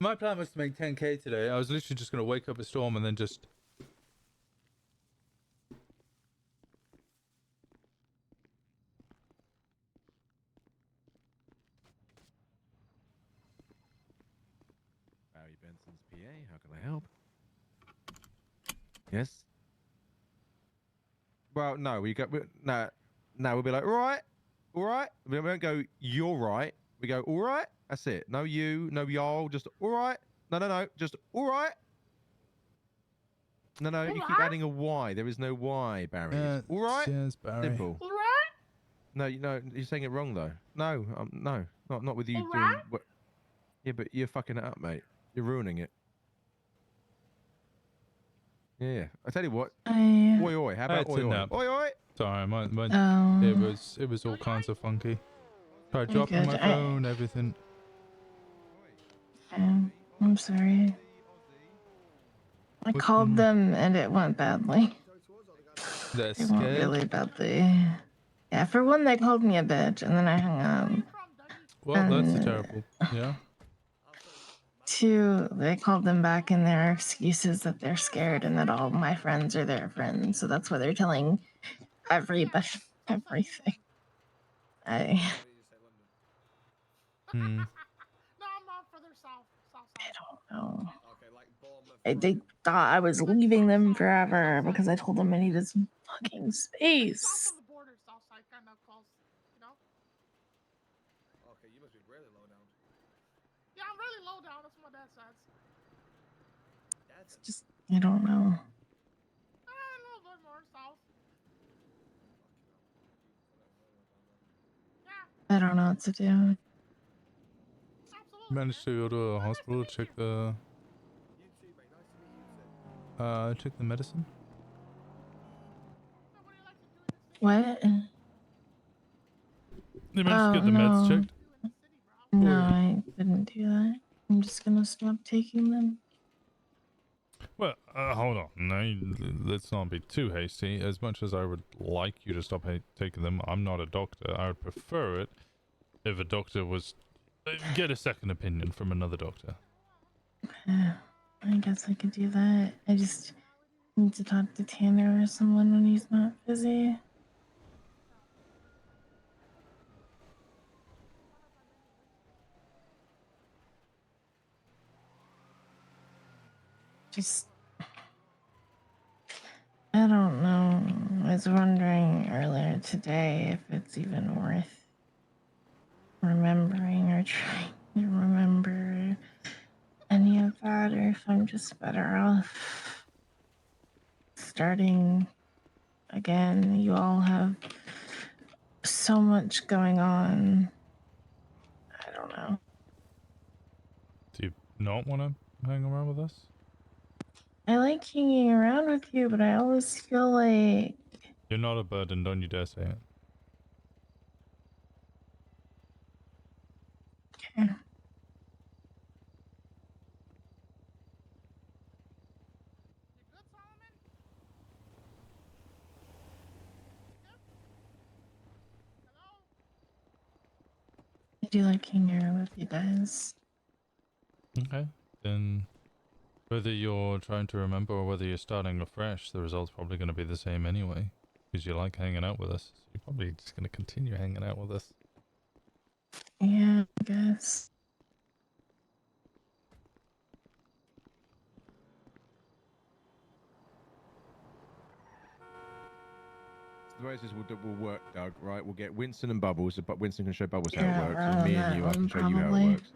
My plan was to make 10k today. I was literally just gonna wake up a storm and then just. Barry Benson's PA. How can I help? Yes. Well, no, we go. No, no, we'll be like, all right, all right. We won't go. You're right. We go, all right. That's it. No, you. No, y'all. Just all right. No, no, no. Just all right. No, no. You keep adding a Y. There is no Y, Barry. It's all right. Yes, Barry. Simple. All right. No, you know you're saying it wrong though. No, no, not with you All doing. right. What? Yeah, but you're fucking it up, mate. You're ruining it. Yeah. I tell you what. Oi, oi. How about oi, oi? Oi, oi. Sorry, Oh, it was all kinds of funky. Tried You're dropping good. my phone, everything. I'm sorry. I What's called going on? them and it went badly. They're It went scared. really badly. Yeah, for one, they called me a bitch and then I hung up. Well, that's a terrible. Yeah. Two, they called them back and their excuse is that they're scared and that all my friends are their friends. So that's why they're telling everybody everything. I Hmm. don't know. They thought I was leaving them forever because I told them I needed some fucking space. South of the border, south side, kind of close, you know? Okay, you must be really low down. Yeah, I'm really low down. That's what my dad says. It's just, I don't know. A little bit more south. Yeah. I don't know what to do. Absolutely. Managed to go to a hospital, check the You too, mate. Nice to meet you too. check the medicine. What? You managed to get the meds no. checked. No, Or- I didn't do that. I'm just gonna stop taking them. Well, hold on. No, let's not be too hasty. As much as I would like you to stop taking them, I'm not a doctor. I would prefer it if a doctor was get a second opinion from another doctor. I guess I could do that. I just need to talk to Tanner or someone when he's not busy. Just, I don't know. I was wondering earlier today if it's even worth remembering or trying to remember any of that, or if I'm just better off starting again. You all have so much going on. I don't know. Do you not want to hang around with us? I like hanging around with you, but I always feel like You're not a burden, don't you dare say it. okay. I do like hanging around with you guys. Okay. Then whether you're trying to remember or whether you're starting afresh, the result's probably going to be the same anyway. Because you like hanging out with us. You're probably just going to continue hanging out with us. Yeah, I guess. The way this will work, Doug, right? We'll get Winston and Bubbles, but Winston can show Bubbles how Yeah, it works, we're and on me and that you, I can one, show you how it probably. works.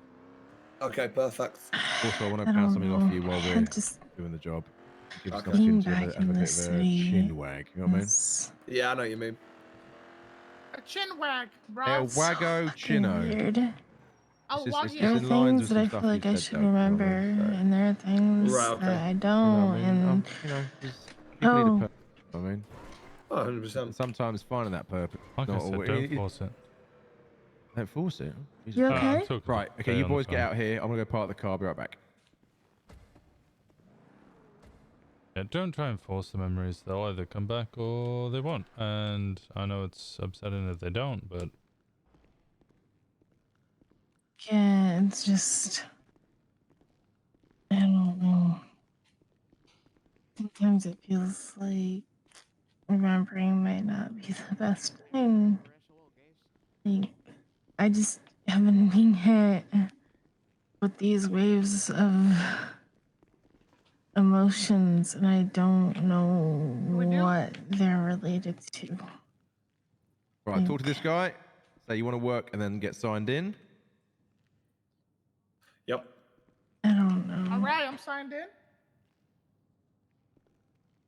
Okay, perfect. Also, I want to I bounce don't something off know. you while I we're just doing the job. Give us an Okay. being opportunity back to have in a the bit of a city. chin wag. You know what I mean? Yeah, I know what you mean. A chin wag, bro. El so Wago fucking Chino. weird. Oh, It's There are in lines things with that some I stuff feel you like I said, should Doug. You know remember, what I mean? So, and there are things Right, okay. that I you don't. know what I mean? And You know, people need a purpose. You know what I mean? Oh, 100%. Sometimes finding that purpose. Like I Not said, always. don't force it. Don't force it. Jesus You Christ. okay? I'm talking Right. to Okay, Jay you on the boys get phone. out here. I'm gonna go park the car. I'll be right back. Yeah, don't try and force the memories. They'll either come back or they won't. And I know it's upsetting if they don't, but Yeah, it's just Sometimes it feels like remembering might not be the best thing. Like, I just haven't been hit with these waves of emotions, and I don't know We do? what they're related to. Right, talk to this guy. Say you want to work and then get signed in. Yep. I don't know. All right, I'm signed in.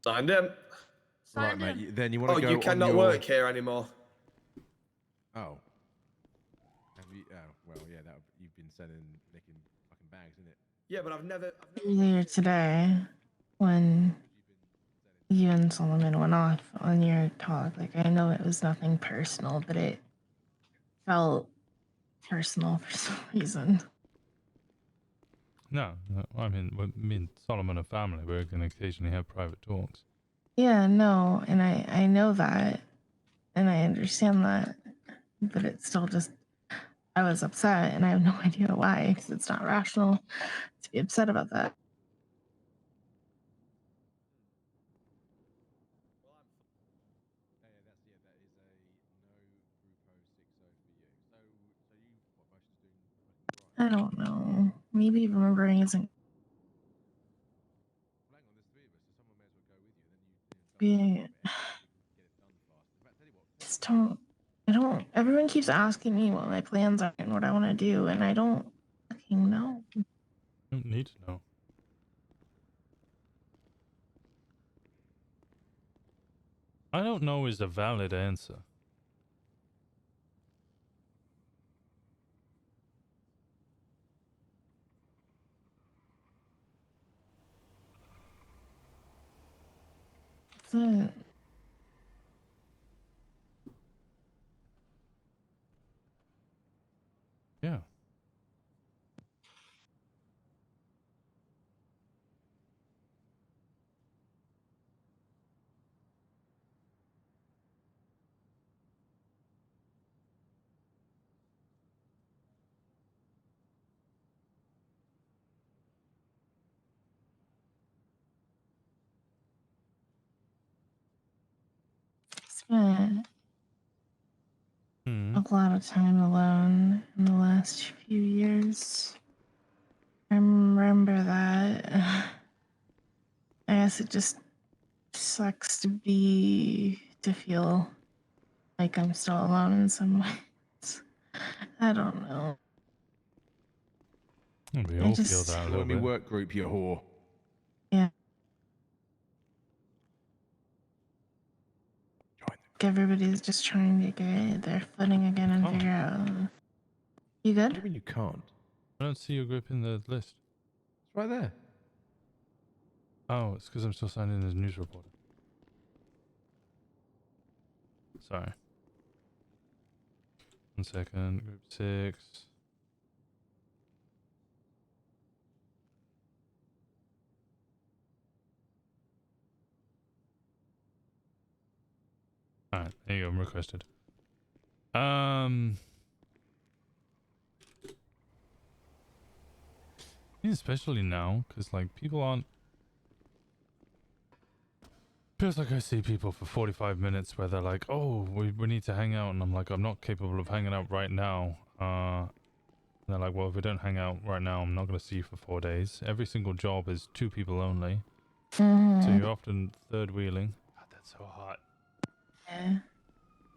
Signed in. Right, Signed mate. in. Then you want to Oh, go you on cannot your... work here anymore. Oh. Have you... Oh, well, yeah. You've been selling nicking fucking bags, isn't it? Yeah, but I've never Earlier today, when you and Solomon went off on your talk, like, I know it was nothing personal, but it felt personal for some reason. No, I mean, me and Solomon are family. We're going to occasionally have private talks. Yeah, no, and I know that, and I understand that, but it's still just, I was upset, and I have no idea why, because it's not rational to be upset about that. That is a no Grupo 60 for you. So you, what, most is doing fucking I right. don't know. Maybe remembering isn't Well, hang on, there's three of us, so someone may as well go with you, and then you being. we can get it done fast. In fact, tell you what, Just don't. I don't. Everyone keeps asking me what my plans are and what I want to do, and I don't fucking know. You don't need to know. I don't know is a valid answer. That's it. Yeah. Spent Hmm. a lot of time alone in the last few years. I remember that. I guess it just sucks to feel like I'm still alone in some ways. I don't know. We I all feel just- that a Join little me bit. work group, you whore. Yeah. Join them. Everybody's just trying to get their footing again and Oh. figure out. You What do good? you mean you can't? I don't see your group in the list. It's right there. Oh, it's because I'm still signed in as news reporter. Sorry. 1 second. Group 6. Alright, there you go. I'm requested. Especially now, because like people aren't. Feels like I see people for 45 minutes where they're like, "Oh, we need to hang out," and I'm like, "I'm not capable of hanging out right now." And they're like, "Well, if we don't hang out right now, I'm not going to see you for 4 days." Every single job is 2 people only, so you're often third wheeling. God, that's so hot. Yeah.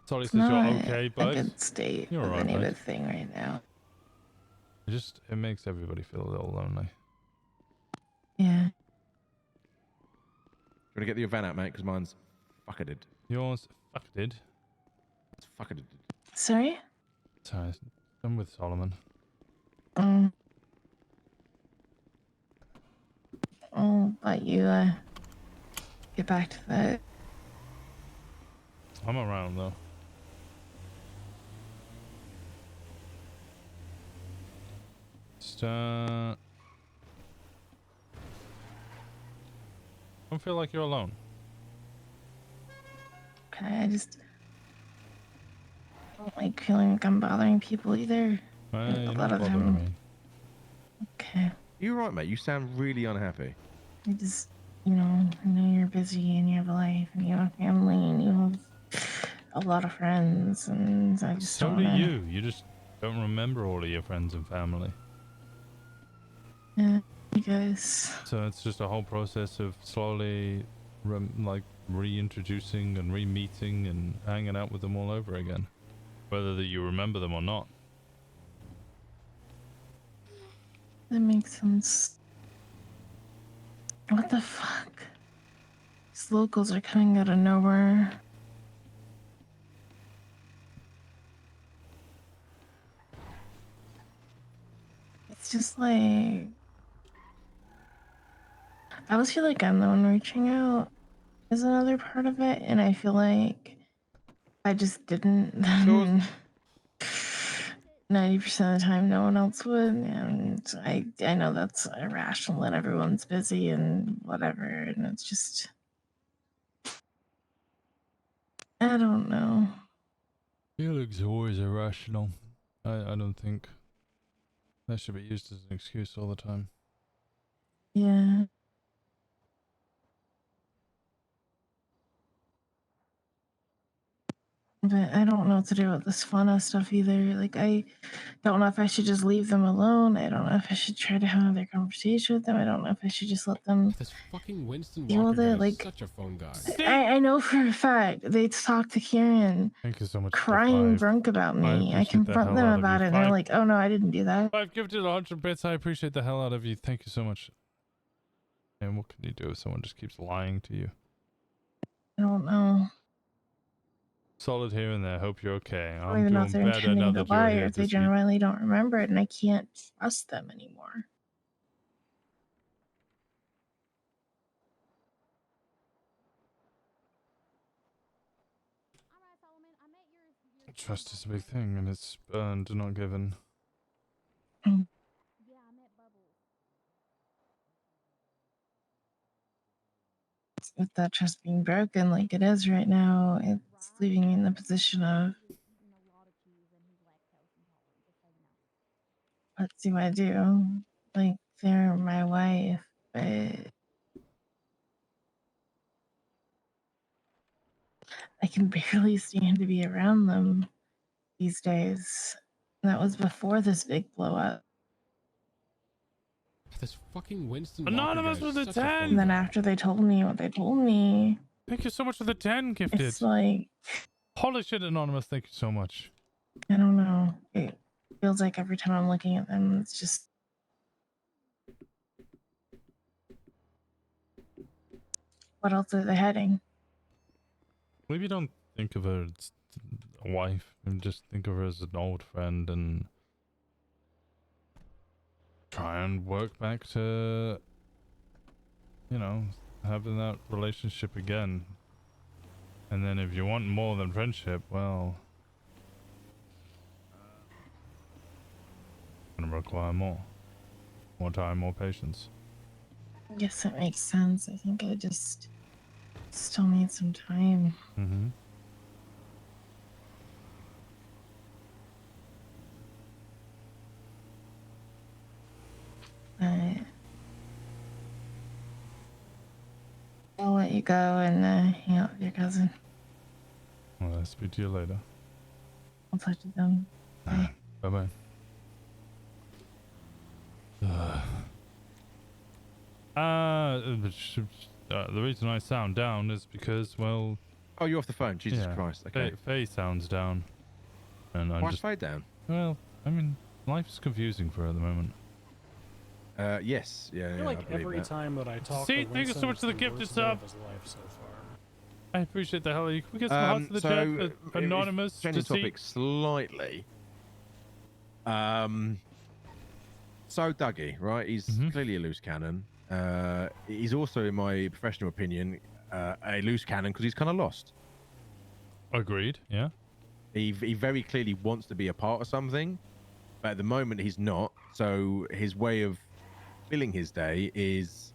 Solly It's says you're not okay, a but good state you're of alright, any mate. good thing right now. It makes everybody feel a little lonely. Yeah. Do you want to get your van out, mate? Because mine's fucketed. Yours fucked. It's fucketed. Sorry? Sorry, I'm with Solomon. I'll let you get back to that. I'm around though. Just don't feel like you're alone. Okay, I just don't like feeling like I'm bothering people either. You're A not lot of bothering them. me. Okay. You're right, mate. You sound really unhappy. I just you know, I know you're busy and you have a life and you have a family and you have a lot of friends, and I just So don't do wanna. you. You just don't remember all of your friends and family. Yeah, you guys. So it's just a whole process of slowly, like, reintroducing and re-meeting and hanging out with them all over again. Whether that you remember them or not. That makes sense. What the fuck? These locals are coming out of nowhere. It's just like I always feel like I'm the one reaching out is another part of it, and I feel like I just didn't. Then 90% of the time, no one else would, and I know that's irrational that everyone's busy and whatever, and it's just I don't know. Feelings are always irrational. I don't think that should be used as an excuse all the time. Yeah. But I don't know what to do with this fauna stuff either. Like, I don't know if I should just leave them alone. I don't know if I should try to have another conversation with them. I don't know if I should just let them This fucking Winston deal Walker with guy it. is Like, such a phone guy. I know for a fact they talked to Karen Thank you so much for the crying 5. drunk about I me. I appreciate the confront hell them out of about you. it, and they're 5 like, oh no, I didn't do that. 5 gifted 100 bits. I appreciate the hell out of you. Thank you so much. And what can you do if someone just keeps lying to you? I don't know. Solid here and there. Hope you're okay. I don't I'm even know if doing they're better now intending to that you're lie or here if to they speak. genuinely don't remember it, and I can't trust them anymore. Trust is a big thing, and it's earned, not given. With that trust being broken like it is right now, it's leaving me in the position of what do I do? Like, they're my wife, but I can barely stand to be around them these days. And that was before this big blow up. This fucking Winston Anonymous Walker with guy a is such a 10. phone And then guy. after they told me what they told me, Thank you so much for the 10 gifted. it's like, Holy shit, Anonymous. Thank you so much. I don't know. It feels like every time I'm looking at them, it's just. What else are they heading? Maybe don't think of her as a wife and just think of her as an old friend and try and work back to, you know, having that relationship again. And then if you want more than friendship, well, gonna require more time, more patience. I guess that makes sense. I think I just still need some time. Mm-hmm. But I'll let you go and hang out with your cousin. Well, I'll speak to you later. I'll talk to them. Bye. Bye-bye. The reason I sound down is because, well... Oh, you're off the phone. Jesus yeah, Christ. Okay. Faye sounds down. And I'm Why's just... Faye down? Well, I mean, life's confusing for her at the moment. Yes. Yeah, I yeah, feel like I believe every that. time that I talk See, to thank you so Winston, much for the it's gifted worst day sub. of his life so far. I appreciate the hell. Can we get some hearts to the chat? Anonymous, Changing deceit. topic slightly. So Dougie, right? He's clearly a loose cannon. He's also, in my professional opinion, a loose cannon because he's kind of lost. Agreed. Yeah. He very clearly wants to be a part of something, but at the moment he's not. So his way of filling his day is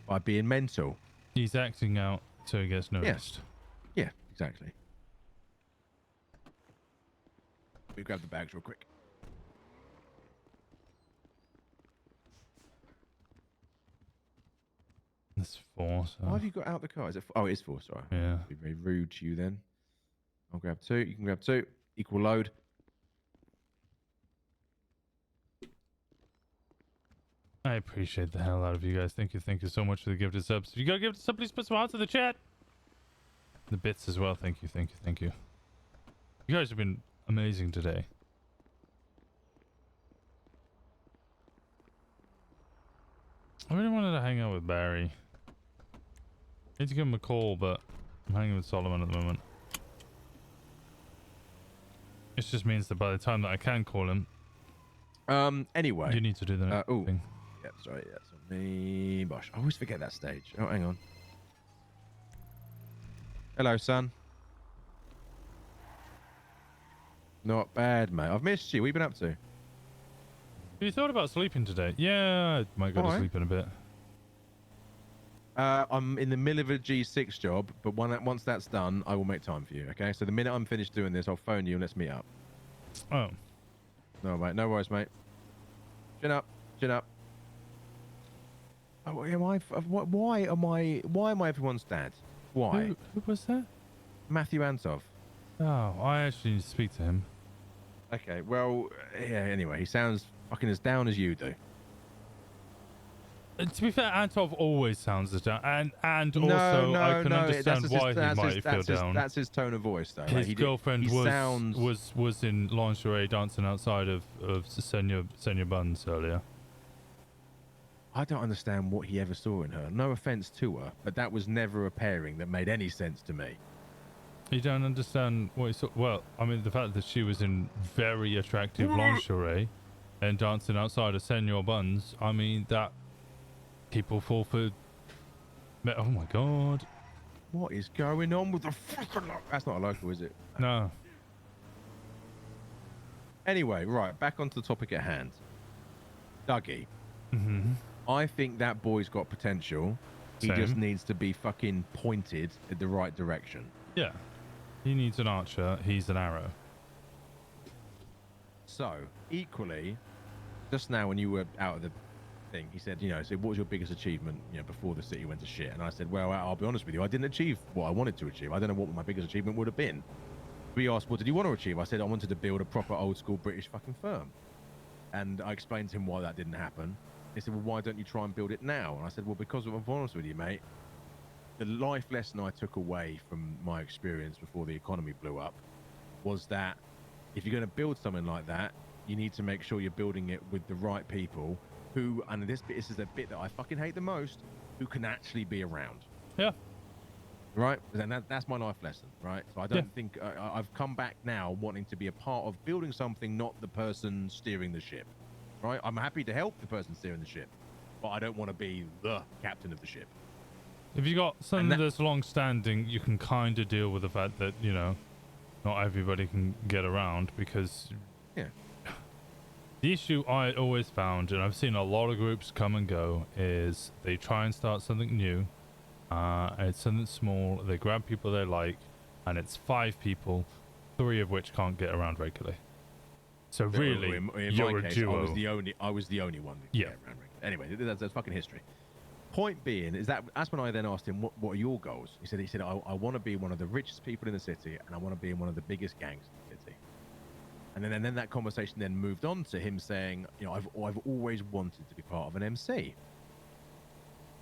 by being mental. He's acting out so he gets noticed. Yeah, exactly. We grab the bags real quick. It's 4, so... Why have you got out the car? Is it? Oh, it is 4. Sorry. Yeah. Be very rude to you then. I'll grab 2. You can grab 2. Equal load. I appreciate the hell out of you guys. Thank you so much for the gifted subs. If you got a gifted sub, please put some hearts in the chat. The bits as well. Thank you. You guys have been amazing today. I really wanted to hang out with Barry. I need to give him a call, but I'm hanging with Solomon at the moment. This just means that by the time that I can call him, Anyway. you need to do the next thing. Yeah, sorry. That's on me. Bosh. I always forget that stage. Oh, hang on. Hello, son. Not bad, mate. I've missed you. What have you been up to? You thought about sleeping today? Yeah, I might go to sleep in a bit. I'm in the middle of a G6 job, but once that's done, I will make time for you, okay? So the minute I'm finished doing this, I'll phone you and let's meet up. Oh. No, mate. No worries, mate. Chin up. Chin up. Oh, why am I everyone's dad? Why? Who was that? Matthew Antov. Oh, I actually need to speak to him. Okay, well, yeah, anyway, he sounds fucking as down as you do. To be fair, Antov always sounds as down, and No, also no, I can no, understand why he might feel down. That's his tone of voice, though. His girlfriend was sounds... was in lingerie dancing outside of Senya Buns earlier. I don't understand what he ever saw in her. No offense to her, but that was never a pairing that made any sense to me. You don't understand what he saw? Well, I mean, the fact that she was in very attractive lingerie and dancing outside of Senor Buns, I mean, that people fall for... Oh my god. What is going on with the fucking... That's not a local, is it? No. Anyway, right, back onto the topic at hand. Dougie. Mm-hmm. I think that boy's got potential. He just needs to be fucking pointed in the right direction. Yeah. He needs an archer. He's an arrow. So, equally, just now when you were out of the thing, he said, so what was your biggest achievement, before the city went to shit? And I said, well, I'll be honest with you, I didn't achieve what I wanted to achieve. I don't know what my biggest achievement would have been. We asked, what did you want to achieve? I said, I wanted to build a proper old school British fucking firm. And I explained to him why that didn't happen. He said, well, why don't you try and build it now? And I said, well, because I'm honest with you, mate, the life lesson I took away from my experience before the economy blew up was that if you're going to build something like that, you need to make sure you're building it with the right people who, and this is the bit that I fucking hate the most, who can actually be around. Yeah. Right? And that's my life lesson, right? So I don't think I've come back now wanting to be a part of building something, not the person steering the ship. Right? I'm happy to help the person steering the ship, but I don't want to be the captain of the ship. If you got something that's long-standing, you can kind of deal with the fact that, not everybody can get around, because the issue I always found, and I've seen a lot of groups come and go, is they try and start something new. It's something small. They grab people they like, and it's 5 people, 3 of which can't get around regularly. So really, in you're my a case, duo. I was the only one that could get around regularly. Anyway, that's fucking history. Point being is that's when I then asked him, what are your goals? He said, I want to be one of the richest people in the city, and I want to be in one of the biggest gangs in the city. And then that conversation then moved on to him saying, I've always wanted to be part of an MC.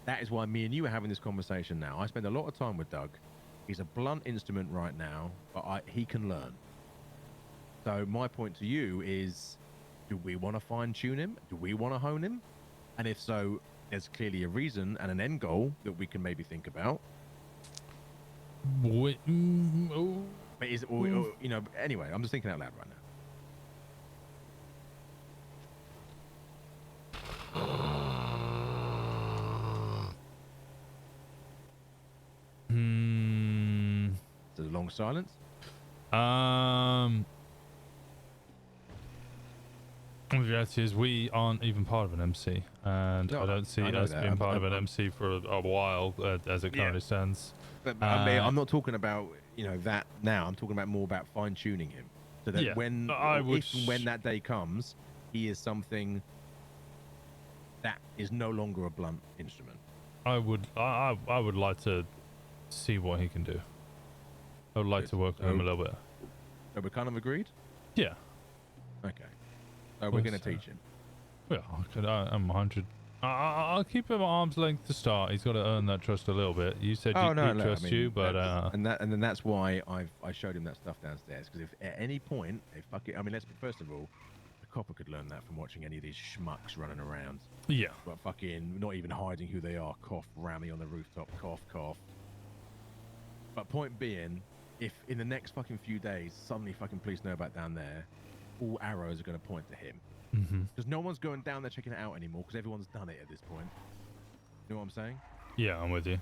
That is why me and you are having this conversation now. I spend a lot of time with Doug. He's a blunt instrument right now, but he can learn. So my point to you is, do we want to fine-tune him? Do we want to hone him? And if so, there's clearly a reason and an end goal that we can maybe think about. But is it, anyway, I'm just thinking out loud right now. Is it a long silence? The reality is we aren't even part of an MC, and I don't see us being part of an MC for a while as it currently stands. But I mean, I'm not talking about that now. I'm talking about more about fine tuning him, so that when that day comes, he is something that is no longer a blunt instrument. I would like to see what he can do. I would like Good. to work with him a little bit. So we kind of agreed. Yeah. Okay. So we're gonna So- teach him. Yeah, I'm 100. I'll keep him at arm's length to start. He's got to earn that trust a little bit. You said Oh you no, do look, trust I mean, you, but and then that's why I showed him that stuff downstairs, because if at any point I mean, let's first of all, the copper could learn that from watching any of these schmucks running around, yeah, but fucking not even hiding who they are. Cough, rammy on the rooftop. Cough, cough. But point being, if in the next fucking few days suddenly fucking police know about down there, all arrows are going to point to him. Because no one's going down there checking it out anymore, because everyone's done it at this point. You know what I'm saying? yeah, I'm with you.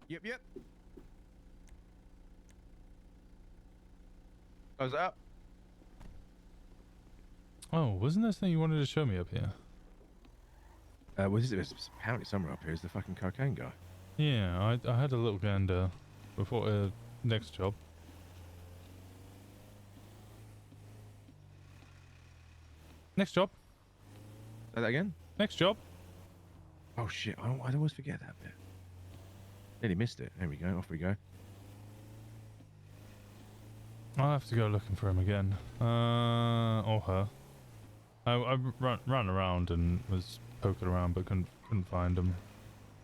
Yep. Close it up. Oh, wasn't there something you wanted to show me up here? Was it? It's apparently somewhere up here is the fucking cocaine guy. Yeah, I had a little gander before next job. Next job. Say that again? Next job. Oh shit! I always forget that bit. Nearly missed it. There we go. Off we go. I'll have to go looking for him again. Or her. I ran around and was poking around, but couldn't find him.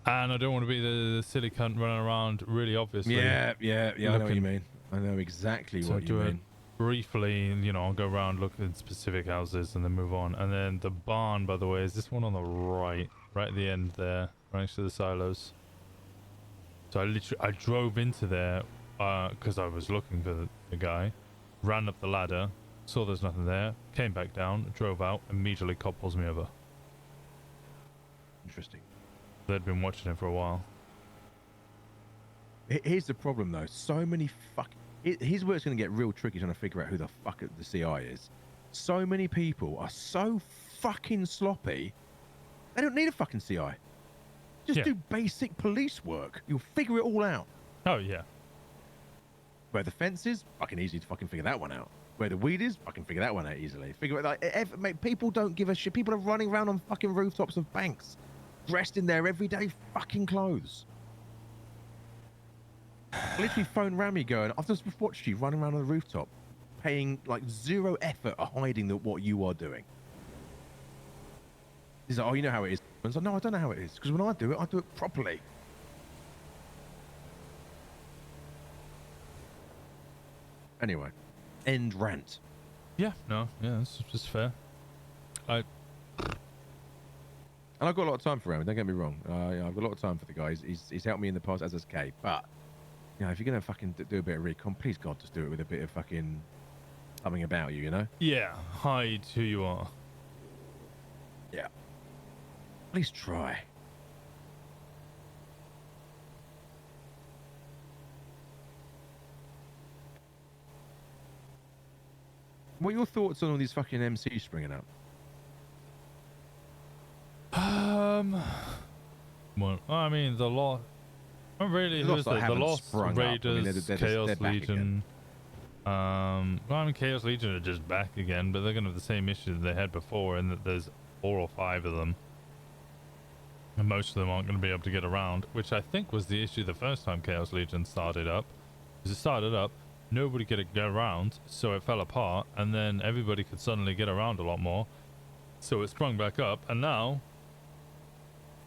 And I don't want to be the silly cunt running around really obviously. Yeah. I know what you looking- mean. I know exactly So what you do it mean. briefly, you know, I'll go around, look at specific houses, and then move on. And then the barn, by the way, is this one on the right at the end there, right next to the silos. So I drove into there because I was looking for the guy, ran up the ladder, saw there's nothing there, came back down, drove out, immediately cop pulls me over. Interesting. They'd been watching it for a while. Here's the problem though. So many here's where it's going to get real tricky trying to figure out who the fuck the CI is. So many people are so fucking sloppy. They don't need a fucking CI. Just Yeah. do basic police work. You'll figure it all out. Oh yeah. Where the fence is, I can easily fucking figure that one out. Where the weed is, I can figure that one out easily. Figure it like, mate, people don't give a shit. People are running around on fucking rooftops of banks, dressed in their everyday fucking clothes. I literally phone Rami going, I've just watched you running around on the rooftop, paying like zero effort at hiding what you are doing. He's like, oh, you know how it is. I was like, no, I don't know how it is. Because when I do it properly. Anyway, end rant. Yeah, no, yeah, that's just fair. And I've got a lot of time for him. Don't get me wrong. I've got a lot of time for the guy. He's helped me in the past, as has Kate. But you know, if you're gonna fucking do a bit of recon, please God, just do it with a bit of fucking something about you. You know? Yeah, hide who you are. Yeah. At least try. What are your thoughts on all these fucking MCs springing up? Well, I mean, the Lost. Not really. The Who Lost is that it? The haven't Lost sprung up. I mean, Raiders, they're Chaos back again. Legion. Well, I mean, Chaos Legion are just back again, but they're gonna have the same issue that they had before, in that there's 4 or 5 of them, and most of them aren't going to be able to get around. Which I think was the issue the first time Chaos Legion started up. Because it started up, nobody could get around, so it fell apart, and then everybody could suddenly get around a lot more, so it sprung back up, and now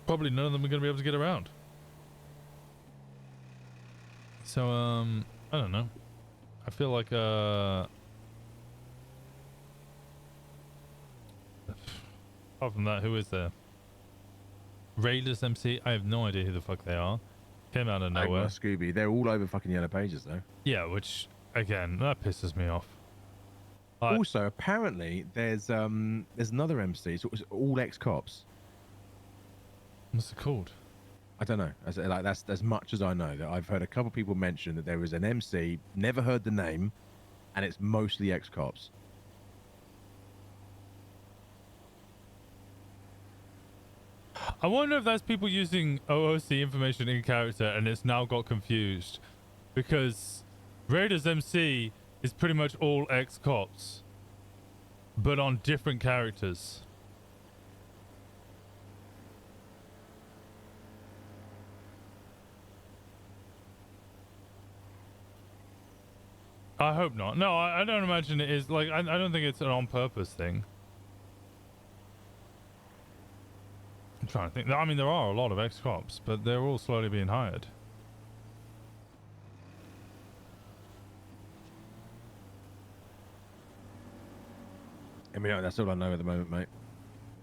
probably none of them are going to be able to get around. So I don't know. I feel like apart from that, who is there? Raiders MC? I have no idea who the fuck they are. Came out of nowhere. Scooby. They're all over fucking Yellow Pages though. Yeah, which again, that pisses me off. Also, apparently, there's another MC, so it's all ex-cops. What's it called? I don't know. That's as much as I know. That I've heard a couple of people mention that there is an MC, never heard the name, and it's mostly ex-cops. I wonder if that's people using OOC information in character and it's now got confused. Because Raiders MC is pretty much all ex-cops. But on different characters. I hope not. No, I don't imagine it is. Like, I don't think it's an on-purpose thing. I'm trying to think. I mean, there are a lot of ex-cops, but they're all slowly being hired. I mean, that's all I know at the moment, mate.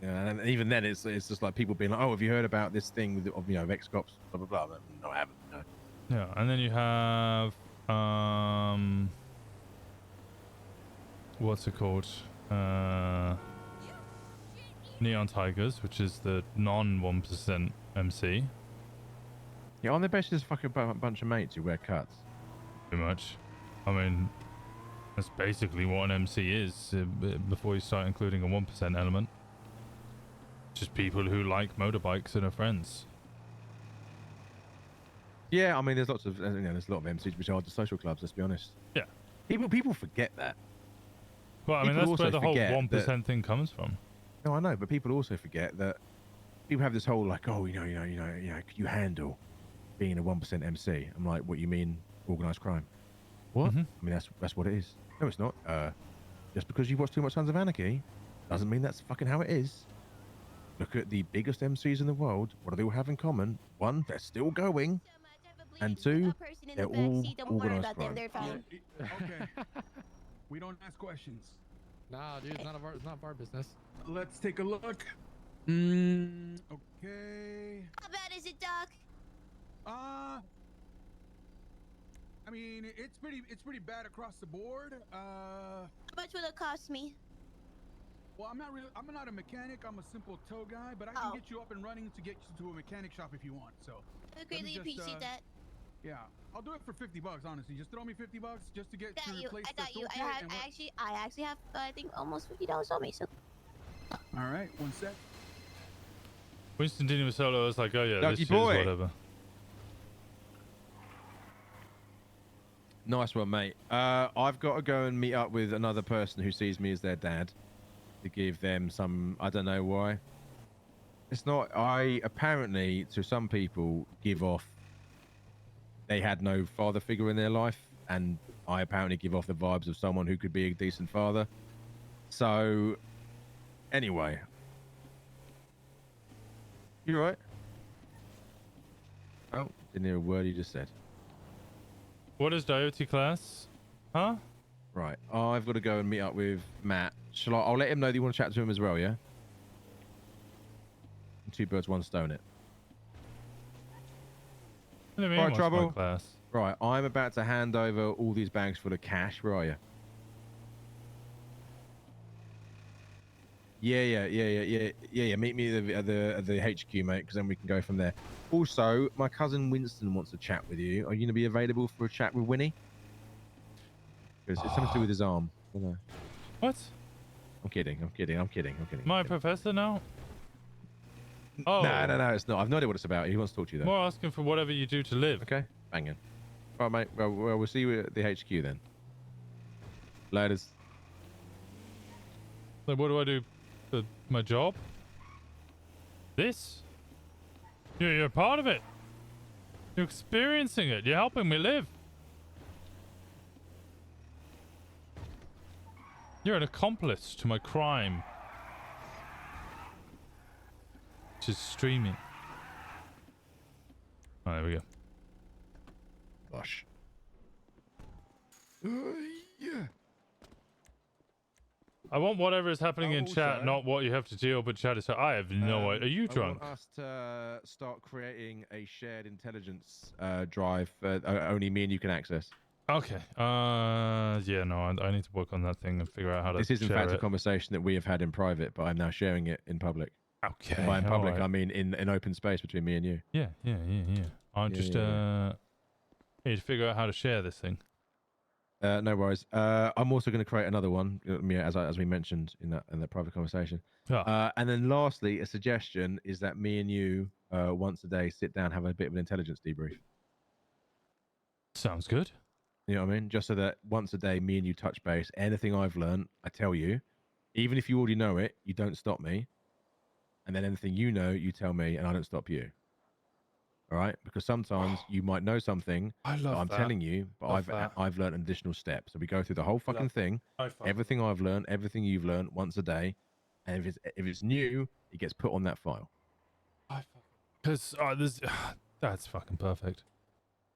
Yeah, and even then, it's just like people being like, "Oh, have you heard about this thing with ex-cops?" Blah blah blah. No, I haven't. No. Yeah, and then you have what's it called? Neon Tigers, which is the non-1% MC. Yeah, aren't they basically just fucking bunch of mates who wear cuts? Pretty much. I mean, that's basically what an MC is before you start including a 1% element. Just people who like motorbikes and are friends. Yeah, I mean, there's lots of there's a lot of MCs which are just social clubs. Let's be honest. Yeah. People forget that. Well, I mean, People that's where also the whole forget 1% thing comes from. No, I know, but people also forget that people have this whole like, oh, could you handle being a 1% MC? I'm like, what you mean, organized crime? What? Mm-hmm. I mean, that's what it is. No, it's not. Just because you watch too much Sons of Anarchy doesn't mean that's fucking how it is. Look at the biggest MCs in the world. What do they all have in common? One, they're still going, and two, they're all organized crime. They're fine. Okay. We don't ask questions. Nah, dude, it's none of our business. Let's take a look. Okay. How bad is it, Doc? I mean, it's pretty bad across the board. How much will it cost me? Well, I'm not a mechanic. I'm a simple tow guy, but I can get you up and running to get you to a mechanic shop if you want. So. I greatly appreciate that. Yeah, I'll do it for $50, honestly. Just throw me $50 just to get to replace I got the you. I actually have I think almost $50 on me. So. All right, one sec. Winston didn't even solo. I was like, oh yeah, Ducky this boy. is whatever. Nice one, mate. I've got to go and meet up with another person who sees me as their dad to give them some. I don't know why. It's not. I apparently, to some people, give off. They had no father figure in their life, and I apparently give off the vibes of someone who could be a decent father. So, anyway, you right? Oh, didn't hear a word he just said. What is Dioti class? Huh? Right, I've got to go and meet up with Matt. Shall I? I'll let him know that you want to chat to him as well, yeah? Two birds, one stone it. What do you mean, Right, what's Trouble. my class? Right, I'm about to hand over all these bags full of cash. Where are you? Yeah. Meet me at the HQ, mate, because then we can go from there. Also, my cousin Winston wants to chat with you. Are you going to be available for a chat with Winnie? Because it's something to do with his arm. I don't know. What? I'm kidding. My professor now? Oh. No, it's not. I've no idea what it's about. He wants to talk to you, though. More asking for whatever you do to live. Okay, banging. All right, mate. Well, we'll see you at the HQ then. Laters. Like, what do I do for my job? This? You're part of it. You're experiencing it. You're helping me live. You're an accomplice to my crime. Which is streaming. Oh, there we go. Gosh. Yeah. I want whatever is happening in chat, Also- not what you have to deal, but chat is... I have no idea. Are you drunk? I want us to start creating a shared intelligence drive only me and you can access. Okay. Yeah, no, I need to work on that thing and figure out how to This is in share fact a it. conversation that we have had in private, but I'm now sharing it in public. Okay. By in public, alright. I mean in open space between me and you. Yeah. I Yeah, just yeah. need to figure out how to share this thing. No worries. I'm also going to create another one, as we mentioned in that private conversation. Yeah. And then lastly, a suggestion is that me and you once a day sit down, have a bit of an intelligence debrief. Sounds good. You know what I mean? Just so that once a day, me and you touch base. Anything I've learned, I tell you. Even if you already know it, you don't stop me. And then anything you know, you tell me, and I don't stop you. All right? Because sometimes you might know something I that love I'm that. telling you, but Love that. I've learned an additional step. So we go through the whole fucking thing, everything I've learned, everything you've learned once a day. And if it's new, it gets put on that file. Because that's fucking perfect.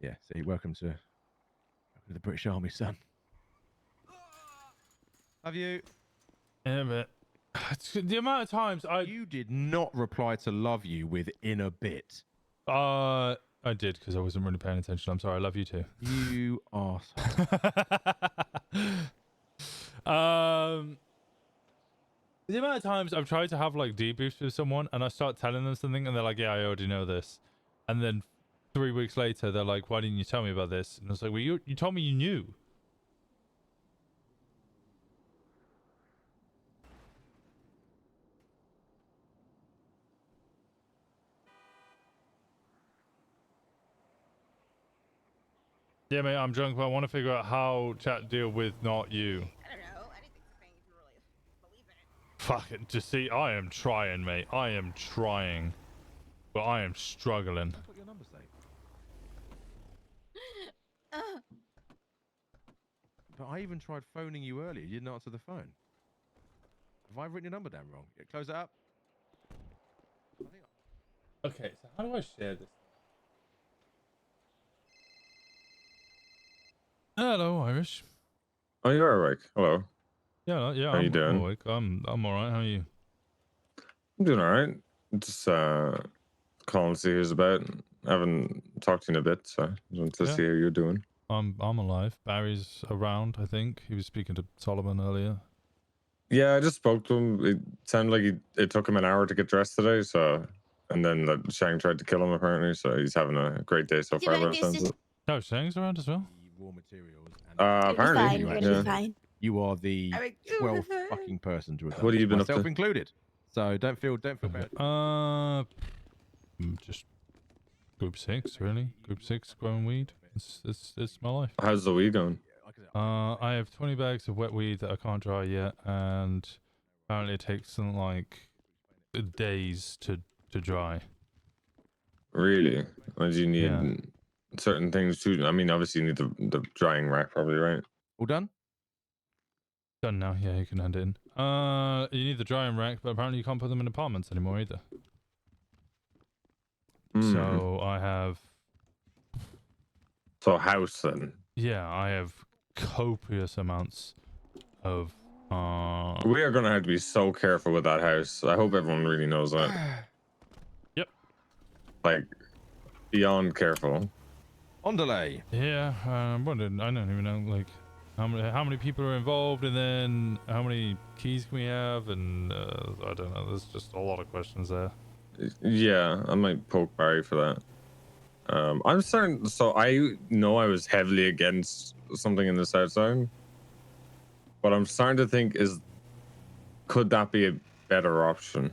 Yeah. See, welcome to the British Army, son. Love you. Yeah, but the amount of times You did not reply to love you within a bit. I did because I wasn't really paying attention. I'm sorry. I love you too. You arsehole. The amount of times I've tried to have like debriefs with someone and I start telling them something and they're like, yeah, I already know this. And then 3 weeks later, they're like, why didn't you tell me about this? And I was like, well, you told me you knew. Yeah, mate, I'm drunk, but I want to figure out how chat deal with not you. I don't know. Anything's a thing if you really believe in it. Fuck it. Just see, I am trying, mate. I am trying. But I am struggling. What your number say? But I even tried phoning you earlier. You didn't answer the phone. Have I written your number down wrong? Yeah, close it up. Okay, so how do I share this? Hello, Irish. Oh, you're awake. Hello. Yeah, yeah. How you I'm doing? awake. I'm all right. How are you? I'm doing all right. Just calling to see who's about. I haven't talked to you in a bit, so I just want to see how you're doing. I'm alive. Barry's around. I think he was speaking to Solomon earlier. Yeah, I just spoke to him. It sounded like it took him an hour to get dressed today. So, and then Shang tried to kill him apparently. So he's having a great day so far. By the sounds of it. Oh, Shang's around as well. Raw materials. Apparently, You're yeah. gonna be fine. You are the I mean, 12th fucking person to have done What have you this, been up myself to? included. So don't feel bad. Just group 6, really. Group 6 growing weed. It's my life. How's the weed going? I have 20 bags of wet weed that I can't dry yet, and apparently it takes something like days to dry. Really? Or do you need Yeah. certain things too? I mean, obviously you need the drying rack, probably, right? All done? Done now. Yeah, you can hand it in. You need the drying rack, but apparently you can't put them in apartments anymore either. So I have. So house then. Yeah, I have copious amounts of. We are gonna have to be so careful with that house. I hope everyone really knows that. Yep. Like, beyond careful. On delay. Yeah, I don't even know like how many people are involved, and then how many keys can we have, and I don't know. There's just a lot of questions there. Yeah, I might poke Barry for that. I'm starting. So I know I was heavily against something in the South Zone, but I'm starting to think could that be a better option?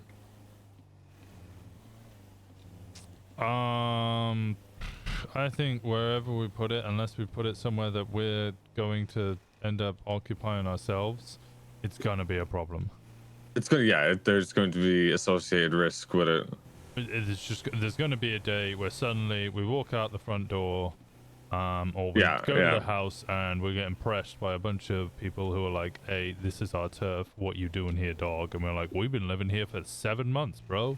I think wherever we put it, unless we put it somewhere that we're going to end up occupying ourselves, it's gonna be a problem. It's gonna, yeah. There's going to be associated risk with it. It's just there's going to be a day where suddenly we walk out the front door, or we go to the house and we're getting pressed by a bunch of people who are like, "Hey, this is our turf. What you doing here, dog?" And we're like, "We've been living here for 7 months, bro."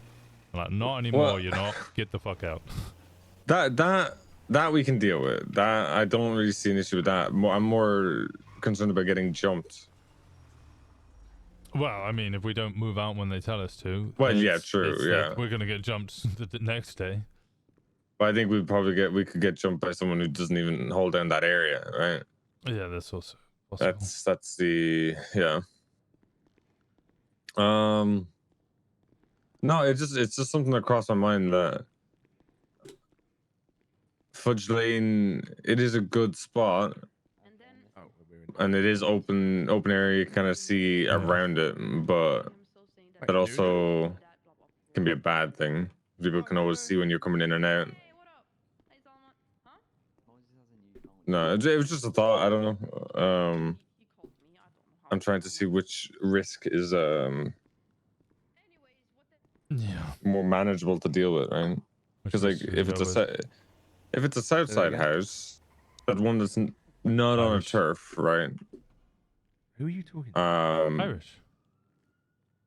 I'm like, not anymore. Well, you're not. Get the fuck out. That we can deal with. That I don't really see an issue with that. I'm more concerned about getting jumped. Well, I mean, if we don't move out when they tell us to. Well, yeah, true. Yeah, we're gonna get jumped the next day. But I think we could get jumped by someone who doesn't even hold down that area, right? Yeah, that's also possible. That's the yeah. No, it's just something that crossed my mind that Fudge Lane, it is a good spot. and it is open area. You kind of see around it, but that also can be a bad thing. People can always see when you're coming in and out. No, it was just a thought. I don't know. I'm trying to see which risk is more manageable to deal with, right? Because like if it's a south side house, that one that's not on a turf, right? Who are you talking to? Irish.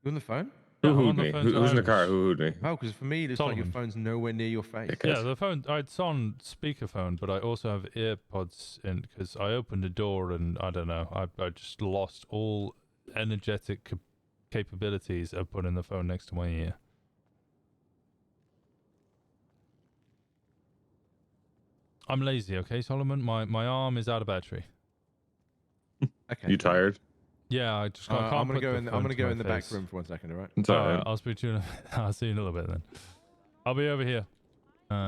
You on the phone? Who Yeah, I'm on hooed the me? phone to Who's in the car? Irish. Who hooed me? Oh, because for me, it looks like your Solomon. phone's nowhere near your face. Yeah, the phone. It's on speakerphone, but I also have earpods in because I opened the door and I don't know. I just lost all energetic capabilities of putting the phone next to my ear. I'm lazy, okay, Solomon. My arm is out of battery. Okay. You tired? Yeah, I just can't. I'm gonna put go the in. I'm phone gonna to go my in the back face. room for 1 second, all right? It's all right. I'll speak to you. I'll see you in a little bit then. I'll be over here.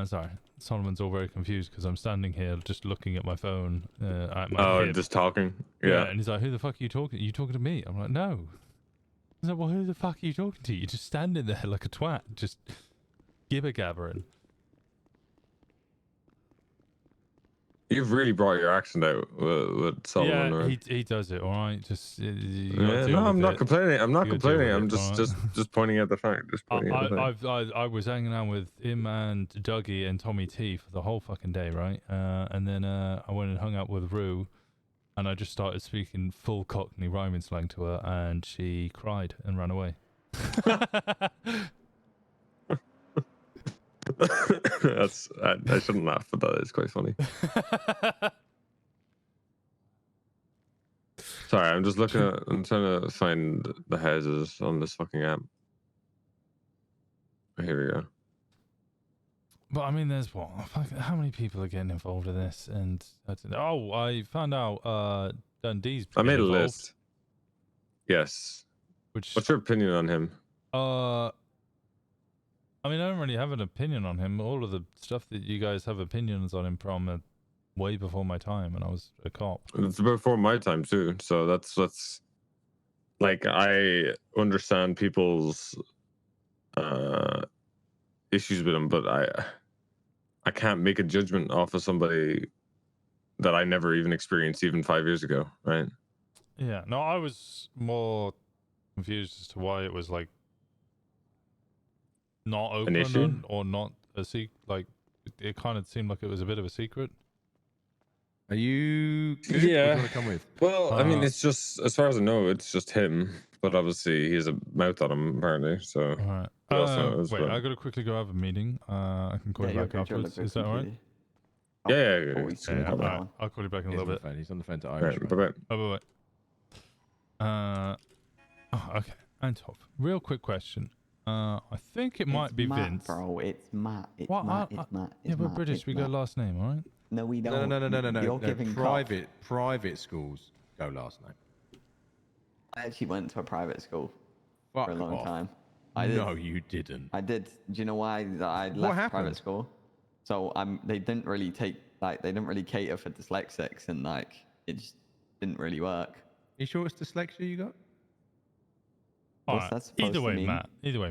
Sorry, Solomon's all very confused because I'm standing here just looking at my phone at my hip. Just talking. Yeah, Yeah. and he's like, "Who the fuck are you talking? Are you talking to me?" I'm like, "No." He's like, "Well, who the fuck are you talking to? You're just standing there like a twat, just gibber gabbering." You've really brought your accent out with Solomon. Yeah, Right? he does it. All right, just Yeah, no, I'm not complaining. I'm not complaining. I'm just pointing out the fact. Just pointing out the fact. I was hanging out with him and Dougie and Tommy T for the whole fucking day, right? And then I went and hung out with Rue, and I just started speaking full Cockney rhyming slang to her, and she cried and ran away. I shouldn't laugh, but that is quite funny. Sorry, I'm just looking at. I'm trying to find the houses on this fucking app. Here we go. But I mean, there's what? How many people are getting involved in this? And I found out Dundee's. I made a involved, list. Yes. Which? What's your opinion on him? I mean, I don't really have an opinion on him. All of the stuff that you guys have opinions on him from way before my time, and I was a cop. It's before my time too, so that's like I understand people's issues with him, but I can't make a judgment off of somebody that I never even experienced even 5 years ago, right? Yeah, no, I was more confused as to why it was like not open or not a secret. Like it kind of seemed like it was a bit of a secret. Are you good? Yeah. What do you want to come with? Well, I mean, it's just, as far as I know, it's just him. But obviously, he has a mouth on him, apparently. So, all right. Wait, I gotta quickly go have a meeting. I can call you back afterwards. Is that all right? Yeah. All right. I'll call you back in a little bit. He's on the phone to All Irish. right, bye-bye. Bye. Okay. Antop, real quick question. I think it might be Matt, Vince. Bro, it's Matt. It's What? Matt. It's Matt. Yeah, we're British. We go last name, all right? No, we don't. No. You're giving Private schools go last name. I actually went to a private school Fuck for a long off. time. No, you didn't. I did. Do you know why I What left happened? private school? So they didn't really they didn't really cater for dyslexics, and like it just didn't really work. You sure it's dyslexia you got? All What's right. that supposed Either to way, mean?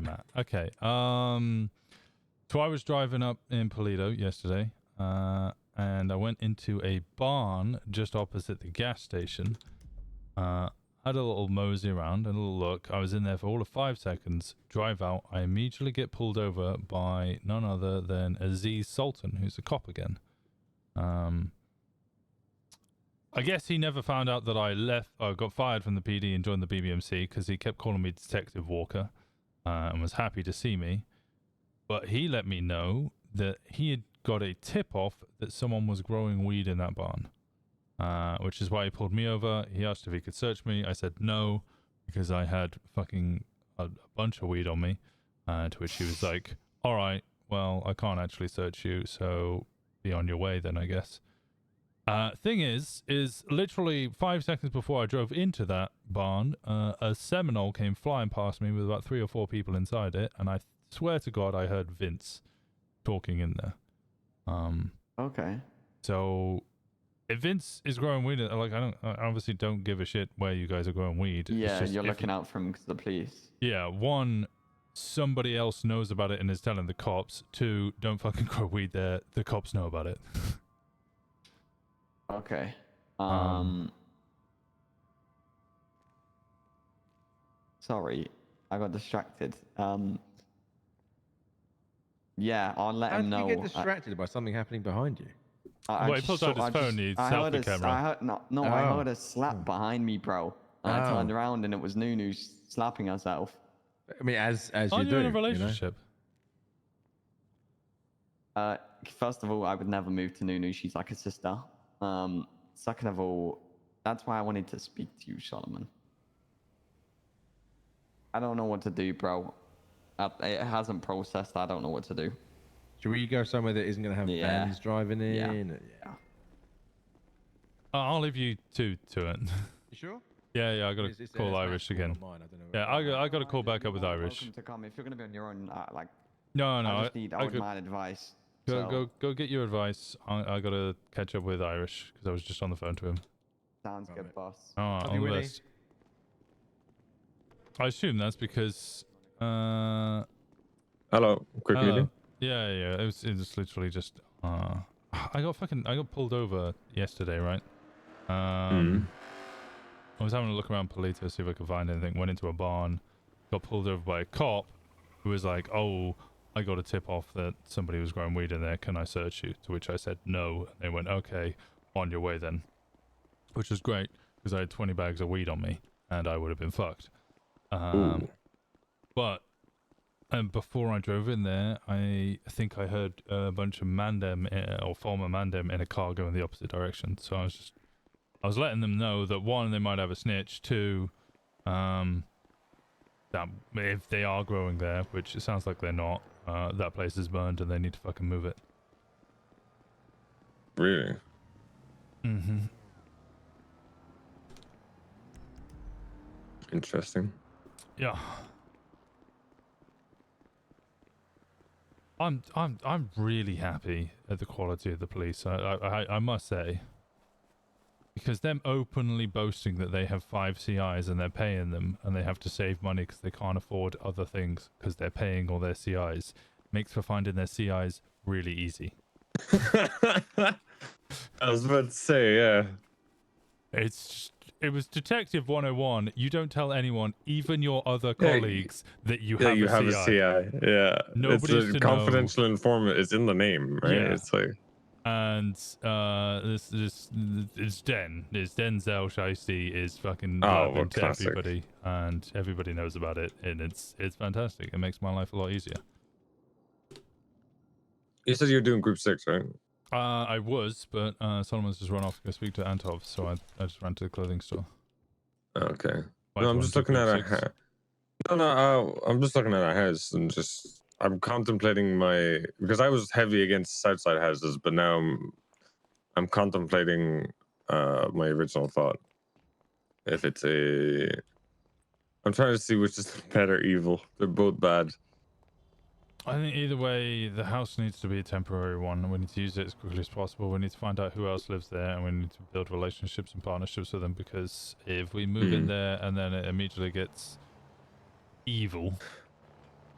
Matt. Okay. So I was driving up in Polito yesterday, and I went into a barn just opposite the gas station. Had a little mosey around, a little look. I was in there for all of 5 seconds. Drive out. I immediately get pulled over by none other than Aziz Sultan, who's a cop again. I guess he never found out that I got fired from the PD and joined the BBMC because he kept calling me Detective Walker and was happy to see me. But he let me know that he had got a tip-off that someone was growing weed in that barn, which is why he pulled me over. He asked if he could search me. I said no because I had fucking a bunch of weed on me, to which he was like, all right, well, I can't actually search you, so be on your way then, I guess. Thing is literally 5 seconds before I drove into that barn, a Seminole came flying past me with about 3 or 4 people inside it, and I swear to God I heard Vince talking in there. Okay. So if Vince is growing weed, like I obviously don't give a shit where you guys are growing weed. It's Yeah, just you're if looking out for him because the police. Yeah, one, somebody else knows about it and is telling the cops. Two, don't fucking grow weed there. The cops know about it. Okay. Sorry, I got distracted. Yeah, I'll let How him did know. you get distracted by something happening behind you? Well, he pulls out his phone, he selfie I camera. heard, no, I heard a slap behind me, bro. And I turned around and it was Nunu slapping herself. I mean, as Are you you do, in a relationship? First of all, I would never move to Nunu. She's like a sister. Second of all, that's why I wanted to speak to you, Solomon. I don't know what to do, bro. It hasn't processed. I don't know what to do. Should we go somewhere that isn't going to have vans driving in? Yeah. I'll leave you two to it. You sure? Yeah, I gotta call Irish again. Yeah, I gotta call back up with Irish. Welcome to come. If you're gonna be on your own, like. No, I just need old man advice. Go get your advice. I gotta catch up with Irish because I was just on the phone to him. Sounds good, boss. Alright, all the best. I assume that's because Hello, quick hello. meeting. Yeah, it was literally just I got pulled over yesterday, right? I was having a look around Polito to see if I could find anything. Went into a barn, got pulled over by a cop who was like, "Oh, I got a tip off that somebody was growing weed in there. Can I search you?" To which I said no. They went, "Okay, on your way then," which was great because I had 20 bags of weed on me and I would have been fucked. But before I drove in there, I think I heard a bunch of Mandem or former Mandem in a car going the opposite direction. So I was letting them know that one, they might have a snitch. Two, that if they are growing there, which it sounds like they're not, that place is burned and they need to fucking move it. Really? Mm-hmm. Interesting. Yeah. I'm really happy at the quality of the police. I must say, because them openly boasting that they have 5 CIs and they're paying them and they have to save money because they can't afford other things because they're paying all their CIs makes for finding their CIs really easy. I was about to say, yeah. It was Detective 101. You don't tell anyone, even your other colleagues, that you have a CI. Yeah. Nobody's it's a to confidential informant. It's in the name, right? Yeah. It's like. And this it's Den. It's Denzel Shiesty is fucking Oh, blabbing to classic. everybody, and everybody knows about it, and it's fantastic. It makes my life a lot easier. You said you were doing group 6, right? I was, but Solomon's just run off to go speak to Antov, so I just ran to the clothing store. Okay. Why No, I'm do you just want to looking do at group a 6? I'm just looking at a house and I'm contemplating because I was heavy against Southside houses, but now I'm contemplating my original thought. If it's I'm trying to see which is the better evil. They're both bad. I think either way, the house needs to be a temporary one. We need to use it as quickly as possible. We need to find out who else lives there, and we need to build relationships and partnerships with them, because if we move in there and then it immediately gets evil.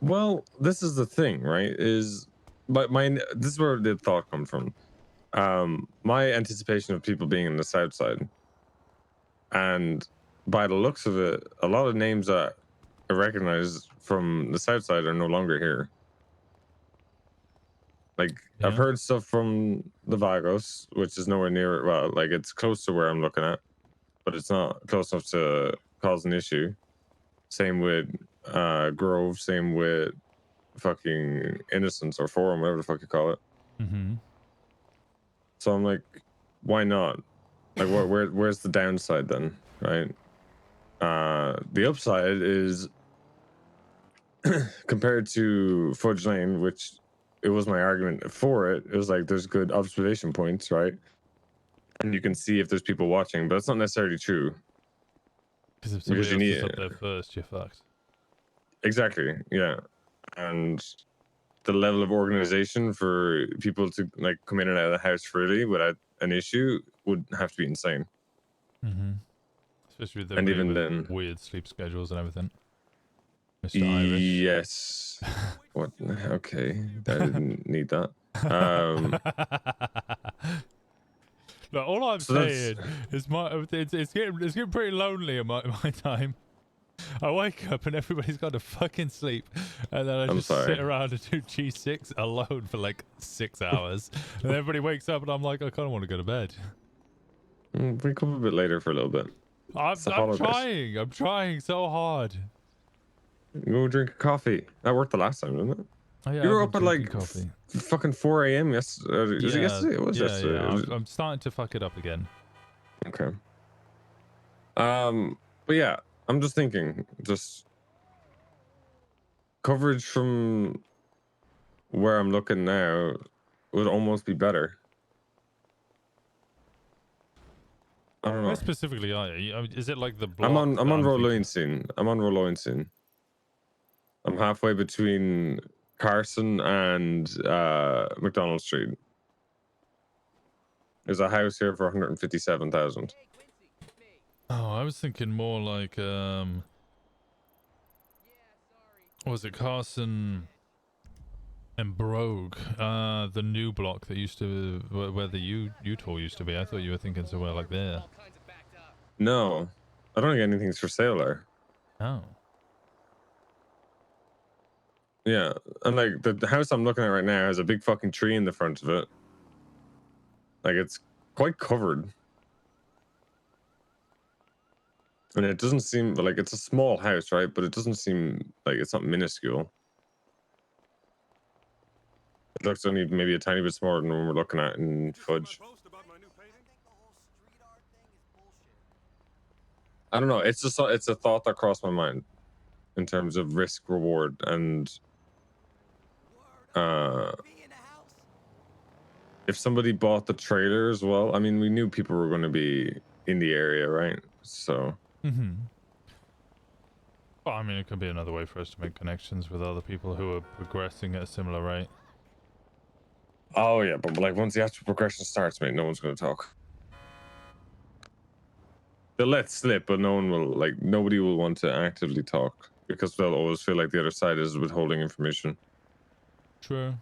Well, this is the thing, right? This is where the thought comes from. My anticipation of people being in the South Side, and by the looks of it, a lot of names that I recognize from the South Side are no longer here. Like, Yeah. I've heard stuff from the Vagos, which is nowhere near, well, like it's close to where I'm looking at, but it's not close enough to cause an issue. Same with Grove, same with fucking Innocence or Forum, whatever the fuck you call it. Mm-hmm. So I'm like, why not? Like, where's the downside then, right? The upside is compared to Fudge Lane, which it was my argument for it. It was like, there's good observation points, right? And you can see if there's people watching, but it's not necessarily true. Because if somebody else is up there first, you're fucked. Exactly, yeah. And the level of organization for people to like come in and out of the house freely without an issue would have to be insane. Mm-hmm. Especially with the And really even then, weird sleep schedules and everything. Mr. Irish. yes. What? Okay, I didn't need that. Um, No, all I'm So that's- saying is it's getting pretty lonely in my time. I wake up and everybody's gone to fucking sleep, and then I I'm just sorry. sit around and do G6 alone for like 6 hours, and everybody wakes up and I'm like, I kind of want to go to bed. wake up a bit later for a little bit. I'm It's the holidays. I'm trying so hard. Go drink a coffee. That worked the last time, didn't it? Oh, yeah, You were I've up been at like drinking coffee. fucking 4 a.m. yesterday. Is it yesterday? It was yesterday. Yeah, Was it- I'm starting to fuck it up again. Okay. But yeah, I'm just thinking, just coverage from where I'm looking now would almost be better. I don't know. Where specifically are you? I mean, is it like the block? I'm on that thinking- Rolloinsine. I'm on Rolloinsine. I'm halfway between Carson and McDonald Street. There's a house here for 157,000. Oh, I was thinking more like what was it, Carson and Brogue, the new block that used to where the U-Tour used to be. I thought you were thinking somewhere like there. No, I don't think anything's for sale there. Oh. Yeah, and like the house I'm looking at right now has a big fucking tree in the front of it. Like it's quite covered. And it doesn't seem like it's a small house, right? But it doesn't seem like it's not minuscule. It looks only maybe a tiny bit smaller than what we're looking at in Fudge. I don't know. It's just it's a thought that crossed my mind in terms of risk reward and if somebody bought the trailer as well. I mean, we knew people were going to be in the area, right? So. Mm-hmm. Well, I mean, it could be another way for us to make connections with other people who are progressing at a similar rate. Oh yeah, but like once the actual progression starts, mate, no one's going to talk. They'll let slip, but no one will, like, nobody will want to actively talk because they'll always feel like the other side is withholding information. True.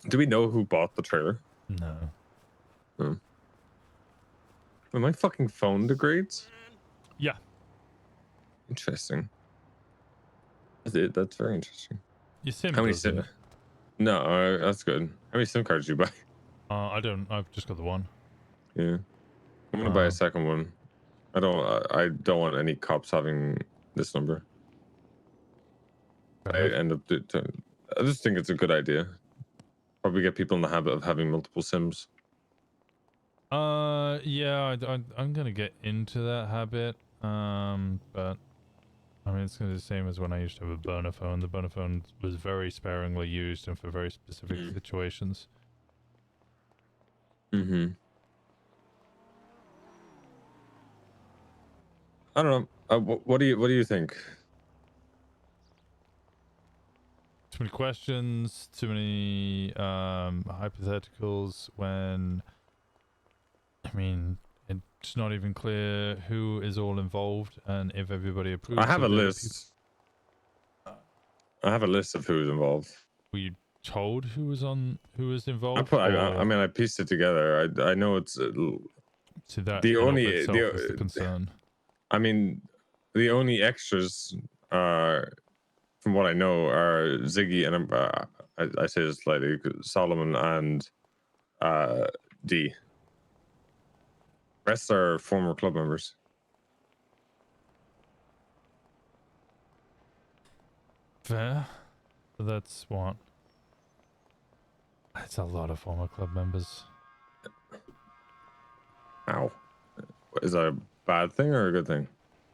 Do we know who bought the trailer? No. Oh. When my fucking phone degrades? Yeah. Interesting. That's very interesting. Your SIM How many does SIM? it. No, that's good. How many SIM cards do you buy? I don't. I've just got the one. Yeah. I'm gonna buy a second one. I don't want any cops having this number. I end up I just think it's a good idea. Probably get people in the habit of having multiple SIMs. Yeah, I'm gonna get into that habit. But I mean, it's gonna be the same as when I used to have a burner phone. The burner phone was very sparingly used and for very specific situations. Mm-hmm. I don't know. What do you think? Too many questions, too many hypotheticals when, I mean, it's not even clear who is all involved and if everybody approves. I have a of the list. I have a list of who's involved. Were you told who was involved? I mean, I pieced it together. I know it's so that the in of only itself is the concern. I mean, the only extras are, from what I know, are Ziggy and I say this slightly, Solomon and D. Rest are former club members. Fair. So that's what. That's a lot of former club members. Ow. Is that a bad thing or a good thing?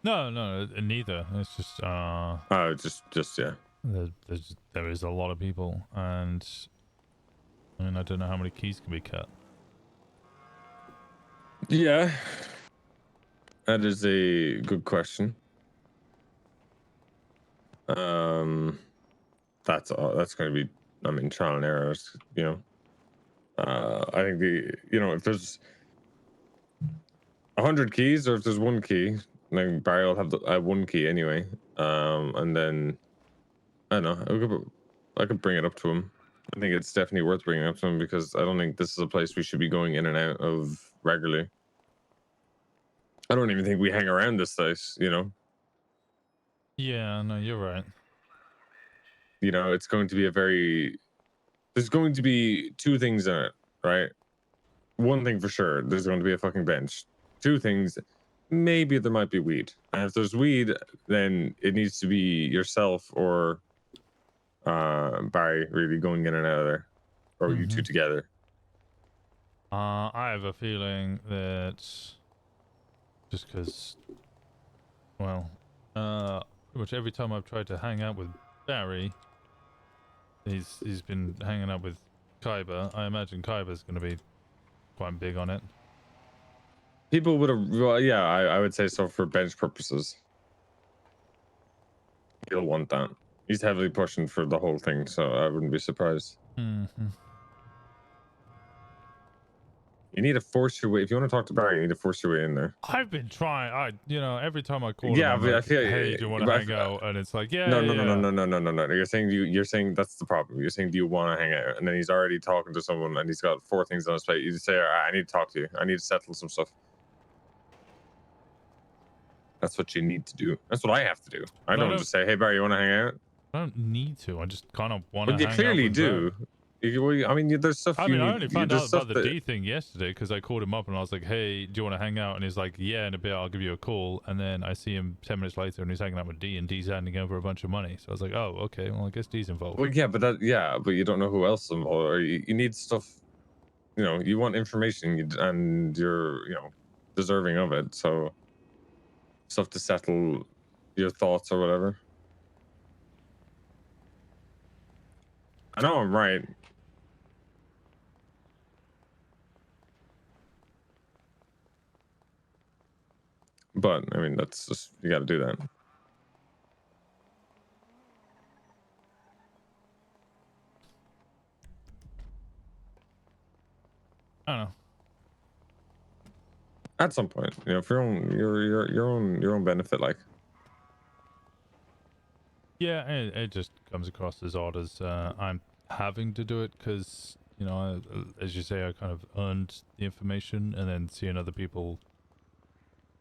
No, neither. It's just Oh, just yeah. There is a lot of people, and I mean, I don't know how many keys can be cut. Yeah, that is a good question. That's going to be, I mean, trial and error, you know. I think if there's 100 keys, or if there's one key, then Barry will have one key anyway. And then I don't know. I could bring it up to him. I think it's definitely worth bringing up to him because I don't think this is a place we should be going in and out of regularly. I don't even think we hang around this place, Yeah, no, you're right. It's going to be there's going to be two things in it, right? One thing for sure, there's going to be a fucking bench. Two things, maybe there might be weed. And if there's weed, then it needs to be yourself or Barry really going in and out of there, or you two together. I have a feeling that just because, well, pretty much every time I've tried to hang out with Barry, he's been hanging out with Kaiba. I imagine Kaiba's going to be quite big on it. People would have, well, yeah, I would say so for bench purposes. He'll want that. He's heavily pushing for the whole thing, so I wouldn't be surprised. You need to force your way. If you want to talk to Barry, you need to force your way in there. I've been trying. Every time I call Yeah, him, but I'm I like, feel, hey, do you want to hang out? And it's like, yeah, no. You're saying that's the problem. You're saying, do you want to hang out? And then he's already talking to someone, and he's got 4 things on his plate. You just say, all right, I need to talk to you. I need to settle some stuff. That's what you need to do. That's what I have to do. I don't just say, hey, Barry, you want to hang out? I don't need to. I just kind of want to. But you hang clearly out with do. I mean, there's stuff. I only found out about the D D thing yesterday because I called him up and I was like, "Hey, do you want to hang out?" And he's like, "Yeah, in a bit, I'll give you a call." And then I see him 10 minutes later and he's hanging out with D, and D's handing over a bunch of money. So I was like, "Oh, okay. Well, I guess D's involved." Well, yeah, but you don't know who else is involved. Or you need stuff. You want information, and you're deserving of it. So stuff to settle your thoughts or whatever. I know I'm right. But I mean, that's just, you got to do that. I don't know. At some point, for your own benefit, like. Yeah, it just comes across as odd as I'm having to do it because as you say, I kind of earned the information, and then seeing other people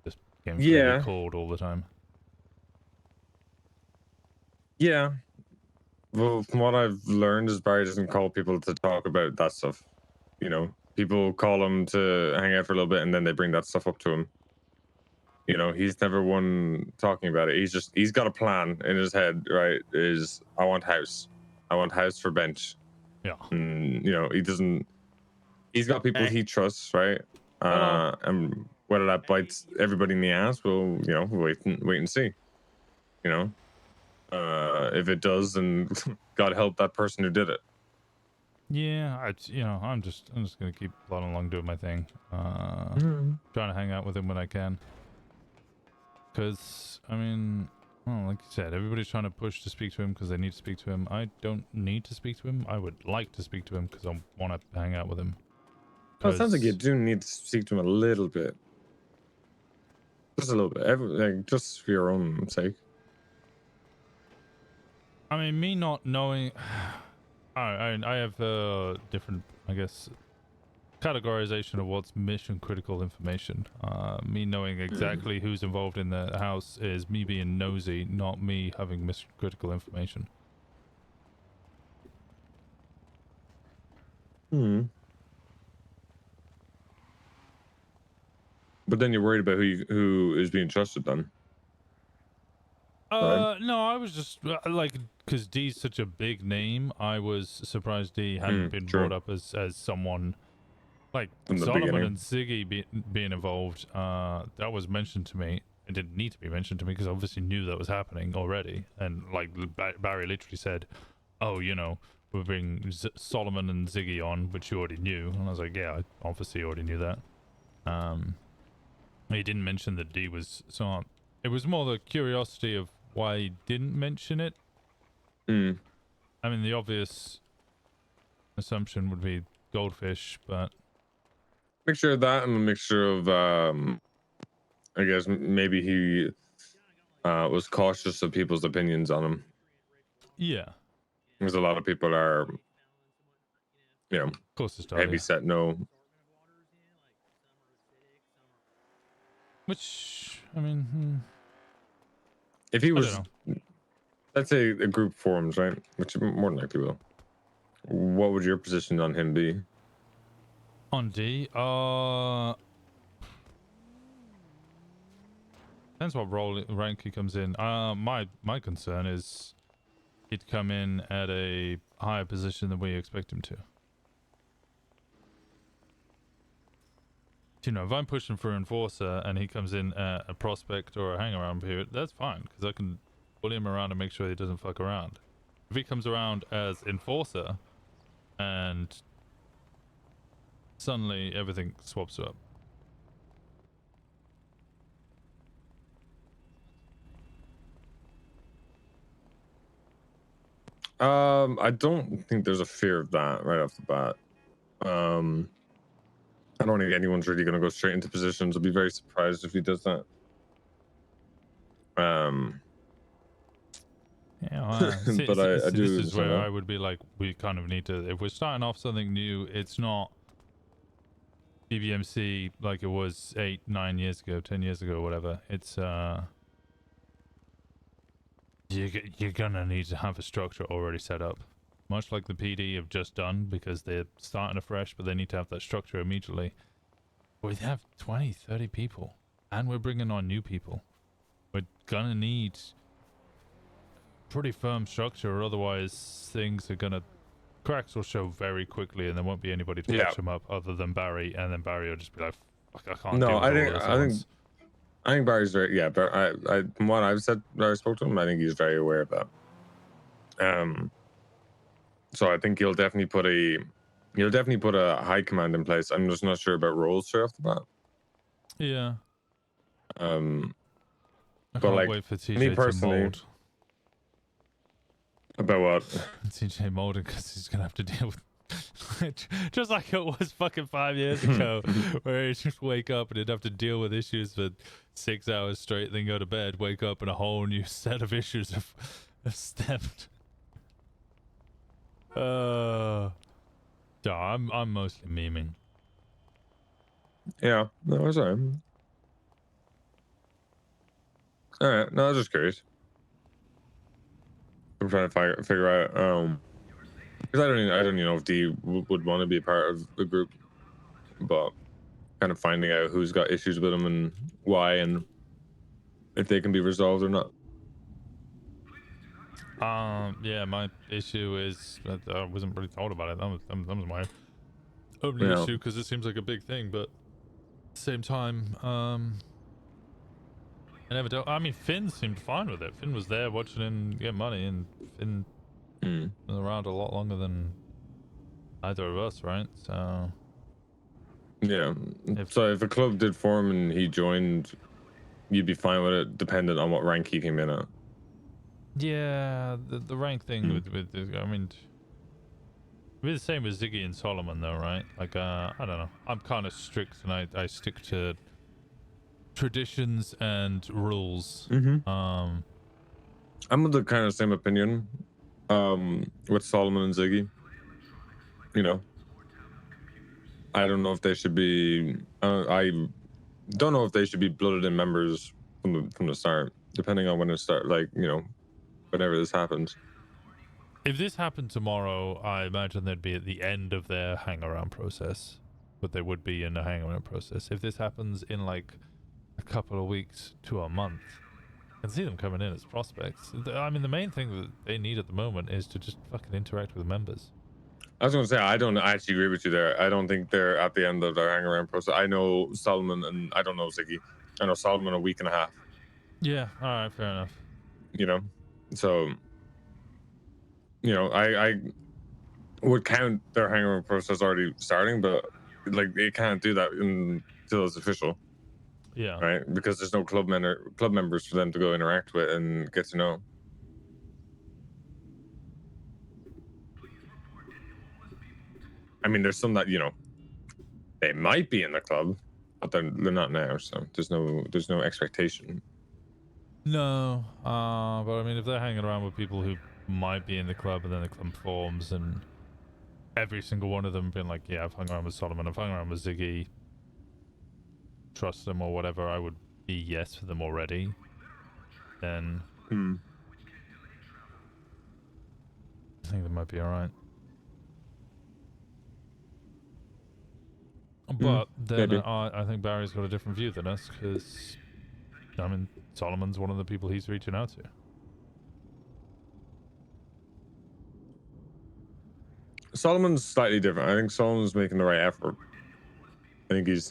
just getting called all the time. Yeah. Well, from what I've learned is Barry doesn't call people to talk about that stuff. People call him to hang out for a little bit and then they bring that stuff up to him. He's never one talking about it. He's got a plan in his head, right? I want house for bench. Yeah. And, he's got people he trusts, right? And whether that bites everybody in the ass, we'll, wait and see. If it does, then God help that person who did it. Yeah, I'm just gonna keep plodding along doing my thing. Trying to hang out with him when I can. Because I mean, well, like you said, everybody's trying to push to speak to him because they need to speak to him. I don't need to speak to him. I would like to speak to him because I want to hang out with him. Well, it sounds like you do need to speak to him a little bit. Just a little bit, just for your own sake. I mean, me not knowing, I have a different, I guess, categorization of what's mission critical information. Me knowing exactly who's involved in the house is me being nosy, not me having mission critical information. But then you're worried about who is being trusted then. No, I was just like, because D's such a big name, I was surprised D hadn't been brought up as someone like Solomon and Ziggy being involved. That was mentioned to me. It didn't need to be mentioned to me because I obviously knew that was happening already. And like Barry literally said, "Oh, we'll bring Solomon and Ziggy on," which you already knew. And I was like, "Yeah, I obviously already knew that." He didn't mention that D was so. It was more the curiosity of why he didn't mention it. I mean, the obvious assumption would be goldfish, but Mixture of that and a mixture of I guess maybe he was cautious of people's opinions on him, yeah, because a lot of people are, you know, of course it's heavy yeah. set no. Which I mean, If he I was, don't know. let's say a group forms, right, which more than likely will, what would your position on him be? On D, depends what role rank he comes in. My concern is he'd come in at a higher position than we expect him to. You know, if I'm pushing for enforcer and he comes in at a prospect or a hang around period, that's fine, because I can bully him around and make sure he doesn't fuck around. If he comes around as enforcer and suddenly everything swaps up. I don't think there's a fear of that right off the bat. I don't think anyone's really going to go straight into positions. I'll be very surprised if he does that. Yeah, but I do. This is where I would be like, we kind of need to, if we're starting off something new, it's not BBMC like it was 8-9 years ago, 10 years ago, whatever. It's you're gonna need to have a structure already set up, much like the PD have just done, because they're starting afresh, but they need to have that structure immediately. We have 20-30 people and we're bringing on new people. We're gonna need pretty firm structure, or otherwise things are gonna, cracks will show very quickly and there won't be anybody to patch them up other than Barry, and then Barry will just be like, fuck, I can't deal with all this. I think Barry's very, yeah, but I from what I've said, I spoke to him, I think he's very aware of that. So I think he'll definitely put a high command in place. I'm just not sure about roles straight off the bat. Yeah. I but can't like wait for TJ me to personally, mold. About what? TJ molding, because he's gonna have to deal with just like it was fucking 5 years ago, where he'd just wake up and he'd have to deal with issues for 6 hours straight, then go to bed, wake up, and a whole new set of issues have stepped. No, I'm mostly memeing. Yeah, no, it's alright. Alright, no, I was just curious. I'm trying to figure out, because I don't even know if D would want to be a part of the group, but kind of finding out who's got issues with him and why, and if they can be resolved or not. Yeah, my issue is that I wasn't really told about it. That was my only issue, because it seems like a big thing, but at the same time, I never don't. I mean, Finn seemed fine with it. Finn was there watching him get money, and Finn was around a lot longer than either of us, right? So yeah. So if a club did form and he joined, you'd be fine with it, dependent on what rank he came in at. Yeah, the rank thing with I mean, it'd be the same with Ziggy and Solomon, though, right? Like, I don't know. I'm kind of strict, and I stick to traditions and rules. I'm of the kind of same opinion with Solomon and Ziggy. You know, I don't know if they should be I don't know if they should be blooded in members from the start, depending on when it start, like, you know, whenever this happens. If this happened tomorrow, I imagine they'd be at the end of their hang-around process, but they would be in the hang-around process. If this happens in like a couple of weeks to a month, I can see them coming in as prospects. I mean, the main thing that they need at the moment is to just fucking interact with the members. I was going to say, I actually agree with you there. I don't think they're at the end of their hang-around process. I know Solomon, and I don't know Ziggy. I know Solomon a week and a half. Yeah, all right, fair enough. You know, so, you know, I would count their hang-around process already starting, but like they can't do that until it's official. Yeah. Right, because there's no club members for them to go interact with and get to know. I mean, there's some that they might be in the club, but they're not now. So there's no expectation. No, but I mean, if they're hanging around with people who might be in the club and then the club forms and every single one of them being like, yeah, I've hung around with Solomon, I've hung around with Ziggy, trust them or whatever, I would be yes for them already, then I think they might be alright. But then I think Barry's got a different view than us, because I mean, Solomon's one of the people he's reaching out to. Solomon's slightly different. I think Solomon's making the right effort. I think he's,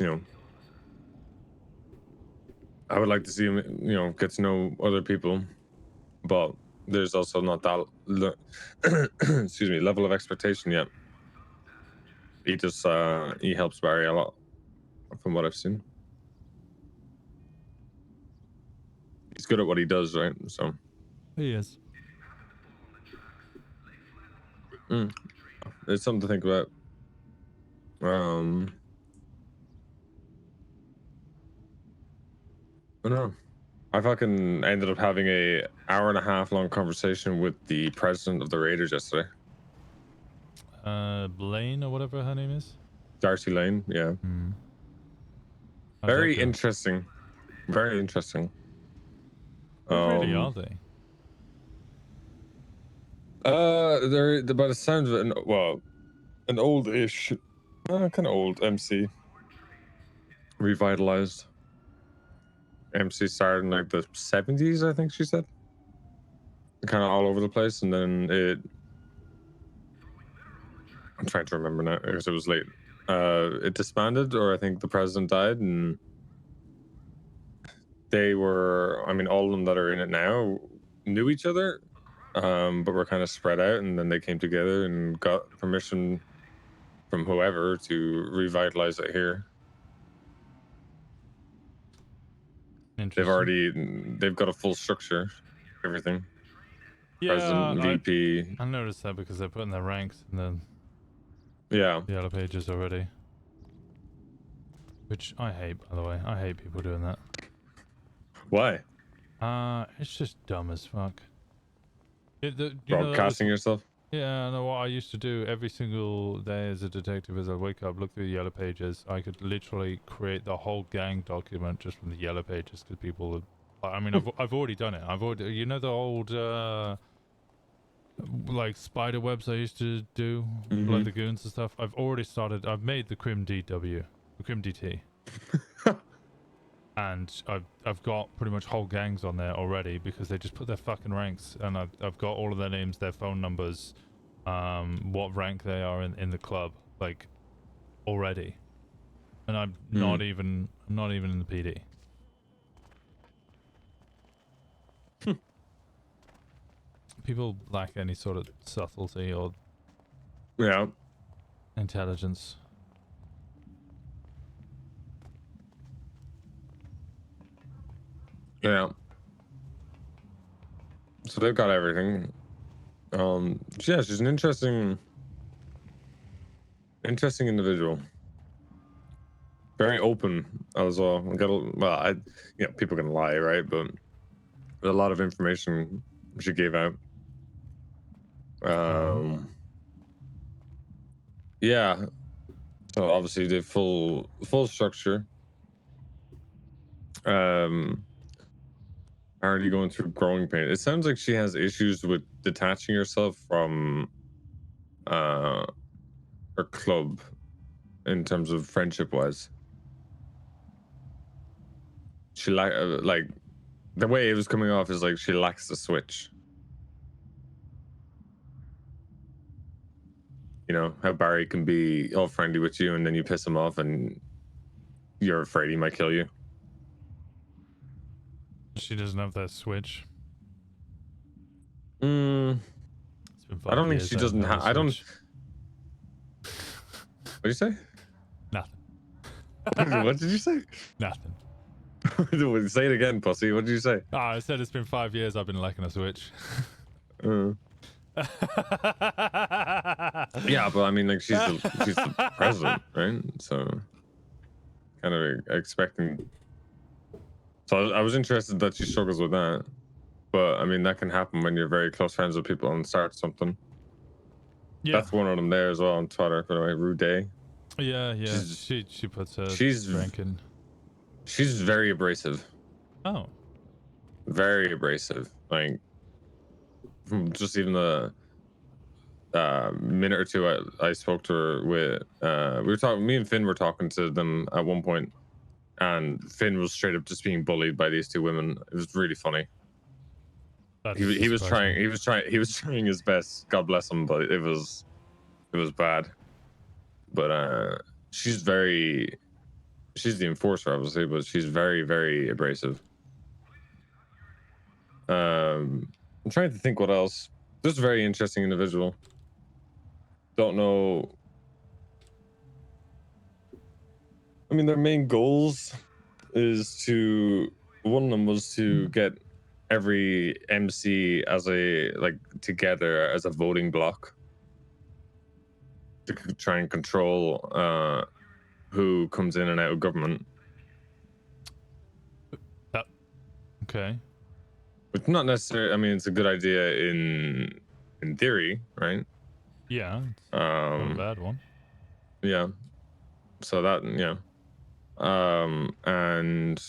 I would like to see him, get to know other people, but there's also not that, excuse me, level of expectation yet. He just, he helps Barry a lot, from what I've seen. He's good at what he does, right? So he is. It's something to think about. I don't know. I fucking ended up having a hour-and-a-half long conversation with the president of the Raiders yesterday. Lane or whatever her name is. Darcy Lane, yeah. Very interesting. Very interesting. What really are they? They're by the sound of it, an old-ish, kind of old MC. Revitalized. MC started in like the 70s, I think she said. Kind of all over the place, and then I'm trying to remember now because it was late. It disbanded, or I think the president died, and they were, I mean, all of them that are in it now knew each other, but were kind of spread out, and then they came together and got permission from whoever to revitalize it here. They've got a full structure, everything. Yeah, President, VP. I noticed that because they're putting their ranks in the yellow pages already. Which I hate, by the way. I hate people doing that. Why? It's just dumb as fuck. Broadcasting yourself? Yeah, I know what I used to do every single day as a detective. As I wake up, look through the yellow pages, I could literally create the whole gang document just from the yellow pages, because people are, I mean, I've already done it. I've already, you know, the old like spider webs I used to do, like the goons and stuff. I've already started. I've made the Crim DW, the Crim DT, and I've got pretty much whole gangs on there already, because they just put their fucking ranks, and I've got all of their names, their phone numbers, what rank they are in the club, like, already, and I'm not even in the PD. People lack any sort of subtlety or intelligence. Yeah. So they've got everything. Yeah, she's an interesting individual. Very open as well. People can lie, right? But a lot of information she gave out. Yeah. So obviously the full structure. Already going through growing pain. It sounds like she has issues with detaching herself from her club in terms of friendship wise. She like the way it was coming off is like she lacks the switch. You know how Barry can be all friendly with you, and then you piss him off and you're afraid he might kill you. She doesn't have that switch. I don't think she doesn't have. I don't. What did you say? Nothing. What did you say? Nothing. Say it again, pussy. What did you say? I said it's been 5 years I've been lacking a switch. Yeah, but I mean, like, she's the president, right? So, kind of expecting. So I was interested that she struggles with that, but I mean, that can happen when you're very close friends with people and start something. Yeah. That's one of them there as well on Twitter. By the way, Rude Day. Yeah, yeah. She's- She puts her she's ranking. She's very abrasive. Oh. Very abrasive. Like, from just even the minute or two I spoke to her with, we were talking. Me and Finn were talking to them at one point, and Finn was straight up just being bullied by these two women. It was really funny. He was trying his best. God bless him, but it was bad. But she's the enforcer, obviously, but she's very, very abrasive. I'm trying to think what else. Just a very interesting individual. Don't know. I mean, their main goals is to. One of them was to get every MC as together as a voting block to try and control who comes in and out of government. Okay. But not necessarily. I mean, it's a good idea in theory, right? Yeah. It's not a bad one. Yeah. So that, yeah. And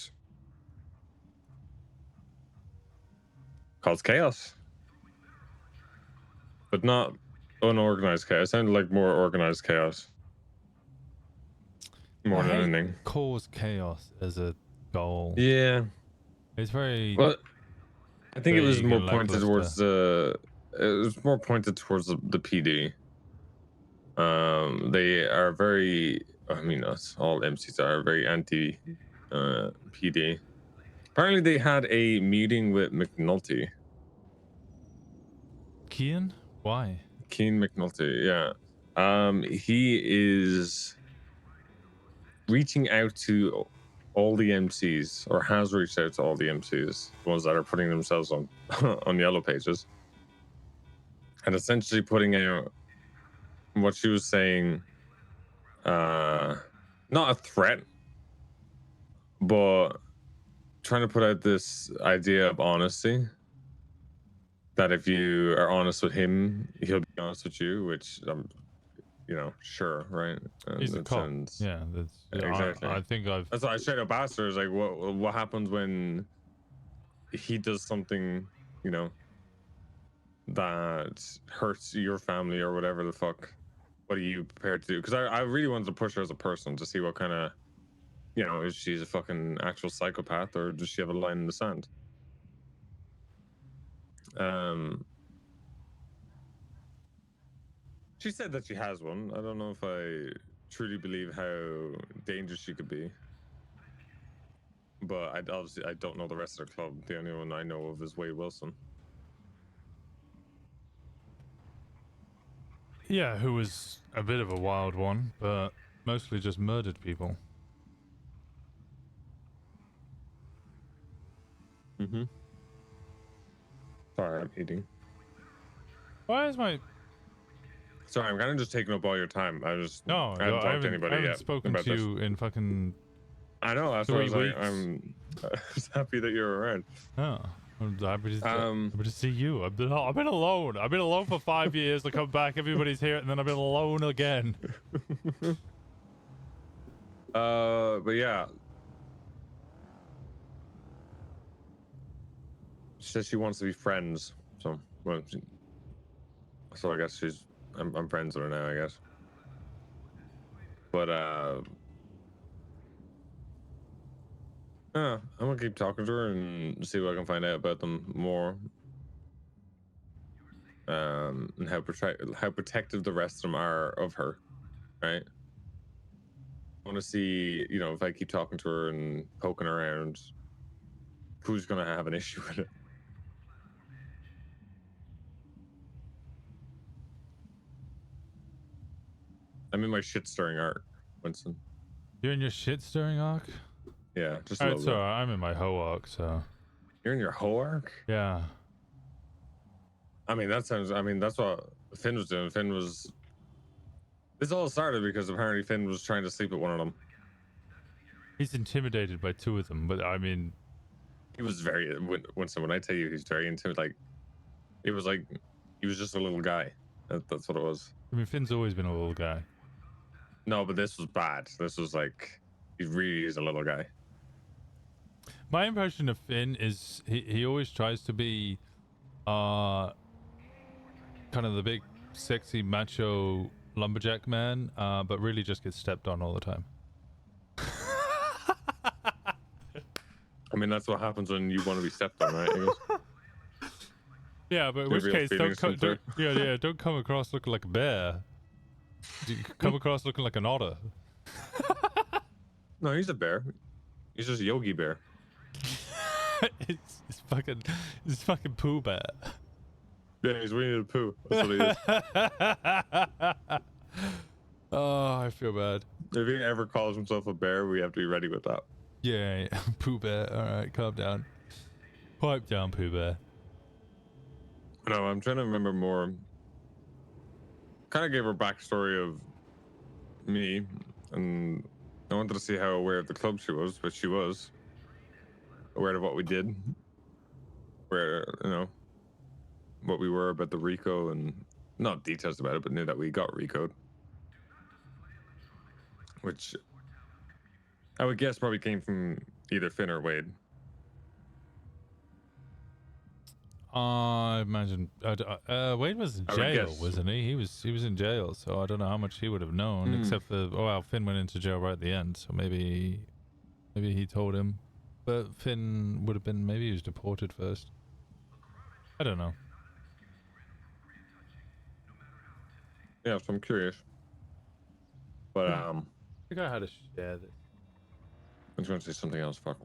cause chaos, but not unorganized chaos. It sounded like more organized chaos. More than anything. Cause chaos as a goal. Yeah. It's very. Well, I think it was vague more and pointed towards lackluster. the PD. They are very. I mean, us all MCs are very anti PD. Apparently, they had a meeting with McNulty. Kian? Why? Keen McNulty, yeah. He is reaching out to all the MCs, or has reached out to all the MCs, the ones that are putting themselves on on yellow pages, and essentially putting out what she was saying, not a threat, but trying to put out this idea of honesty. That if you are honest with him, he'll be honest with you, which sure, right? He's a cop. Yeah, that's exactly. I think that's why I straight up asked her, is like, what happens when he does something, that hurts your family or whatever the fuck? What are you prepared to do? Because I really wanted to push her as a person to see what kind of, is she a fucking actual psychopath, or does she have a line in the sand? She said that she has one. I don't know if I truly believe how dangerous she could be. But I don't know the rest of her club. The only one I know of is Wade Wilson. Yeah, who was a bit of a wild one, but mostly just murdered people. Mm-hmm. Sorry, I'm eating. Why is my... Sorry, I'm kind of just taking up all your time. I haven't talked to anybody I haven't yet spoken to you in fucking... I know, that's 3 why weeks. I'm happy that you're around. Oh, I'm happy to see you. I've been alone. I've been alone for 5 years. I come back, everybody's here, and then I've been alone again. But yeah. She says she wants to be friends, so I guess I'm friends with her now, I guess. But I'm gonna keep talking to her and see what I can find out about them more. And how protective the rest of them are of her, right? I want to see, if I keep talking to her and poking around, who's gonna have an issue with it. I'm in my shit-stirring arc, Winston. You're in your shit-stirring arc? Yeah, just a little bit. So I'm in my hoe arc, so... You're in your hoe arc? Yeah. I mean, that sounds. I mean, that's what Finn was doing. Finn was. This all started because apparently Finn was trying to sleep with one of them. He's intimidated by two of them, but I mean, He was very. Winston, when I tell you he's very intimidated, like he was just a little guy. That's what it was. I mean, Finn's always been a little guy. No, but this was bad. This was like he really is a little guy. My impression of Finn is he always tries to be kind of the big sexy macho lumberjack man, but really just gets stepped on all the time. I mean, that's what happens when you want to be stepped on, right? I guess. Yeah, but in Your which real case feelings come through. don't come across looking like a bear. You come across looking like an otter. No, he's a bear. He's just Yogi Bear. it's fucking Pooh Bear. Yeah, he's Winnie the Pooh. That's what he is. Oh, I feel bad. If he ever calls himself a bear, we have to be ready with that. Yeah, Pooh Bear. All right, calm down. Pipe down, Pooh Bear. No, I'm trying to remember more. Kind of gave her backstory of me, and I wanted to see how aware of the club she was, but she was aware of what we did, where what we were about the Rico, and not details about it, but knew that we got Rico'd, which I would guess probably came from either Finn or Wade. I imagine Wade was in I would jail, guess. wasn't he? He was in jail, so I don't know how much he would have known, except for Finn went into jail right at the end, so maybe he told him. But Finn would have been, maybe he was deported first. I don't know. Yeah, so I'm curious. But I think I had to share this. I was going to say something else. Fuck.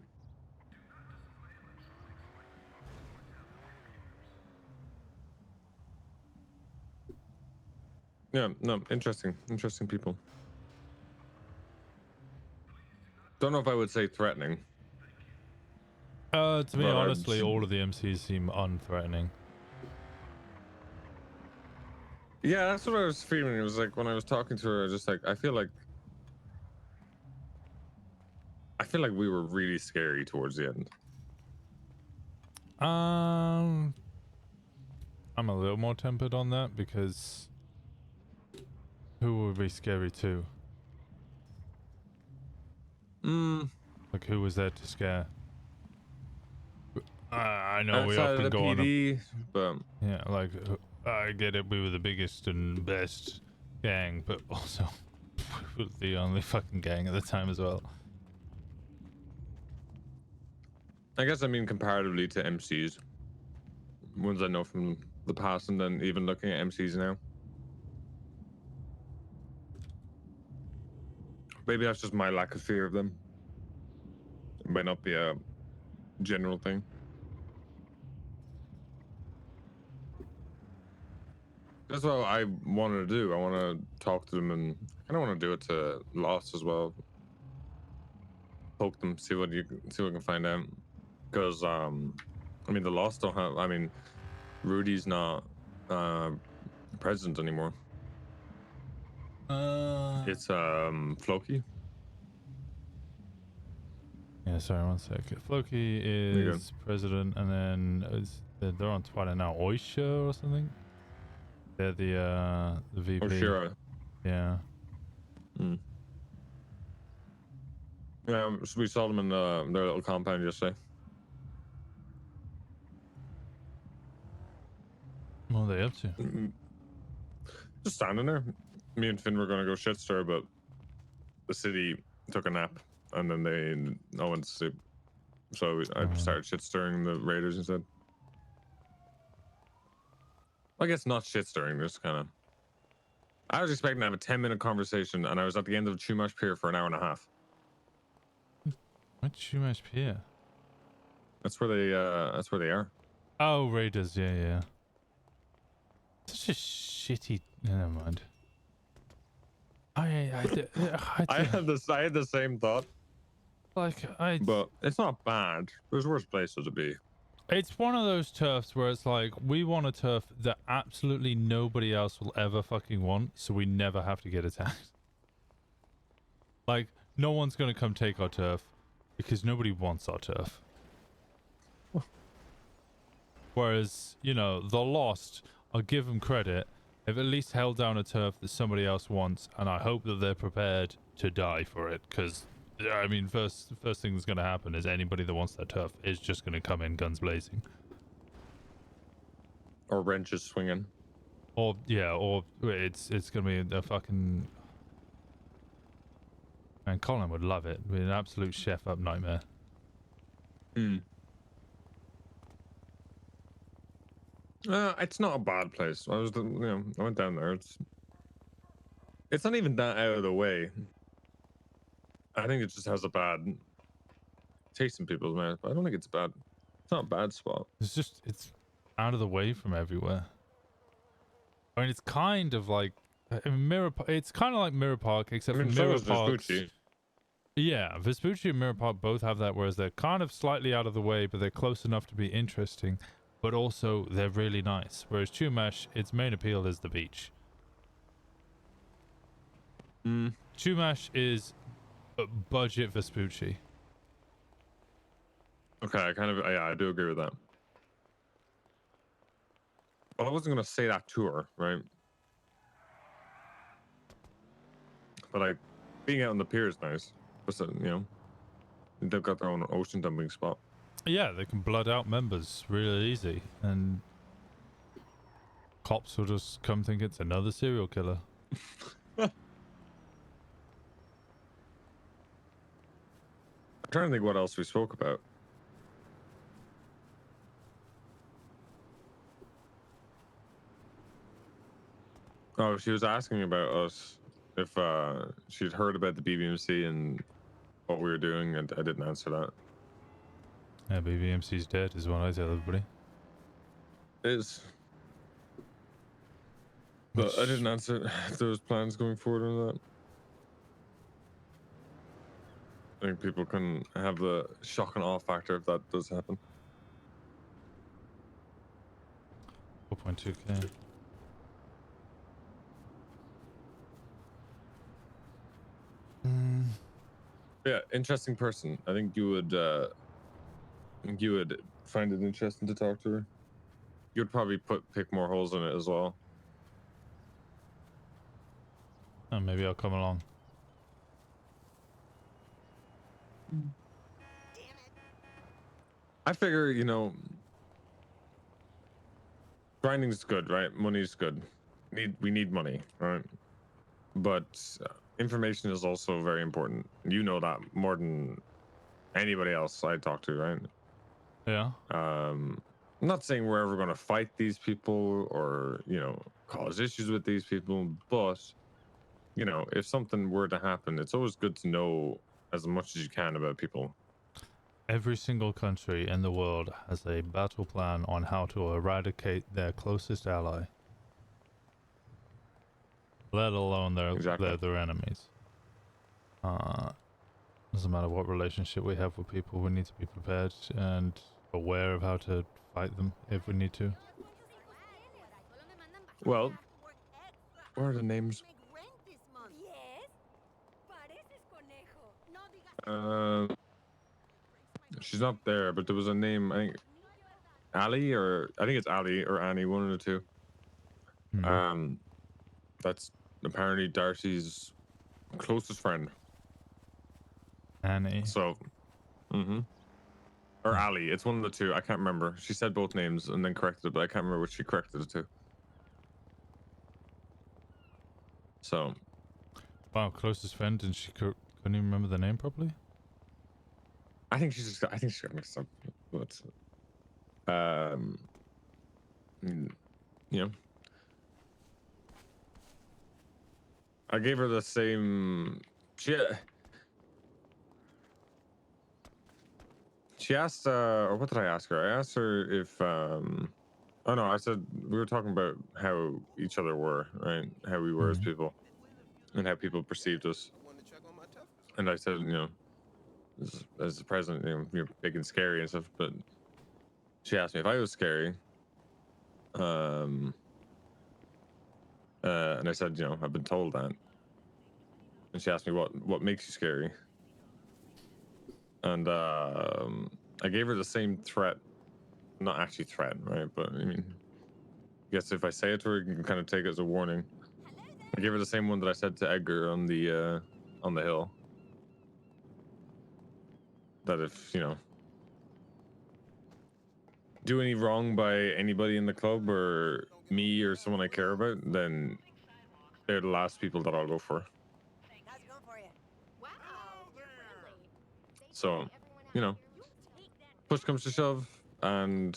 Yeah, no, interesting people. Don't know if I would say threatening. To me, But honestly, all of the MCs seem unthreatening. Yeah, that's what I was feeling. It was like when I was talking to her, just like I feel like we were really scary towards the end. I'm a little more tempered on that because who would be scary too? Like who was there to scare? I know we Outside often of the go on. PD, but Yeah, like I get it. We were the biggest and best gang, but also we were the only fucking gang at the time as well. I guess I mean comparatively to MCs, ones I know from the past, and then even looking at MCs now. Maybe that's just my lack of fear of them. It might not be a general thing. That's what I wanted to do. I want to talk to them, and I kind of want to do it to Lost as well. Poke them, see what we can find out. Because I mean, the Lost don't have. I mean, Rudy's not president anymore. It's Floki. Yeah, sorry, one sec. Floki is president, and then they're on Twitter now. Oisha or something. They're the VP. Oh, sure. Yeah. Yeah, so we saw them in their little compound yesterday. What are they up to? Just standing there. Me and Finn were gonna go shit stir, but the city took a nap, and then I went to sleep. So I started shit stirring the Raiders instead. I guess not shit stirring, just kind of. I was expecting to have a 10-minute conversation, and I was at the end of Chumash Pier for an hour and a half. What's Chumash Pier? That's where they are. Oh, Raiders, yeah. Such a shitty. Never mind. I had the same thought. Like but it's not bad. There's worse places to be. It's one of those turfs where it's like, we want a turf that absolutely nobody else will ever fucking want, so we never have to get attacked. Like, no one's gonna come take our turf because nobody wants our turf. Whereas, you know, the Lost, I'll give them credit, have at least held down a turf that somebody else wants, and I hope that they're prepared to die for it, because, I mean, first thing that's going to happen is anybody that wants that turf is just going to come in guns blazing. Or wrenches swinging. Or, yeah, or it's going to be a fucking... Man, Colin would love it. It'd be an absolute chef-up nightmare. Hmm. It's not a bad place. I went down there. It's not even that out of the way. I think it just has a bad taste in people's mouth. But I don't think it's bad. It's not a bad spot. It's out of the way from everywhere. I mean, it's kind of like it's kind of like Mirror Park, except for Mirror Park. Yeah, Vespucci and Mirror Park both have that, whereas they're kind of slightly out of the way, but they're close enough to be interesting. But also, they're really nice. Whereas Chumash, its main appeal is the beach. Chumash is a budget Vespucci. Okay, I do agree with that. Well, I wasn't gonna say that to her, right? But like, being out on the pier is nice. Just they've got their own ocean dumping spot. Yeah, they can blood out members really easy, and cops will just come think it's another serial killer. I'm trying to think what else we spoke about. Oh, she was asking about us, if she'd heard about the BBMC and what we were doing, and I didn't answer that. Yeah, BBMC's dead is what I tell everybody. It is. But I didn't answer if there was plans going forward on that. I think people can have the shock and awe factor if that does happen. 4.2k. Yeah, interesting person. I think you would find it interesting to talk to her. You'd probably pick more holes in it as well. Oh, maybe I'll come along. I figure, grinding's good, right? Money's good. We need money, right? But information is also very important. You know that more than anybody else I talk to, right? Yeah. I'm not saying we're ever going to fight these people or, cause issues with these people, but, if something were to happen, it's always good to know as much as you can about people. Every single country in the world has a battle plan on how to eradicate their closest ally. Let alone their enemies. Doesn't matter what relationship we have with people, we need to be prepared and aware of how to fight them if we need to. Well, what are the names? She's not there, but there was a name, I think Ali, or I think it's Ali or Annie, one of the two. That's apparently Darcy's closest friend. Annie. So, or Ali, it's one of the two. I can't remember. She said both names and then corrected it, but I can't remember which she corrected it to. So. Wow, closest friend, and she couldn't even remember the name properly? I think she got mixed up. But, I gave her the same. She asked, or what did I ask her? I asked her if, oh no, I said we were talking about how each other were, right? How we were as people, and how people perceived us. And I said, as the president, you're big and scary and stuff, but she asked me if I was scary. And I said, you know, I've been told that. And she asked me what makes you scary. And I gave her the same threat, not actually threat, right? But I mean, I guess if I say it to her, you can kind of take it as a warning. I gave her the same one that I said to Edgar on the hill. That if, you know, do any wrong by anybody in the club or me or someone I care about, then they're the last people that I'll go for. How's it going for you? Wow. Really? So, you know, push comes to shove and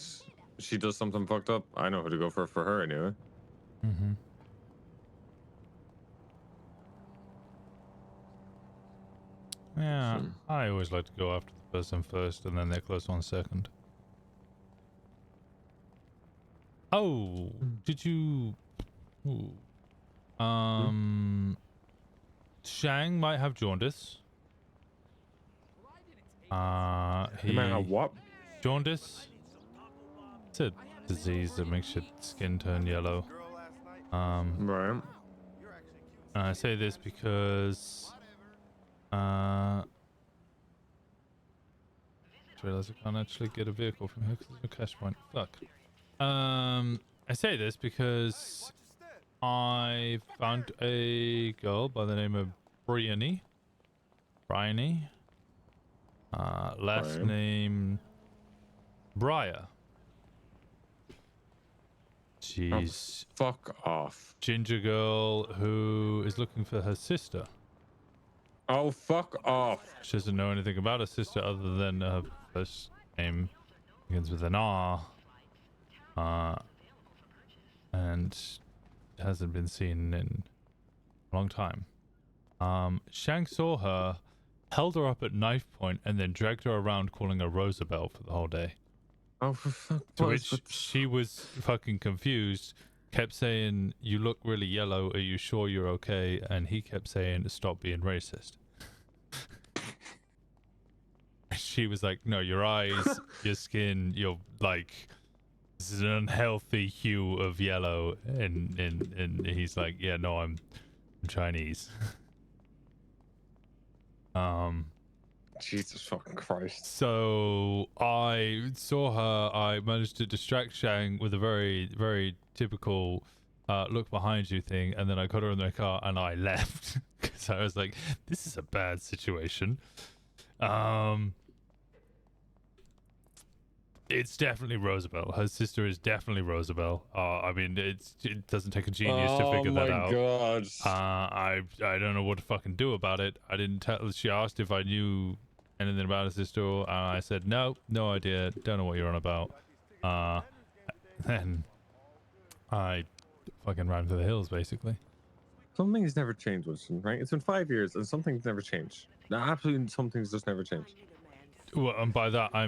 she does something fucked up, I know who to go for her anyway. Mm-hmm. Yeah, I always like to go after the person first and then they're close on second. Oh, did you... Ooh. Shang might have jaundice. He might have what? Jaundice? It's a disease that makes your skin turn yellow. Right. I say this because... I realize I can't actually get a vehicle from here because there's no cash point. Fuck. I say this because I found a girl by the name of Bryony. Last Brian. name Briar. She's fuck off. Ginger girl who is looking for her sister. Oh, fuck off. She doesn't know anything about her sister other than her first name begins with an R. And hasn't been seen in a long time. Shang saw her, held her up at knife point, and then dragged her around calling her Rosabelle for the whole day. Oh, for fuck. To which she was fucking confused, kept saying, "You look really yellow, are you sure you're okay?" And he kept saying, "Stop being racist." She was like, "No, your eyes, your skin, you're like, this is an unhealthy hue of yellow." And he's like, "Yeah, no, I'm Chinese." Jesus fucking Christ. So I saw her. I managed to distract Shang with a very, very typical look behind you thing, and then I got her in the car and I left because I was like, "This is a bad situation." It's definitely Rosabelle. Her sister is definitely Rosabelle. I mean, it doesn't take a genius to figure that out. Oh my god. I don't know what to fucking do about it. I didn't tell. She asked if I knew anything about her sister, and I said no idea. Don't know what you're on about. Then I fucking ran for the hills, basically. Some things never change, Winston, right? It's been 5 years and some things never change. Absolutely, some things just never change. Well, and by that I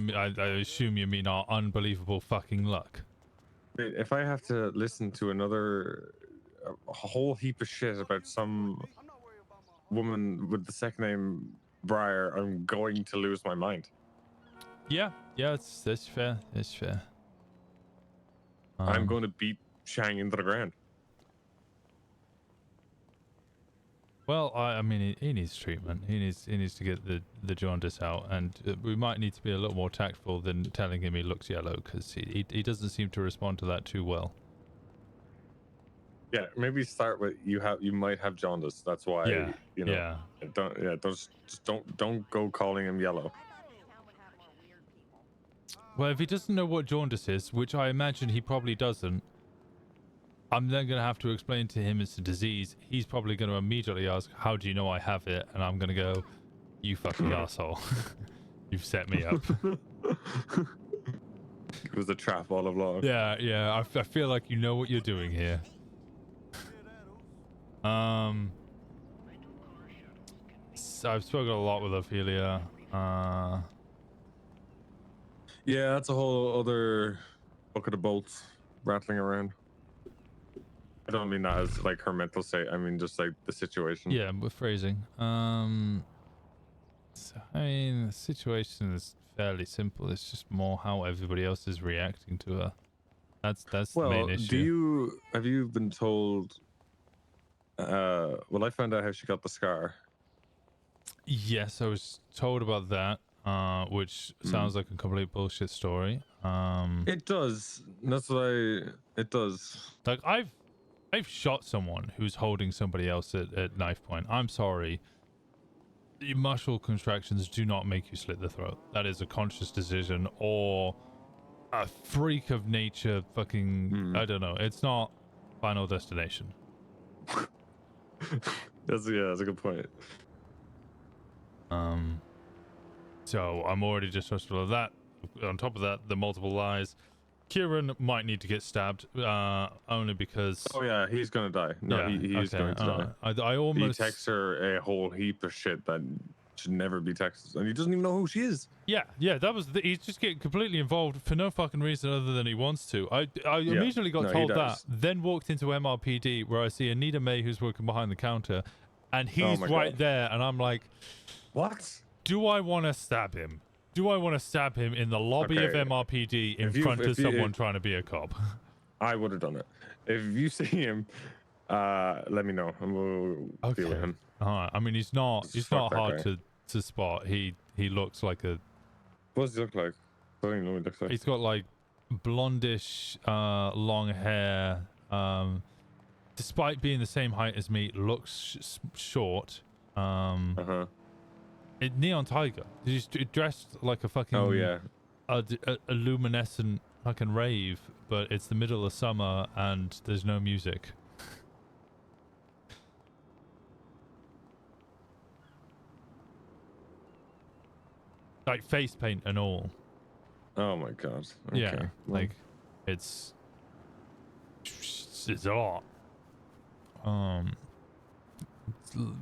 assume you mean our unbelievable fucking luck. If I have to listen to a whole heap of shit about some woman with the second name Briar, I'm going to lose my mind. Yeah, that's fair. It's fair. I'm going to beat Shang into the ground. Well, I mean, he needs treatment. He needs to get the jaundice out, and we might need to be a little more tactful than telling him he looks yellow, because he doesn't seem to respond to that too well. Yeah, maybe start with you might have jaundice. That's why you know. Yeah. Don't go calling him yellow. Well, if he doesn't know what jaundice is, which I imagine he probably doesn't, I'm then going to have to explain to him it's a disease. He's probably going to immediately ask, "How do you know I have it?" And I'm going to go, "You fucking asshole. You've set me up." It was a trap all along. Yeah. I feel like you know what you're doing here. So I've spoken a lot with Ophelia. Yeah, that's a whole other bucket of bolts rattling around. I don't mean that as like her mental state. I mean just like the situation. Yeah, with phrasing. So, I mean, the situation is fairly simple. It's just more how everybody else is reacting to her. That's the Well, main issue. have you been told? Well, I found out how she got the scar. Yes, I was told about that, which sounds like a complete bullshit story. It does. That's what it does. Like I've shot someone who's holding somebody else at knife point. I'm sorry. Your muscle contractions do not make you slit the throat. That is a conscious decision or a freak of nature fucking I don't know. It's not Final Destination. That's a good point. So I'm already distrustful of that. On top of that, the multiple lies. Kieran might need to get stabbed, only because. Oh yeah, he's gonna die. No, Yeah, he's okay, going to die. I almost. He texts her a whole heap of shit that should never be texted, and he doesn't even know who she is. Yeah, that was. He's just getting completely involved for no fucking reason other than he wants to. I immediately got told that, then walked into MRPD where I see Anita May who's working behind the counter, and he's right there, and I'm like, what? Do I want to stab him? Do I want to stab him in the lobby of MRPD in front of someone trying to be a cop? I would have done it. If you see him, let me know and we'll deal with him. I mean, he's not hard to spot. He looks like a. What does he look like? I don't even know what he looks like. He's got like blondish, long hair. Despite being the same height as me, looks short. Neon Tiger. He's dressed like a fucking. Oh yeah. A luminescent fucking rave, but it's the middle of summer and there's no music. Like face paint and all. Oh my god. Okay. Yeah, like it's a lot.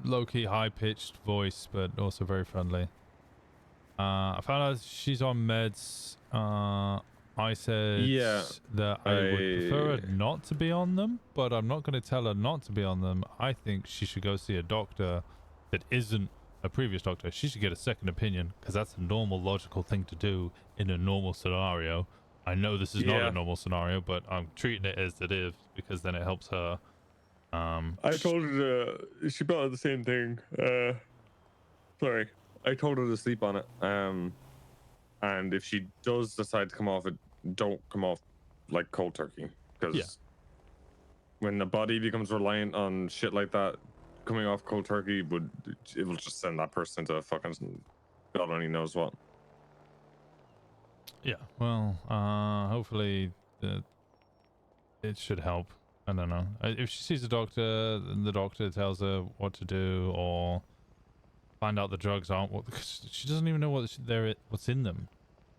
Low-key high-pitched voice, but also very friendly. I found out she's on meds. I said that I would prefer her not to be on them, but I'm not going to tell her not to be on them. I think she should go see a doctor that isn't a previous doctor. She should get a second opinion, because that's a normal, logical thing to do in a normal scenario. I know this is not a normal scenario, but I'm treating it as it is, because then it helps her. I told her she brought her the same thing. Sorry, I told her to sleep on it. And if she does decide to come off it, don't come off like cold turkey, because when the body becomes reliant on shit like that, coming off cold turkey it will just send that person to fucking God only knows what. Yeah, well, hopefully it should help. I don't know. If she sees a doctor, then the doctor tells her what to do, or find out the drugs aren't what. Because she doesn't even know what's in them.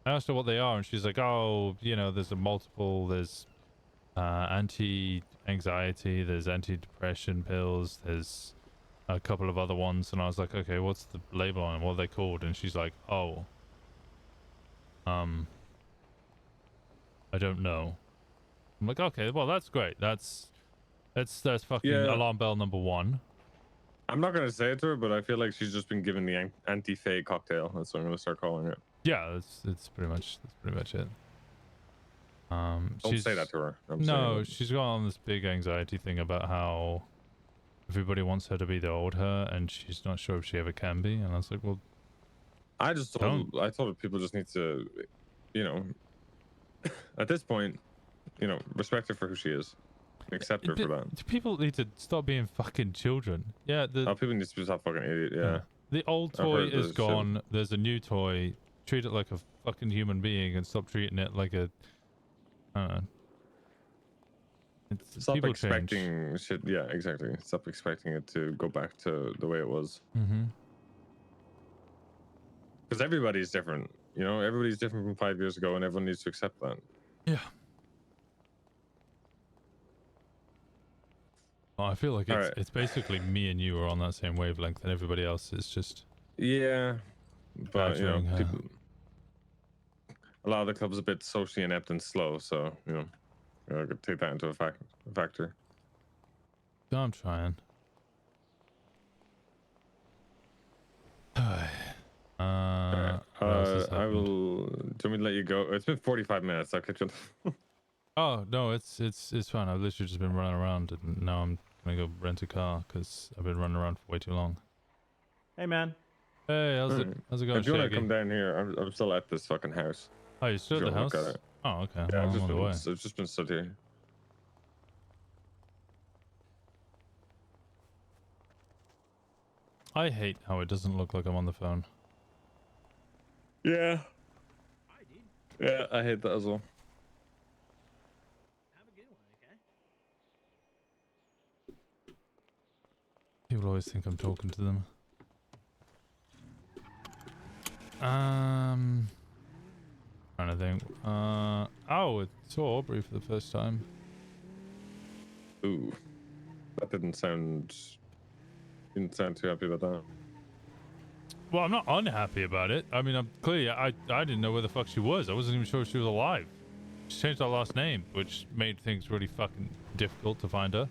I asked her what they are, and she's like, "Oh, there's there's anti-anxiety, there's anti-depression pills, there's a couple of other ones." And I was like, "Okay, what's the label on them? What are they called?" And she's like, "Oh, I don't know." I'm like, okay, well, that's great. That's fucking alarm bell number one. I'm not gonna say it to her, but I feel like she's just been given the anti-fake cocktail. That's what I'm gonna start calling it. Yeah, that's pretty much it. Don't say that to her. She's got on this big anxiety thing about how everybody wants her to be the old her, and she's not sure if she ever can be. And I was like, well, I told her people just need to, at this point, respect her for who she is. Accept her for that. People need to stop being fucking children. Yeah. People need to stop fucking idiot. Yeah. The old toy is gone. Shit. There's a new toy. Treat it like a fucking human being and stop treating it like a. Stop expecting shit. Yeah, exactly. Stop expecting it to go back to the way it was. Because everybody's different. Everybody's different from 5 years ago, and everyone needs to accept that. Yeah. I feel like it's basically me and you are on that same wavelength, and everybody else is just. Yeah, but people, a lot of the club's a bit socially inept and slow, so I could take that into a factor. I'm trying. What else has I happened? will. Do you want me to let you go? It's been 45 minutes. I'll catch you. Oh no, it's fine. I've literally just been running around, and now I'm gonna go rent a car because I've been running around for way too long. Hey, man. Hey, how's it going, If you want to Shaggy? come down here, I'm still at this fucking house. Oh, you still If at you the wanna look house? at it. Oh, okay. Yeah, Well, I've I'm on the way. just been stood here. I hate how it doesn't look like I'm on the phone. Yeah. Yeah, I hate that as well. People always think I'm talking to them. Trying to think. Oh, it's Aubrey for the first time. Ooh, that didn't sound too happy about that. Well, I'm not unhappy about it. I mean, I'm clearly I didn't know where the fuck she was. I wasn't even sure she was alive. She changed her last name, which made things really fucking difficult to find her.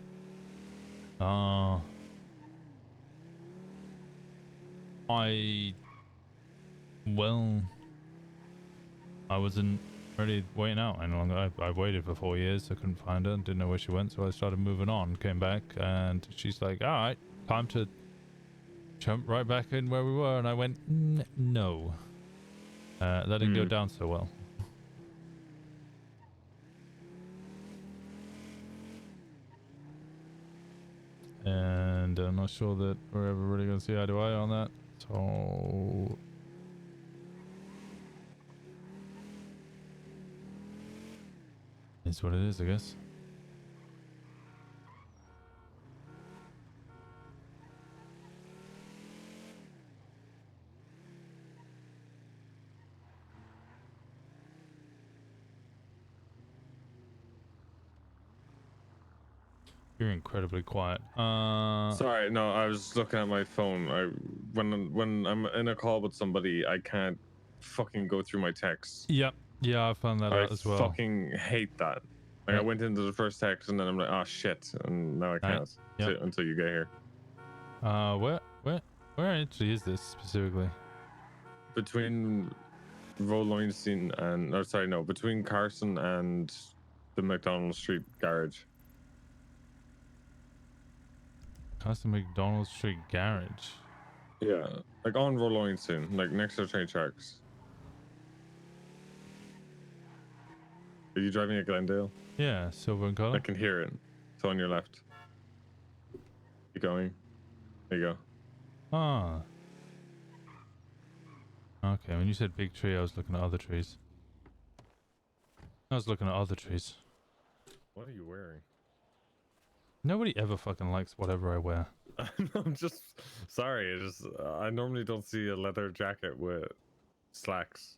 I wasn't really waiting out any longer. I waited for 4 years. I couldn't find her. Didn't know where she went, so I started moving on. Came back, and she's like, all right, time to jump right back in where we were. And I went, no. That didn't go down so well. And I'm not sure that we're ever really going to see eye to eye on that. So... it's what it is, I guess. You're incredibly quiet. Sorry, no, I was looking at my phone. When I'm in a call with somebody, I can't fucking go through my texts. Yep. Yeah, I found that out as well. I fucking hate that. Like, I went into the first text and then I'm like, oh shit, and now I can't until you get here. Where actually is this specifically? Between Winston and, or sorry, no, between Carson and the McDonald Street garage. That's the McDonald Street garage. Yeah, like on Winston, like next to the train tracks. Are you driving at Glendale? Yeah, silver in color. I can hear it. It's on your left. Keep going. There you go. Ah. Okay, when you said big tree, I was looking at other trees. I was looking at other trees. What are you wearing? Nobody ever fucking likes whatever I wear. I'm just sorry. I normally don't see a leather jacket with slacks.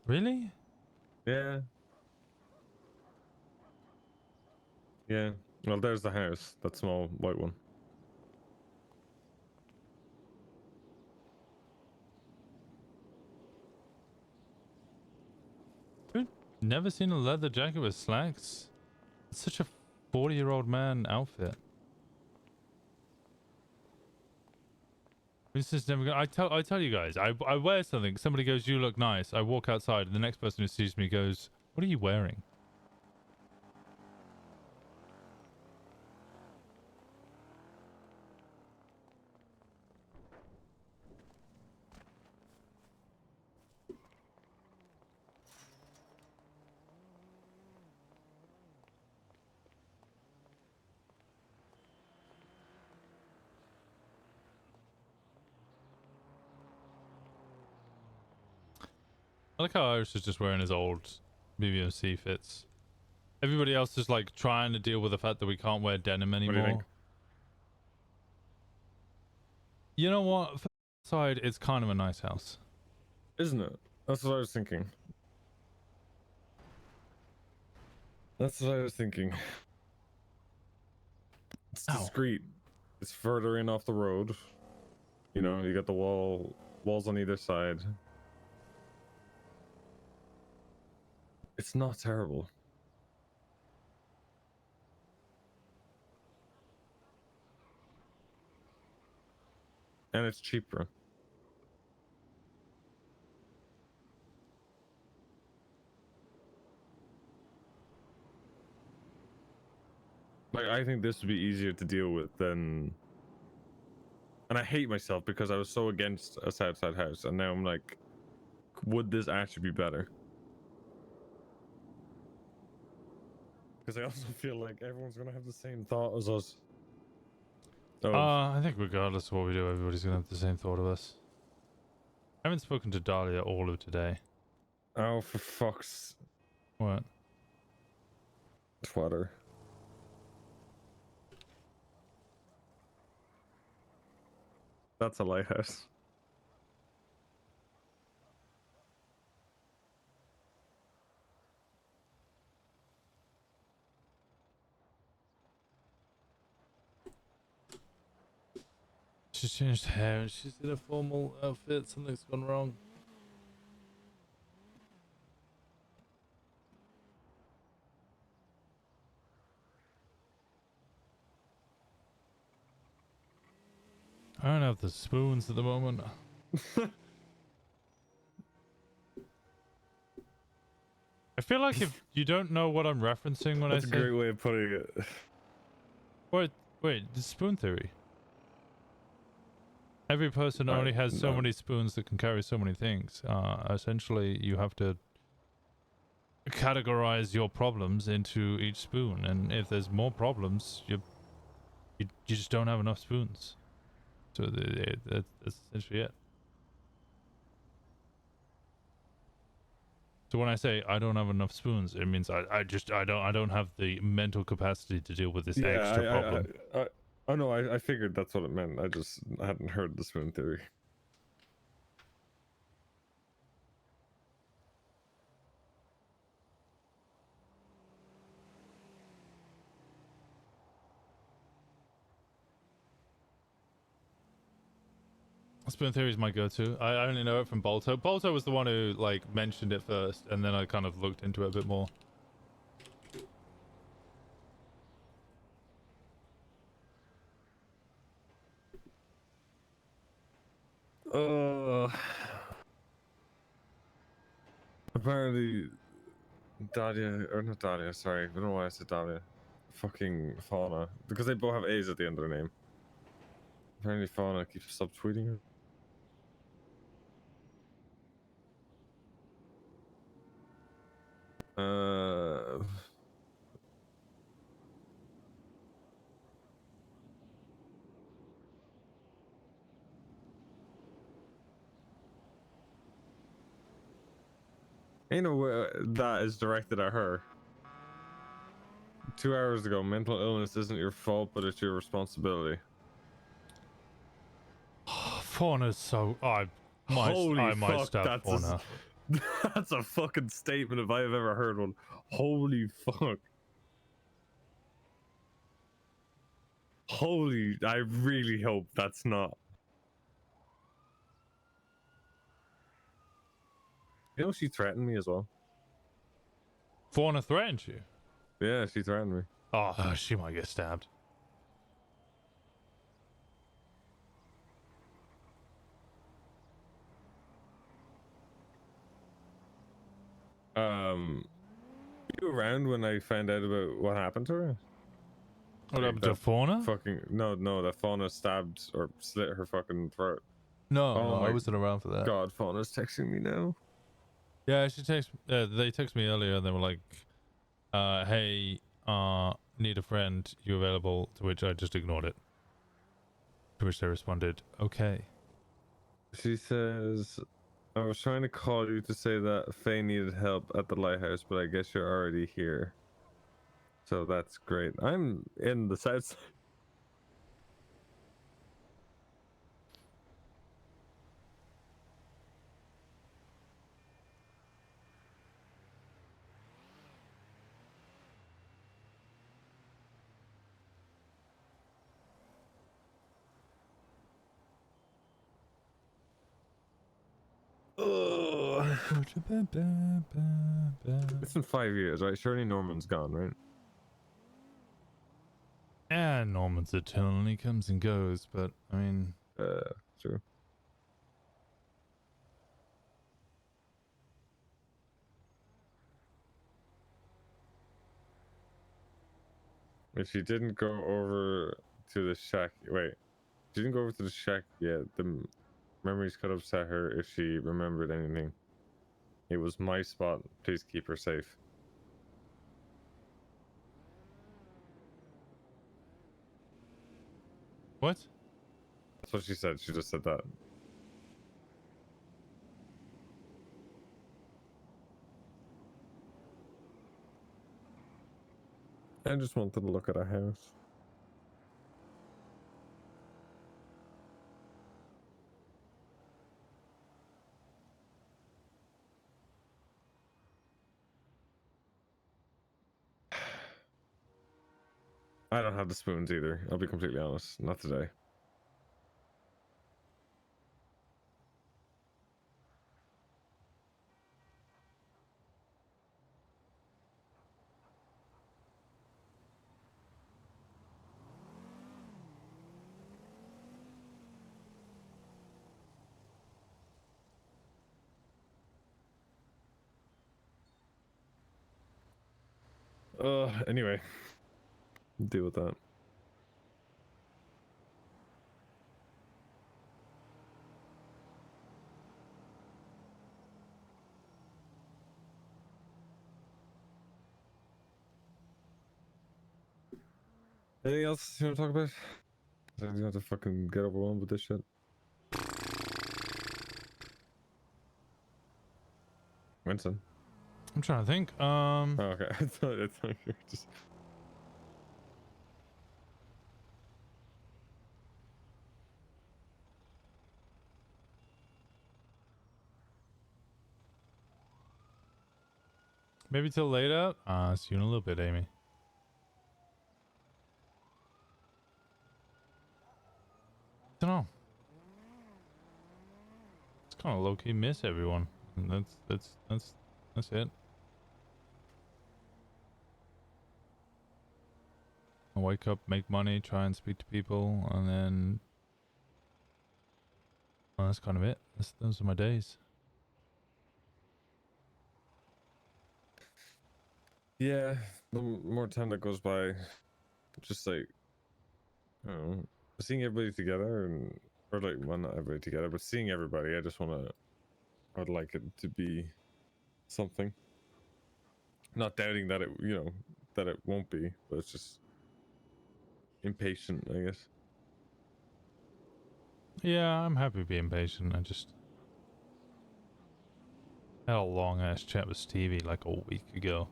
Really? Yeah. Yeah. Well, there's the house. That small white one. Never seen a leather jacket with slacks. It's such a 40-year-old man outfit. This is never gonna. I tell you guys. I wear something. Somebody goes, "You look nice." I walk outside, and the next person who sees me goes, "What are you wearing?" I like how Irish is just wearing his old BBMC fits. Everybody else is like trying to deal with the fact that we can't wear denim anymore. What do you think? You know what? For the side, it's kind of a nice house. Isn't it? That's what I was thinking. That's what I was thinking. It's discreet. It's further in off the road. You know, you got the walls on either side. It's not terrible. And it's cheaper. Like, I think this would be easier to deal with than... And I hate myself because I was so against a Southside house, and now I'm like, would this actually be better? Because I also feel like everyone's gonna have the same thought as us. I think regardless of what we do, everybody's gonna have the same thought of us. I haven't spoken to Dahlia all of today. Oh, for fuck's... What? Twitter. That's a lighthouse. She's changed hair and she's in a formal outfit. Something's gone wrong. I don't have the spoons at the moment. I feel like if you don't know what I'm referencing when That's I a say... great way of putting it. Wait, the spoon theory. Every person only has so many spoons that can carry so many things. Essentially, you have to categorize your problems into each spoon, and if there's more problems, you just don't have enough spoons. So that's essentially it. So when I say I don't have enough spoons, it means I don't have the mental capacity to deal with this extra problem. Oh no, I figured that's what it meant. I just hadn't heard the spoon theory. Spoon theory is my go-to. I only know it from Bolto. Bolto was the one who like mentioned it first, and then I kind of looked into it a bit more. Apparently, Dahlia, or not Dahlia, sorry, I don't know why I said Dahlia. Fucking Fauna, because they both have A's at the end of their name. Apparently Fauna keeps subtweeting her. You know, that is directed at her. 2 hours ago, mental illness isn't your fault, but it's your responsibility. Fauna's so... I might stab Fauna. That's a fucking statement if I have ever heard one. Holy fuck. Holy, I really hope that's not. You know, she threatened me as well. Fauna threatened you? Yeah, she threatened me. Oh, she might get stabbed. You around when I found out about what happened to her? What happened to Fauna? Fucking no, that Fauna stabbed or slit her fucking throat. No, I wasn't around for that. God, Fauna's texting me now. Yeah, they texted me earlier and they were like, hey, need a friend, you available? To which I just ignored it. To which they responded, okay. She says, I was trying to call you to say that Faye needed help at the lighthouse, but I guess you're already here. So that's great. I'm in the south side. It's been 5 years, right? Surely Norman's gone, right? Yeah, Norman's eternal and he comes and goes, but I mean... True. If she didn't go over to the shack, wait, she didn't go over to the shack yet. The memories could upset her if she remembered anything. It was my spot. Please keep her safe. What? That's what she said. She just said that. I just wanted to look at a house. I don't have the spoons either. I'll be completely honest. Not today. Anyway, deal with that. Anything else you want to talk about? You have to fucking get overwhelmed with this shit. Winston. I'm trying to think. Oh, okay. I thought you were just. Maybe till later. See you in a little bit, Amy. Don't know. It's kind of low key miss everyone. And that's it. I wake up, make money, try and speak to people, and then well, that's kind of it. Those are my days. Yeah, the more time that goes by, just like, I don't know, seeing everybody together, and or like, well, not everybody together, but seeing everybody, I just want to, I'd like it to be something. Not doubting that it, you know, that it won't be, but it's just impatient, I guess. Yeah, I'm happy being patient. I just had a long ass chat with Stevie like a week ago.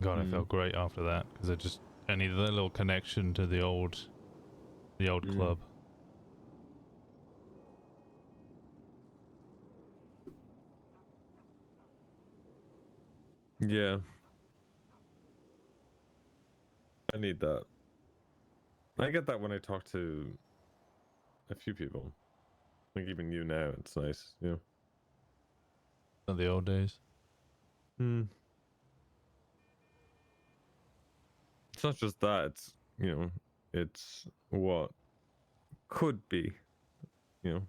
God, I felt great after that because I needed that little connection to the old club. Yeah, I need that. I get that when I talk to a few people, like even you now. It's nice, you know. The old days. It's not just that. It's, you know, it's what could be, you know.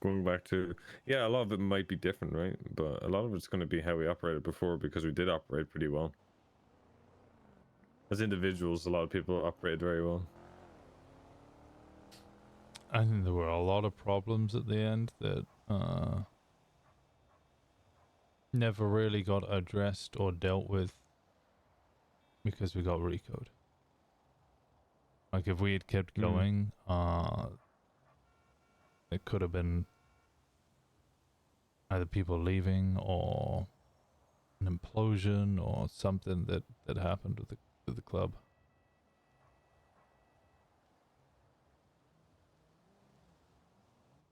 Going back to, yeah, a lot of it might be different, right? But a lot of it's going to be how we operated before, because we did operate pretty well. As individuals, a lot of people operate very well. I think there were a lot of problems at the end that never really got addressed or dealt with because we got recoed. Like if we had kept going, it could have been either people leaving or an implosion or something that happened with the club.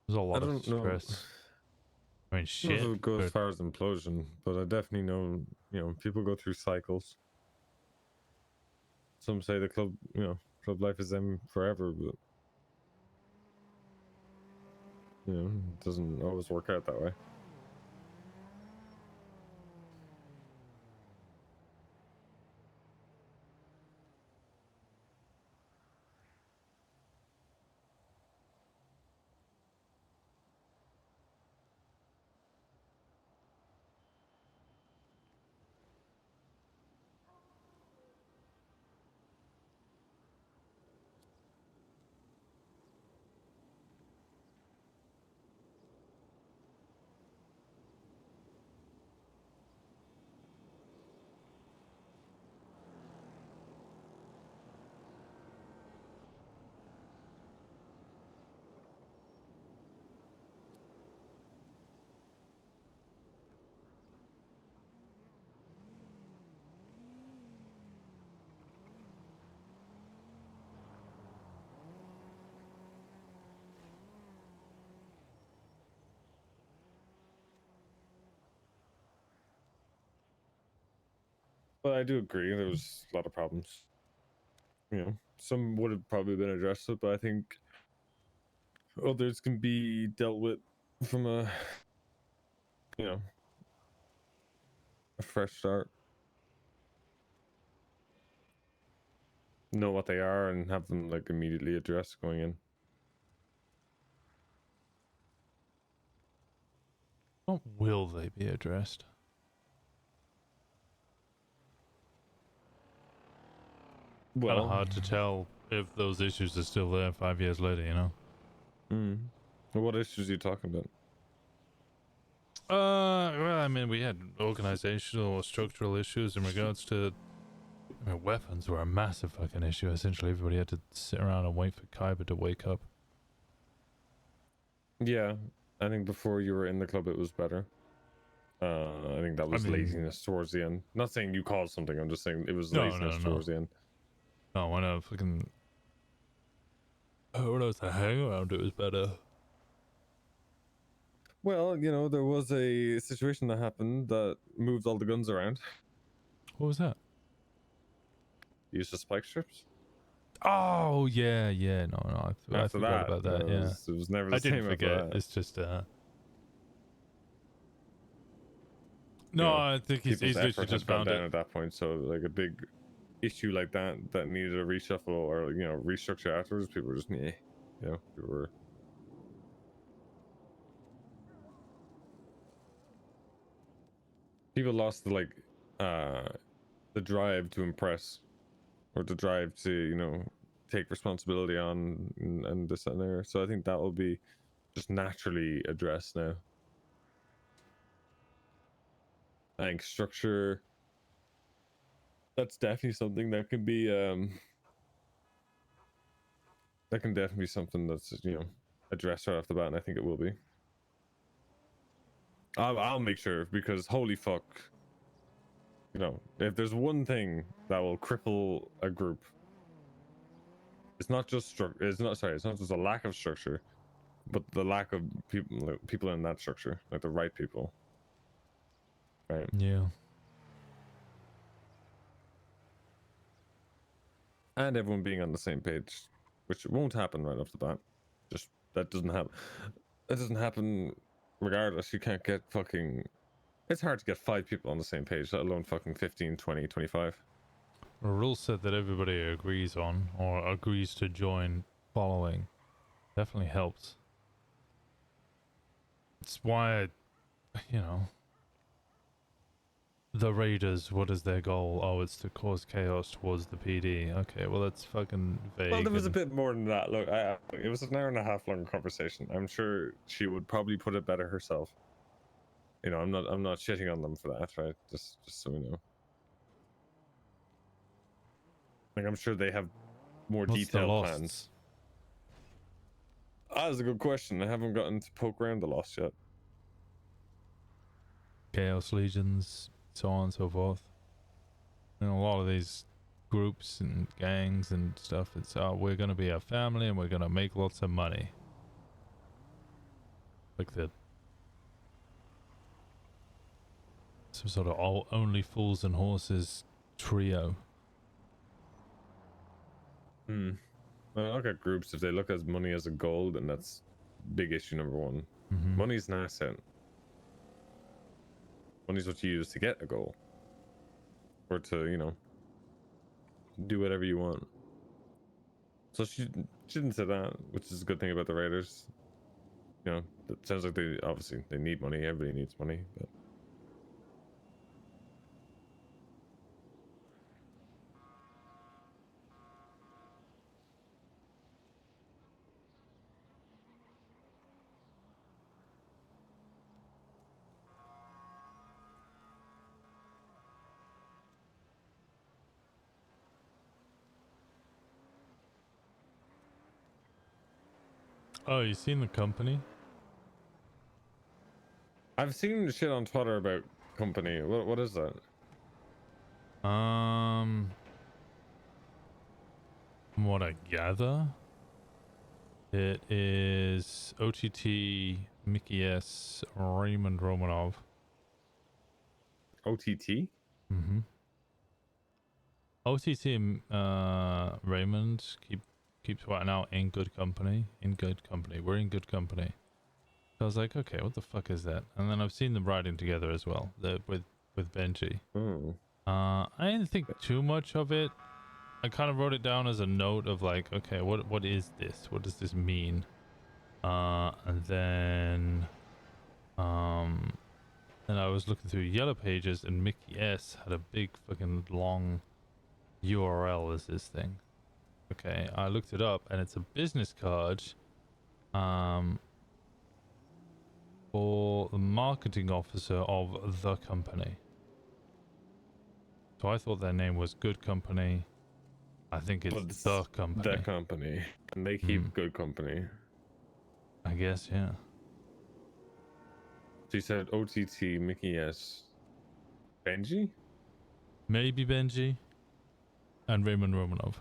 There's a lot of stress. I mean, shit. I don't know if it goes as far as implosion, but I definitely know, you know, people go through cycles. Some say the club, you know, club life is them forever, but you know, it doesn't always work out that way. But I do agree there was a lot of problems. You know, some would have probably been addressed, but I think others can be dealt with from a, you know, a fresh start. Know what they are and have them like immediately addressed going in. What will they be addressed? Kind Well, of hard to tell if those issues are still there 5 years later, you know? what issues are you talking about? Well, I mean, we had organizational or structural issues in regards to... I mean, weapons were a massive fucking issue. Essentially, everybody had to sit around and wait for Kyber to wake up. Yeah, I think before you were in the club, it was better. I think that was laziness towards the end. Not saying you caused something. I'm just saying it was laziness towards the end. No, when I fucking... when I was a hang around, it was better. Well, you know, there was a situation that happened that moved all the guns around. What was that? Used the spike strips. Oh, yeah. No, I forgot about that, yeah. It was never the I same didn't forget. after that. It's just, No, I think he's literally just gone found down it. at that point. So, like a big issue like that needed a reshuffle or restructure afterwards, people were just people were. People lost the drive to impress, or the drive to take responsibility on and this and there. So I think that will be just naturally addressed now. I think structure, that's definitely something that can be something that's addressed right off the bat, and I think it will be. I'll make sure, because holy fuck, if there's one thing that will cripple a group, it's not just structure. It's not just a lack of structure, but the lack of people in that structure, like the right people. Right. Yeah. And everyone being on the same page, which won't happen right off the bat. Just that doesn't happen. That doesn't happen regardless. You can't get fucking... It's hard to get 5 people on the same page, let alone fucking 15, 20, 25. A rule set that everybody agrees on, or agrees to join following, definitely helps. It's why, the raiders, what is their goal? Oh, it's to cause chaos towards the PD. Okay, well, that's fucking vague. Well, there was a bit more than that. Look, it was an hour and a half long conversation. I'm sure she would probably put it better herself. I'm not shitting on them for that, right? Just so we know. Like, I'm sure they have more detailed plans. That's a good question. I haven't gotten to poke around the lost yet. Chaos legions, so on and so forth. And a lot of these groups and gangs and stuff, it's we're gonna be a family and we're gonna make lots of money. Like some sort of only fools and horses trio. When I look at groups, if they look at money as a goal, then that's big issue number one. Money's an asset. Money's what you use to get a goal, or to do whatever you want. So she didn't say that, which is a good thing about the Raiders. It sounds like they need money. Everybody needs money, but Oh, you seen the company? I've seen shit on Twitter about company. What is that? From what I gather, it is OTT, Mickey S, Raymond Romanov. OTT? OTT and Raymond keeps writing out in good company. In good company. We're in good company. So I was like, okay, what the fuck is that? And then I've seen them writing together as well. With Benji. Oh. I didn't think too much of it. I kind of wrote it down as a note of like, okay, what is this? What does this mean? And then I was looking through Yellow Pages, and Mickey S had a big fucking long URL as this thing. Okay, I looked it up, and it's a business card for the marketing officer of the company. So I thought their name was Good Company. I think it's the company. The company. And they keep good company. I guess, yeah. So you said OTT, Mickey S. Benji? Maybe Benji. And Raymond Romanov.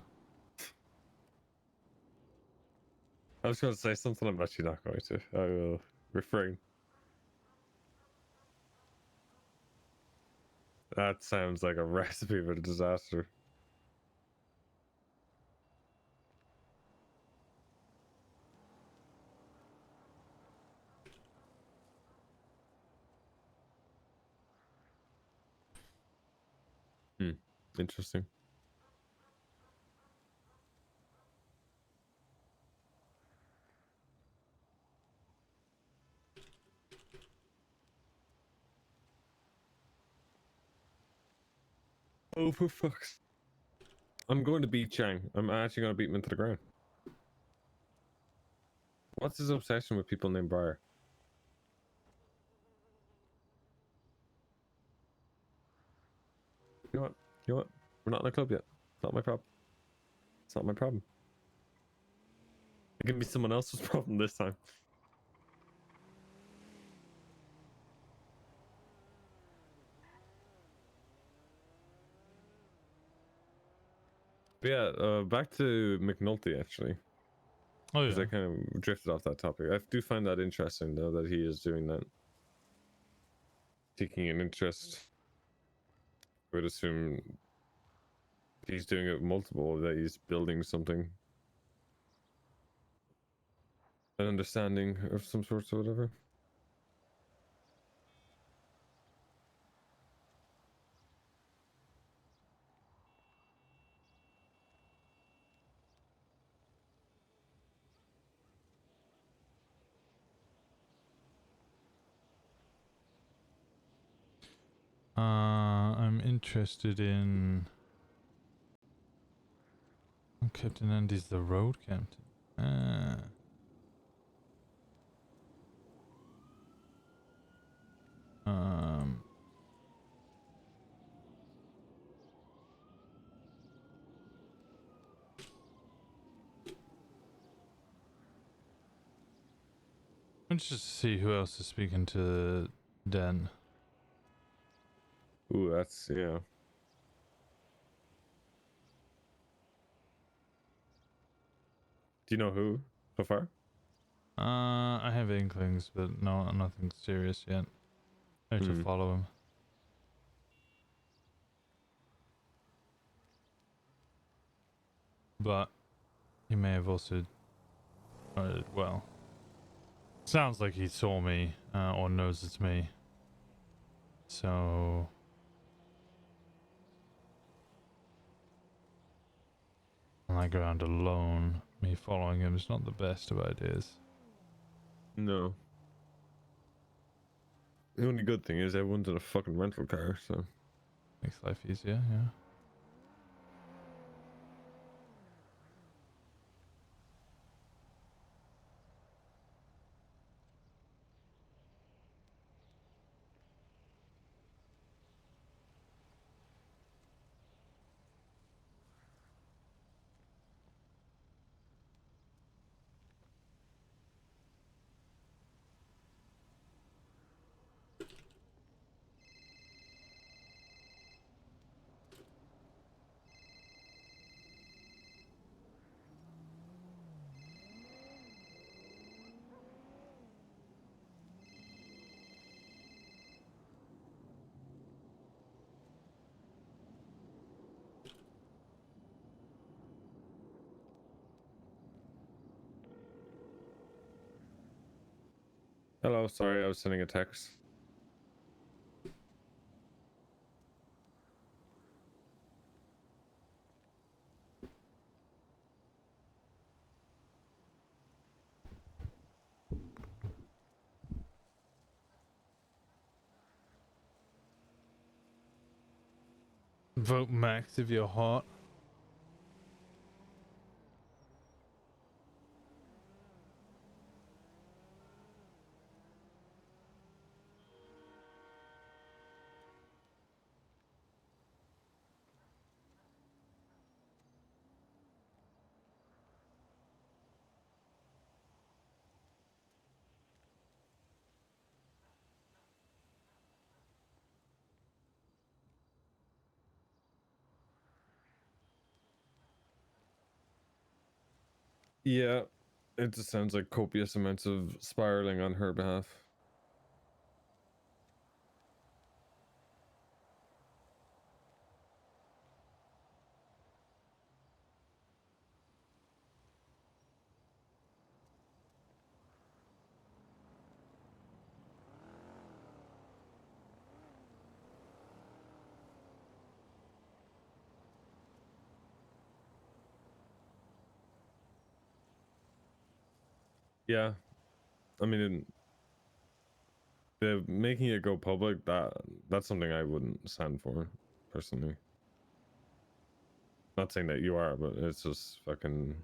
I was going to say something I'm actually not going to. I will refrain. That sounds like a recipe for a disaster. Interesting. Oh, for fuck's... I'm going to beat Chang. I'm actually going to beat him into the ground. What's his obsession with people named Briar? You know what? You know what? We're not in a club yet. It's not my problem. It's not my problem. It can be someone else's problem this time. But yeah, back to McNulty actually. Oh yeah. Because I kind of drifted off that topic. I do find that interesting though, that he is doing that. Taking an interest. I would assume he's doing it multiple, that he's building something. An understanding of some sorts or whatever. I'm interested in Captain Andy's the road captain. Let's just see who else is speaking to Dan. Ooh, that's, yeah. Do you know who so far? I have inklings, but no, nothing serious yet. I have to follow him. But he may have also started well. Sounds like he saw me or knows it's me. So I go around alone. Me following him is not the best of ideas. No. The only good thing is everyone's in a fucking rental car, so Makes life easier, yeah. Hello, sorry, I was sending a text. Vote Max if you're hot. Yeah, it just sounds like copious amounts of spiraling on her behalf. Yeah, I mean, making it go public, that's something I wouldn't stand for, personally. Not saying that you are, but it's just fucking...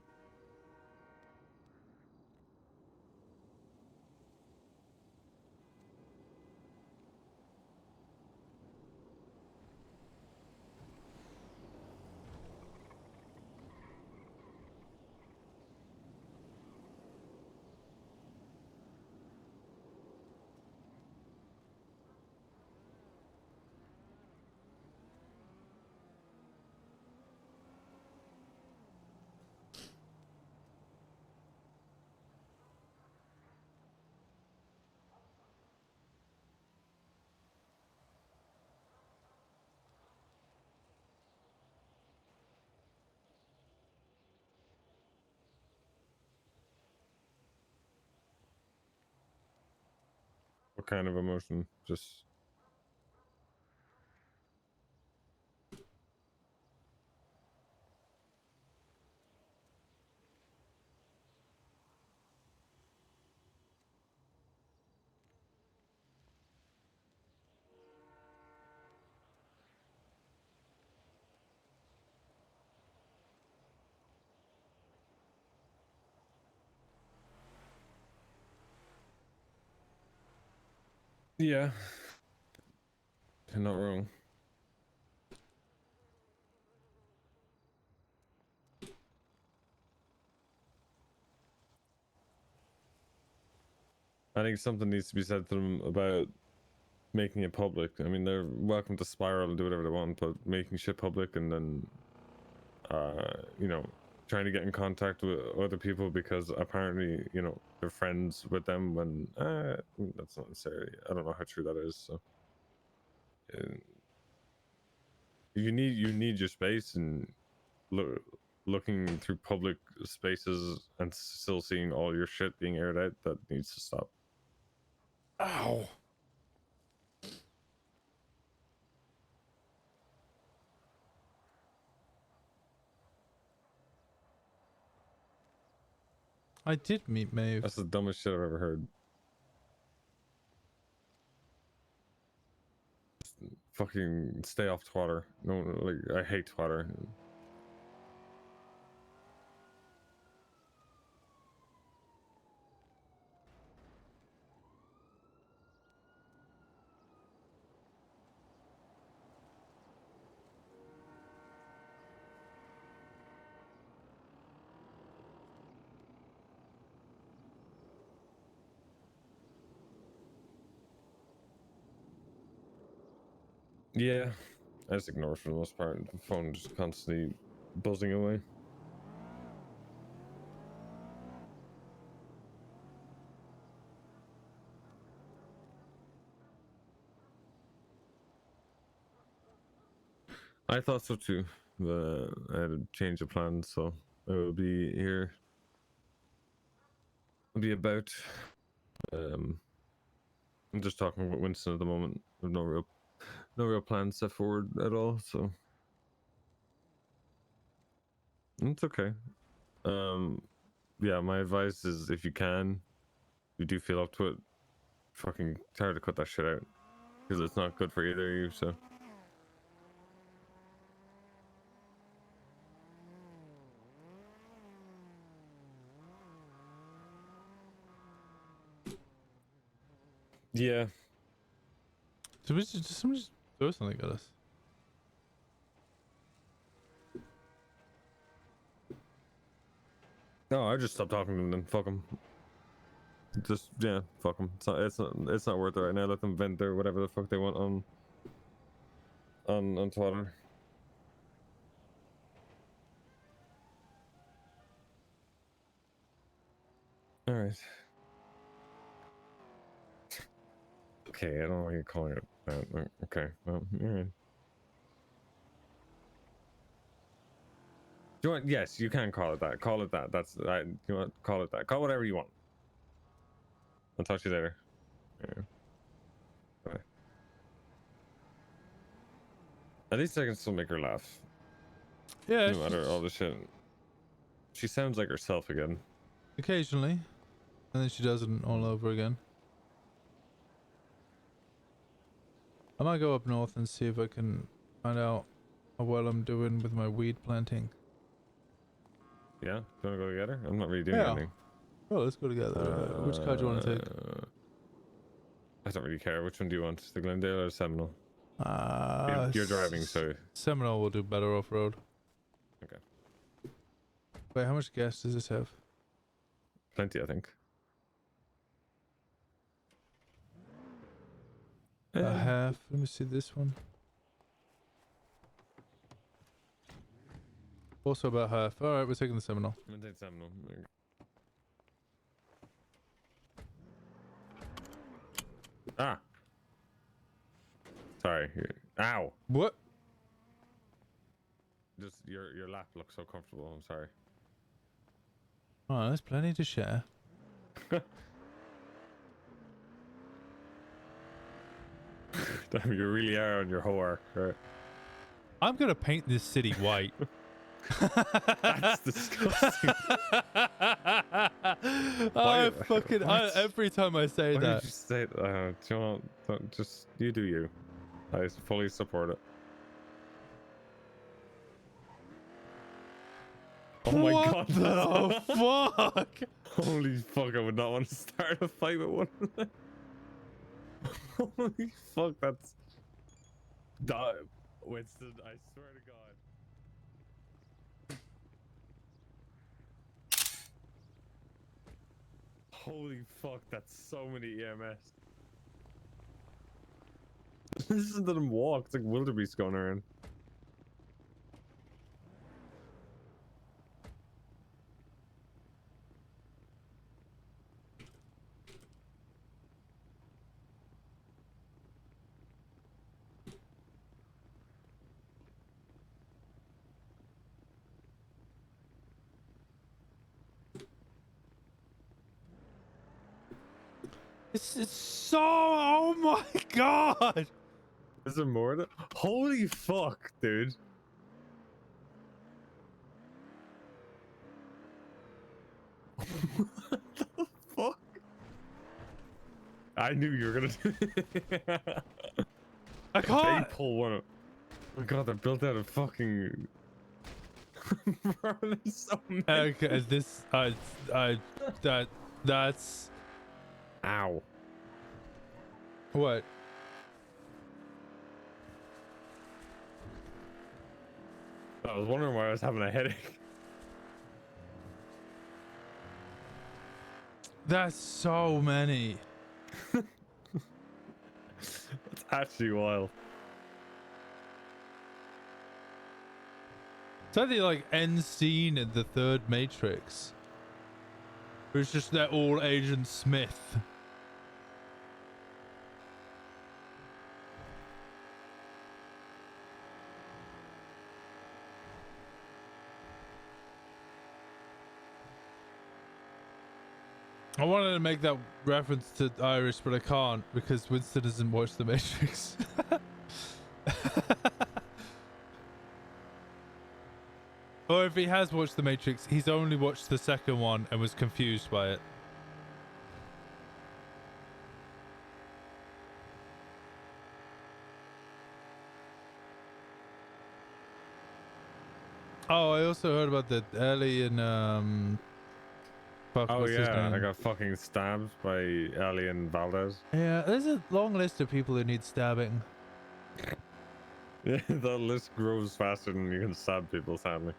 What kind of emotion? Just... Yeah. You're not wrong. I think something needs to be said to them about making it public. I mean, they're welcome to spiral and do whatever they want, but making shit public and then, you know, trying to get in contact with other people because apparently, you know, they're friends with them when, that's not necessarily, I don't know how true that is, so. You need your space, and looking through public spaces and still seeing all your shit being aired out, that needs to stop. Ow. I did meet Maeve. That's the dumbest shit I've ever heard. Fucking stay off Twitter. No, like, I hate Twitter. Yeah, I just ignore it for the most part. The phone just constantly buzzing away. I thought so too, but I had to change the plan, so I will be here. I'll be about I'm just talking with Winston at the moment. With no real plans set forward at all. So it's okay. Yeah, my advice is if you can, you do feel up to it, fucking try to cut that shit out because it's not good for either of you. So. Yeah. Somebody just throw something at us. No, I just stopped talking to them then. Fuck them. Just yeah, fuck them. It's not worth it right now. Let them vent their whatever the fuck they want on Twitter. All right. Okay, I don't know what you're calling it. Okay, well, all right. Do you want? Yes, you can call it that. Call it that. That's you want call it that. Call whatever you want. I'll talk to you later. Yeah. Bye. At least I can still make her laugh. Yeah. No matter all the shit. She sounds like herself again. Occasionally. And then she does it all over again. I might go up north and see if I can find out how well I'm doing with my weed planting. Yeah? Do you want to go together? I'm not really doing anything. Oh, let's go together. Which car do you want to take? I don't really care. Which one do you want? The Glendale or the Seminole? You're driving, so... Seminole will do better off-road. Okay. Wait, how much gas does this have? Plenty, I think. Half. Let me see this one. Also about half. Alright, we're taking the Seminole. I'm gonna take Seminole. Ah! Sorry. Ow! What? Just your lap looks so comfortable. I'm sorry. Oh, there's plenty to share. Damn, you really are on your whore. Right. I'm gonna paint this city white. That's disgusting. Every time I say Why that. did you say that? Do you want, just you do you. I fully support it. Oh my god. The fuck? Holy fuck, I would not want to start a fight with one of them. Holy fuck, that's... Winston, I swear to god. Holy fuck, that's so many EMS. This isn't them walk, it's like wildebeest going around. This is so... Oh my god! Is there more to... Holy fuck, dude. What the fuck? I knew you were gonna do it. I can't! They pull one up. Oh my god, they're built out of fucking... Bro, there's so many. Okay, this... That's... Ow. What? I was wondering why I was having a headache. That's so many. That's actually wild. It's like the end scene in the third Matrix. Where it's just that all Agent Smith. I wanted to make that reference to Irish, but I can't because Winston doesn't watch The Matrix. Or if he has watched The Matrix, he's only watched the second one and was confused by it. Oh, I also heard about the Ellie and fuck, Oh what's his yeah, name? I got fucking stabbed by Ali and Valdez. Yeah, there's a long list of people who need stabbing. Yeah, the list grows faster than you can stab people, sadly.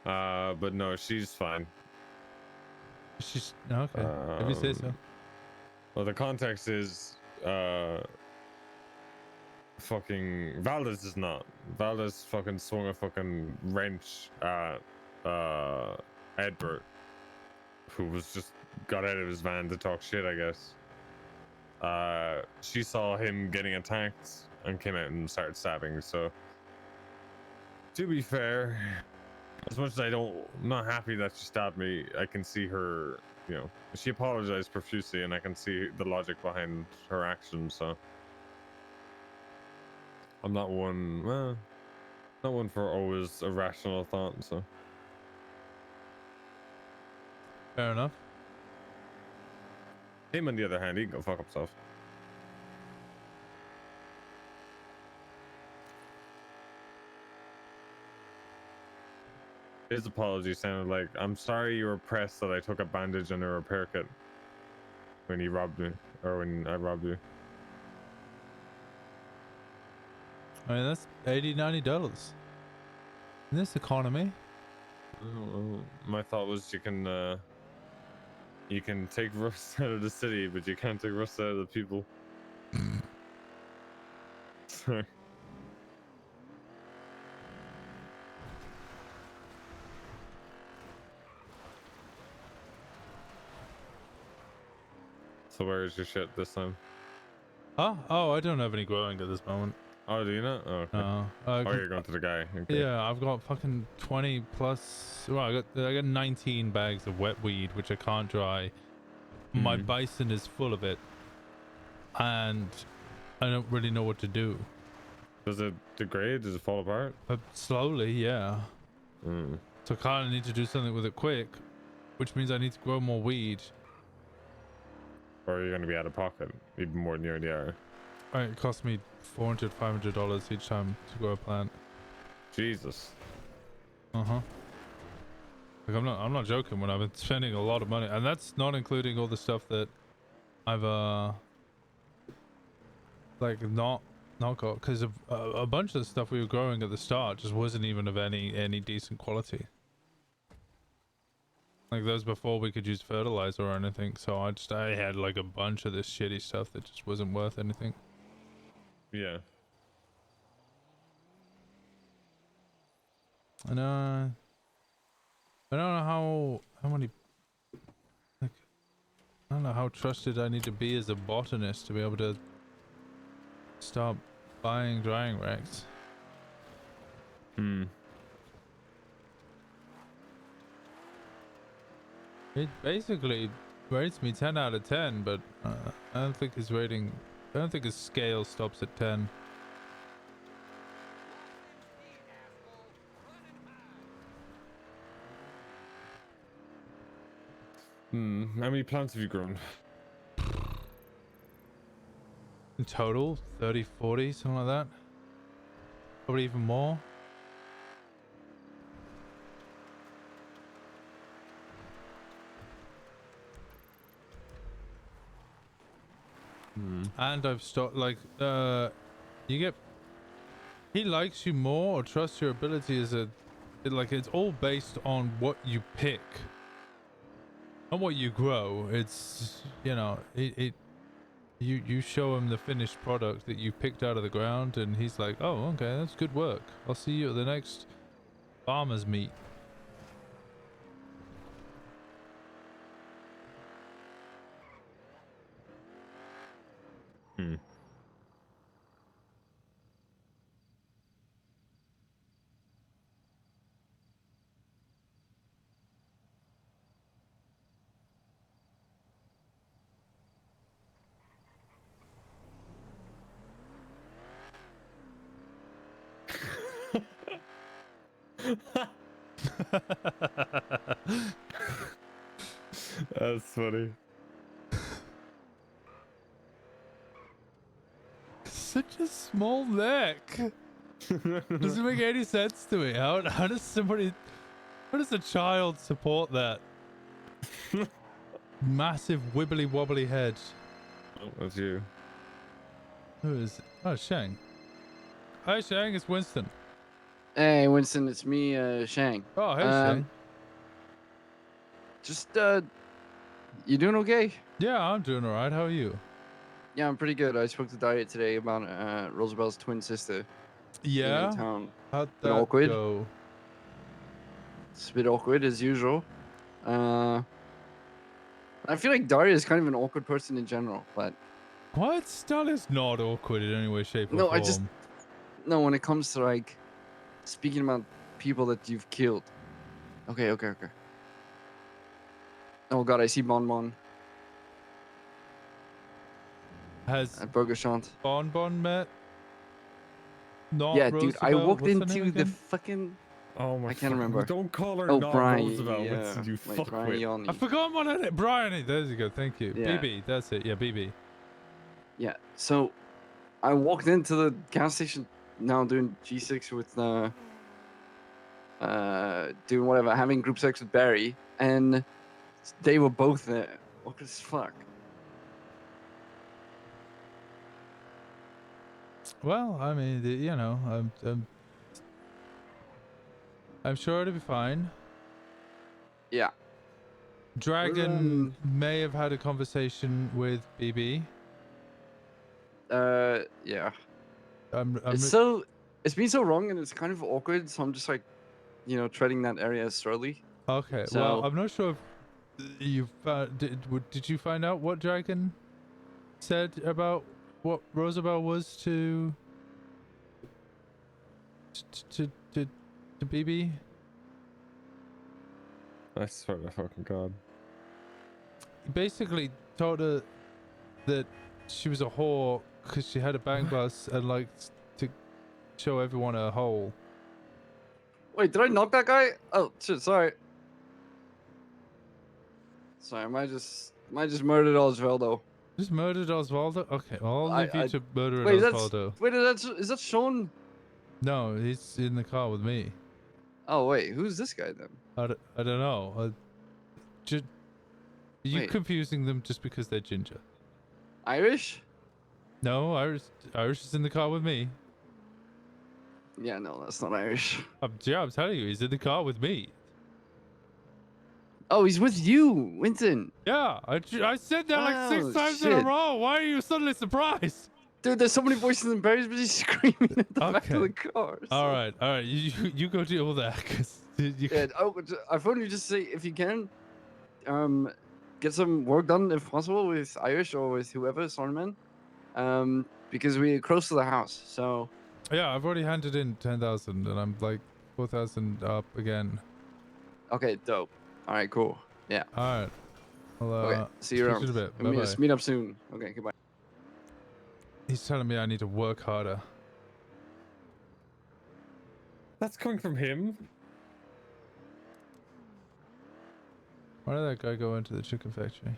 But no, she's fine. She's okay. If you say so. Well, the context is, fucking Valdez is not. Valdez fucking swung a fucking wrench at Edbert, who was just got out of his van to talk shit, I guess. She saw him getting attacked and came out and started stabbing. So, to be fair, as much as I'm not happy that she stabbed me, I can see her, you know, she apologized profusely, and I can see the logic behind her actions. So, I'm not one, well, not one for always a rational thought. So, Fair enough. him on the other hand, he can go fuck himself. His apology sounded like, "I'm sorry you were pressed that I took a bandage and a repair kit when you robbed me, or when I robbed you." I mean, that's $80-$90 in this economy. My thought was you can take Rust out of the city, but you can't take Rust out of the people. Sorry. So where is your shit this time? Huh? Oh, I don't have any growing at this moment. Oh, do you not? Oh, okay. No. Oh, you're going to the guy. Okay. Yeah, I've got fucking 20 plus. Well, I got 19 bags of wet weed, which I can't dry. My bison is full of it, and I don't really know what to do. Does it degrade? Does it fall apart? Slowly, yeah. Mm. So I kind of need to do something with it quick, which means I need to grow more weed. Or are you going to be out of pocket even more than you already are? Right, it costs me $400-$500 each time to grow a plant. Jesus. Like I'm not joking when I've been spending a lot of money, and that's not including all the stuff that I've like not got, because a bunch of the stuff we were growing at the start just wasn't even of any decent quality. Like those before we could use fertilizer or anything, so I had like a bunch of this shitty stuff that just wasn't worth anything. Yeah. And I don't know how many, like, I don't know how trusted I need to be as a botanist to be able to stop buying drying racks. It basically rates me 10 out of 10, but I don't think his rating, I don't think his scale stops at 10. How many plants have you grown? In total, 30, 40, something like that. Probably even more. And I've stopped, like, you get, he likes you more or trusts your ability as it's all based on what you pick, not what you grow. It's, you know, you show him the finished product that you picked out of the ground, and he's like, oh, okay, that's good work. I'll see you at the next farmer's meet. That's funny. Such a small neck. Doesn't make any sense to me. How does somebody, how does a child support that? Massive wibbly wobbly head. Oh, that's you. Who is it? Oh, Shang. Hi, Shang. It's Winston. Hey, Winston, it's me, Shang. Oh, hey, Shang. Just, you doing okay? Yeah, I'm doing alright. How are you? Yeah, I'm pretty good. I spoke to Diet today about Roosevelt's twin sister being in Yeah? town. How'd Bit that awkward. go? It's a bit awkward as usual. I feel like Daria is kind of an awkward person in general, but What? Stan is not awkward in any way, shape, or no, form. no, when it comes to like speaking about people that you've killed. Okay. Oh god, I see Bon Bon Has at Burger Shant. Bon Bon met? Not Yeah, dude, I Roosevelt? walked What's her name into the again? fucking. Oh my! I can't remember. Don't call her Oh, not Brian. Roosevelt. Winston, you Like fuckwit. Brian. I forgot what her name. Brian. There you go. Thank you. Yeah. BB. That's it. Yeah, BB. Yeah, so I walked into the gas station now doing G6 with doing whatever, having group sex with Barry, and they were both there. Awkward as fuck. Well, I mean, you know, I'm sure it'll be fine. Yeah. Dragon may have had a conversation with BB. Yeah. I'm It's been so wrong and it's kind of awkward, so I'm just like, you know, treading that area slowly. okay. So, Well, I'm not sure if you did you find out what Dragon said about what Roosevelt was to BB? I swear to fucking god. He basically told her that she was a whore because she had a bang bus and liked to show everyone a hole. wait, did I knock that guy? Oh shit, sorry. Sorry, I might just murdered Osvaldo. Just murdered Osvaldo? Okay, well, I'll leave you to murder Wait, Osvaldo. is that Sean? No, he's in the car with me. Oh wait, who's this guy then? I don't know. You Wait. confusing them just because they're ginger? Irish? No, Irish is in the car with me. Yeah, no, that's not Irish. I'm telling you, he's in the car with me. Oh, he's with you, Winston. Yeah, I said that like 6 Oh, times in a shit. row. Why are you suddenly surprised? Dude, there's so many voices in Barry's busy screaming at the back of Okay. the car. so- All right. You go deal with that, cause you. Yeah, I phoned you just say if you can, get some work done if possible with Irish or with whoever, Solomon, because we're close to the house. So Yeah, I've already handed in 10,000, and I'm like 4,000 up again. okay, dope. All right, cool. Yeah. All right. Well, Okay. See you speak around. to you in a bit. We'll Bye-bye. meet up soon. Okay, goodbye. He's telling me I need to work harder. That's coming from him. Why did that guy go into the chicken factory?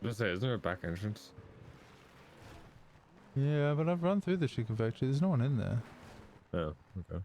Just say, isn't there a back entrance? Yeah, but I've run through the chicken factory. There's no one in there. Oh, okay.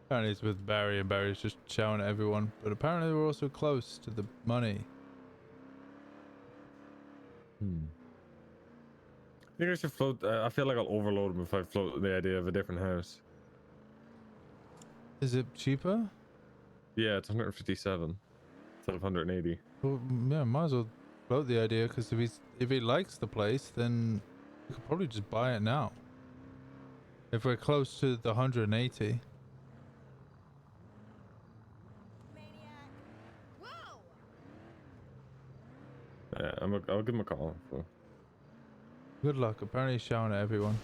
Apparently it's with Barry, and Barry's just shouting at everyone. But apparently we're also close to the money. think I should float. I feel like I'll overload him if I float the idea of a different house. Is it cheaper? Yeah, it's 157 instead of 180. Well, yeah, might as well float the idea, because if he likes the place, then we could probably just buy it now. If we're close to the 180. Yeah, I'll give him a call. So. Good luck. Apparently he's shouting at everyone.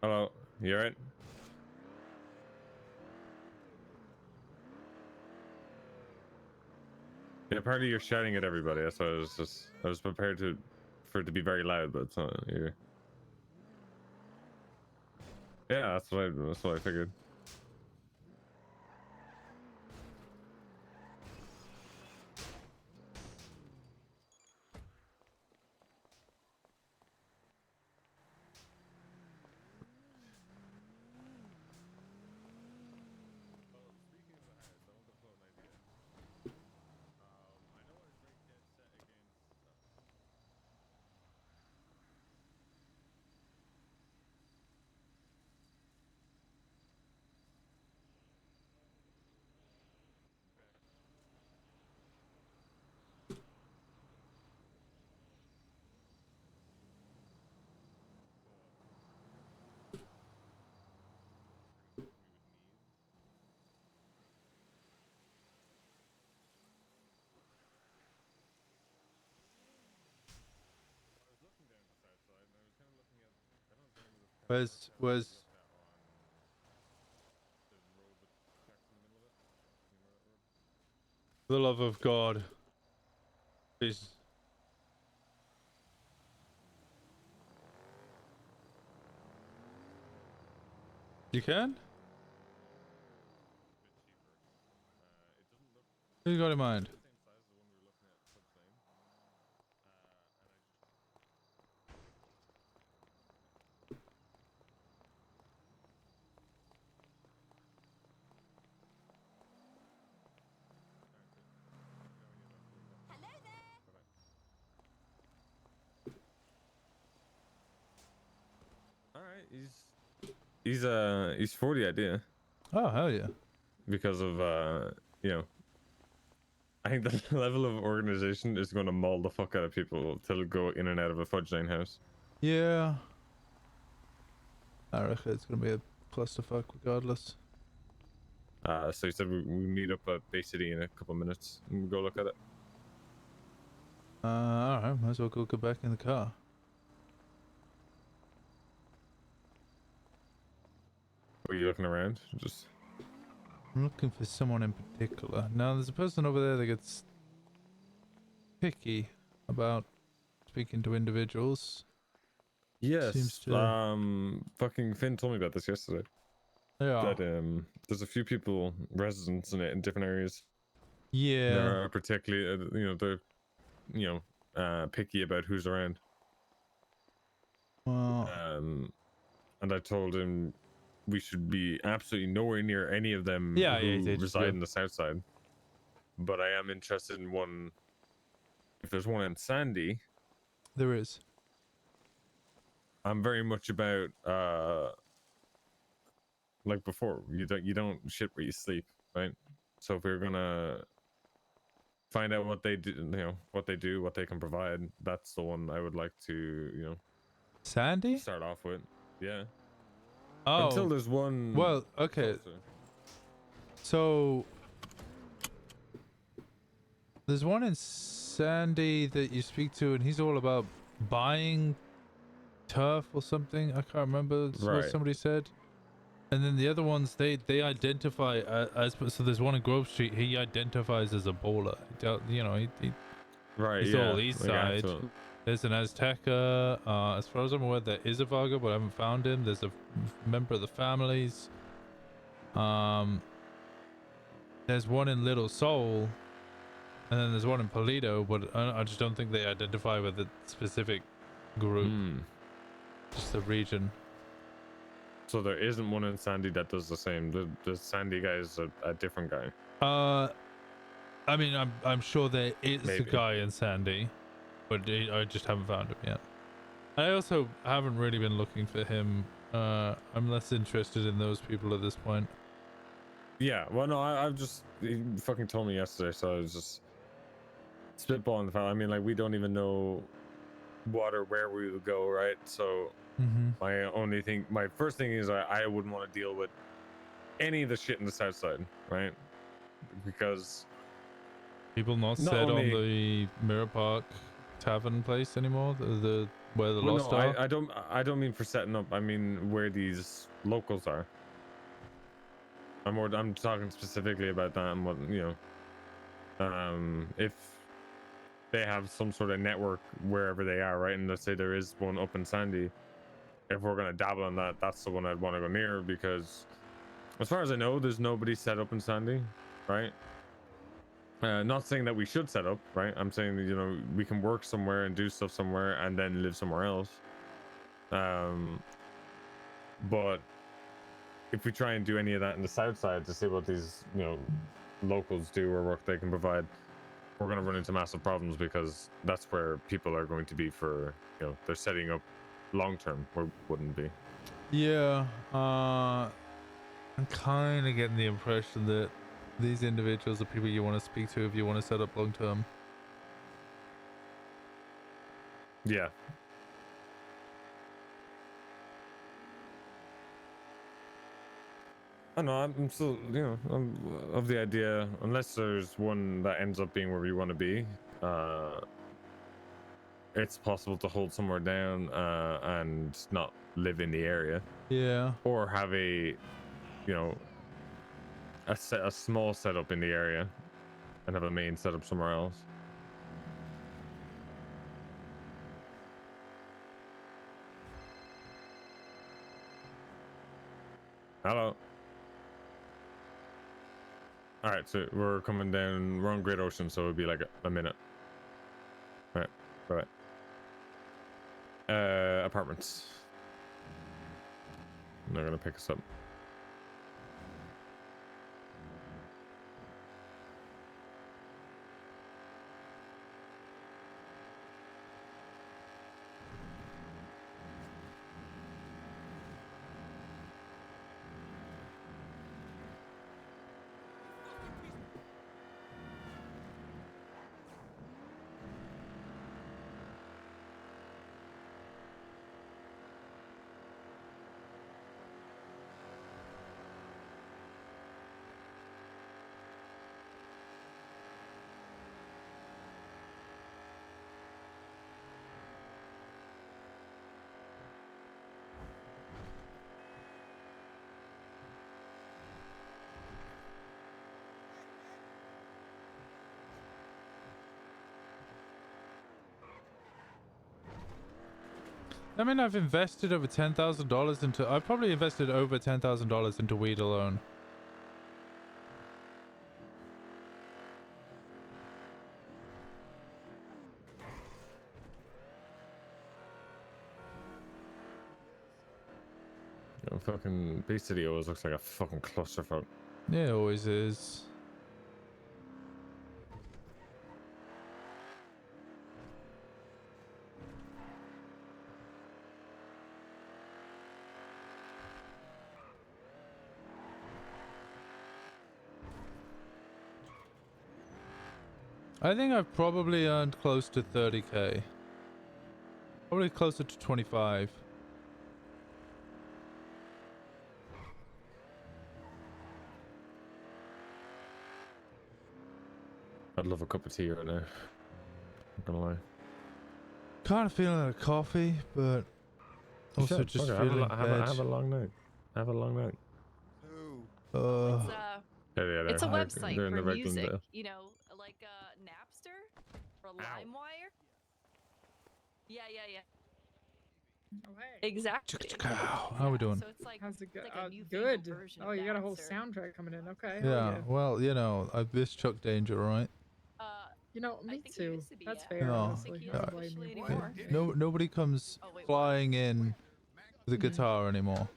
Hello, you alright? Yeah, apparently you're shouting at everybody. That's why I was prepared for it to be very loud, but it's not. Yeah, that's what I figured. Where's the love of God? Please. You can? Who you got in mind? Alright, he's for the idea. Oh, hell yeah. Because of you know, I think the level of organization is going to maul the fuck out of people to go in and out of a fudge lane house. Yeah. I reckon it's gonna be a clusterfuck regardless. So he said we meet up at Bay City in a couple of minutes and go look at it. Alright, might as well go get back in the car. Are you looking around? Just. I'm looking for someone in particular. Now, there's a person over there that gets picky about speaking to individuals. Yes. Seems to... Fucking Finn told me about this yesterday. Yeah. That there's a few people, residents in it in different areas. Yeah. They're particularly, they're, picky about who's around. Well. And I told him we should be absolutely nowhere near any of them who reside in the south side. But I am interested in one. If there's one in Sandy, there is. I'm very much about like before. You don't shit where you sleep, right? So if we're gonna find out what they do, what they do, what they can provide, that's the one I would like to, Sandy? start off with. Yeah. Oh. Until there's one. Well, okay. Closer. So there's one in Sandy that you speak to, and he's all about buying turf or something. I can't remember what somebody said. And then the other ones, they identify as so. There's one in Grove Street. He identifies as a bowler. Right. He's all east side. There's an Azteca. As far as I'm aware, there is a Vago, but I haven't found him. There's a member of the families. There's one in Little Seoul, and then there's one in Polito, but I just don't think they identify with a specific group. Just the region. So there isn't one in Sandy that does the same. The Sandy guy is a different guy. I mean, I'm sure there is a Maybe. guy in Sandy, but I just haven't found him yet. I also haven't really been looking for him. I'm less interested in those people at this point. Yeah, well, no, I've just, he fucking told me yesterday, so I was just spitballing the fact. I mean, like, we don't even know what or where we would go, right? So my first thing is I wouldn't want to deal with any of the shit in the south side, right? Because people not set on the Mirror Park Tavern place anymore, the where the Lost are. I don't mean for setting up. I mean where these locals are. I'm talking specifically about that and what, you know, if they have some sort of network wherever they are, right? And let's say there is one up in Sandy. If we're gonna dabble in that, that's the one I'd want to go near, because as far as I know, there's nobody set up in Sandy, right? Not saying that we should set up, right? I'm saying that, you know, we can work somewhere and do stuff somewhere and then live somewhere else. But if we try and do any of that in the south side to see what these, you know, locals do or what they can provide, we're going to run into massive problems, because that's where people are going to be for, you know, they're setting up long term, or wouldn't be. Yeah, I'm kind of getting the impression that these individuals are people you want to speak to if you want to set up long term. Yeah. I know, I'm still, you know, I'm of the idea, unless there's one that ends up being where we want to be, it's possible to hold somewhere down and not live in the area. Yeah. Or have a, you know, a small setup in the area and have a main setup somewhere else. Hello. All right, so we're coming down. We're on Great Ocean, so it'll be like a minute. All right, bye. Apartments. They're gonna pick us up. I mean, I've invested over $10,000 into. I've probably invested over $10,000 into weed alone. You know, fucking Bay City always looks like a fucking clusterfuck. Yeah, it always is. I think I've probably earned close to 30k. Probably closer to 25. I'd love a cup of tea right now. Not gonna lie. Kind of feeling a coffee, but also just feeling have a long night. Have a long night. It's a website for music, you know, like Napster or LimeWire. Yeah. Oh, hey. Exactly. How are we doing? So it's like, how's it go? like a new Good. version Oh, of you got a whole Napster. soundtrack coming in. Okay. Yeah, well, you know, this Chuck Danger, right? You know, me too. That's fair. No, Honestly, I don't blame you. no, nobody comes flying in with a guitar anymore.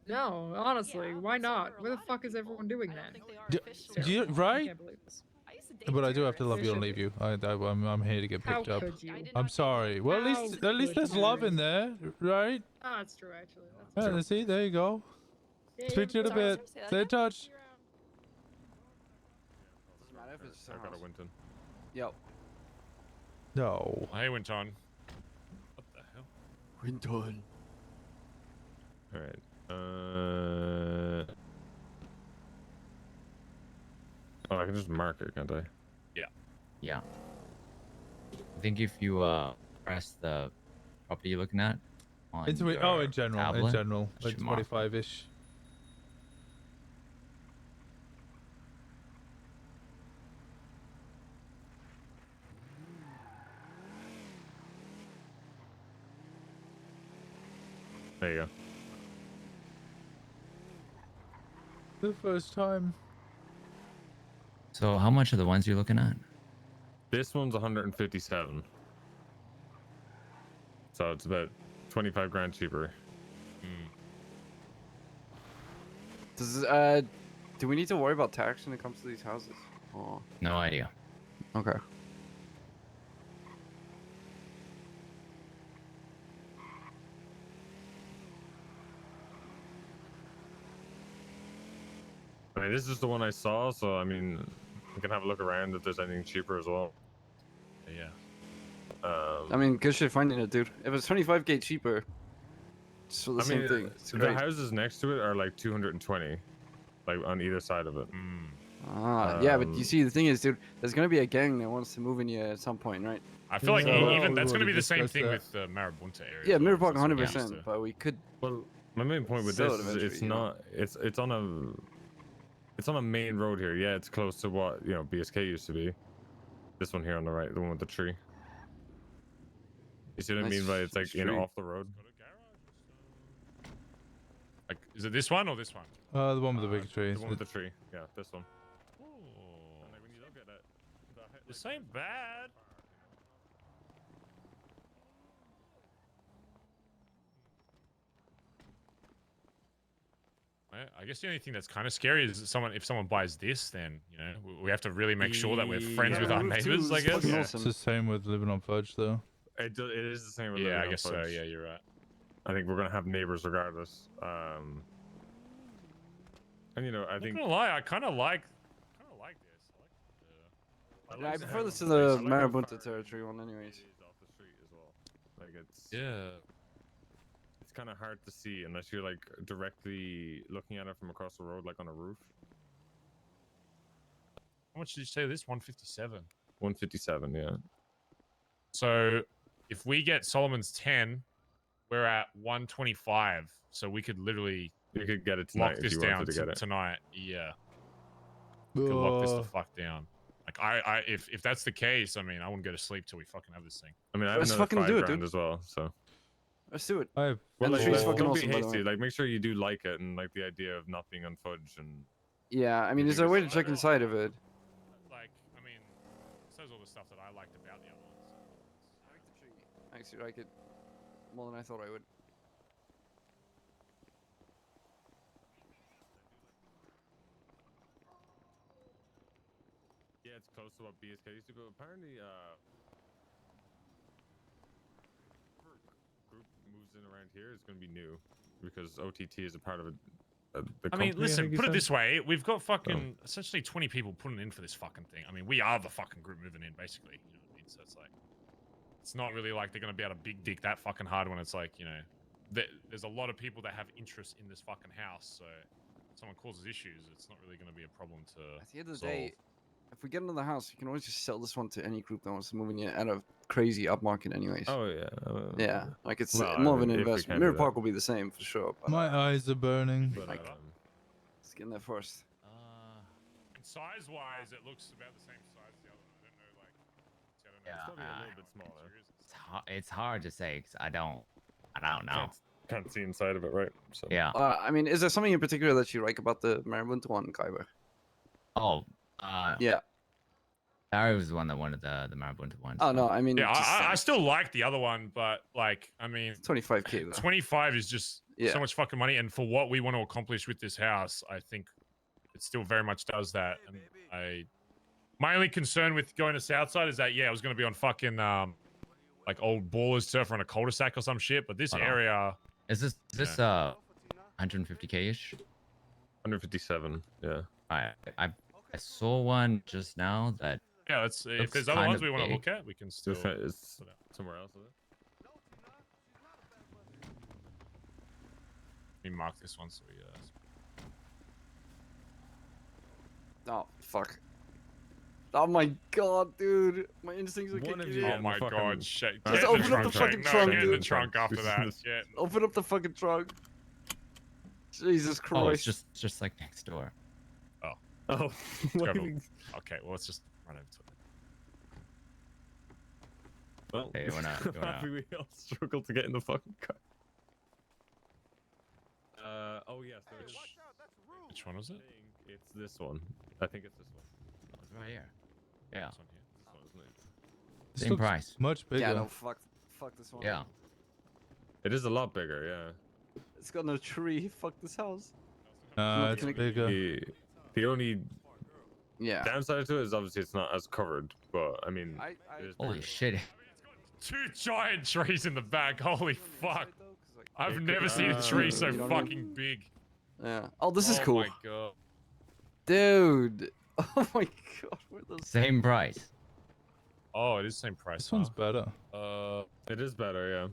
No, honestly, why not? Where the fuck is everyone doing that? Right? I can't believe this. But I do have to love you and leave you. I'm here to get How picked up. could you? I'm sorry. Well, at least there's love in there, right? Oh, that's true, actually. That's Yeah, see, there you go. Yeah, Speak to you in a bit. Stay in touch. Doesn't matter if it's just a I got a house. Winton. Yep. No. Hey, Winton. What the hell? Winton. All right. Oh, I can just mark it, can't I? Yeah. Yeah. I think if you press the property you're looking at on In general, tablet, like should mark it. 25-ish. There you The first time. So how much are the ones you're looking at? This one's 157. So it's about 25 grand cheaper. Do we need to worry about tax when it comes to these houses? Oh. No idea. Okay. I mean, this is the one I saw, so I mean, we can have a look around if there's anything cheaper as well. Yeah. I mean, good shit finding it, dude. If it's 25k cheaper, it's for the same thing. It's the great. houses next to it are like 220, like on either side of it. Yeah, but you see, the thing is, dude, there's gonna be a gang that wants to move in here at some point, right? I feel like So- even that's going to be the same thing with the Marabunta area. Yeah, as well, Mirror Park, so it's 100%. used to- But we could. Well, my main point with sell this it is eventually, it's you know? not it's on a main road here. Yeah, it's close to what BSK used to be. This one here on the right, the one with the tree. You see what I mean by it's like off the road. Like, is it this one or this one? The one with the big trees. The one with the tree. Yeah, this one. Oh, And like when you look at it, this ain't bad. I guess the only thing that's kind of scary is that if someone buys this, then we have to really make sure that we're friends with our neighbors. I guess. It's the same with living on Fudge, though. It is the same with Yeah, living I on guess so. Fudge. Yeah, you're right. I think we're gonna have neighbors regardless. And I think. I'm not gonna lie, I kind of like this. Yeah, I prefer this to I the like how Marabunta far territory one, anyways. it is off the street as well. Like it's. Yeah. It's kind of hard to see unless you're like directly looking at it from across the road, like on a roof. How much did you say this? 157. 157, yeah. So if we get Solomon's 10, we're at 125. So we could literally You could get it lock tonight if this you down wanted to get it. tonight. Yeah. We could lock this the fuck down. Like if that's the case, I mean, I wouldn't go to sleep till we fucking have this thing. I mean, I have Let's another fucking 5 do it, grand dude. as well, so. Let's do it. Well, And the tree's fucking don't awesome, be by the hasty. way. Like, make sure you do like it and like the idea of not being on Fudge and. Yeah, I mean, is there a way to check inside of it? Like, I mean, says all the stuff that I liked about the other ones. I like the tree. I actually like it more than I thought I would. Yeah, it's close to what BSK used to go. Apparently, whoever group moves in around here is going to be new because OTT is a part of it. I mean, listen, put it this way. We've got fucking essentially 20 people putting in for this fucking thing. I mean, we are the fucking group moving in, basically. You know what I mean? So it's like, it's not really like they're going to be able to big dick that fucking hard when it's like, there's a lot of people that have interest in this fucking house. So if someone causes issues, it's not really going to be a problem to At the end of the solve. day, if we get another house, you can always just sell this one to any group that wants to move in here at a crazy upmarket, anyways. Oh yeah. Yeah, like it's Well, more of I an mean, if we investment. can Mirror do Park will be the same for sure. But, My eyes are burning. But, let's get in there first. Size-wise, it looks about the same size as the other one. I don't know, like, see, I don't know. Yeah, It's probably a little bit smaller. It's hard to say because I don't know. Can't see inside of it, right? So. Yeah. I mean, is there something in particular that you like about the Marabunta one, Kyber? Oh. Yeah. Barry was the one that wanted the Marabunta one. Oh no, I mean, Yeah, just, I still like the other one, but like, I mean, 25k though. 25 is just Yeah. so much fucking money, and for what we want to accomplish with this house, I think it still very much does that. And My only concern with going to Southside is that, yeah, I was going to be on fucking, like, old ballers turf on a cul-de-sac or some shit, but this Hold on. area... Is this 150k-ish? 157, yeah. I saw one just now that... Yeah, let's, if looks there's other kind ones of we want to big. look at, we can still... It's somewhere else, is it? Let me mark this one so we... Oh, fuck. Oh my god, dude. My instincts are One of kicking you in. Oh my god, shit. Just Get in open up the fucking trunk, Get in the dude. trunk after that. Get... Open up the fucking trunk. Jesus Christ. Oh, it's just like next door. Oh. Oh. Okay, well, let's just run over to it. Well, Hey, we're not- we're not- we all struggle to get in the fucking car. Oh yes, there is. Which one was it? It's this one. I think it's this one. It's right here. Yeah. This one here. This one, isn't it? This Same looks price. Much bigger. Yeah, no, fuck this one. Yeah. It is a lot bigger, yeah. It's got no tree. Fuck this house. It's bigger. The only downside to it is obviously it's not as covered, but I mean, it is Holy bigger. shit. 2 giant trees in the back. Holy fuck. I've never seen a uh, tree so you know what I mean? fucking big. Yeah. Oh, this is cool. Oh my god. Dude. Oh my god. Where are those? Same price. Oh, it is the same price. This one's better. It is better, yeah.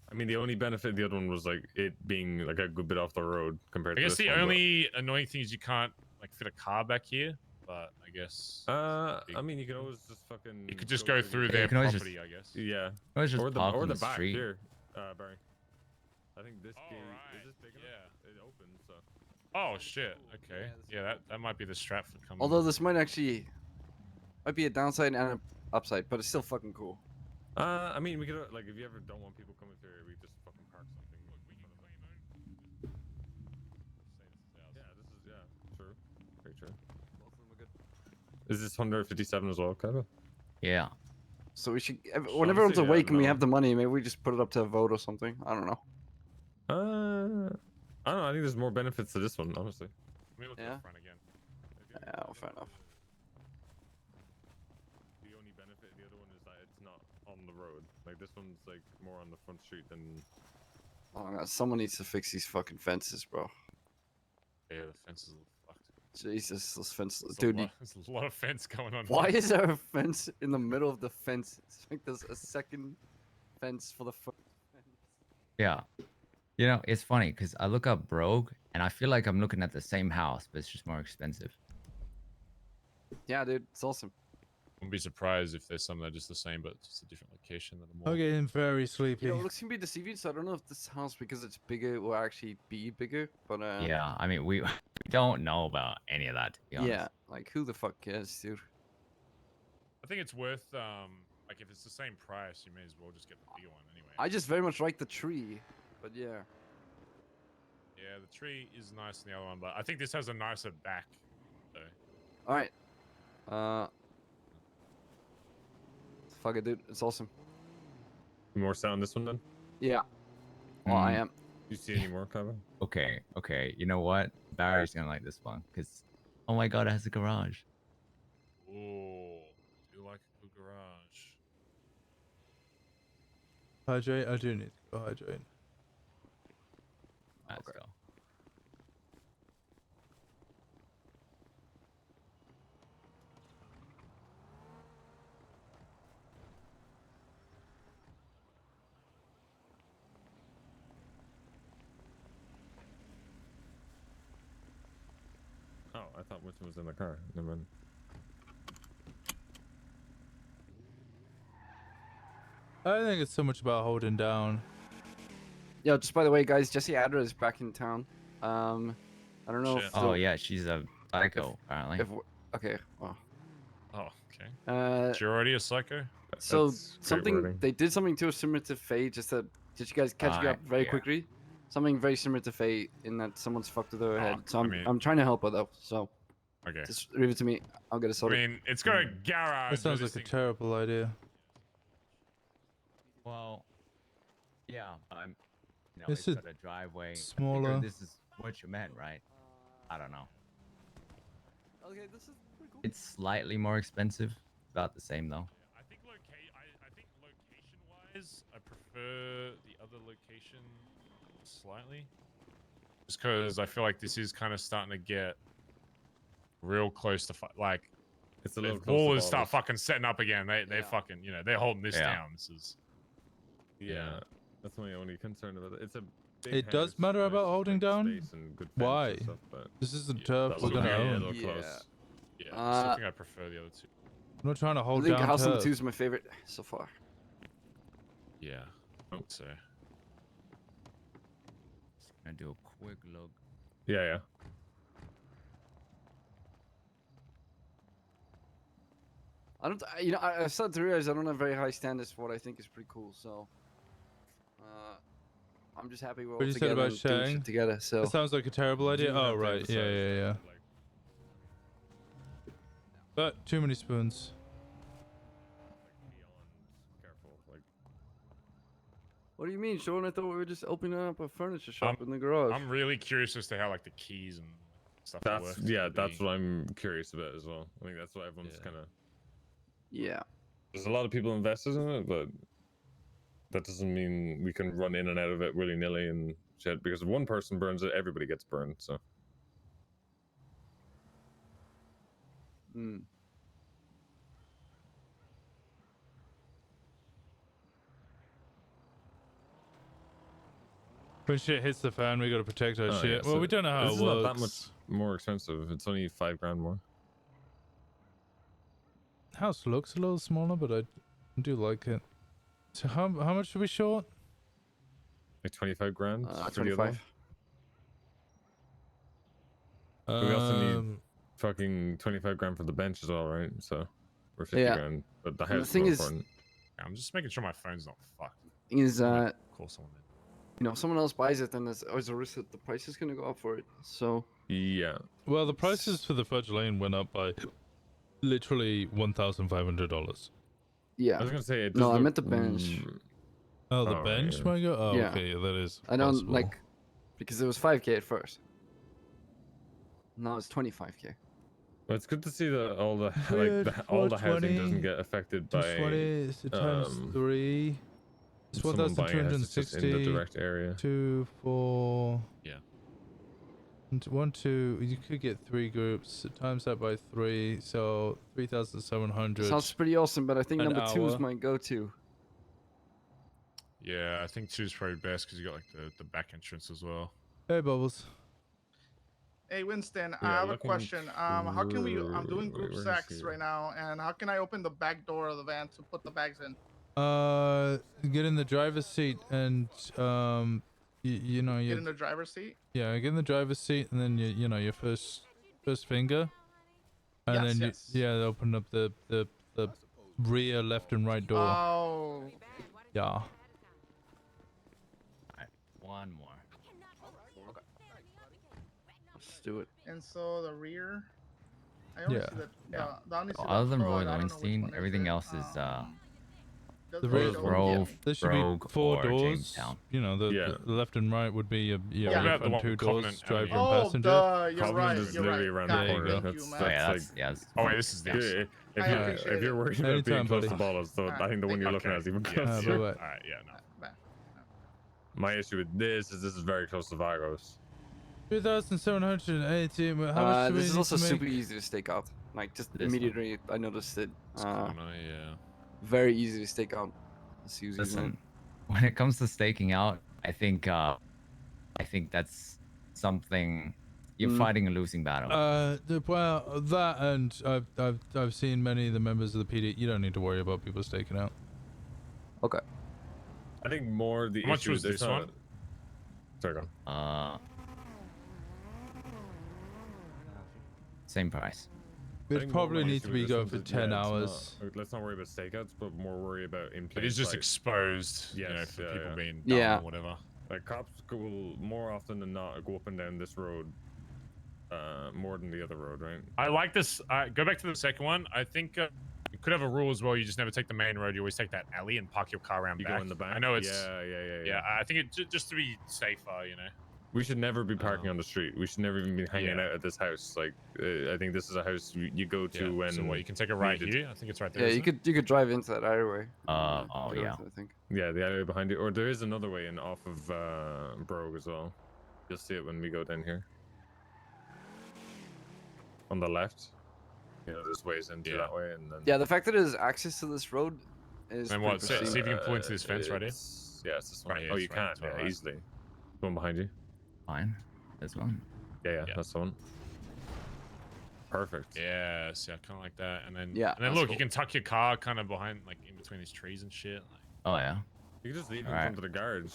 I mean, the only benefit of the other one was like it being like a good bit off the road compared I to guess this the one, but- only annoying thing is you can't like fit a car back here, but I guess I mean, you could always just fucking. you could just go through Yeah, their you can always property, just- I guess. Yeah. Always just or the park or on the the back street. here, Barry. I think this gate is this big enough? Yeah. It opens, so. Oh shit. Okay. Yeah, that might be the strap for coming. Although this might be a downside and an upside, but it's still fucking cool. I mean, we could like if you ever don't want people coming through here, we just fucking park something. Yeah, this is true, very true. Both of them are good. Is this 157 as well, Kevin? Yeah. So we should, when Honestly, everyone's yeah, awake and we no. have the money, maybe we just put it up to a vote or something. I don't know. I don't know. I think there's more benefits to this one, honestly. Let me look at Yeah. the front again. Yeah, fair enough. The only benefit of the other one is that it's not on the road. Like this one's like more on the front street than. Oh my god, someone needs to fix these fucking fences, bro. Yeah, the fence is a little fucked. Jesus, those fences, There's dude. there's a lot of fence going on. Why is there a fence in the middle of the fence? It's like there's a second fence for the first fence. Yeah. You know, it's funny because I look up Brogue and I feel like I'm looking at the same house, but it's just more expensive. Yeah, dude, it's awesome. Wouldn't be surprised if there's some that are just the same, but just a different location than the mall. I'm getting very sleepy. You know, it looks gonna be deceiving, so I don't know if this house, because it's bigger, will actually be bigger. But Yeah, I mean, we don't know about any of that, to be honest. yeah, like who the fuck cares, dude? I think it's worth like if it's the same price, you may as well just get the bigger one anyway. I just very much like the tree, but yeah. Yeah, the tree is nice in the other one, but I think this has a nicer back. Though. All right. Fuck it, dude. It's awesome. More sound on this one then? Yeah. Well, I Mm. am. You see any more, Kevin? Okay, you know what? Barry's gonna like this one because, oh my god, it has a garage. Ooh, do like a good garage. Hydrate. I do need to go hydrate. Let's go. Oh, I thought Winston was in the car. Never mind. I think it's so much about holding down. Yo, just by the way, guys, Jesse Adler is back in town. I don't know. Shit. If Oh yeah, she's a psycho apparently. Okay. Well. Oh, okay. You're already a psycho? So That's great something wording. they did something to a similar to Faye. Just that, did you guys catch me up very yeah. quickly? Something very similar to Faye in that someone's fucked with her head. So I I'm mean- I'm trying to help her though. So Okay. just leave it to me. I'll get it I sorted. mean, it's got a garage. That sounds but like this a thing- terrible idea. Well, yeah, I'm. You know, This it's is got a driveway. I figure smaller. This is what you meant, right? I don't know. Okay, this is It's slightly more expensive, about the same though. I think location-wise, I prefer the other location slightly. Just because I feel like this is kind of starting to get real close to like. It's a little if close to ballers start borders. fucking setting up again, they fucking they're holding this Yeah. down. This is Yeah, that's my only concern about it. It's a big It does house, matter nice, about holding like, down. space and good fence Why? and stuff, but This isn't turf that we're little gonna area, a own. little Yeah. close. yeah. I still think I prefer the other two. I'm not trying to I hold think down house number turf. 2 is my favorite so far. Yeah, I would say. Just gonna do a quick look. Yeah. I don't, you know, I've started to realize I don't have very high standards for what I think is pretty cool. So, I'm just happy we're all What you said together about and doing sharing? shit together. So, That sounds like a terrible idea. Do Oh have to right, yeah. emphasize that, like, But too many spoons. beyond careful, like what do you mean, Sean? I thought we were just opening up a furniture shop in the garage. I'm really curious as to how like the keys and stuff work. that's that's what I'm curious about as well. I think that's what everyone's kind of. Yeah. There's a lot of people invested in it, but that doesn't mean we can run in and out of it willy nilly and shit. Because if one person burns it, everybody gets burned. So. Hmm. When shit hits the fan, we gotta protect our Oh, shit. yeah, Well, so we don't know how this it is works. not that much more expensive. It's only $5 more. House looks a little smaller, but I do like it. So how much are we short? Like 25 grand. for the other 25. one. We also need fucking 25 grand for the bench as well, right? So we're 50 Yeah. grand. But the And the house is thing more is- important. Yeah, I'm just making sure my phone's not fucked. Thing is, Call someone in. you know, if someone else buys it, then there's always a risk that the price is gonna go up for it. So, Yeah. Well, the prices for the Fudge Lane went up by literally $1,500. yeah. I was gonna say it. No, does I look- meant the bench. Oh, the right, bench yeah. might go. Oh, Yeah. okay, that is. I don't possible. like because it was 5K at first. Now it's 25K. Well, it's good to see that all the Weird, all the housing 420, doesn't get affected by 220 so times 3. It's someone buying a house that's just in the 1,260. direct area. 2, 4. Yeah. 1, 2. You could get 3 groups. So times that by 3, so 3,700. Sounds pretty awesome, but I think An number 2 is hour. my go-to. Yeah, I think two's probably best because you got like the back entrance as well. Hey, Bubbles. Hey Winston, I Yeah, have a looking question. How can we? I'm doing group where is sex he? right now, and how can I open the back door of the van to put the bags in? Get in the driver's seat and you know Get in the driver's seat. yeah, get in the driver's seat and then you know your first finger, and Yes, then yes. yeah, open up the rear left and right door. Oh. Yeah. One more. Let's do it. And so the rear. I only Yeah. see Yeah. the only see Other the than hood, Royal I don't know which Weinstein, one is everything it. else is Does The it rear show- Grove, There should Rogue, be 4 or doors. Jamestown. You know, Yeah. the left and right would be What yeah, about the and one 2 with doors, Covenant driver Avenue? and Oh, passenger. duh, you're Covenant right. is You're literally right. around Got the it. There you corner. go. Thank That's, you, that's man. Oh yeah, like. that's Oh wait, this is Yeah, this. if I you're appreciate if you're it. worried about Anytime, being close buddy. to ballers, so I think the one you're looking at is even Yeah. closer. bye-bye. All right, yeah, no. Back. My issue with this is very close to Vagos. 2,780. How much do we This is need also to make? super easy to stake out. Like just This one. immediately, I noticed it. It's cool, no, yeah. Very easy to stake out. Let's see who's using Listen, it. when it comes to staking out, I think that's something you're fighting a losing battle. Well, that and I've seen many of the members of the PD. You don't need to worry about people staking out. Okay. I think more the How much issue was is this one? Sorry, go on. Same price. I It think probably more my needs to issue be with this going one for is, 10 yeah, it's hours. not- let's not worry about stakeouts, but more worry about in But plain it's just sight. exposed, you know, Yes, for yeah, people yeah. being dumb Yeah. or whatever. Like cops will more often than not go up and down this road, more than the other road, right? I like this. Go back to the second one. I think you could have a rule as well. You just never take the main road. You always take that alley and park your car around You back. go in the back. I know it's. Yeah. Yeah, I think it just to be safer, you know. We should never be parking on the street. We should never even be hanging out at this house. Like, I think this is a house you go to when. So what? You can take a right here. I think it's right there. Yeah, you could drive into that alleyway. Oh yeah. I think. Yeah, the alleyway behind it, or there is another way in off of Brogue as well. You'll see it when we go down here. On the left. You know, there's ways into that way, and then. Yeah, the fact that there's access to this road is. And what? See if you can pull into this fence right here. Yeah, it's this one. Right here, Oh, it's you right, can, right. easily. The one behind you. Fine. This one. Yeah, that's the one. Perfect. Yeah, see, I kind of like that. And then, yeah, and then look, you can tuck your car kind of behind, like in between these trees and shit. Like, oh yeah. You can just leave it in front of the garage.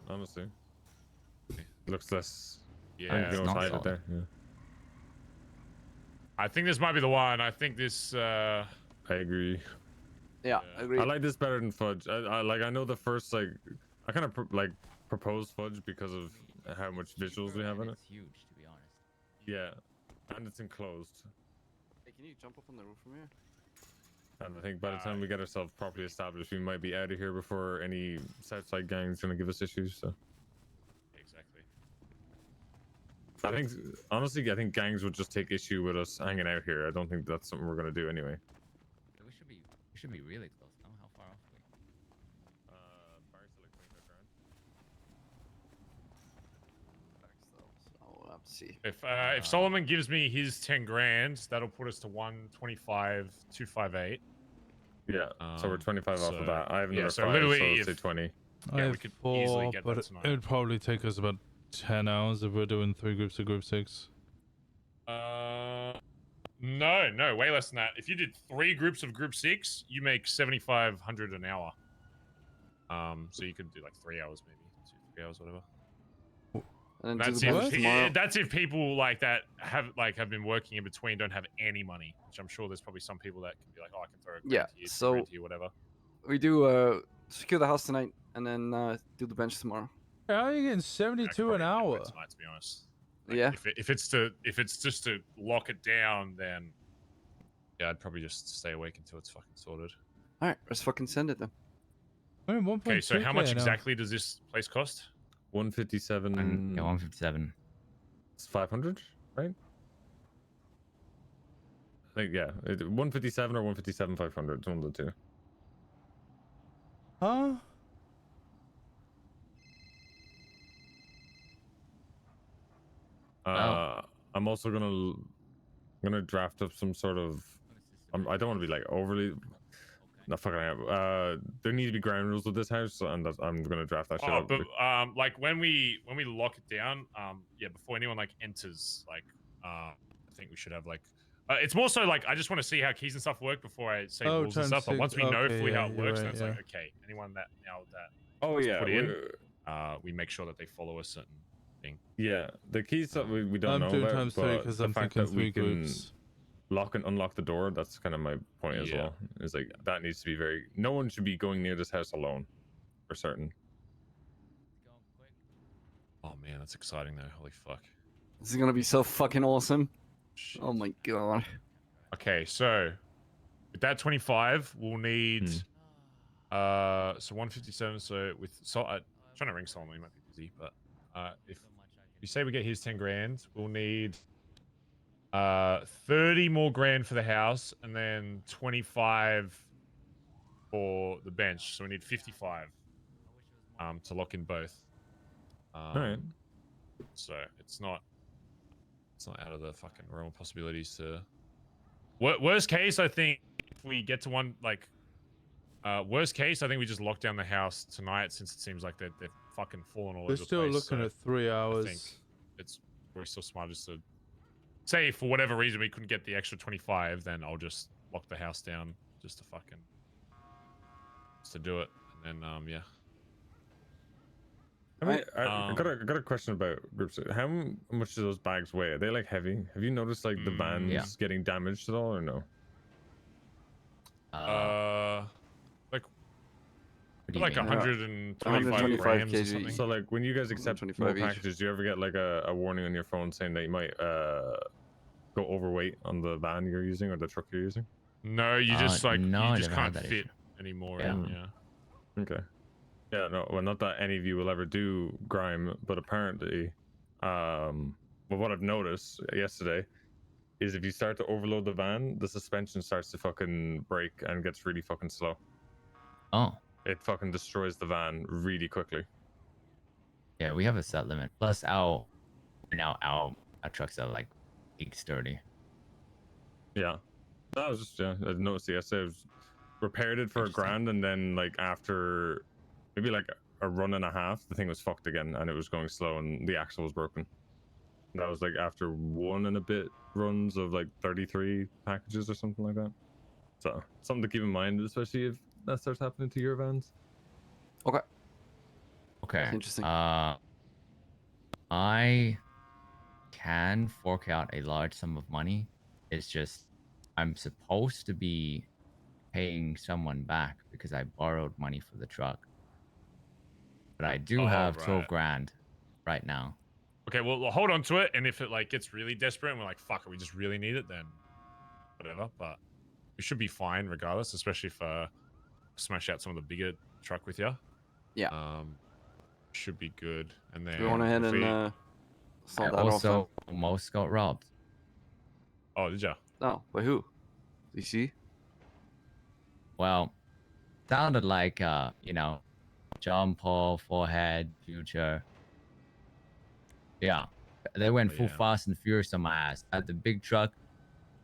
Honestly, it looks less. Yeah, you can almost hide it there. Yeah. I think this might be the one. I think this. I agree. Yeah, I agree. I like this better than Fudge. I know the first I kind of propose Fudge because of how much visuals we have in it. It's huge, to be honest. Yeah, and it's enclosed. Hey, can you jump up on the roof from here? And I think by the time we get ourselves properly established, we might be out of here before any Southside gang's gonna give us issues. So. Exactly. I think, honestly, gangs would just take issue with us hanging out here. I don't think that's something we're gonna do anyway. We should be really close now. How far off are we? Barry's still like 25 grand. I'll have to see. If Solomon gives me his 10 grand, that'll put us to 125,258. Yeah. So we're 25 off of that. I have another 5, so literally, so if, say 20. Yeah, we could easily get that but tonight. it would probably take us about 10 hours if we're doing 3 groups of group 6. No, way less than that. If you did 3 groups of group 6, you make 7,500 an hour. So you could do like 3 hours, maybe 2, 3 hours, whatever. And that's if people like that have been working in between don't have any money, which I'm sure there's probably some people that can be like, oh, I can throw a grand here, so grand here, whatever. We do secure the house tonight and then do the bench tomorrow. How are you getting 72 an hour? Tonight, to be honest. Like, yeah. If it's just to lock it down, then yeah, I'd probably just stay awake until it's fucking sorted. All right, let's fucking send it then. I mean, Okay, so how much exactly does this place cost? 157. Yeah, 157. It's 500, right? Like, yeah, 157 or 157 500. It's one of the two. Huh? I'm also gonna draft up some sort of. I don't want to be like overly. Not fucking out. There need to be ground rules with this house, and I'm gonna draft that shit up. But like when we lock it down, yeah, before anyone like enters, like I think we should have like. It's more so like I just want to see how keys and stuff work before I say rules and stuff. But once we know fully how it works, then it's like okay, anyone that put in, we make sure that they follow a certain thing. Yeah, the keys that we don't know about, times 3 because I'm thinking 3 groups. Lock and unlock the door. That's kind of my point as well. It's like that needs to be very. No one should be going near this house alone, for certain. Oh man, that's exciting though. Holy fuck. This is gonna be so fucking awesome. Shit. Oh my god. Okay, so with that 25, we'll need so 157. So with trying to ring Solomon, he might be busy, but if you say we get his 10 grand, we'll need 30 more grand for the house, and then 25 for the bench. So we need 55 to lock in both. All right. So it's not out of the fucking realm of possibilities to. Worst case, I think if we get to one like. Worst case, I think we just lock down the house tonight since it seems like they're fucking falling all over the place. We're still looking at 3 hours. I think it's probably still smart just to say for whatever reason we couldn't get the extra 25, then I'll just lock the house down just to do it, and then yeah. I mean, I got a question about groups. How much do those bags weigh? Are they like heavy? Have you noticed like the vans getting damaged at all, or no? Like 125 grams or something. So like when you guys accept more packages, do you ever get like a warning on your phone saying that you might go overweight on the van you're using or the truck you're using? No, you just like you just can't fit anymore. Yeah. Okay. Yeah, no, well, not that any of you will ever do grime, but apparently But what I've noticed yesterday is if you start to overload the van, the suspension starts to fucking break and gets really fucking slow. Oh. It fucking destroys the van really quickly. Yeah, we have a set limit. Plus, our trucks are like big sturdy. Yeah. That was just, yeah, I noticed it yesterday. I was repaired it for $1,000, and then like after maybe like a run and a half, the thing was fucked again and it was going slow and the axle was broken. That was like after 1 and a bit runs of like 33 packages or something like that. So something to keep in mind, especially if that starts happening to your vans. Okay. Okay. Interesting. I can fork out a large sum of money. It's just I'm supposed to be paying someone back because I borrowed money for the truck. But I do have 12 grand right now. Okay, well, we'll hold on to it, and if it like gets really desperate and we're like, fuck it, we just really need it, then whatever. But we should be fine regardless, especially if smash out some of the bigger truck with you. Yeah. Should be good. And then We went ahead and I sold that also off. almost got robbed. Oh, did ya? No, by who? You see? Well, sounded like John Paul, Forehead, Future. Yeah. They went full Fast and Furious on my ass. I had the big truck,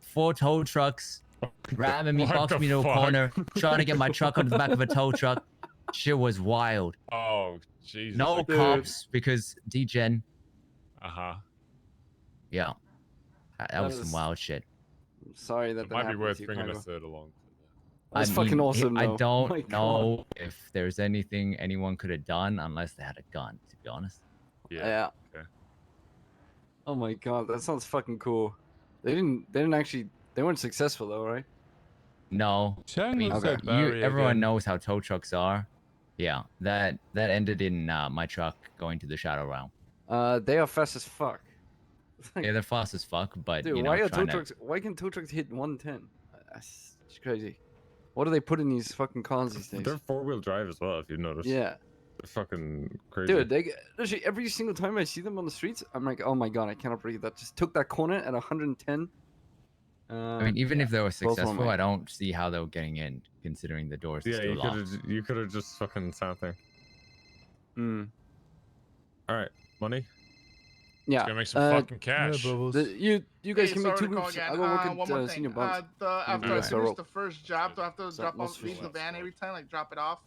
4 tow trucks, grabbing me, boxing me to a corner, trying to get my truck onto the back of a tow truck. Shit was wild. Oh, Jesus. No cops because degen. Uh-huh. Yeah. That was some wild shit. I'm sorry that It that might be happened worth to you, bringing a Cargo. third along. That's fucking awesome, I though. don't My God. know if there's anything anyone could have done unless they had a gun, to be honest. Yeah. Okay. Oh my God, that sounds fucking cool. They weren't successful though, right? No. I mean, everyone knows how tow trucks are. Yeah, that ended in my truck going to the Shadow Realm. They are fast as fuck. Yeah, they're fast as fuck, but Dude, you know, why trying to... why can tow trucks hit 110? That's crazy. What do they put in these fucking cars these days? They're 4-wheel drive as well, if you've noticed. Yeah. They're fucking crazy. Dude, literally every single time I see them on the streets, I'm like, oh my God, I cannot believe that just took that corner at 110. I mean, even if they were blows my successful, mind. I don't see how they were getting in, considering the doors are Yeah, still locked. you could have just fucking sat there. Hmm. All right, money. Yeah. Let's go make some fucking cash. You guys can make sorry 2 to call groups. again. I go work One more at thing. Senior Bumps. After I finish the first job, do I have to So, drop most off, leave the fish. van every time, like drop it off?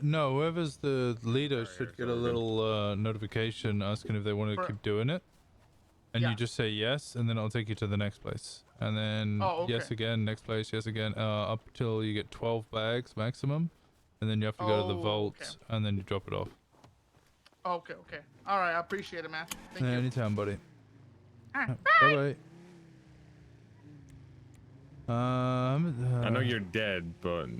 No, whoever's the leader should get a little notification asking if they want to keep doing it. And you just say yes, and then I'll take you to the next place. And then yes again, next place, yes again, up till you get 12 bags maximum. And then you have to go to the vault, and then you drop it off. Okay. All right, I appreciate it, man. Thank you. Anytime, buddy. All right, Bye-bye. I know you're dead, but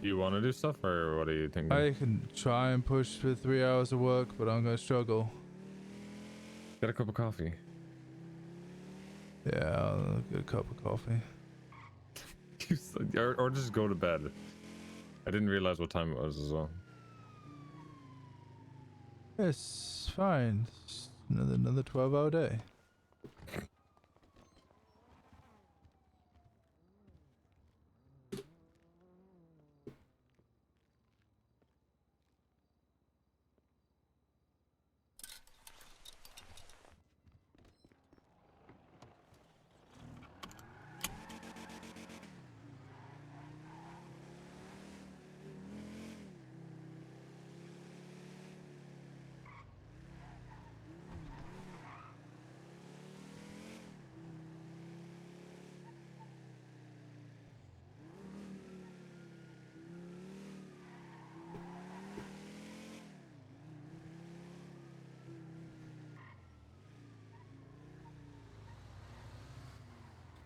you want to do stuff, or what are you thinking? I can try and push for 3 hours of work, but I'm gonna struggle. Get a cup of coffee. Yeah, I'll get a cup of coffee. or just go to bed. I didn't realize what time it was as well. It's fine. It's another 12-hour day.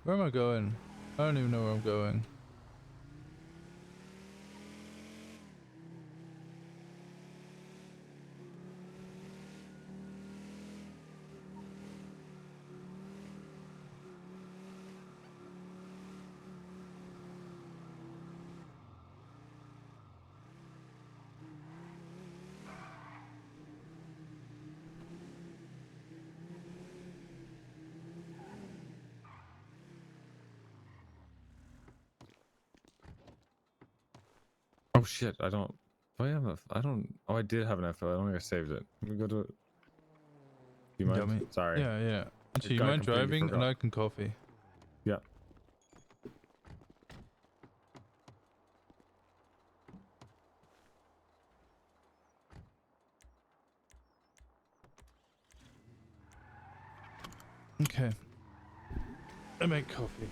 Where am I going? I don't even know where I'm going. shit, I don't. Do I have a? I don't. Oh, I did have an F. I don't think I saved it. Let me go to. Do you mind? Dummy. Sorry. Yeah, yeah. I Do you mind completely driving and forgot. I can coffee? Yeah. Okay. I make coffee.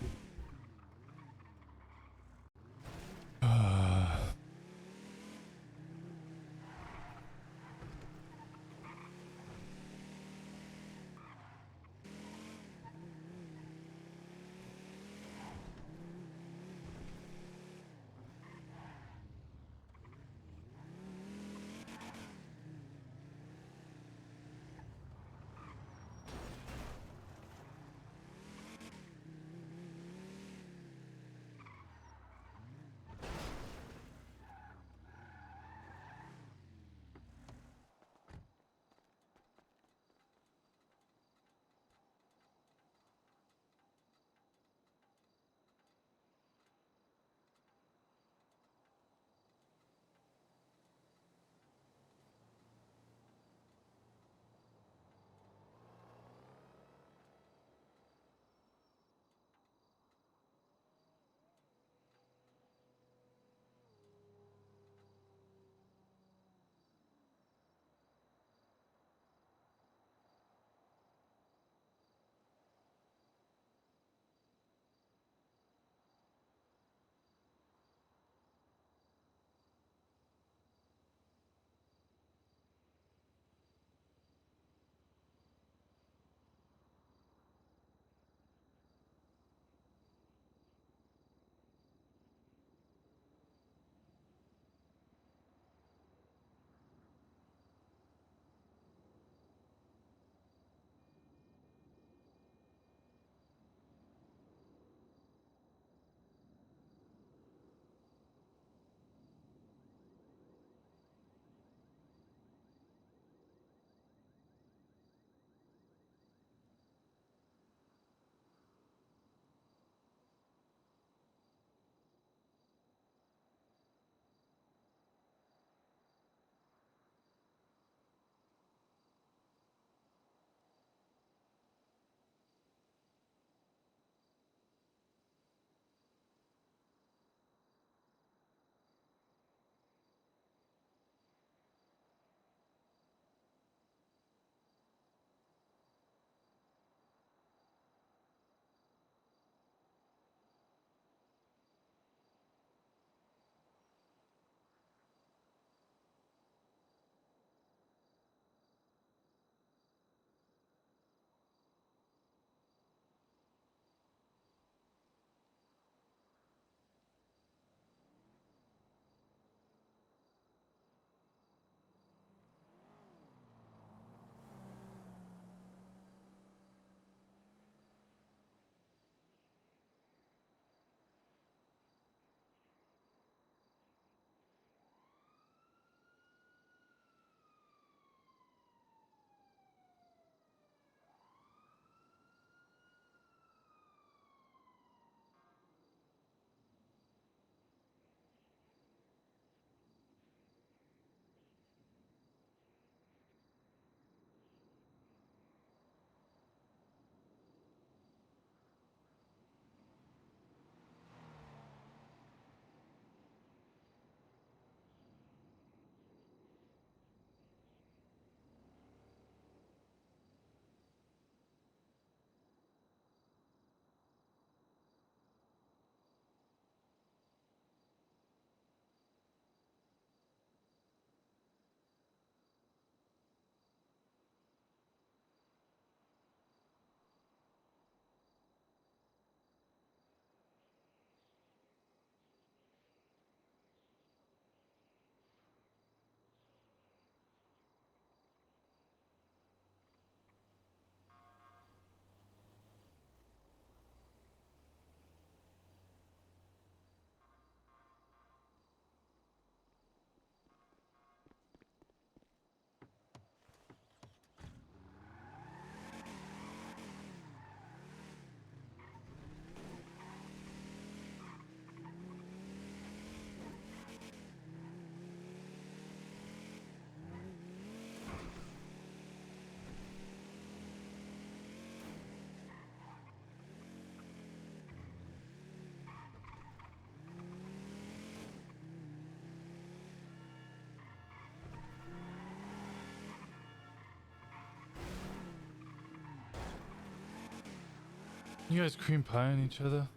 You guys cream pie on each other?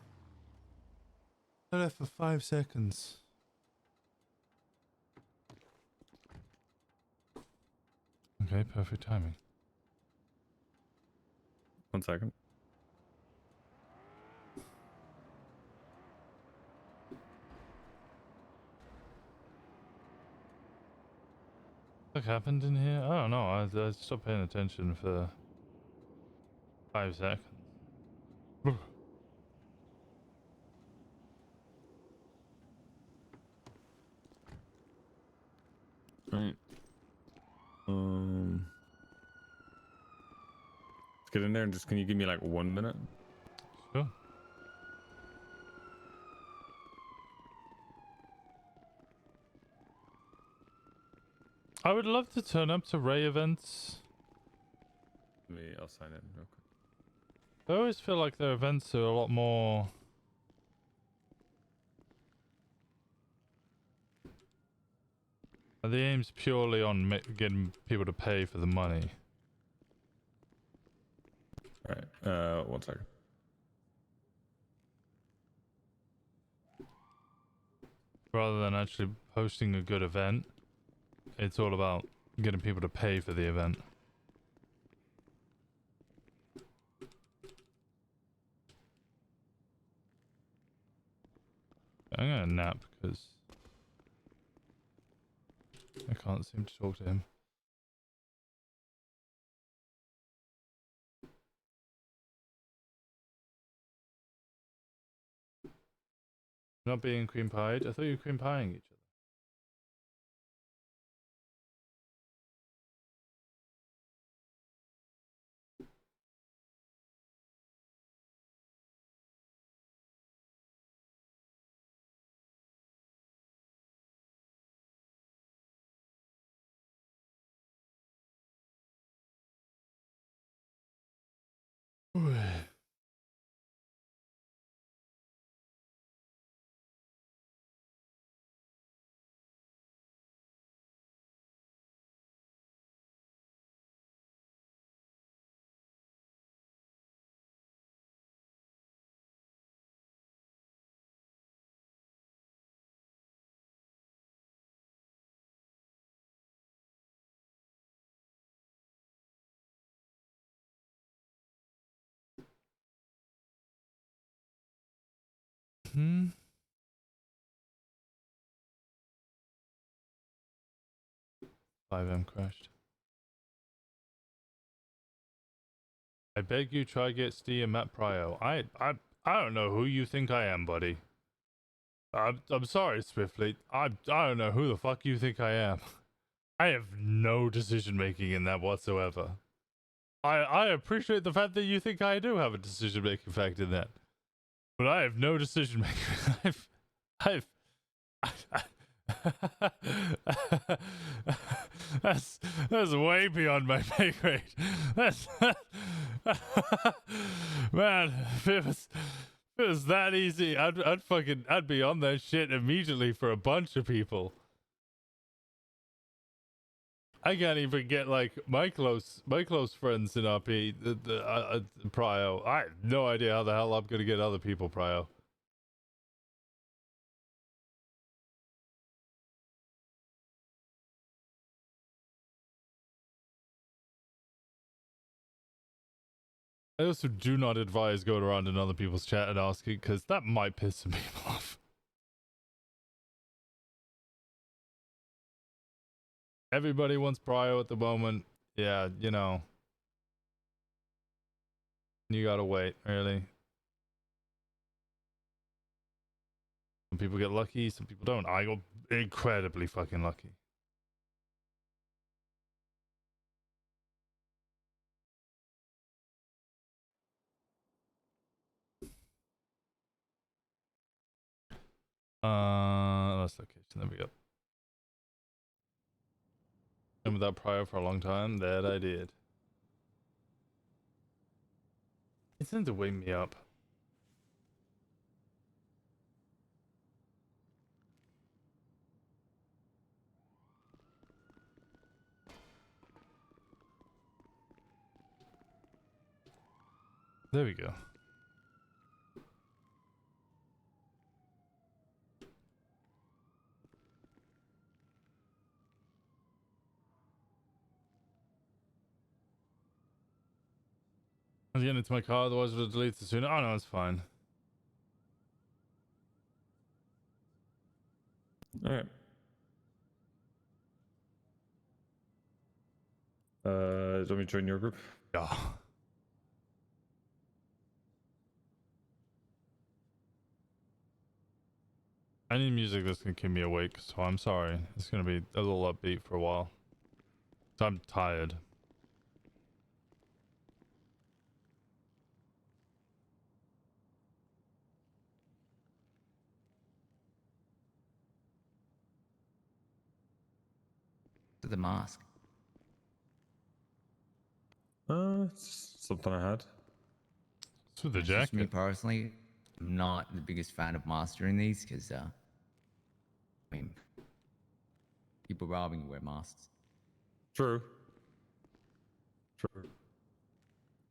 I left for 5 seconds. Okay, perfect timing. 1 second. What happened in here? I don't know. I stopped paying attention for 5 seconds. Right. Let's get in there and just, can you give me like 1 minute? Sure. I would love to turn up to Ray events. I'll sign in real quick. I always feel like their events are a lot more... The aim's purely on getting people to pay for the money. Alright, 1 second. Rather than actually hosting a good event, it's all about getting people to pay for the event. I'm gonna nap because I can't seem to talk to him. Not being cream pied? I thought you were cream pieing each other. Hmm. 5M crashed. I beg you try get Steve and Matt Pryo. I don't know who you think I am, buddy. I'm sorry, Swiftly. I don't know who the fuck you think I am. I have no decision making in that whatsoever. I appreciate the fact that you think I do have a decision making factor in that. But I have no decision making. that's way beyond my pay grade. That's man, if it was that easy, I'd be on that shit immediately for a bunch of people. I can't even get like my close friends in RP, Prio. I have no idea how the hell I'm gonna get other people Prio. I also do not advise going around in other people's chat and asking, because that might piss some people off. Everybody wants Prio at the moment. Yeah, you know. You gotta wait, really. Some people get lucky, some people don't. I got incredibly fucking lucky. Last location, there we go. Been without Prio for a long time. That I did. It's time to wake me up. There we go. I was getting into my car, otherwise it would delete it sooner. Oh no, it's fine. Alright. Do you want me to join your group? Yeah. I need music that's gonna keep me awake, so I'm sorry. It's gonna be a little upbeat for a while. So I'm tired. To the mask. It's something I had. It's with the It's just me jacket. personally, I'm not the biggest fan of mastering these because, I mean, people robbing you wear masks. True. True.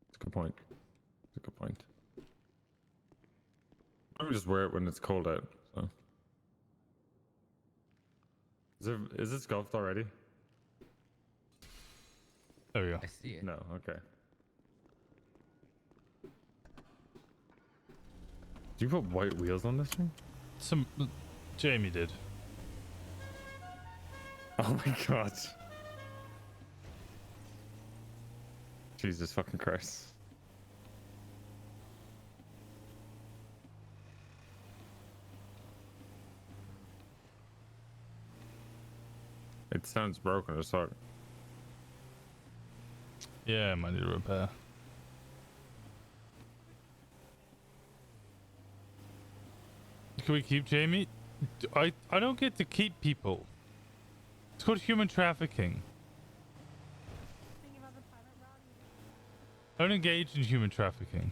It's a good point. It's a good point. I just wear it when it's cold out. So. Is it scuffed already? There we go. I see it. No, okay. Do you put white wheels on this thing? Jamie did. Oh my god. Jesus fucking Christ. It sounds broken as fuck. Yeah, I might need a repair. Can we keep Jamie? I don't get to keep people. It's called human trafficking. I don't engage in human trafficking.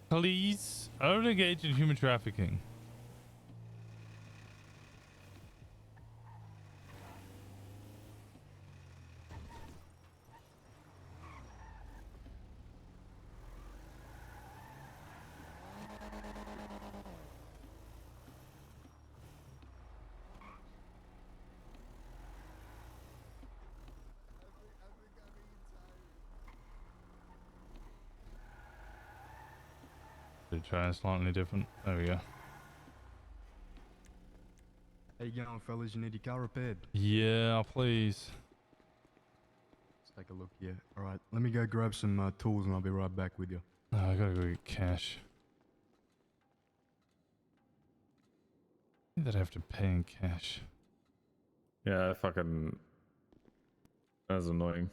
Please, I don't engage in human trafficking. Try slightly different. There we go. How you going, fellas? You need your car repaired? Yeah, please. Let's take a look here. All right, let me go grab some tools and I'll be right back with you. Oh, I gotta go get cash. I think that I have to pay in cash. Yeah, fucking. That's annoying.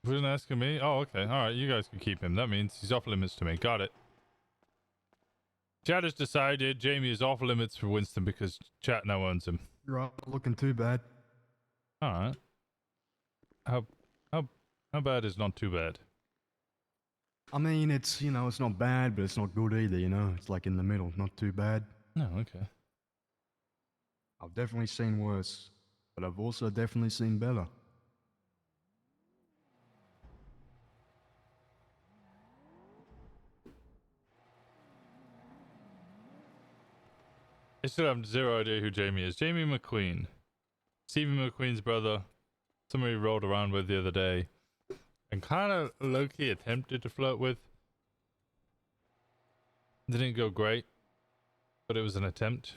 Wasn't asking me? Oh, okay. Alright, you guys can keep him. That means he's off limits to me. Got it. Chat has decided Jamie is off limits for Winston because chat now owns him. You're not looking too bad. Alright. How bad is not too bad? I mean, it's, you know, it's not bad, but it's not good either, you know? It's like in the middle. Not too bad. No, okay. I've definitely seen worse, but I've also definitely seen better. I still have zero idea who Jamie is. Jamie McQueen. Stephen McQueen's brother. Somebody rolled around with the other day. And kind of low-key attempted to flirt with. Didn't go great. But it was an attempt.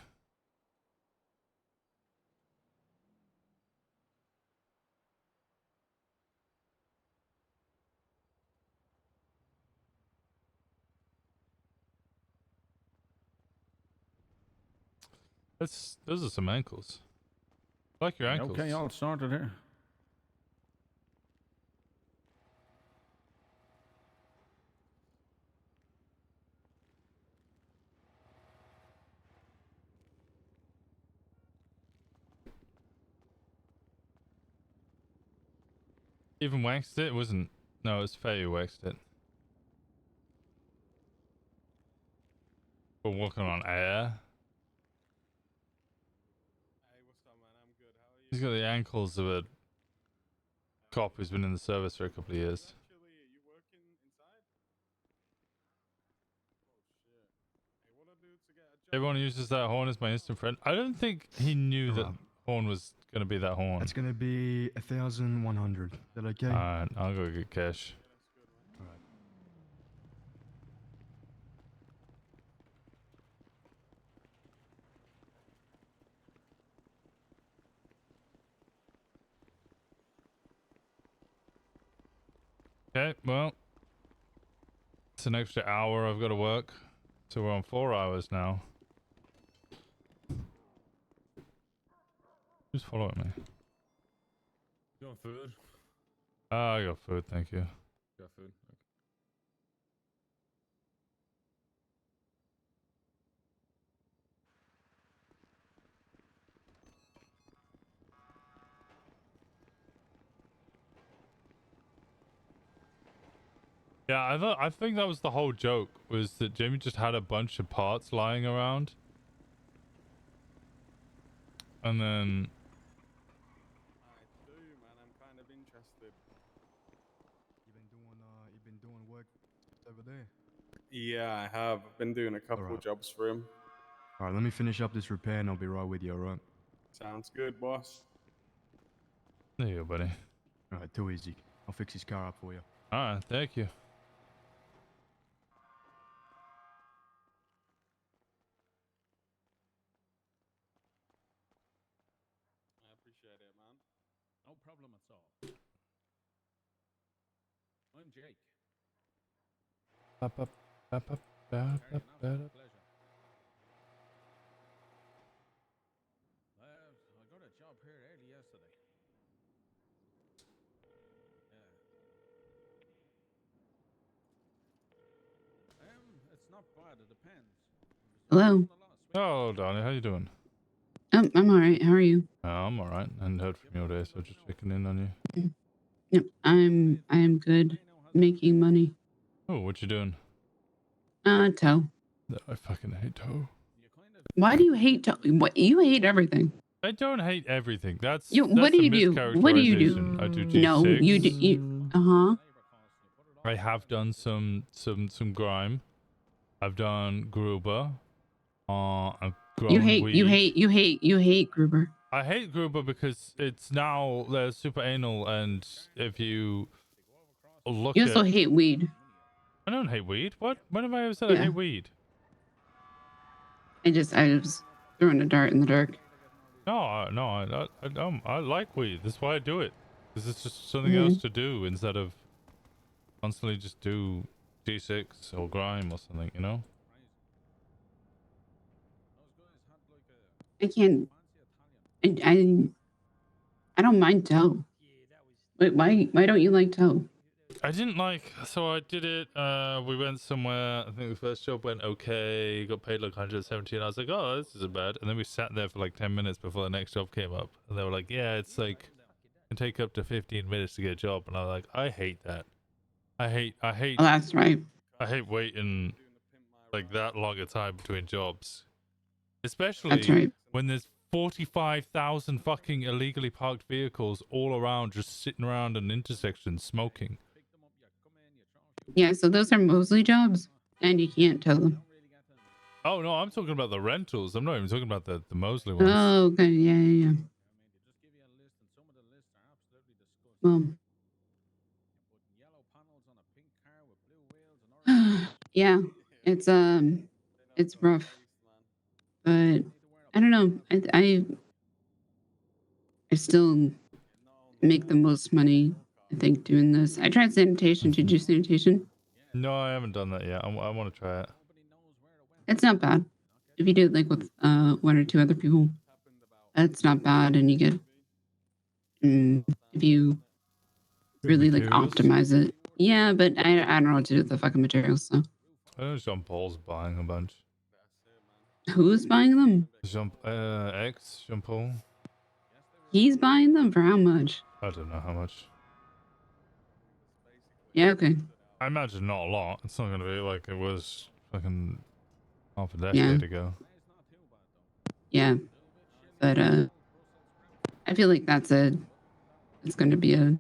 Those are some ankles. I like your ankles. Okay, I'll start it here. Even waxed it? It wasn't. No, it was Faye who waxed it. We're walking on air. He's got the ankles of a cop who's been in the service for a couple of years. Everyone uses that horn as my instant friend. I don't think he knew that horn was gonna be that horn. It's gonna be 1,100. Is that okay? Alright, I'll go get cash. Okay, well, it's an extra hour I've got to work, so we're on 4 hours now. Who's following me? You want food? I got food, thank you. Got food. Okay. Yeah, I think that was the whole joke, was that Jamie just had a bunch of parts lying around. And then... I do, man. I'm kind of interested. You've been doing work over there. Yeah, I have. I've been doing a couple jobs for him. All right, let me finish up this repair and I'll be right with you, all right? Sounds good, boss. There you go, buddy. All right, too easy. I'll fix his car up for you. Alright, thank you. I appreciate it, man. No problem at all. I'm Jake. I got a job here early yesterday. It's not bad. It depends. Hello. Oh, Donnie, how you doing? I'm all right. How are you? I'm alright. I hadn't heard from you all day, so just checking in on you. Yep, I am good. Making money. Oh, what you doing? Toe. No, I fucking hate toe. Why do you hate toe? What, you hate everything. I don't hate everything. That's What do you do? What do you do? I do G6. No, you do. I have done some grime. I've done Gruber. I've grown You hate weed. you hate Gruber. I hate Gruber because it's now they're super anal, and if you look You at... also hate weed. I don't hate weed. What? When have I ever said I Yeah. hate weed? I was throwing a dart in the dark. No, I don't. I like weed. That's why I do it. Because it's just something Mm-hmm. else to do instead of constantly just do G6 or grime or something, you know? I can't. I don't mind toe. Wait, why don't you like toe? I didn't like, so I did it, we went somewhere, I think the first job went okay, got paid like 170, and I was like, oh, this isn't bad. And then we sat there for like 10 minutes before the next job came up, and they were like, yeah, it's like, it can take up to 15 minutes to get a job, and I was like, I hate that. I hate. Oh, that's right. I hate waiting like that long a time between jobs. Especially That's right. when there's 45,000 fucking illegally parked vehicles all around, just sitting around an intersection smoking. Yeah, so those are Mosley jobs, and you can't tow them. Oh no, I'm talking about the rentals. I'm not even talking about the Mosley ones. Oh, okay, yeah. Well, yeah, it's rough, but I don't know. I still make the most money, I think, doing this. I tried sanitation. Did you do sanitation? No, I haven't done that yet. I want to try it. It's not bad. If you do it like with 1 or 2 other people, it's not bad, and you get if you really like optimize it. Yeah, but I don't know what to do with the fucking materials. So I know Jean Paul's buying a bunch. who's buying them? Jean Paul. He's buying them for how much? I don't know how much. Yeah, okay. I imagine not a lot. It's not gonna be like it was fucking half a decade ago. Yeah, but I feel like it's going to be a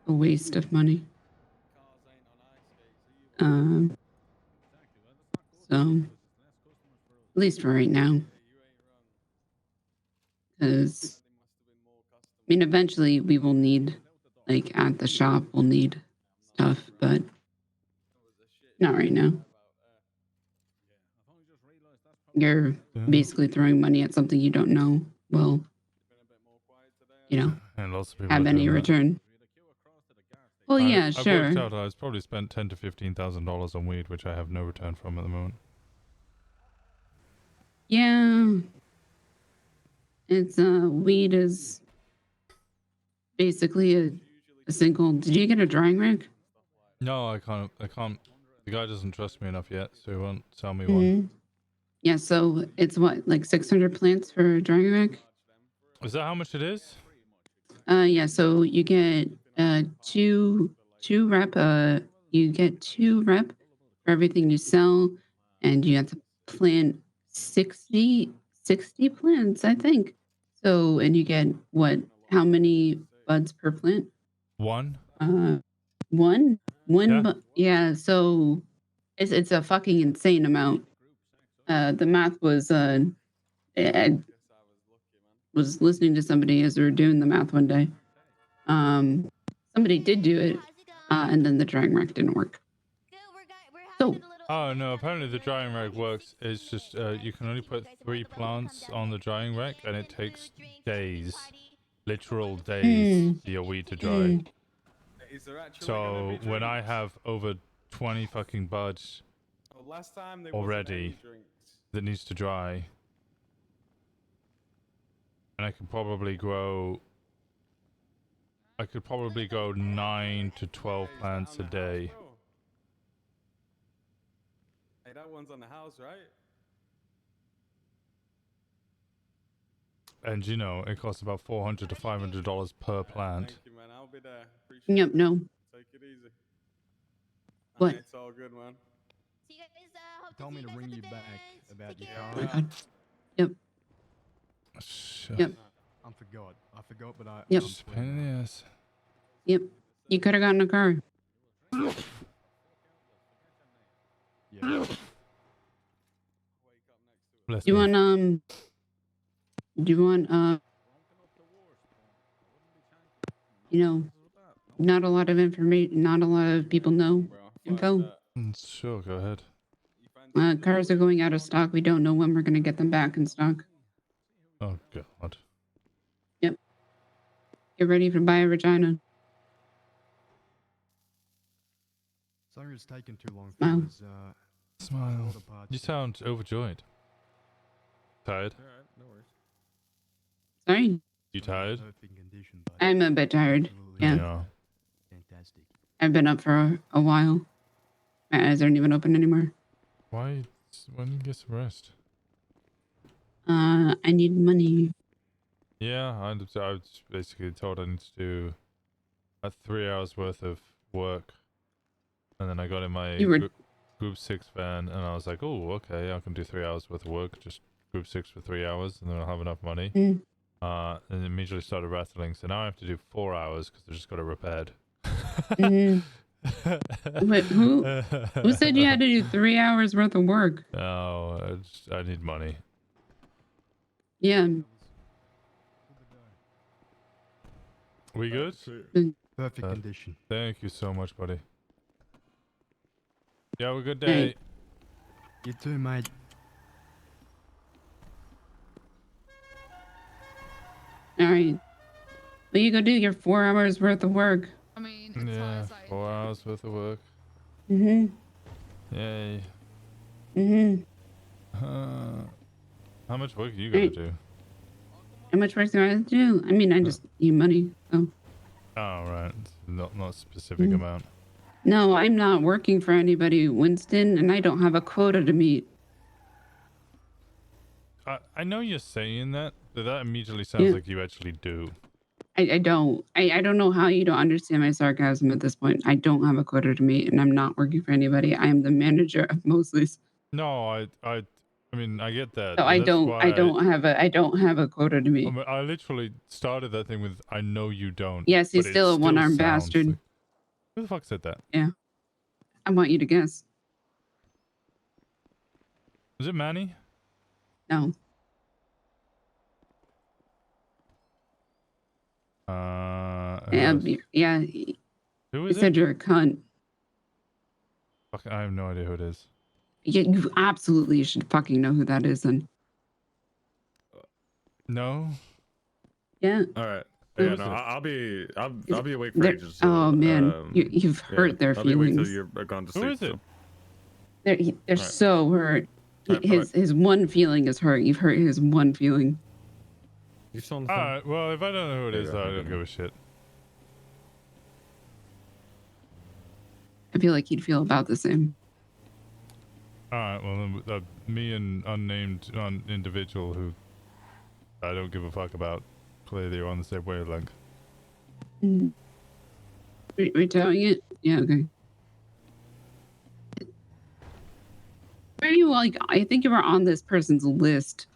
waste of money. So at least for right now, because I mean, eventually we will need, like at the shop, we'll need stuff, but not right now. You're basically throwing money at something you don't know will, And lots of people have are any doing that. return. Well, yeah, I've sure. worked out I've probably spent $10,000 to $15,000 on weed, which I have no return from at the moment. Yeah. It's weed is basically a single. Did you get a drying rack? No, I can't. The guy doesn't trust me enough yet, so he won't sell me one. Yeah, so it's what, like 600 plants for a drying rack? Is that how much it is? Yeah, so you get two rep, you get 2 rep for everything you sell, and you have to plant 60 plants, I think. So, and you get what, how many buds per plant? One. One? Yeah. Yeah, so it's a fucking insane amount. The math was I was listening to somebody as we were doing the math one day. Somebody did do it, and then the drying rack didn't work. So, Oh no, apparently the drying rack works. It's just you can only put 3 plants on the drying rack, and it takes days, literal days, for your weed to dry. So when I have over 20 fucking buds already that needs to dry, and I could probably grow 9 to 12 plants a day. Hey, that one's on the house, right? And it costs about $400 to $500 per plant. Thank you, man. I'll be there. Appreciate yep, it. no. Take it easy. What? It's all good, man. Told me to ring you back about your Oh my car. God. Yep. Yep. I forgot, but I. Yep. Just a pain in the ass. Yep. You could have gotten a car. Yeah. Bless Do you me. want not a lot of information, not a lot of people know info. Sure, go ahead. Cars are going out of stock. We don't know when we're going to get them back in stock. Oh God. Yep. Get ready to buy a Regina. Sorry it's taken too long. Smile. Smile. You sound overjoyed. Tired? Alright, no worries. Sorry. You tired? I'm a bit tired. Yeah. Fantastic. I've been up for a while. My eyes aren't even open anymore. Why? When do you get some rest? I need money. Yeah, I was basically told I need to do 3 hours worth of work, and then I got in my group 6 van, and I was like, oh, okay, I can do 3 hours worth of work, just group 6 for 3 hours, and then I'll have enough money. And immediately started rattling, so now I have to do 4 hours because I just got it repaired. Wait, who said you had to do 3 hours worth of work? Oh, I need money. Yeah. We good? Perfect condition. Thank you so much, buddy. You have a good day. You too, mate. All right. Well, you go do your 4 hours worth of work. I mean, Yeah, 4 hours worth of work. Yay. How much work are you gonna do? How much work do I have to do? I mean, I just need money. So. Oh, right. Not a specific amount. No, I'm not working for anybody, Winston, and I don't have a quota to meet. I know you're saying that, but that immediately sounds like you actually do. I don't. I don't know how you don't understand my sarcasm at this point. I don't have a quota to meet, and I'm not working for anybody. I am the manager of Mosley's. No, I mean, I get that. So and that's why I don't have a quota to meet. I literally started that thing with "I know you don't." Yes, he's but it still a still one-armed sounds bastard. like- Who the fuck said that? Yeah. I want you to guess. Was it Manny? No. Who else? Yeah. Who He is said it? you're a cunt. Fuck, I have no idea who it is. Yeah, you absolutely should fucking know who that is then. No. Yeah. All right. Who Yeah, is no, it? I'll be awake for They're- ages. So, oh man, you've hurt their I'll be awake till feelings. you're gone to Who sleep. is it? They're Right. so hurt. Alright, His one feeling is hurt. You've hurt his one feeling. You still on the All phone? right. Well, if I don't know who it There is, you go. I don't give a shit. I feel like he'd feel about the same. All right. Well, then, me and unnamed individual who I don't give a fuck about clearly are on the same wavelength. Mm. Retelling it? Yeah, okay. Were you like? I think you were on this person's list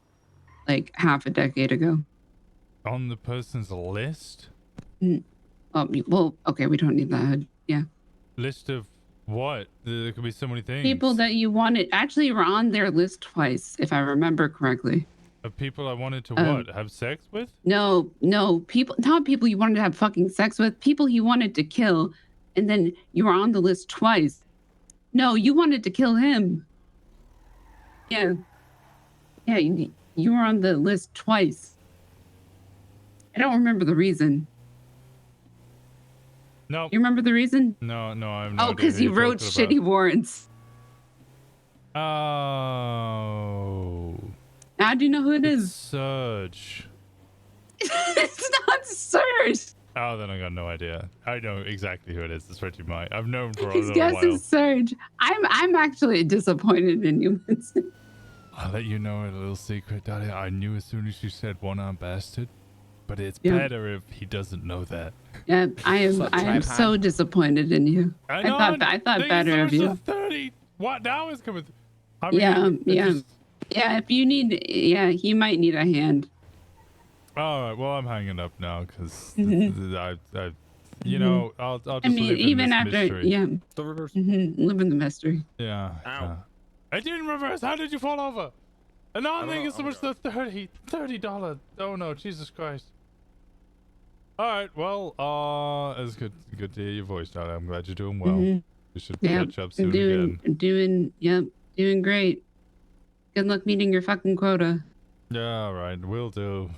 like half a decade ago. On the person's list? Oh, well, okay, we don't need that. Yeah. List of what? There could be so many things. People that you wanted. Actually, you were on their list twice, if I remember correctly. Of people I wanted to Um, what? Have sex with? No, people, not people you wanted to have fucking sex with, people you wanted to kill, and then you were on the list twice. No, you wanted to kill him. Yeah. Yeah, you were on the list twice. I don't remember the reason. No. You remember the reason? No, I have no Oh, idea because who you you're wrote talking shitty warrants. about. Oh. How do you know who it is? Surge. It's not Surge. Oh, then I got no idea. I know exactly who it is. That's what you might. I've known for a His little guess while. is Surge. I'm actually disappointed in you, Winston. I'll let you know a little secret, Daddy. I knew as soon as you said one-armed bastard, but it's Yeah. better if he doesn't know that. Yeah, I am so disappointed in you. I thought better of you. 30. What now is coming? Yeah. If you need, he might need a hand. All right. Well, I'm hanging up now because Mhm. I'll just I mean, live in even this after, mystery. yeah. The reverse. Live in the mystery. Yeah. I didn't reverse. How did you fall over? And now I'm thinking so much the $30. Oh no, Jesus Christ. All right. Well, it's good to hear your voice, darling. I'm glad you're doing well. Mhm. We should Yeah, catch up soon again. doing great. Good luck meeting your fucking quota. Yeah. All right. Will do.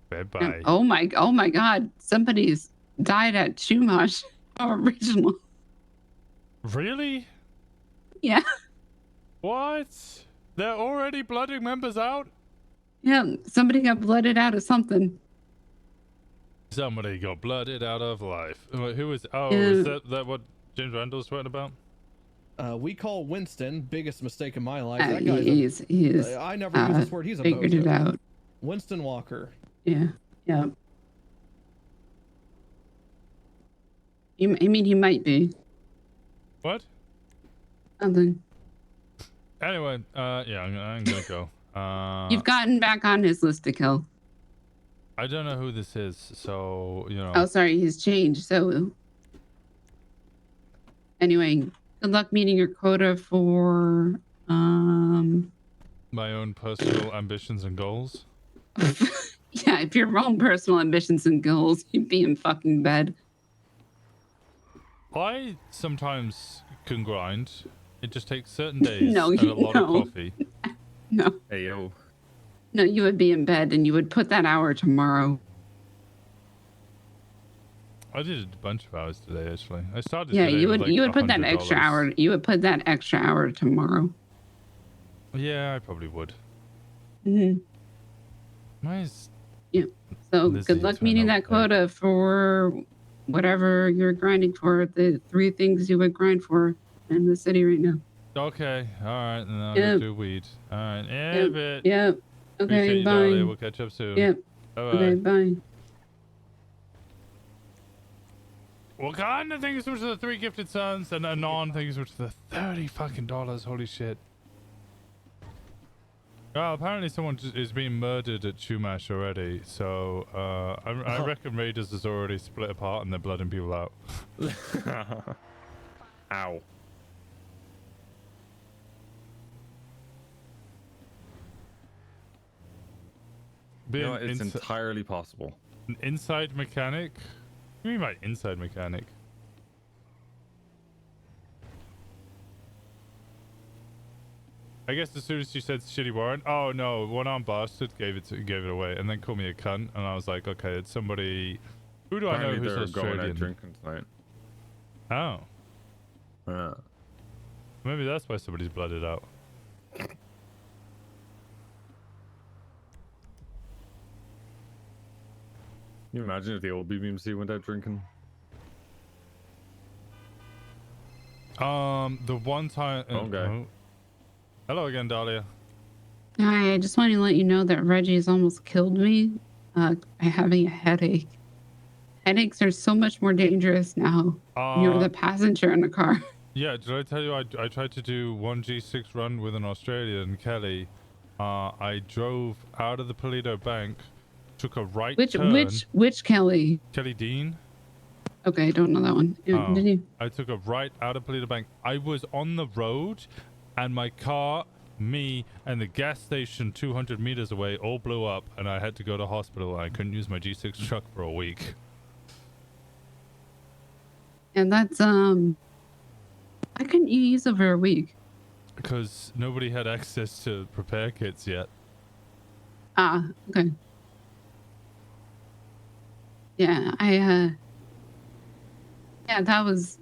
Bye bye. Oh my God! Somebody's died at Chumash original. Really? Yeah. What? They're already blooding members out? Yeah. Somebody got blooded out of something. Somebody got blooded out of life. Who is? Oh, Yeah. is that what James Randall's tweeting about? We call Winston biggest mistake in my life. Uh, That guy's he is. I never use this word. He's a figured bozo. it out. Winston Walker. Yeah. Yeah. I mean, he might be. What? Nothing. Anyway, yeah, I'm gonna go. You've gotten back on his list to kill. I don't know who this is, so Oh, sorry, he's changed. So, anyway, good luck meeting your quota for my own personal ambitions and goals. yeah, if your own personal ambitions and goals, you'd be in fucking bed. I sometimes can grind. It just takes certain days No, and a lot of no. coffee. No. Hey yo. No, you would be in bed and you would put that hour tomorrow. I did a bunch of hours today, actually. I started. Yeah, today you with, would like, you would put that extra $100. hour. You would put that extra hour tomorrow. Yeah, I probably would. Mm-hmm. Nice. Yeah. So Lizzie good luck turned meeting out that quota for whatever you're grinding for. The 3 things you would grind for in the city right now. Okay. All right. And I'll Yep. go do weed. All right. Yeah, Yep. bit. Yep. Okay. Appreciate you, Bye. darling. We'll catch up soon. Yep. Bye Okay. Bye. Wakanda, thank you so much for the 3 gifted sons, and Anon, thank you so much for the $30 fucking dollars. Holy shit. Well, apparently someone is being murdered at Chumash already, so I reckon Raiders has already split apart and they're blooding people out. Ow. You know, it's entirely possible. An inside mechanic? What do you mean by inside mechanic? I guess as soon as you said shitty warrant, oh no, one-armed bastard gave it away, and then called me a cunt, and I was like, okay, it's somebody. Who do I know who's they're Australian? going out drinking tonight. Oh. Yeah. Maybe that's why somebody's blooded out. Can you imagine if the old BBMC went out drinking? The one time. Okay. Oh. Hello again, Dahlia. Hi, I just wanted to let you know that Reggie's almost killed me by having a headache. Headaches are so much more dangerous now. You're the passenger in the car. Yeah, did I tell you I tried to do 1G6 run with an Australian, Kelly. I drove out of the Paleto Bank, took a right turn. Which Kelly? Kelly Dean. Okay, I don't know that one. Oh, Did you? I took a right out of Paleto Bank. I was on the road, and my car, me, and the gas station 200 meters away all blew up, and I had to go to hospital. I couldn't use my G6 truck for a week. And that's why couldn't you use it for a week? Because nobody had access to repair kits yet. Ah, okay. Yeah, yeah, that was,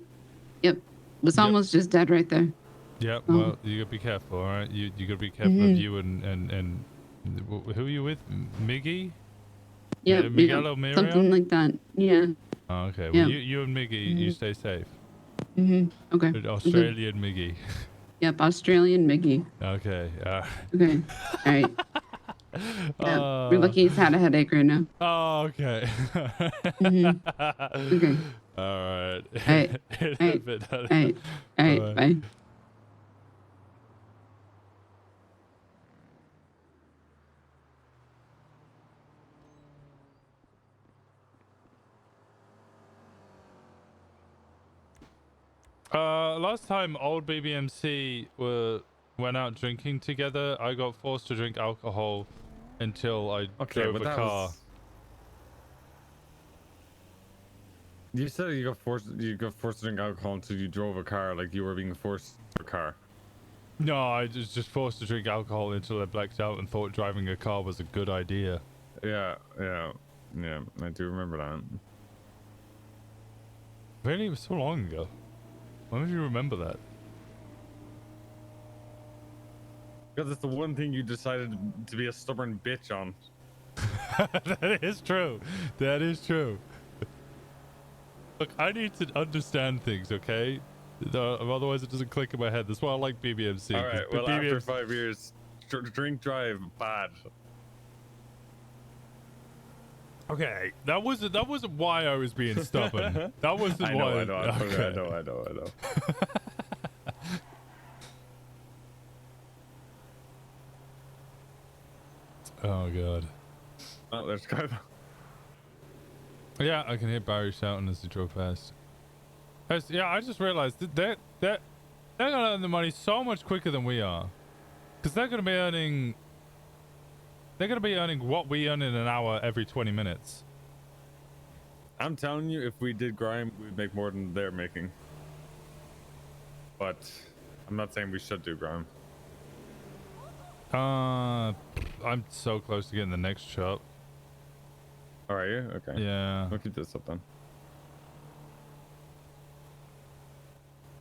was almost just dead right there. Yeah, well, you gotta be careful, all right? You gotta be careful of you and who are you with? Miggy? Yeah, Miguel Miriam? something like that. Yeah. Oh, okay. Yeah. Well, you and Miggy, you stay safe. Okay. Australian Miggy. Yep, Australian Miggy. Okay. Okay. All right. Yeah, we're lucky he's had a headache right now. Oh, okay. Okay. All right. All right. All right. Bye. Last time old BBMC went out drinking together, I got forced to drink alcohol until I drove a car. You said you got forced to drink alcohol until you drove a car, like you were being forced to a car. No, I was just forced to drink alcohol until I blacked out and thought driving a car was a good idea. Yeah, I do remember that. Really? It was so long ago. Why would you remember that? Because it's the one thing you decided to be a stubborn bitch on. That is true. That is true. Look, I need to understand things, okay? Otherwise it doesn't click in my head. That's why I like BBMC. Alright, well, after 5 years, drink drive, bad. Okay, that wasn't why I was being stubborn. That wasn't I know, why. I know. Oh god. Oh, there's Skype. Yeah, I can hear Barry shouting as he drove past. Yeah, I just realized that they're gonna earn the money so much quicker than we are, because they're gonna be earning what we earn in an hour every 20 minutes. I'm telling you, if we did grime, we'd make more than they're making. But I'm not saying we should do grime. I'm so close to getting the next shop. Oh, are you? Okay. Yeah. I'll keep this up then.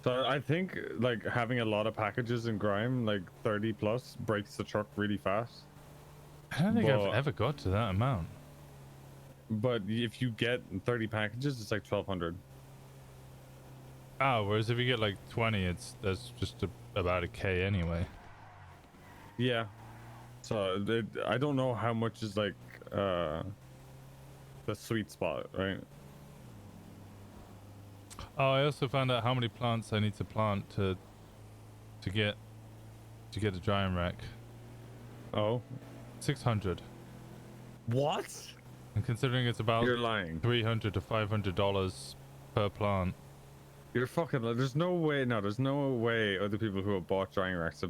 So I think like having a lot of packages in grime, like 30 plus, breaks the truck really fast. I don't think I've ever got to that amount. But if you get 30 packages, it's like 1,200. Oh, whereas if you get like 20, that's just about a K anyway. Yeah. So I don't know how much is like the sweet spot, right? Oh, I also found out how many plants I need to plant to get a giant rack. Oh. 600. What? And considering it's about You're lying. $300 to $500 per plant. You're fucking. There's no way. No, there's no way other people who have bought drying racks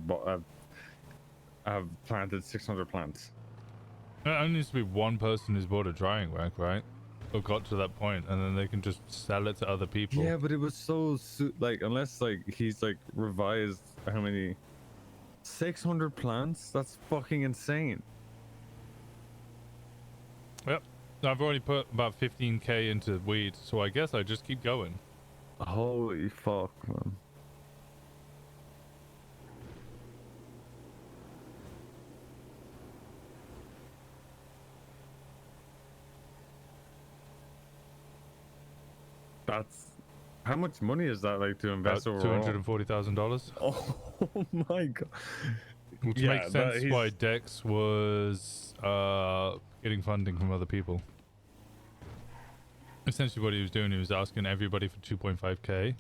have planted 600 plants. There only needs to be one person who's bought a drying rack, right? Or got to that point, and then they can just sell it to other people. Yeah, but it was so like unless like he's like revised how many 600 plants? That's fucking insane. Yep. I've already put about 15k into weed, so I guess I just keep going. Holy fuck, man. That's how much money is that like to invest About overall? $240,000. Oh my god. Which makes sense why Dex was getting funding from other people. Essentially what he was doing, he was asking everybody for 2.5k.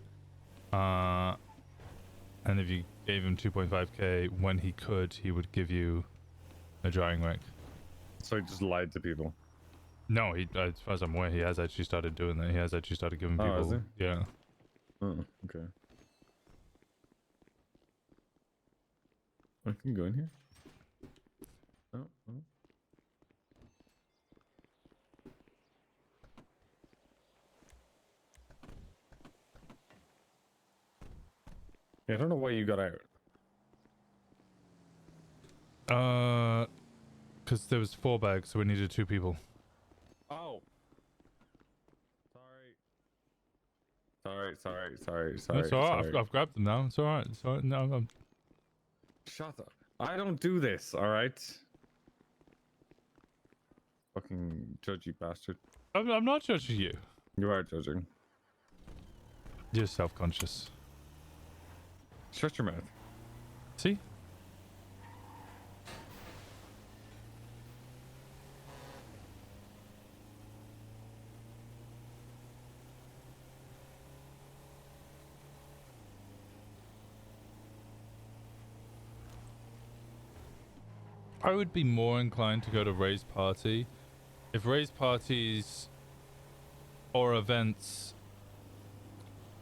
And if you gave him 2.5k when he could, he would give you a drying rack. So he just lied to people. No, he, as far as I'm aware, he has actually started doing that. He has actually started giving people. Oh, has he? Yeah. Oh, okay. I can go in here. Oh, oh. Yeah, I don't know why you got out. Because there was 4 bags, so we needed 2 people. Oh. Sorry. It's alright. I've grabbed them now. It's alright. It's alright. No, I'm... Shut up. I don't do this, alright? Fucking judgy bastard. I'm not judging you. You are judging. You're self-conscious. Shut your mouth. See? I would be more inclined to go to raised party if raised parties or events,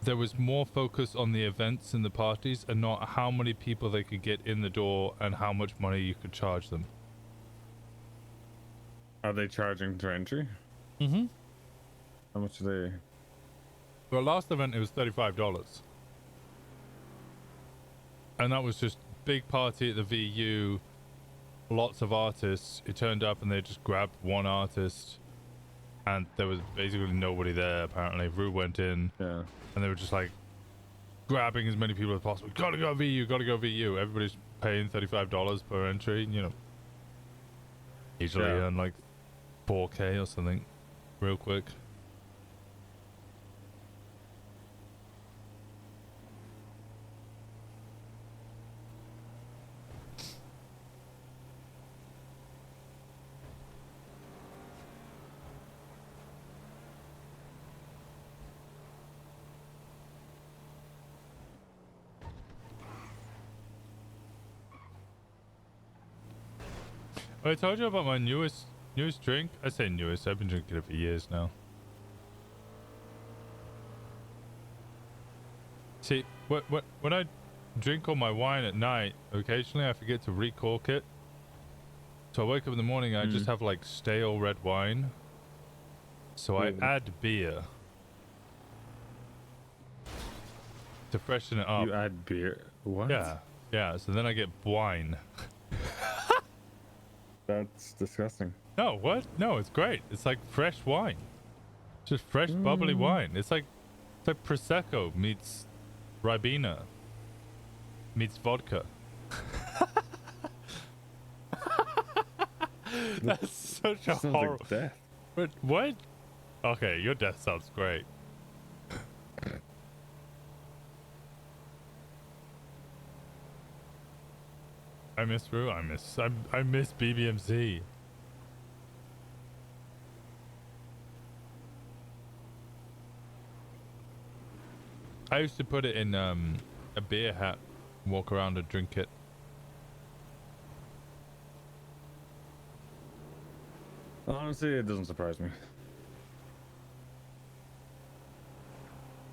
there was more focus on the events and the parties and not how many people they could get in the door and how much money you could charge them. Are they charging to entry? Mm-hmm. How much are they? Well, last event it was $35. And that was just big party at the VU, lots of artists. It turned up and they just grabbed one artist and there was basically nobody there apparently. Rue went in and they were just like grabbing as many people as possible. Gotta go VU, gotta go VU. Everybody's paying $35 per entry, you know. Usually earn like 4k or something real quick. I told you about my newest drink. I say newest, I've been drinking it for years now. See, when I drink all my wine at night, occasionally I forget to recork it. So I wake up in the morning and I just have like stale red wine. So I add beer to freshen it up. You add beer? What? Yeah, so then I get wine. That's disgusting. No, what? No, it's great. It's like fresh wine. Just fresh, bubbly wine. It's like Prosecco meets Ribena meets vodka. That's such a Sounds horrible... like death. But what? Okay, your death sounds great. I miss Rue. I miss BBMC. I used to put it in a beer hat, walk around and drink it. Honestly, it doesn't surprise me.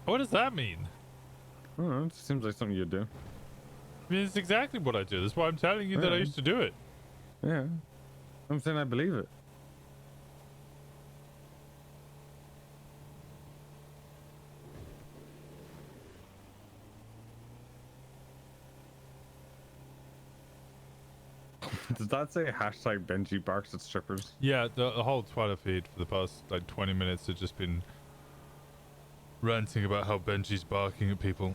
What does that mean? I don't know, it seems like something you'd do. I mean, it's exactly what I do. That's why I'm telling you that I used to do it. Yeah. I'm saying I believe it. Does that say hashtag Benji barks at strippers? Yeah, the whole Twitter feed for the past like 20 minutes has just been ranting about how Benji's barking at people.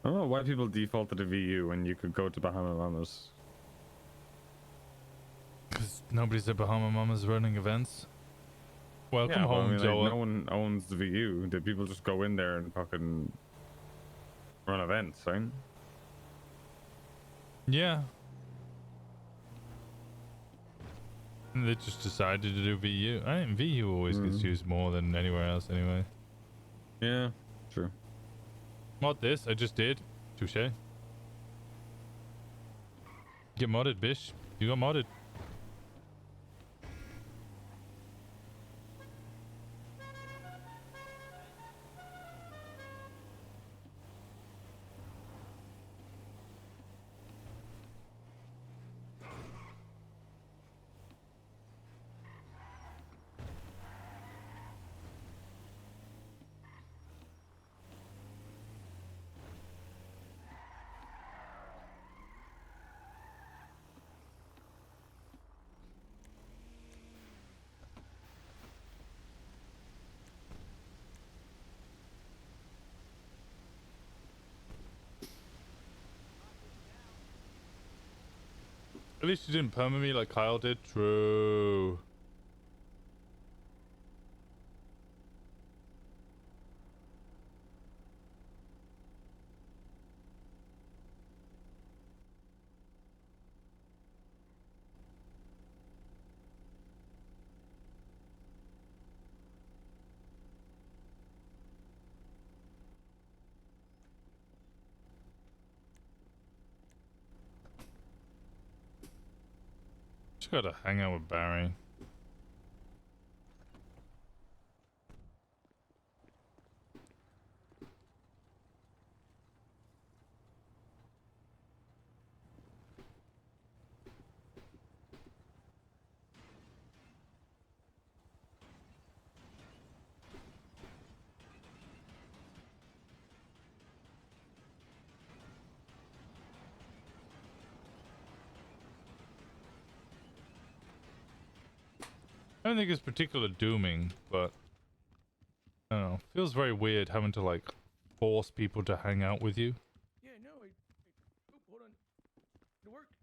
I don't know why people default to the VU when you could go to Bahama Mamas. Because nobody's at Bahama Mamas running events. Welcome Yeah, but home, I mean, Joel. like, no one owns the VU. The people just go in there and fucking run events, right? Yeah. And they just decided to do VU. I think VU always gets used more than anywhere else anyway. Yeah, true. Mod this, I just did. Touche. Get modded, bish. You got modded. At least you didn't perma me like Kyle did. True. Just gotta hang out with Barry. I don't think it's particularly dooming, but I don't know. Feels very weird having to like force people to hang out with you. Yeah, no, oh, hold on. It worked.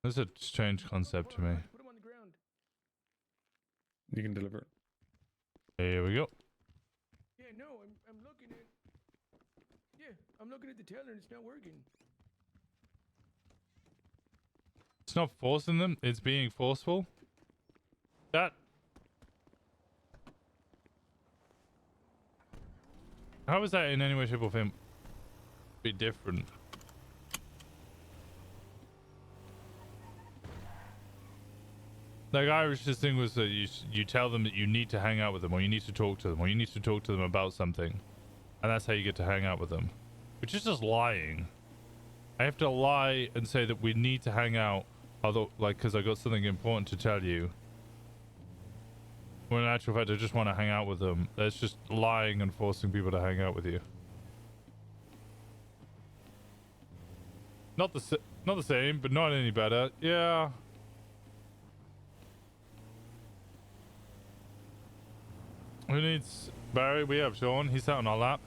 That's a strange concept to me. Put him on the ground. You can deliver it. Here we go. Yeah, no, I'm looking at. Yeah, I'm looking at the teller and it's not working. It's not forcing them, it's being forceful. That... How is that in any way, shape or form be different? Like Irish's thing was that you tell them that you need to hang out with them, or you need to talk to them, or you need to talk to them about something. And that's how you get to hang out with them. Which is just lying. I have to lie and say that we need to hang out, although, like, because I got something important to tell you. When in actual fact, I just want to hang out with them. That's just lying and forcing people to hang out with you. Not the same, but not any better. Yeah. Who needs Barry? We have Sean. He's sat on our lap.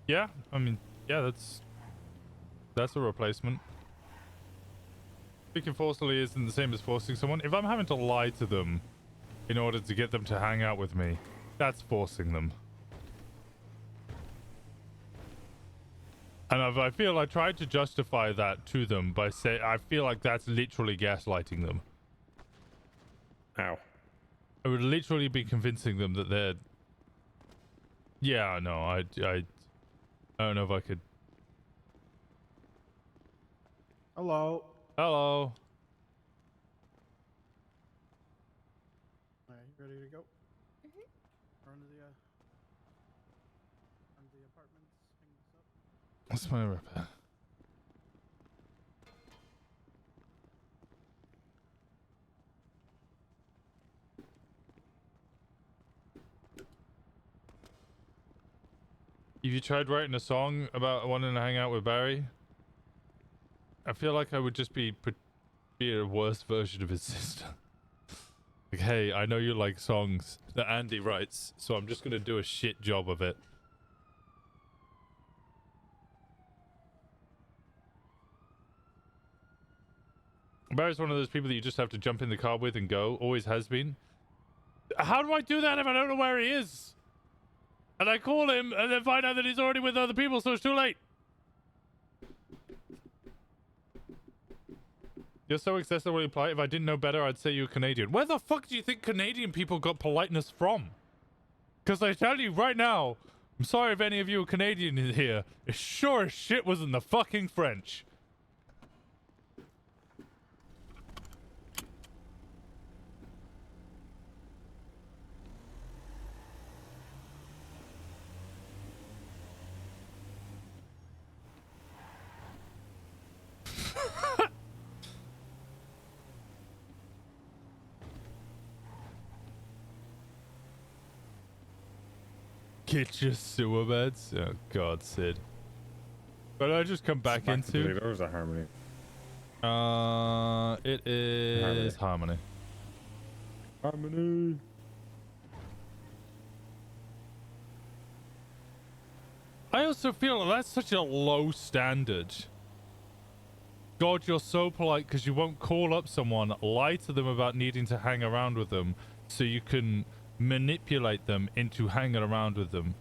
Yeah, I mean, yeah, that's a replacement. Speaking forcefully isn't the same as forcing someone. If I'm having to lie to them in order to get them to hang out with me, that's forcing them. And I feel I tried to justify that to them by saying I feel like that's literally gaslighting them. How? I would literally be convincing them that they're... Yeah, no, I don't know if I could... Hello. Hello. Alright, you ready to go? Run to the apartments. Hang this up. What's my repair? Have you tried writing a song about wanting to hang out with Barry? I feel like I would just be a worse version of his sister. Like, hey, I know you like songs that Andy writes, so I'm just gonna do a shit job of it. Barry's one of those people that you just have to jump in the car with and go. Always has been. How do I do that if I don't know where he is? And I call him and then find out that he's already with other people, so it's too late. You're so excessively polite. If I didn't know better, I'd say you're Canadian. Where the fuck do you think Canadian people got politeness from? Because I tell you right now, I'm sorry if any of you are Canadian in here. It sure as shit wasn't the fucking French. Get your sewer beds? Oh god, Sid. But I just come back into... Or is that Harmony? It is Harmony. Harmony. I also feel that's such a low standard. God, you're so polite because you won't call up someone, lie to them about needing to hang around with them, so you can manipulate them into hanging around with them.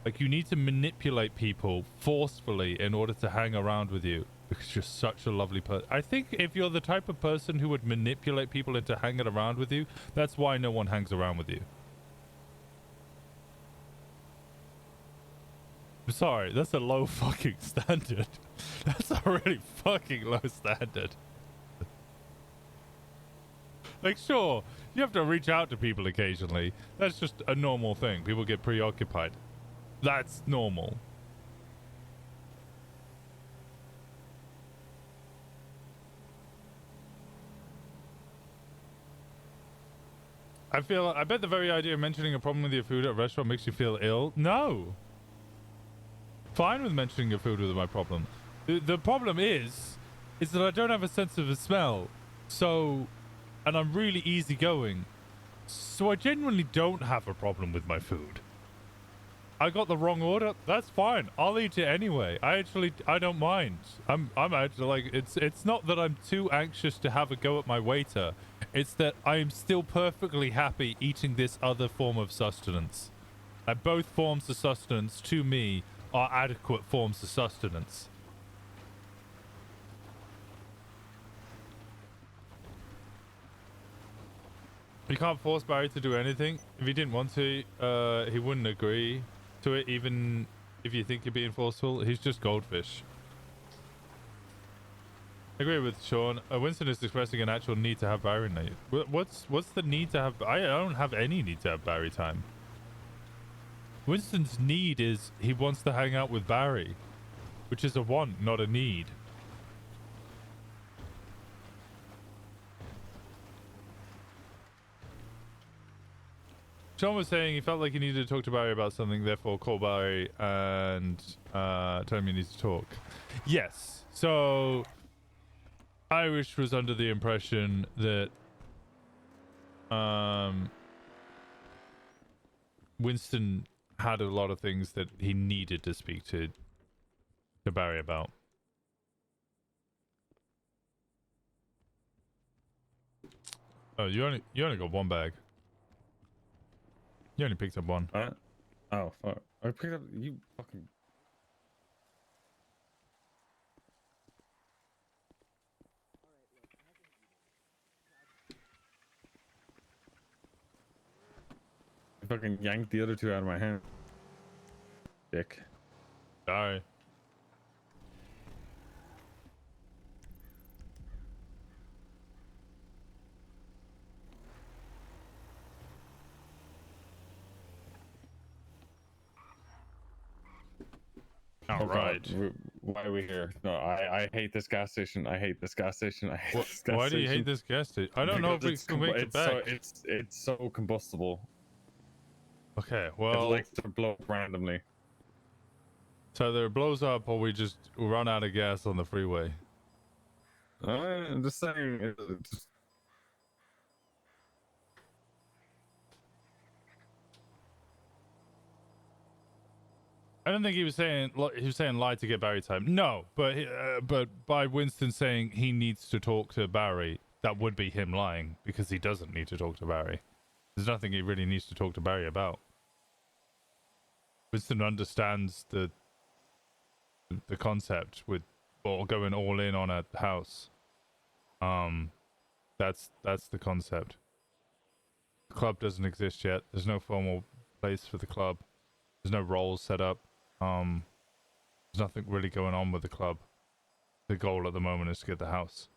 Like, you need to manipulate people forcefully in order to hang around with you because you're such a lovely person. I think if you're the type of person who would manipulate people into hanging around with you, that's why no one hangs around with you. I'm sorry, that's a low fucking standard. That's a really fucking low standard. Like, sure, you have to reach out to people occasionally. That's just a normal thing. People get preoccupied. That's normal. I bet the very idea of mentioning a problem with your food at a restaurant makes you feel ill. No. Fine with mentioning your food with my problem. The problem is that I don't have a sense of a smell. So, and I'm really easygoing. So I genuinely don't have a problem with my food. I got the wrong order. That's fine. I'll eat it anyway. I don't mind. I'm actually like, it's not that I'm too anxious to have a go at my waiter. It's that I'm still perfectly happy eating this other form of sustenance. And both forms of sustenance to me are adequate forms of sustenance. You can't force Barry to do anything. If he didn't want to, he wouldn't agree to it, even if you think you're being forceful. He's just goldfish. I agree with Sean. Winston is expressing an actual need to have Barry night. What's the need to have? I don't have any need to have Barry time. Winston's need is he wants to hang out with Barry, which is a want, not a need. Sean was saying he felt like he needed to talk to Barry about something, therefore call Barry and tell him he needs to talk. Yes. So Irish was under the impression that Winston had a lot of things that he needed to speak to Barry about. Oh, you only got one bag. You only picked up one. Oh, fuck. I picked up... You fucking... fucking yanked the other two out of my hand. Dick. Sorry. All right. Why are we here? No, I hate this gas station. I hate this gas station. I hate this gas station. Why do you hate this gas station? I don't know if we can make it back. It's so combustible. Okay, well, it likes to blow up randomly. So either it blows up or we just run out of gas on the freeway. I'm just saying. I don't think he was saying lie to get Barry time. No, but by Winston saying he needs to talk to Barry, that would be him lying because he doesn't need to talk to Barry. There's nothing he really needs to talk to Barry about. Winston understands the concept with going all in on a house. That's the concept. The club doesn't exist yet. There's no formal place for the club. There's no roles set up. There's nothing really going on with the club. The goal at the moment is to get the house.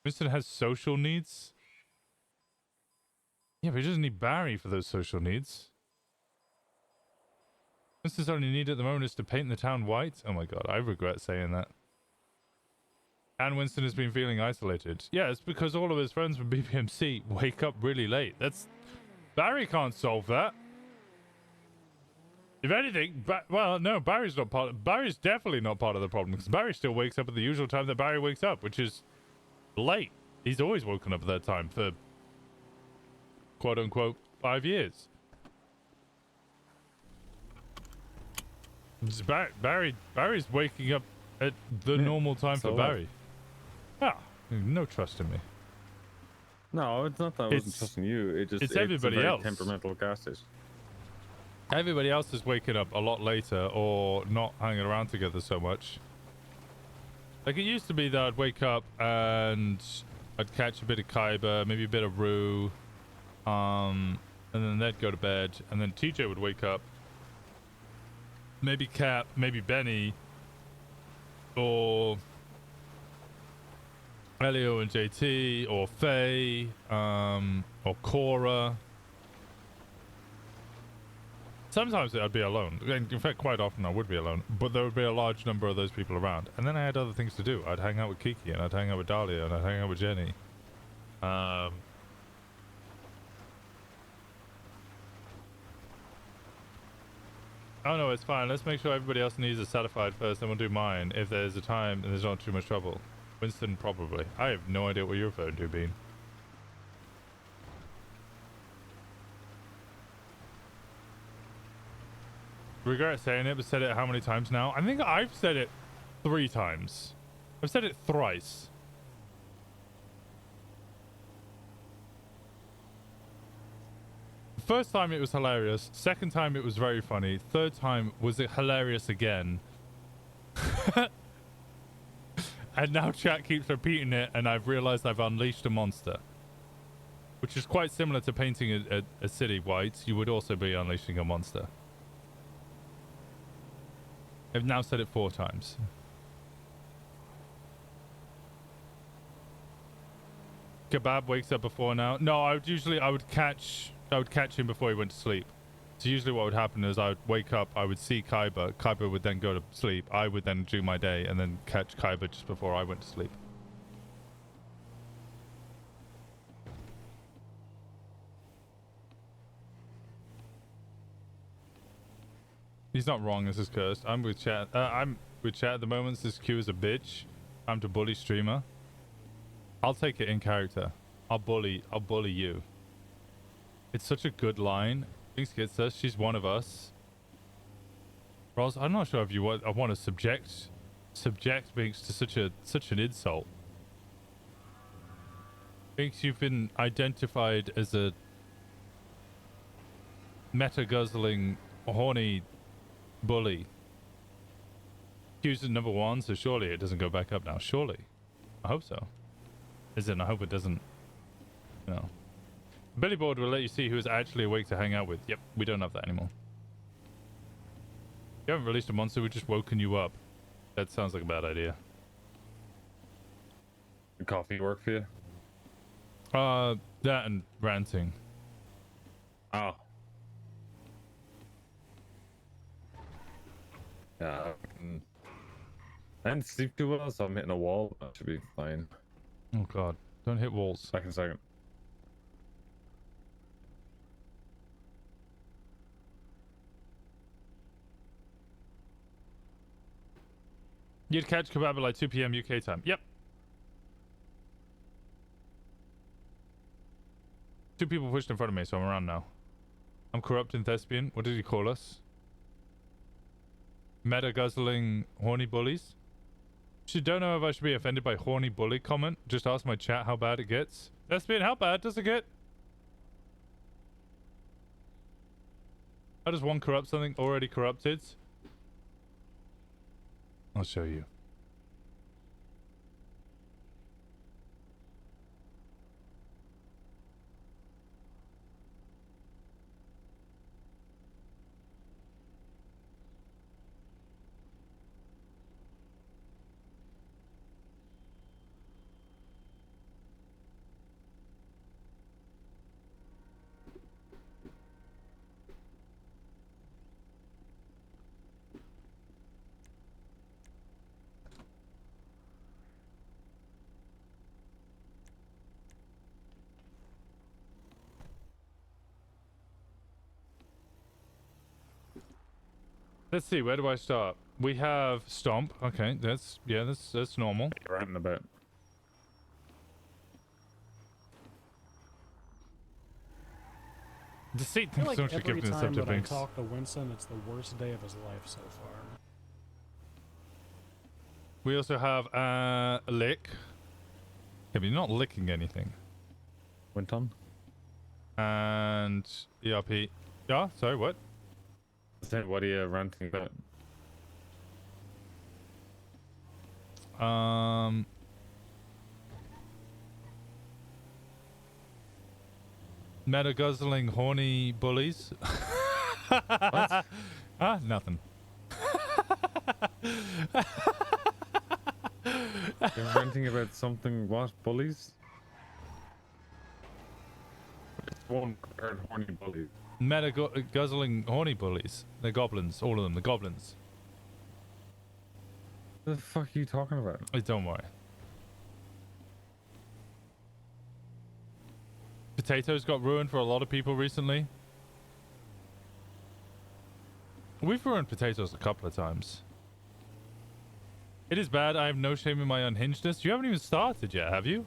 Winston has social needs? Yeah, but he doesn't need Barry for those social needs. Winston's only need at the moment is to paint the town white. Oh my god, I regret saying that. And Winston has been feeling isolated. Yeah, it's because all of his friends from BPMC wake up really late. Barry can't solve that. If anything, well, no, Barry's definitely not part of the problem because Barry still wakes up at the usual time that Barry wakes up, which is late. He's always woken up at that time for quote unquote 5 years. Barry's waking up at the normal time for Barry. Ah, no trust in me. No, it's not that I wasn't trusting you. It's everybody a very else. temperamental gas station. Everybody else is waking up a lot later or not hanging around together so much. Like it used to be that I'd wake up and I'd catch a bit of Kaiba, maybe a bit of Rue, and then they'd go to bed, and then TJ would wake up. Maybe Cap, maybe Benny, or Elio and JT, or Faye, or Cora. Sometimes I'd be alone. In fact, quite often I would be alone, but there would be a large number of those people around. And then I had other things to do. I'd hang out with Kiki, and I'd hang out with Dahlia, and I'd hang out with Jenny. Oh no, it's fine. Let's make sure everybody else needs is satisfied first, then we'll do mine. If there's a time and there's not too much trouble. Winston, probably. I have no idea what you're referring to, Bean. Regret saying it, but said it how many times now? I think I've said it 3 times. I've said it thrice. First time it was hilarious. Second time it was very funny. Third time was it hilarious again. And now chat keeps repeating it, and I've realized I've unleashed a monster. Which is quite similar to painting a city white. You would also be unleashing a monster. I've now said it 4 times. Kebab wakes up before now. No, I would catch him before he went to sleep. So usually what would happen is I would wake up, I would see Kaiba. Kaiba would then go to sleep. I would then do my day and then catch Kaiba just before I went to sleep. He's not wrong, this is cursed. I'm with chat. I'm with chat at the moment. This Q is a bitch. I'm to bully streamer. I'll take it in character. I'll bully you. It's such a good line. Binks gets us. She's one of us. Ross, I'm not sure if you want. I want to subject Binks to such an insult. Binks, you've been identified as a meta guzzling, horny bully. Q's at number 1, so surely it doesn't go back up now. Surely. I hope so. As in, I hope it doesn't, you know. Billy board will let you see who is actually awake to hang out with. Yep, we don't have that anymore. You haven't released a monster, we've just woken you up. That sounds like a bad idea. Did coffee work for you? That and ranting. Oh. Yeah. I didn't sleep too well, so I'm hitting a wall. That should be fine. Oh god, don't hit walls. Second. You'd catch kebab at like 2 p.m. UK time. Yep. 2 people pushed in front of me, so I'm around now. I'm corrupt and thespian. What did he call us? Meta guzzling horny bullies? Actually, don't know if I should be offended by horny bully comment. Just ask my chat how bad it gets. Thespian, how bad does it get? How does one corrupt something already corrupted? I'll show you. Let's see, where do I start? We have Stomp. Okay, that's normal. You're ranting about. Deceit I feel thinks like so much of every gifting time deceptive that I things. talk to Winston, it's the worst day of his life so far. We also have Lick. Yeah, but you're not licking anything. Winton. And ERP. Yeah, sorry, what? What are you ranting about? Meta guzzling horny bullies. What? Ah, nothing. You're ranting about something, what? Bullies? It's one heard horny bullies. Meta guzzling horny bullies. They're goblins, all of them, the goblins. What the fuck are you talking about? Don't worry. Potatoes got ruined for a lot of people recently. We've ruined potatoes a couple of times. It is bad. I have no shame in my unhingedness. You haven't even started yet, have you?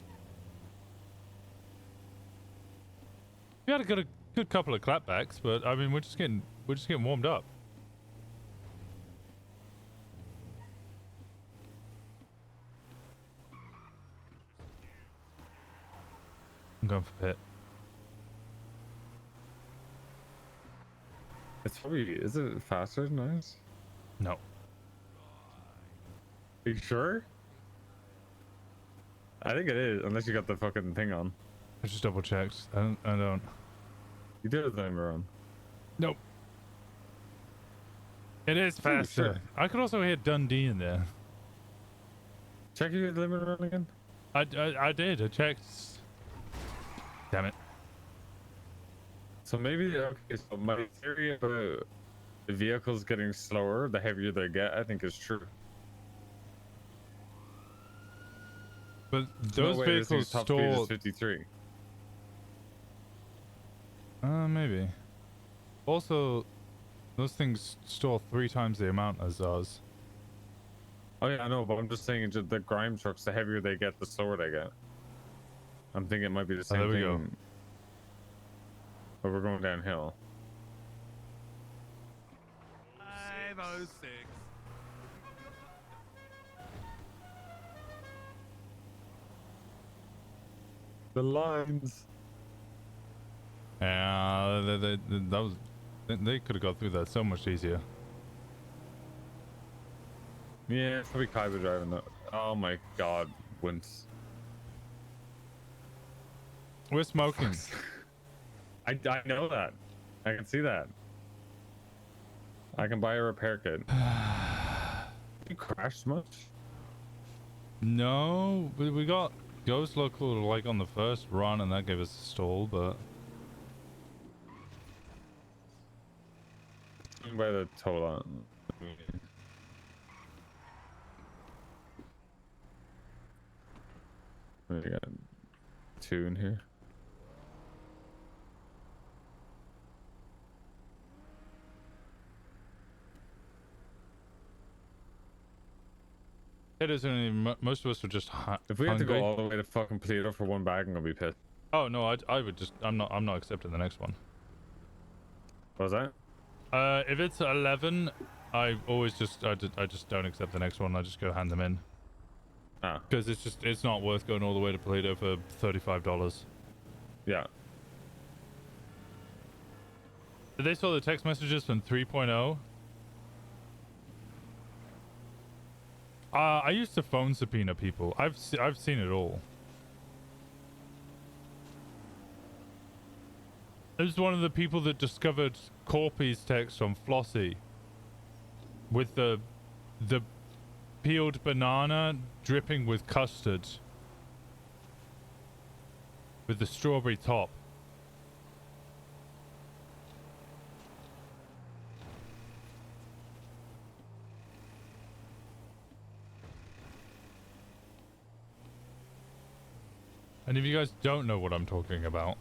We had a good couple of clapbacks, but I mean we're just getting warmed up. I'm going for pit. It's probably, is it faster than ours? No. Are you sure? I think it is, unless you got the fucking thing on. I just double checked. I don't. You did it then, wrong. Nope. It is faster. Sure. I could also hear Dundee in there. Check your limit run again? I did. I checked. Damn it. So maybe, okay, so my theory about the vehicles getting slower the heavier they get, I think is true. But There's those no way this vehicles thing's top speed is store... 53. Maybe. Also, those things store 3 times the amount as ours. Oh yeah, I know, but I'm just saying just the grime trucks, the heavier they get, the slower they get. I'm thinking it might be the same there we thing. go. But we're going downhill. 506. The lines. Yeah, they could have got through that so much easier. Yeah, it's probably Kyber driving that. Oh my god, Wince. We're smoking. I know that. I can see that. I can buy a repair kit. You crashed much? No, we got Ghost Local like on the first run, and that gave us a stall, but. By the toll. We got 2 in here. It isn't even, most of us were just If we have to hungry. go all the way to fucking Toledo for one bag, I'm gonna be pissed. Oh no, I would just I'm not accepting the next one. What was that? If it's 11, I always just I just don't accept the next one. I just go hand them in. Ah. Because it's not worth going all the way to Toledo for $35. Yeah. Did they saw the text messages from 3.0? I used to phone subpoena people. I've seen it all. It was one of the people that discovered Corpy's text on Flossie with the peeled banana dripping with custard with the strawberry top. And if you guys don't know what I'm talking about,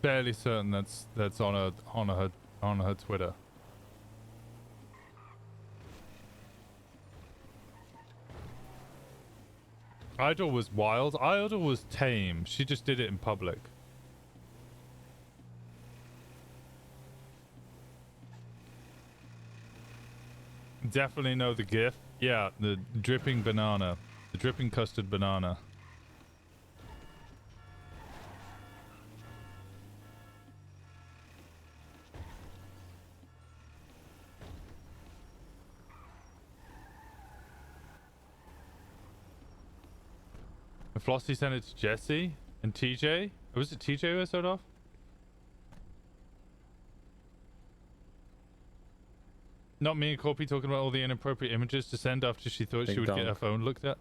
fairly certain that's on her Twitter. Idol was wild. Idol was tame. She just did it in public. Definitely know the GIF. Yeah, the dripping banana. The dripping custard banana. And Flossie sent it to Jesse and TJ. Or was it TJ who I started off? Not me and Corpy talking about all the inappropriate images to send after she thought she would get her phone looked at.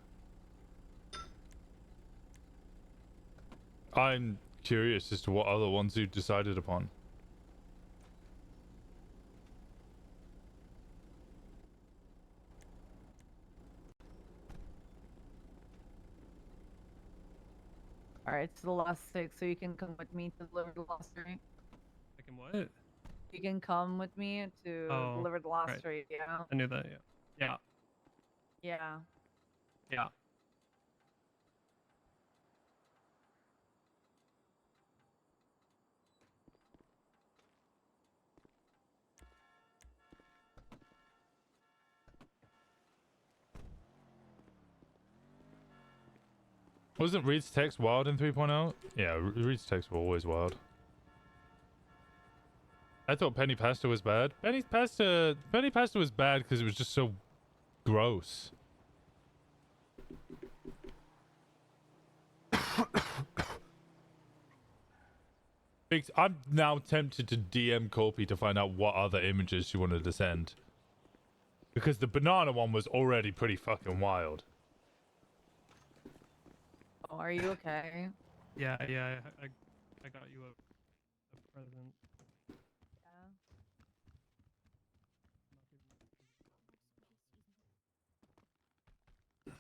I'm curious as to what other ones you decided upon. Alright, it's the last 6, so you can come with me to deliver the last 3. I can what? You can come with me to deliver the last right. 3, yeah? I knew that, yeah. Yeah. Yeah. Yeah. Wasn't Reed's text wild in 3.0? Yeah, Reed's texts were always wild. I thought Penny Pasta was bad. Penny Pasta was bad because it was just so gross. I'm now tempted to DM Corpy to find out what other images she wanted to send. Because the banana one was already pretty fucking wild. Oh, are you okay? Yeah, yeah, I got you a present. Yeah.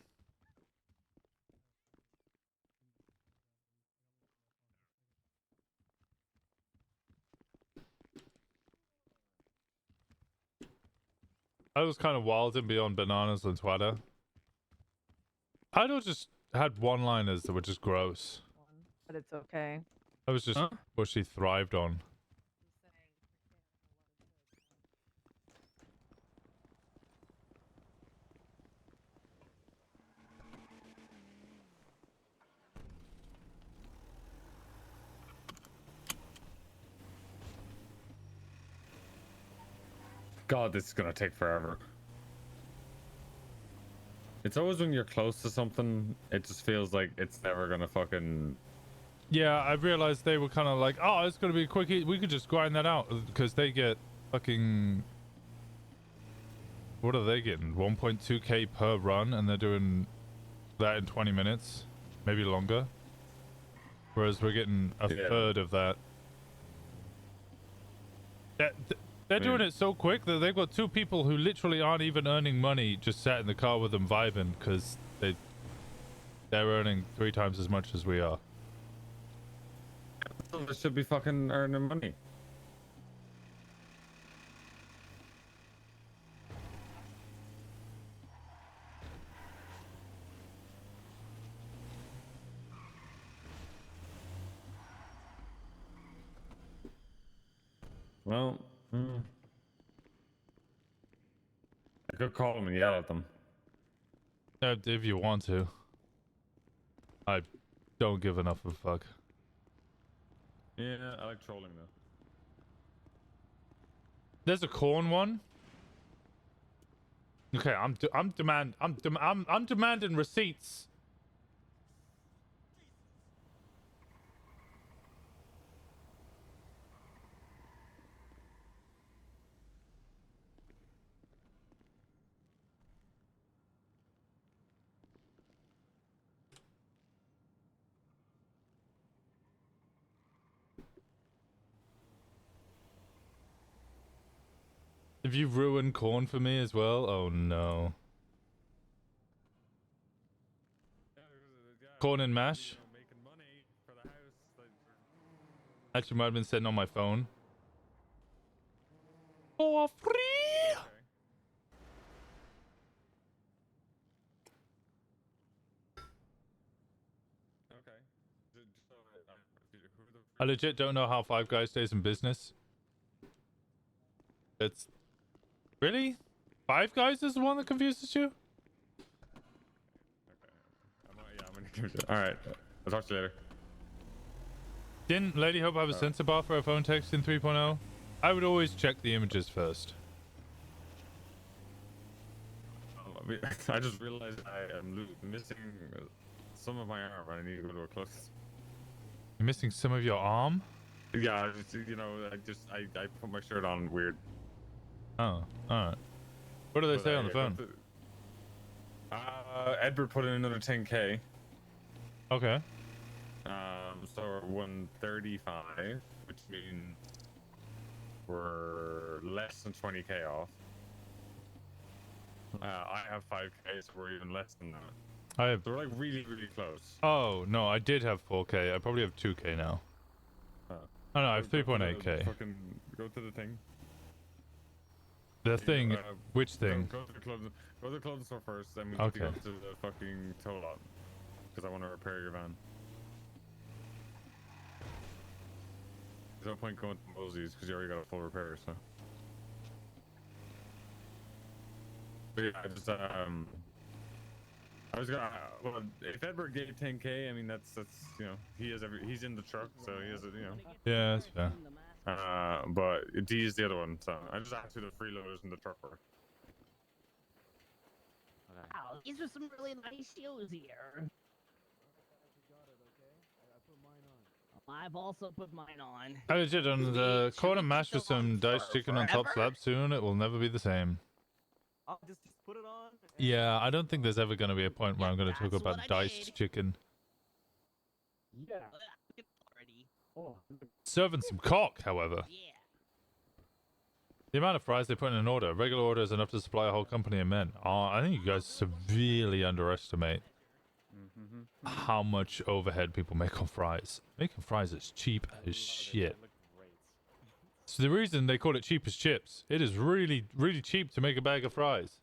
That was kind of wild and beyond bananas on Twitter. Idol just had one-liners that were just gross. But it's okay. That was just what she thrived on. God, this is gonna take forever. It's always when you're close to something, it just feels like it's never gonna fucking. Yeah, I realized they were kind of like, oh, it's gonna be a quickie. We could just grind that out because they get fucking. What are they getting? 1.2k per run, and they're doing that in 20 minutes, maybe longer. Whereas we're getting a third of that. They're doing it so quick that they've got 2 people who literally aren't even earning money, just sat in the car with them vibing because they're earning 3 times as much as we are. They should be fucking earning money. Well, I could call them and yell at them. If you want to. I don't give enough of a fuck. Yeah, I like trolling though. There's a corn one. Okay, I'm demanding receipts. Have you ruined corn for me as well? Oh no. Corn and mash? Actually might have been sitting on my phone. For free! I legit don't know how Five Guys stays in business. It's... Really? Five Guys is the one that confuses you? Alright, I'll talk to you later. Didn't Lady Hope have a sensor bar for her phone text in 3.0? I would always check the images first. I just realized I am missing some of my arm. I need to go to a close. You're missing some of your arm? Yeah, you know, I put my shirt on weird. Oh, alright. What do they say on the phone? Edward put in another 10k. Okay. So we're 135, which means we're less than 20k off. I have 5k, so we're even less than that. I have... So we're like really, really close. Oh, no, I did have 4k. I probably have 2k now. Oh no, I have 3.8k. Fucking go to the thing. The thing? Which thing? Go to the clothes. Go to the clothing store first, then we Okay. go to the fucking tow lot. Because I want to repair your van. There's no point going to Mosey's because you already got a full repair, so. But yeah, I was gonna. Well, if Edward gave 10k, I mean that's you know he's in the truck, so he has Yeah, that's fair. But D is the other one, so I just asked who the freeloaders in the truck were. Wow, these are some really nice shoes here. I've also put mine on. I legit on the corn and mash with some diced chicken on top slab soon. It will never be the same. Oh, just put it on. Yeah, I don't think there's ever going to be a point where I'm going to talk about diced chicken. Yeah. Serving some cock, however. Yeah. The amount of fries they put in an order. Regular order is enough to supply a whole company of men. I think you guys severely underestimate how much overhead people make on fries. Making fries is cheap as shit. So the reason they call it cheap as chips, it is really, really cheap to make a bag of fries.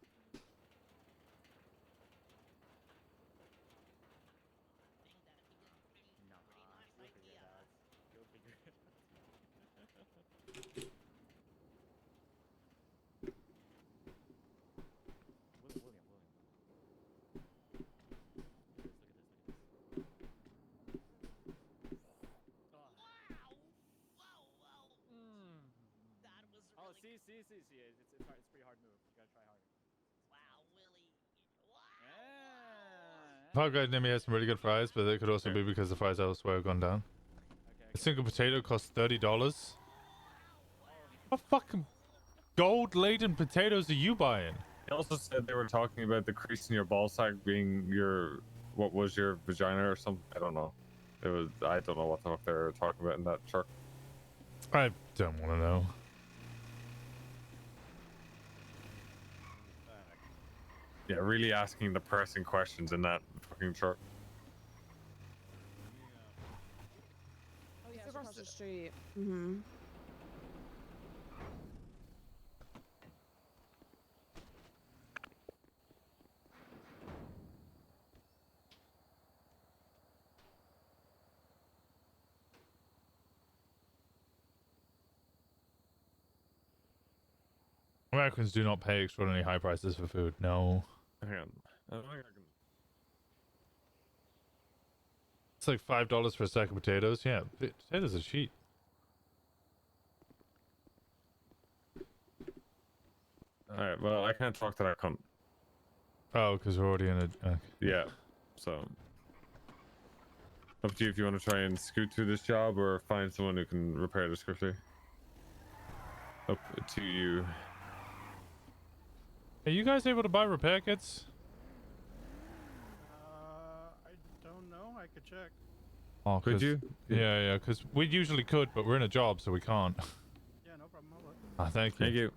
Oh, see. It's hard. It's a pretty hard move. You gotta try harder. Wow, Willie. Wow. Five Guys near me has some really good fries, but it could also be because the fries elsewhere have gone down. A single potato costs $30. What fucking gold-laden potatoes are you buying? They also said they were talking about the crease in your ball sack being your what was your vagina or something. I don't know. It was. I don't know what the fuck they were talking about in that truck. I don't want to know. Yeah, really asking the pressing questions in that fucking truck. Oh yeah, it's across the street. Mm-hmm. Americans do not pay extraordinarily high prices for food. No. Hang on. I don't think I can. It's like $5 for a sack of potatoes. Yeah, potatoes are cheap. Alright, well, I can't talk to that cunt. Oh, because we're already in a... Yeah, so... Up to you if you want to try and scoot through this job or find someone who can repair this quickly. Up to you. Are you guys able to buy repair kits? I don't know. I could check. Oh, Could you? Yeah, because we usually could, but we're in a job, so we can't. Yeah, no problem. I'll look. Ah, thank you. Thank you.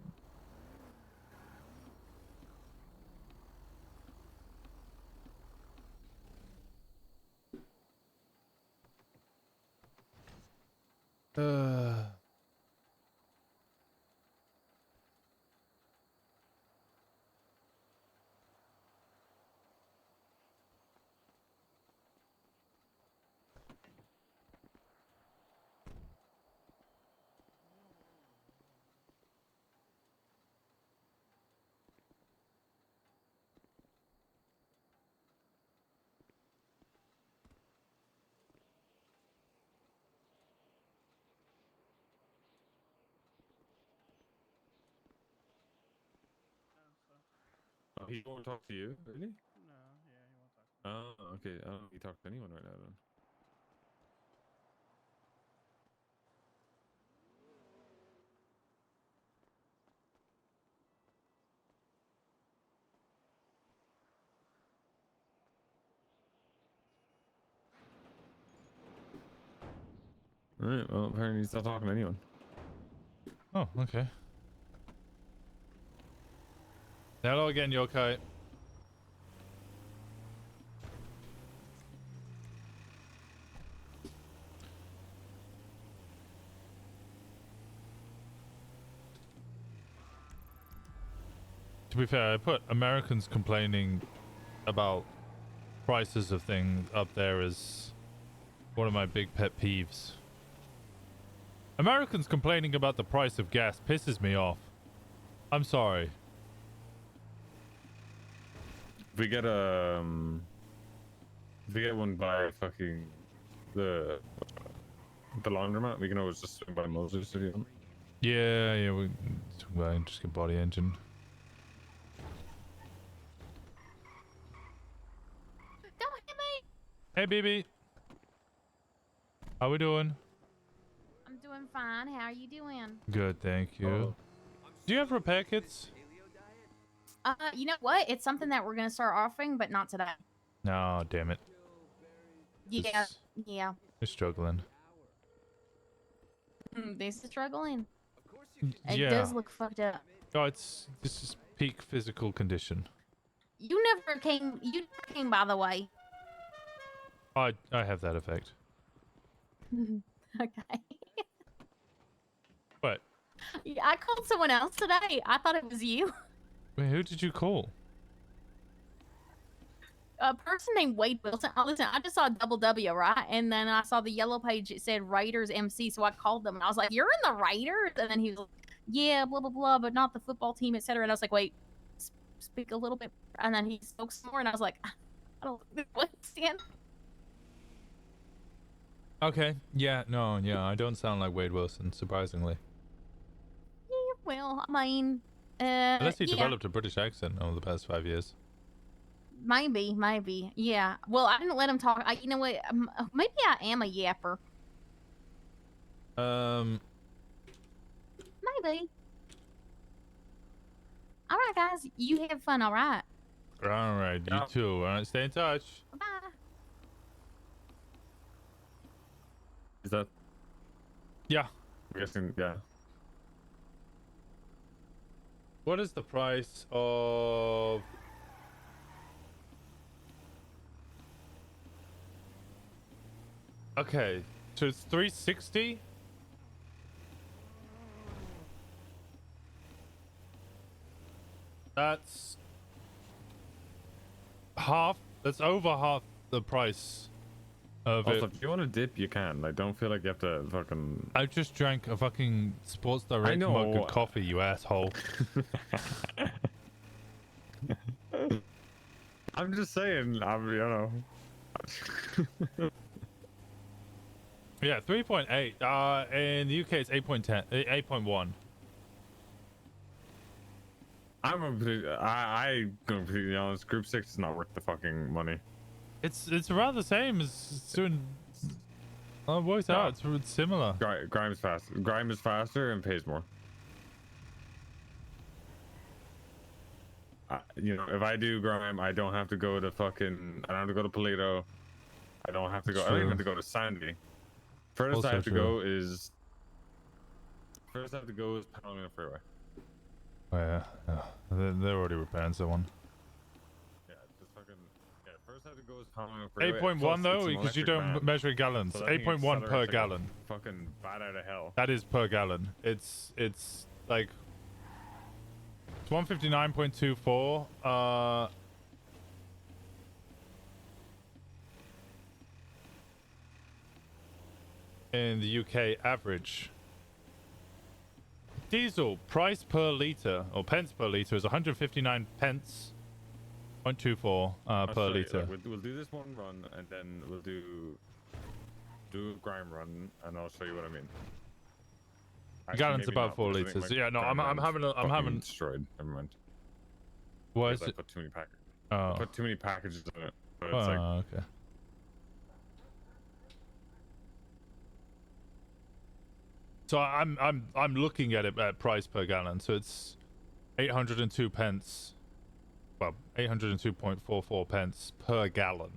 Oh, he won't talk to you? Really? No, yeah, he won't talk. Oh, okay. I don't think he talked to anyone right now then. Alright, well, apparently he's not talking to anyone. Oh, okay. Hello again, Yokai. To be fair, I put Americans complaining about prices of things up there as one of my big pet peeves. Americans complaining about the price of gas pisses me off. I'm sorry. If we get one by fucking the laundromat, we can always just swing by Moses if you want. Yeah, we just get body engine. Don't hit me! Hey, BB. How we doing? I'm doing fine. How are you doing? Good, thank you. Do you have repair kits? You know what? It's something that we're gonna start offering, but not today. No, damn it. Yeah, yeah. You're struggling. This is struggling. Yeah. It does look fucked up. Oh, this is peak physical condition. You never came. You never came, by the way. I have that effect. Okay. What? Yeah, I called someone else today. I thought it was you. Wait, who did you call? A person named Wade Wilson. Oh, listen, I just saw a double W, right? And then I saw the yellow page. It said Raiders MC. So I called them and I was like, "You're in the Raiders?" And then he was like, "Yeah, blah blah blah, but not the football team, etc." And I was like, "Wait, speak a little bit." And then he spoke some more, and I was like, "I don't understand." Okay. Yeah. No. Yeah. I don't sound like Wade Wilson, surprisingly. Yeah, well, I mean, Unless he yeah. developed a British accent over the past 5 years. Maybe. Yeah. Well, I didn't let him talk. You know what? Maybe I am a yapper. Maybe. All right, guys. You have fun. All right. All right, you too. All right, stay in touch. Bye. Is that? Yeah. I'm guessing. Yeah. What is the price of? Okay, so it's 360. That's half. That's over half the price of Also, it. if you want to dip, you can. I don't feel like you have to fucking. I just drank a fucking Sports Direct mug of coffee, you asshole. I'm just saying. You know. Yeah, 3.8. In the UK, it's 8.10, 8.1. I'm completely honest. Group 6 is not worth the fucking money. It's around the same as doing. Oh, it works out. It's similar. Grime is faster. Grime is faster and pays more. You know, if I do Grime, I don't have to go to fucking. I don't have to go to Polito. I don't have to go. I don't even have to go to Sandy. Furthest I have to go is. First I have to go is Petaluma Freeway. Oh yeah, they're already repairing someone. Yeah, just fucking. Yeah, first I have to go is Petaluma Freeway. 8.1 though, because you don't measure in gallons. So that thing 8.1 per accelerates like a gallon. Fucking bat out of hell. That is per gallon. It's like 159.24. In the UK average. Diesel price per litre or pence per litre is 159 pence. 0.24 per litre. We'll do this one run and then we'll do a grime run and I'll show you what I mean. Gallons maybe above not, 4 because I think litres. my Yeah, no, grime I'm run's having fucking destroyed. Never mind. Why Because is I it? put too many packages. Oh. I put too many packages in it. So it's Oh, okay. So I'm looking at it at price per gallon. So it's 802 pence. Well, 802.44 pence per gallon.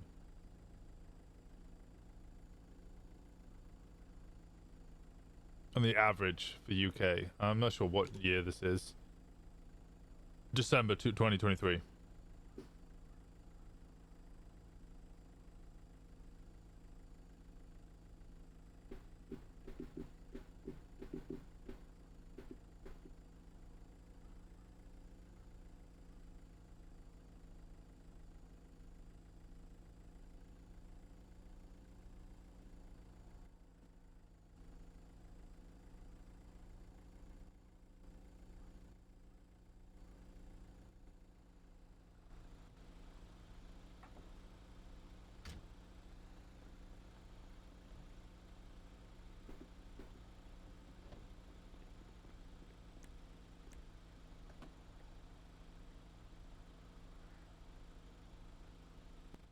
On the average for UK. I'm not sure what year this is. December 2023.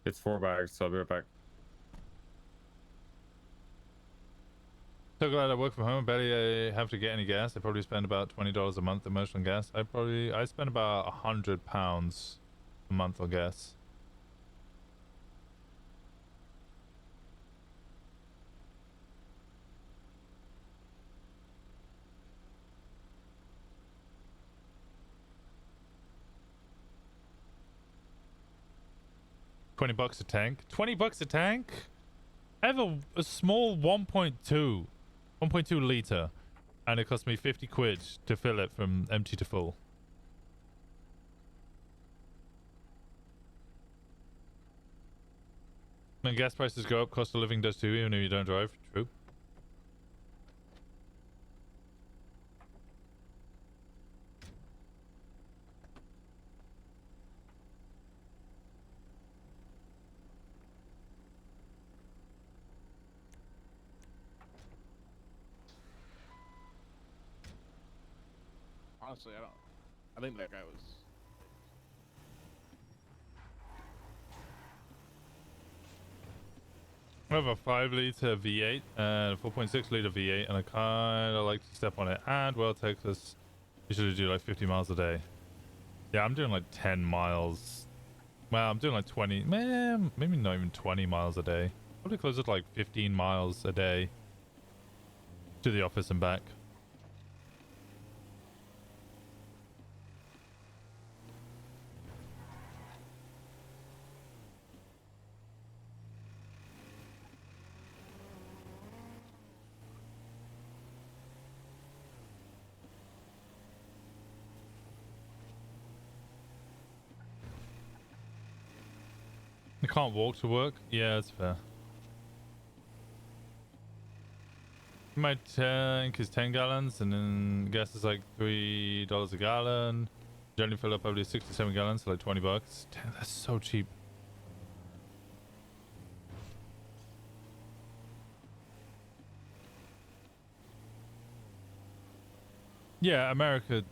It's 4 bags, so I'll be right back. So glad I work from home. Barely have to get any gas. I probably spend about $20 a month immersion on gas. I spend about £100 a month on gas. $20 a tank. $20 a tank? I have a small 1.2 litre, and it cost me 50 quid to fill it from empty to full. When gas prices go up, cost of living does too, even if you don't drive. True. Honestly, I think that guy was. I have a 5-liter V8 and a 4.6-liter V8, and I kind of like to step on it. And well, Texas, usually do like 50 miles a day. Yeah, I'm doing like 10 miles. Well, I'm doing like 20, man, maybe not even 20 miles a day. Probably closer to like 15 miles a day to the office and back. I can't walk to work? Yeah, that's fair. My tank is 10 gallons, and then gas is like $3 a gallon. Generally fill up probably 67 gallons for like 20 bucks. Damn, that's so cheap. Yeah, America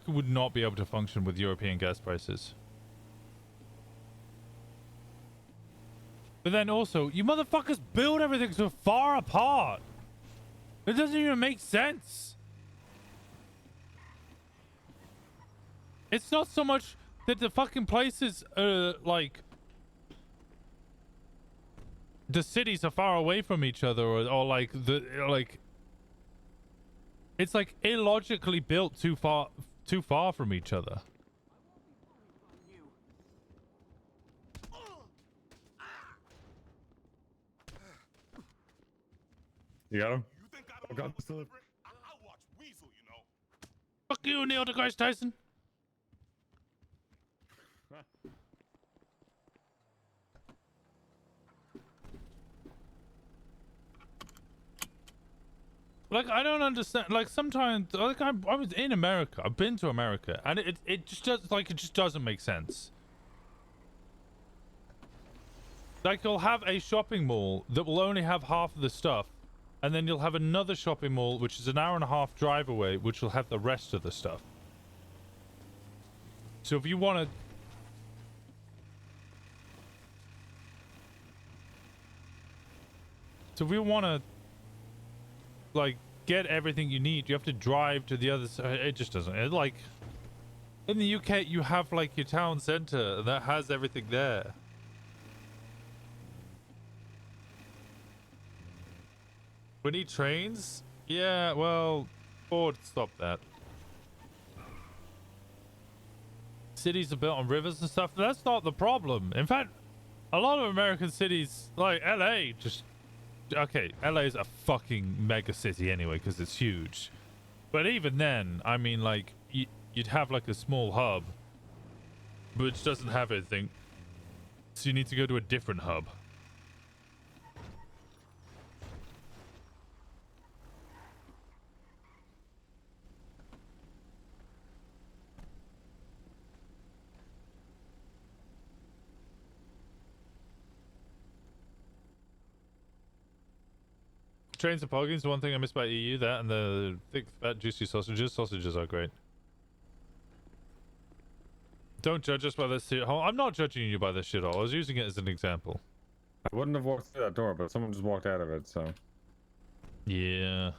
would not be able to function with European gas prices. But then also, you motherfuckers build everything so far apart. It doesn't even make sense. It's not so much that the fucking places, like, the cities are far away from each other, or like, it's like illogically built too far from each other. You got him? I got this. I watch Weasel, you know. Fuck you, Neil deGrasse Tyson. Like, I don't understand. Like, sometimes, like, I was in America. I've been to America, and it just does, like, it just doesn't make sense. Like, you'll have a shopping mall that will only have half of the stuff, and then you'll have another shopping mall which is an hour and a half drive away, which will have the rest of the stuff. So if you want to, like, get everything you need, you have to drive to the other side. It just doesn't. Like, in the UK, you have like your town center that has everything there. We need trains? Yeah, well, Ford stopped that. Cities are built on rivers and stuff. That's not the problem. In fact, a lot of American cities, like LA, just... Okay, LA is a fucking mega city anyway, because it's huge. But even then, I mean, like, you'd have like a small hub, which doesn't have anything. So you need to go to a different hub. Trains and parking's the one thing I miss by EU. That and the thick, fat, juicy sausages. Sausages are great. Don't judge us by this shit hole. I'm not judging you by this shit hole. I was using it as an example. I wouldn't have walked through that door, but someone just walked out of it, so... Yeah.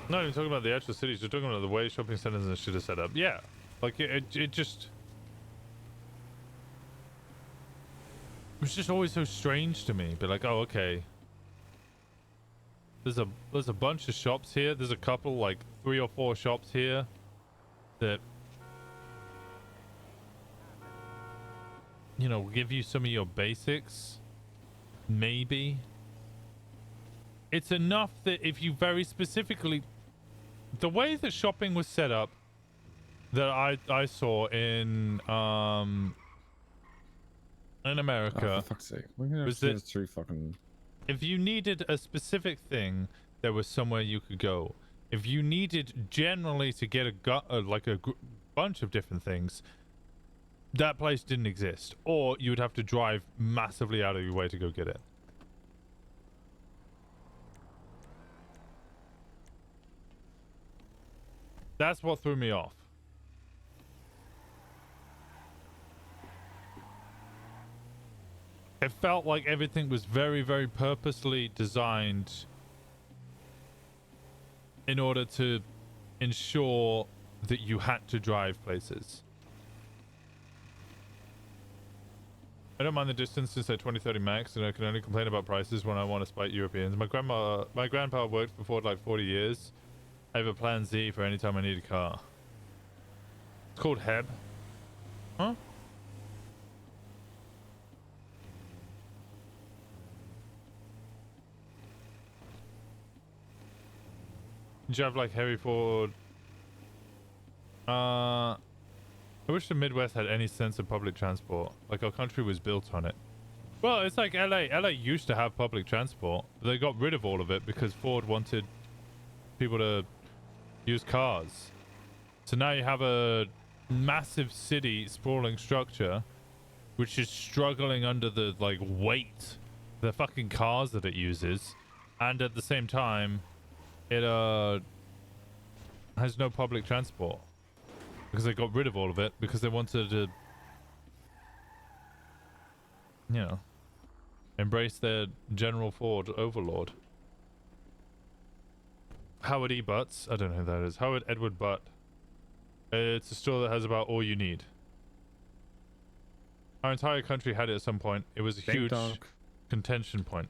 Not even talking about the actual cities. You're talking about the way shopping centers and shit are set up. Yeah. Like, it just... It's just always so strange to me. But like, oh, okay. There's a bunch of shops here. There's a couple, like 3 or 4 shops here that, you know, give you some of your basics. Maybe. It's enough that if you very specifically... The way that shopping was set up that I saw in America, oh, for fuck's sake. We're gonna was have that three fucking... if you needed a specific thing, there was somewhere you could go. If you needed generally to get a bunch of different things, that place didn't exist, or you would have to drive massively out of your way to go get it. That's what threw me off. It felt like everything was very, very purposely designed in order to ensure that you had to drive places. I don't mind the distance since they're 20-30 max, and I can only complain about prices when I want to spite Europeans. My grandpa worked for Ford like 40 years. I have a Plan Z for any time I need a car. It's called Heb. Huh? Did you have like heavy Ford? I wish the Midwest had any sense of public transport. Like our country was built on it. Well, it's like LA. LA used to have public transport, but they got rid of all of it because Ford wanted people to use cars. So now you have a massive city sprawling structure which is struggling under the like weight, the fucking cars that it uses, and at the same time it has no public transport because they got rid of all of it because they wanted to, you know, embrace their General Ford overlord. Howard E. Butts, I don't know who that is. Howard Edward Butt. It's a store that has about all you need. Our entire country had it at some point. It was a huge contention point.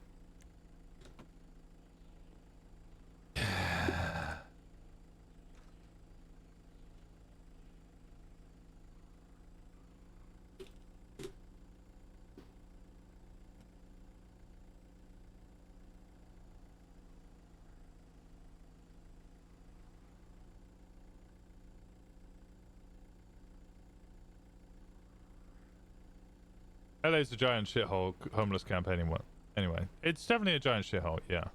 LA's a giant shithole, homeless camp anyway. It's definitely a giant shithole, yeah.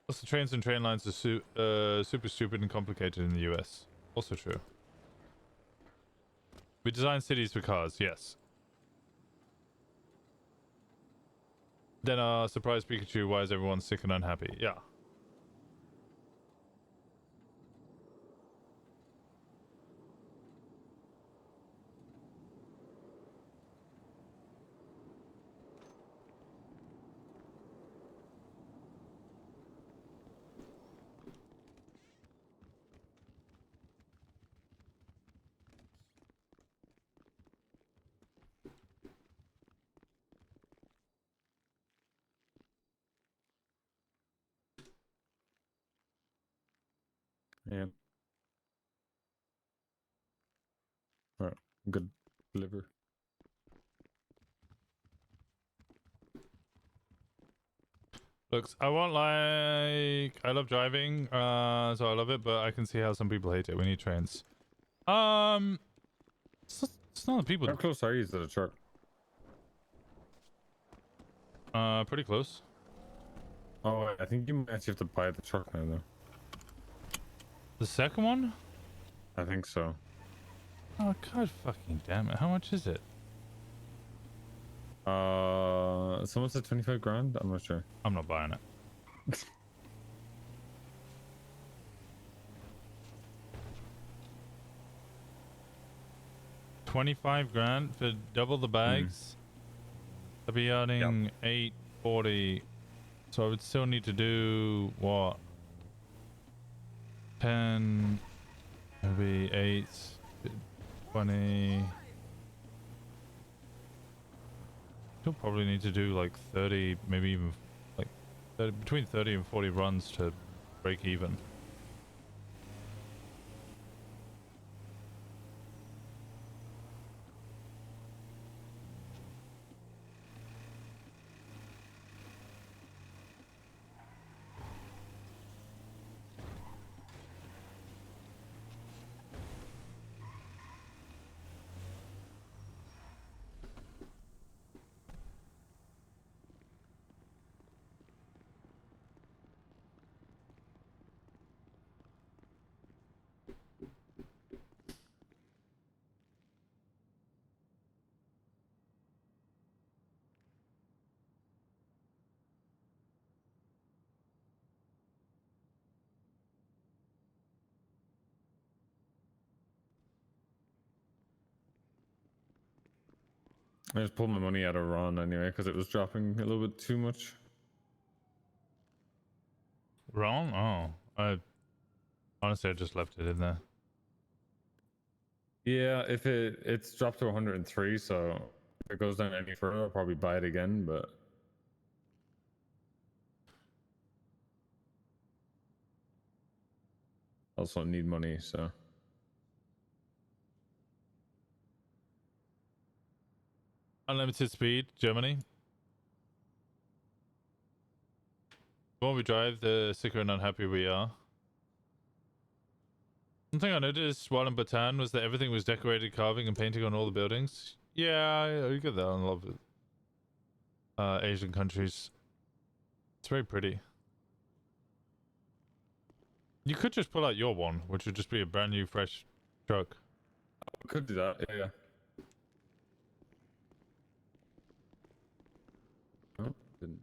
Also, trains and train lines are super stupid and complicated in the US. Also true. We design cities for cars, yes. Then surprise Pikachu, why is everyone sick and unhappy? Yeah. Yeah. Alright, good liver. Looks, I won't like, I love driving, so I love it, but I can see how some people hate it. We need trains. It's not the people. How close are you to the truck? Pretty close. Oh, I think you might actually have to buy the truck now, though. The second one? I think so. Oh, god fucking damn it. How much is it? Someone said 25 grand? I'm not sure. I'm not buying it. $25 grand for double the bags? I'll be earning $840. So I would still need to do what? 10, maybe 8, 20. You'll probably need to do like 30, maybe even like 30, between 30 and 40 runs to break even. I just pulled my money out of Ron anyway because it was dropping a little bit too much. Wrong? Oh, I honestly I just left it in there. Yeah, if it's dropped to 103, so if it goes down any further, I'll probably buy it again, but also need money, so. Unlimited speed, Germany. The more we drive, the sicker and unhappy we are. One thing I noticed while in Bhutan was that everything was decorated, carving and painting on all the buildings. Yeah, you get that on a lot of Asian countries. It's very pretty. You could just pull out your one, which would just be a brand new, fresh truck. I could do that, yeah. Oh, didn't.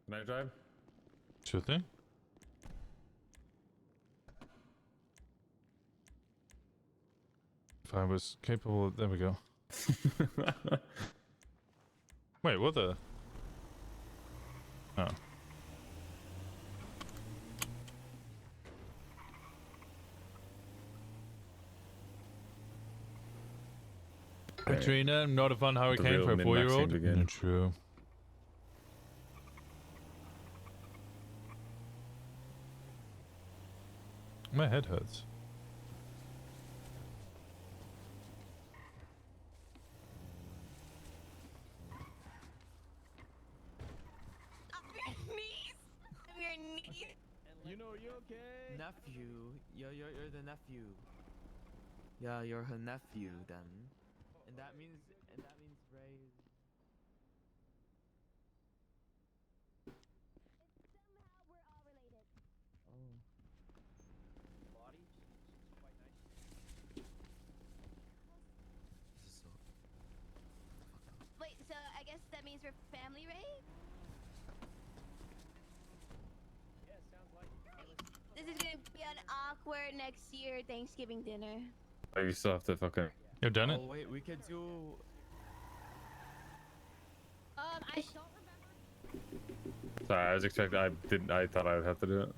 Can I drive? Sure thing. If I was capable of... There we go. Wait, what the... Oh. Katrina, not a fun hurricane for a 4-year-old. True. My head hurts. You know, you okay? Nephew. You're the nephew. Yeah, you're her nephew then. And that means Ray. Wait, so I guess that means we're family, Ray? Yeah, sounds like This is gonna be an awkward next year Thanksgiving dinner. Oh, you still have to fucking... You've done it? Oh wait, we could do... I don't remember. Sorry, I was expecting... I thought I would have to do it.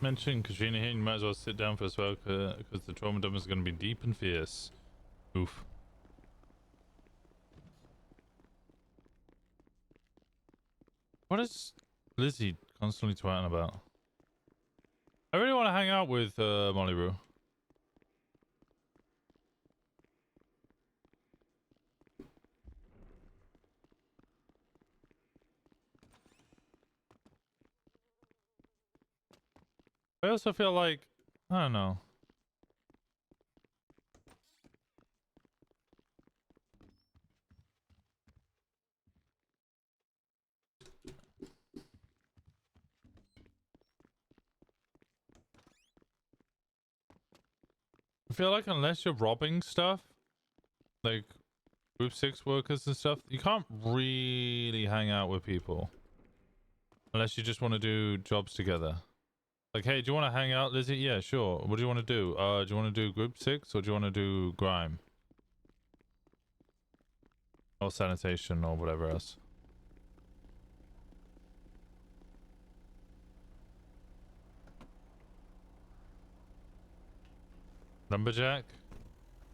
Mention Katrina here, you might as well sit down for a spell because the trauma dump is going to be deep and fierce. Oof. What is Lizzie constantly twatting about? I really want to hang out with Molly Roo. I also feel like, I don't know. I feel like unless you're robbing stuff, like Group 6 workers and stuff, you can't really hang out with people. Unless you just want to do jobs together. Like, hey, do you want to hang out, Lizzie? Yeah, sure. What do you want to do? Do you want to do group 6 or do you want to do grime? Or sanitation or whatever else. Lumberjack?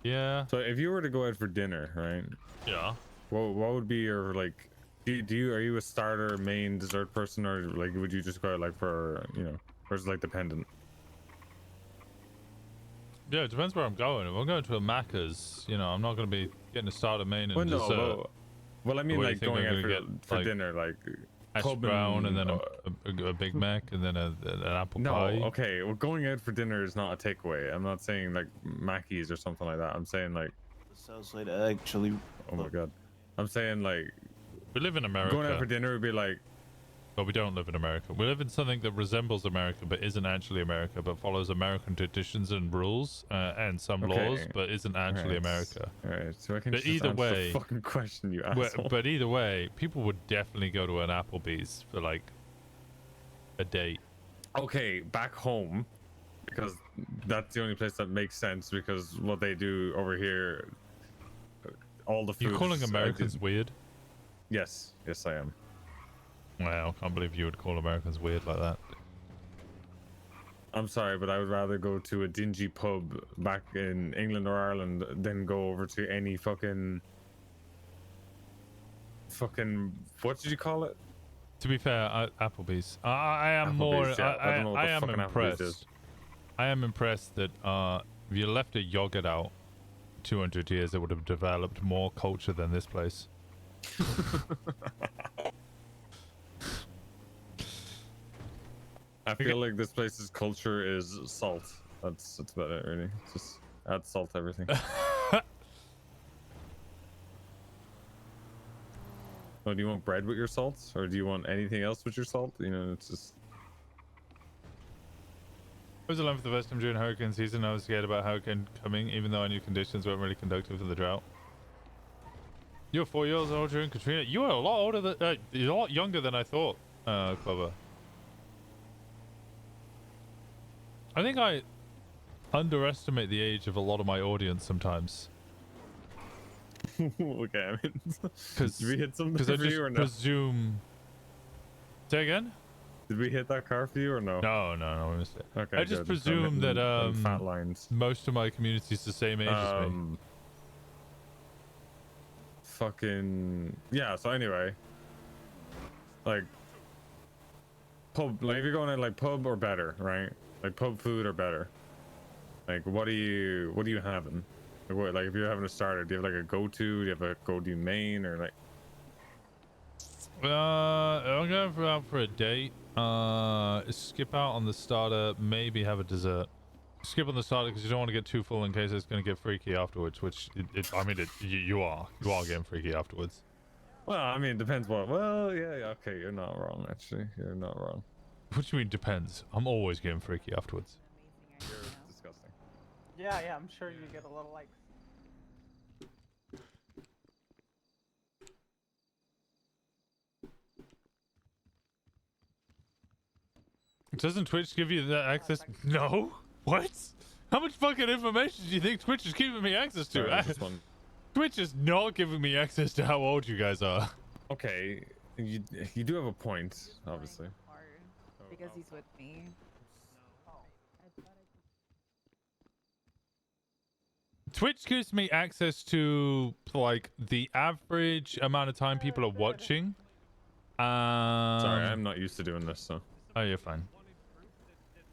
Yeah. So if you were to go out for dinner, right? Yeah. What would be your like? Are you a starter, main, dessert person, or like would you just go out like for or is it like dependent? Yeah, it depends where I'm going. If I'm going to a Macca's, I'm not going to be getting a starter, main, and Well, dessert. Well, I mean, What do you like think going I'm out gonna for get, dinner, like hash pub brown and then a Big Mac and then an apple no, pie. okay. Well, going out for dinner is not a takeaway. I'm not saying like Mackey's or something like that. I'm saying like. Sounds like actually. Oh my god. I'm saying like. We live in America. Going out for dinner would be like. But we don't live in America. We live in something that resembles America, but isn't actually America, but follows American traditions and rules and some laws, but isn't actually America. Alright, so I can But just either answer way, the fucking question you asked. but either way, people would definitely go to an Applebee's for like a date. Okay, back home, because that's the only place that makes sense. Because what they do over here, all the food. You're calling Americans weird? Yes, I am. Wow, can't believe you would call Americans weird like that. I'm sorry, but I would rather go to a dingy pub back in England or Ireland than go over to any fucking what did you call it? To be fair, Applebee's. I am more. Yeah, I don't know what I the am fucking Applebee's is. impressed. I am impressed that if you left a yogurt out 200 years, it would have developed more culture than this place. I feel like this place's culture is salt. That's about it, really. Just add salt to everything. Oh, do you want bread with your salt, or do you want anything else with your salt? It's just. I was alone for the first time during hurricane season. I was scared about hurricane coming, even though I knew conditions weren't really conducive for the drought. You were 4 years old during Katrina. You were a lot older than, you're a lot younger than I thought, Clover. I think I underestimate the age of a lot of my audience sometimes. Okay, I mean, because did we hit something I for just you or no? presume. Say again? Did we hit that car for you or no? No, we missed it. Okay, I just good. presume that fat lines. most of my community is the same age as me. Fucking yeah. So anyway, like pub, like if you're going to like pub or better, right? Like pub food or better. Like what are you having? Like, what, like if you're having a starter, do you have like a go-to? Do you have a go-to main or like? I'm going out for a date. Skip out on the starter. Maybe have a dessert. Skip on the starter because you don't want to get too full in case it's going to get freaky afterwards. Which you are getting freaky afterwards. Well, I mean, it depends what. Well, yeah, okay, you're not wrong. Actually, you're not wrong. What do you mean depends? I'm always getting freaky afterwards. You're disgusting. Yeah, I'm sure you get a little like. Doesn't Twitch give you that access? No. What? How much fucking information do you think Twitch is giving me access to? Sorry, this one. Twitch is not giving me access to how old you guys are. Okay, you do have a point, obviously. Because he's with me. Twitch gives me access to like the average amount of time people are watching. Sorry, I'm not used to doing this, so. Oh, you're fine.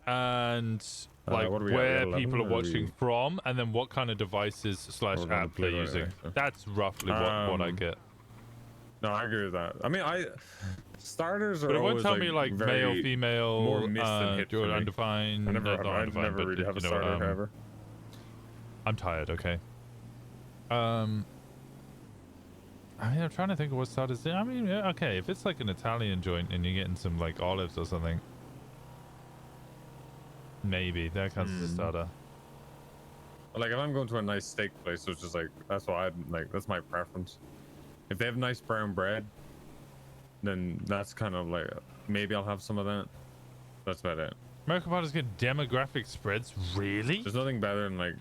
And like what are we where at, 11, people are or watching we- from, and then what kind of devices / We're gonna app they're play right using. away, so. That's roughly what I get. No, I agree with that. I mean, starters are But it won't always tell me like very male, female, more miss than hit for me. undefined. I never undefined, but, really have a you know, starter ever. I'm tired. Okay. I mean, I'm trying to think of what starters. I mean, yeah, okay, if it's like an Italian joint and you're getting some like olives or something, maybe that counts as a starter. Like if I'm going to a nice steak place, which is like that's what I'd like. That's my preference. If they have nice brown bread, then that's kind of like maybe I'll have some of that. That's about it. American partners get demographic spreads. Really? There's nothing better than like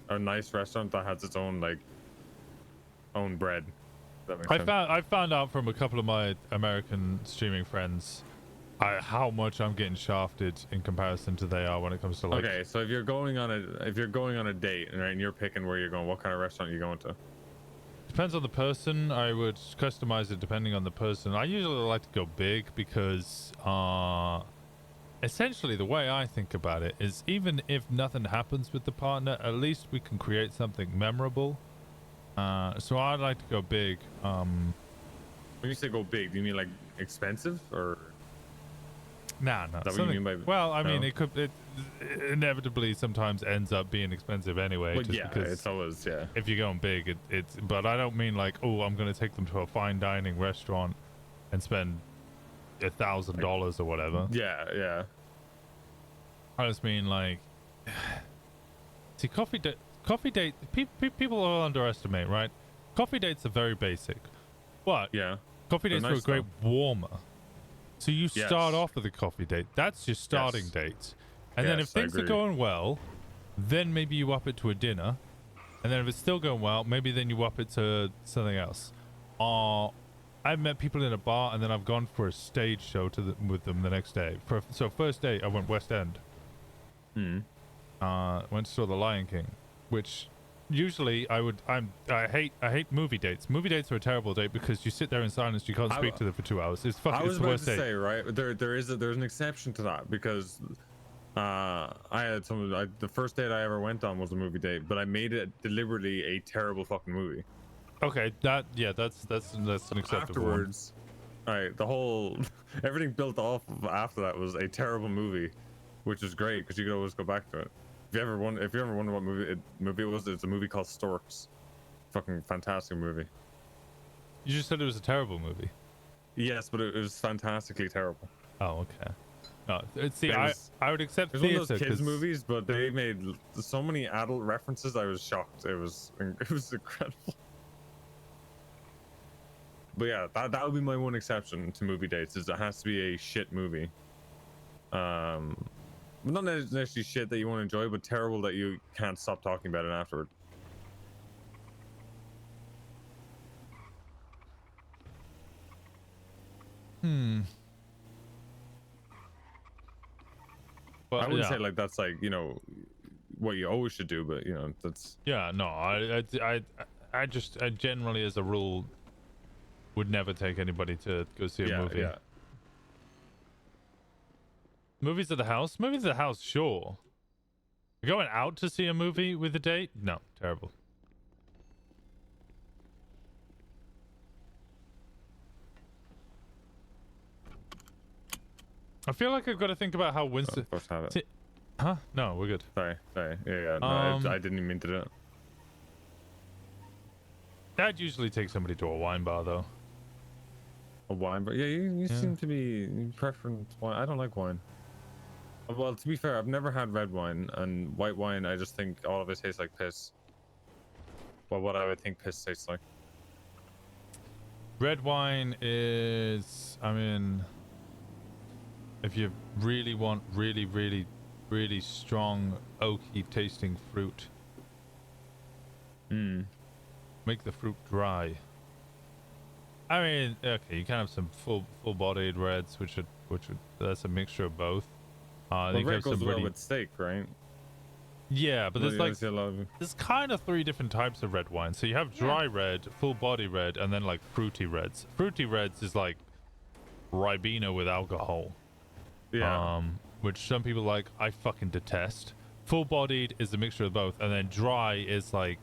a nice restaurant that has its own like own bread. That makes sense. I found out from a couple of my American streaming friends how much I'm getting shafted in comparison to they are when it comes to like. Okay, so if you're going on a date, right, and you're picking where you're going, what kind of restaurant are you going to? Depends on the person. I would customize it depending on the person. I usually like to go big because essentially the way I think about it is even if nothing happens with the partner, at least we can create something memorable. So I'd like to go big. When you say go big, do you mean like expensive or? No. Is that what you mean by? Well, I mean, no? it inevitably sometimes ends up being expensive anyway. Well, just yeah, because it's always if you're going big, it's. But I don't mean like, oh, I'm gonna take them to a fine dining restaurant and spend $1,000 or whatever. Yeah. I just mean like, see, coffee date. People will underestimate, right? Coffee dates are very basic, but coffee dates are a great warmer. So you start off with a coffee date. That's your starting date. And then if things are going well, then maybe you up it to a dinner. And then if it's still going well, maybe then you up it to something else. I've met people in a bar and then I've gone for a stage show with them the next day. So first day I went West End. Went to saw The Lion King, which usually I hate movie dates. Movie dates are a terrible date because you sit there in silence. You can't speak to them for 2 hours. It's fucking. I was it's the about worst to date. say, right? There's an exception to that because I had the first date I ever went on was a movie date, but I made it deliberately a terrible fucking movie. Okay, that's an acceptable Afterwards, right? The whole everything built off of after that was a terrible movie, which is great because you could always go back to it. If you ever wonder what movie it was, it's a movie called Storks. Fucking fantastic movie. You just said it was a terrible movie. Yes, but it was fantastically terrible. Oh, okay. No, see, I would accept it was one of theater those kids 'cause- movies, but they made so many adult references. I was shocked. It was incredible. But yeah, that would be my one exception to movie dates. Is it has to be a shit movie. Not necessarily shit that you want to enjoy, but terrible that you can't stop talking about it afterward. But, I wouldn't say like that's like, you know, what you always should do, but you know, that's Yeah, no, I generally as a rule would never take anybody to go see a movie. Movies at the house? Movies at the house, sure. Going out to see a movie with a date? No, terrible. I feel like I've got to think about how Winston. Huh? No, we're good. Sorry. Yeah. No, I didn't even mean to do it. Dad usually takes somebody to a wine bar, though. A wine bar? Yeah, you seem to be preference wine. I don't like wine. Well, to be fair, I've never had red wine, and white wine, I just think all of it tastes like piss. Well, what I would think piss tastes like. Red wine is, I mean, if you really want really strong oaky tasting fruit, make the fruit dry. I mean, okay, you can have some full-bodied reds, which that's a mixture of both. Well, red goes well with steak, right? Yeah, but there's like a lot of... there's kind of 3 different types of red wine. So you have dry red, full body red, and then like fruity reds. Fruity reds is like Ribena with alcohol. Yeah. Which some people like. I fucking detest. Full bodied is a mixture of both, and then dry is like.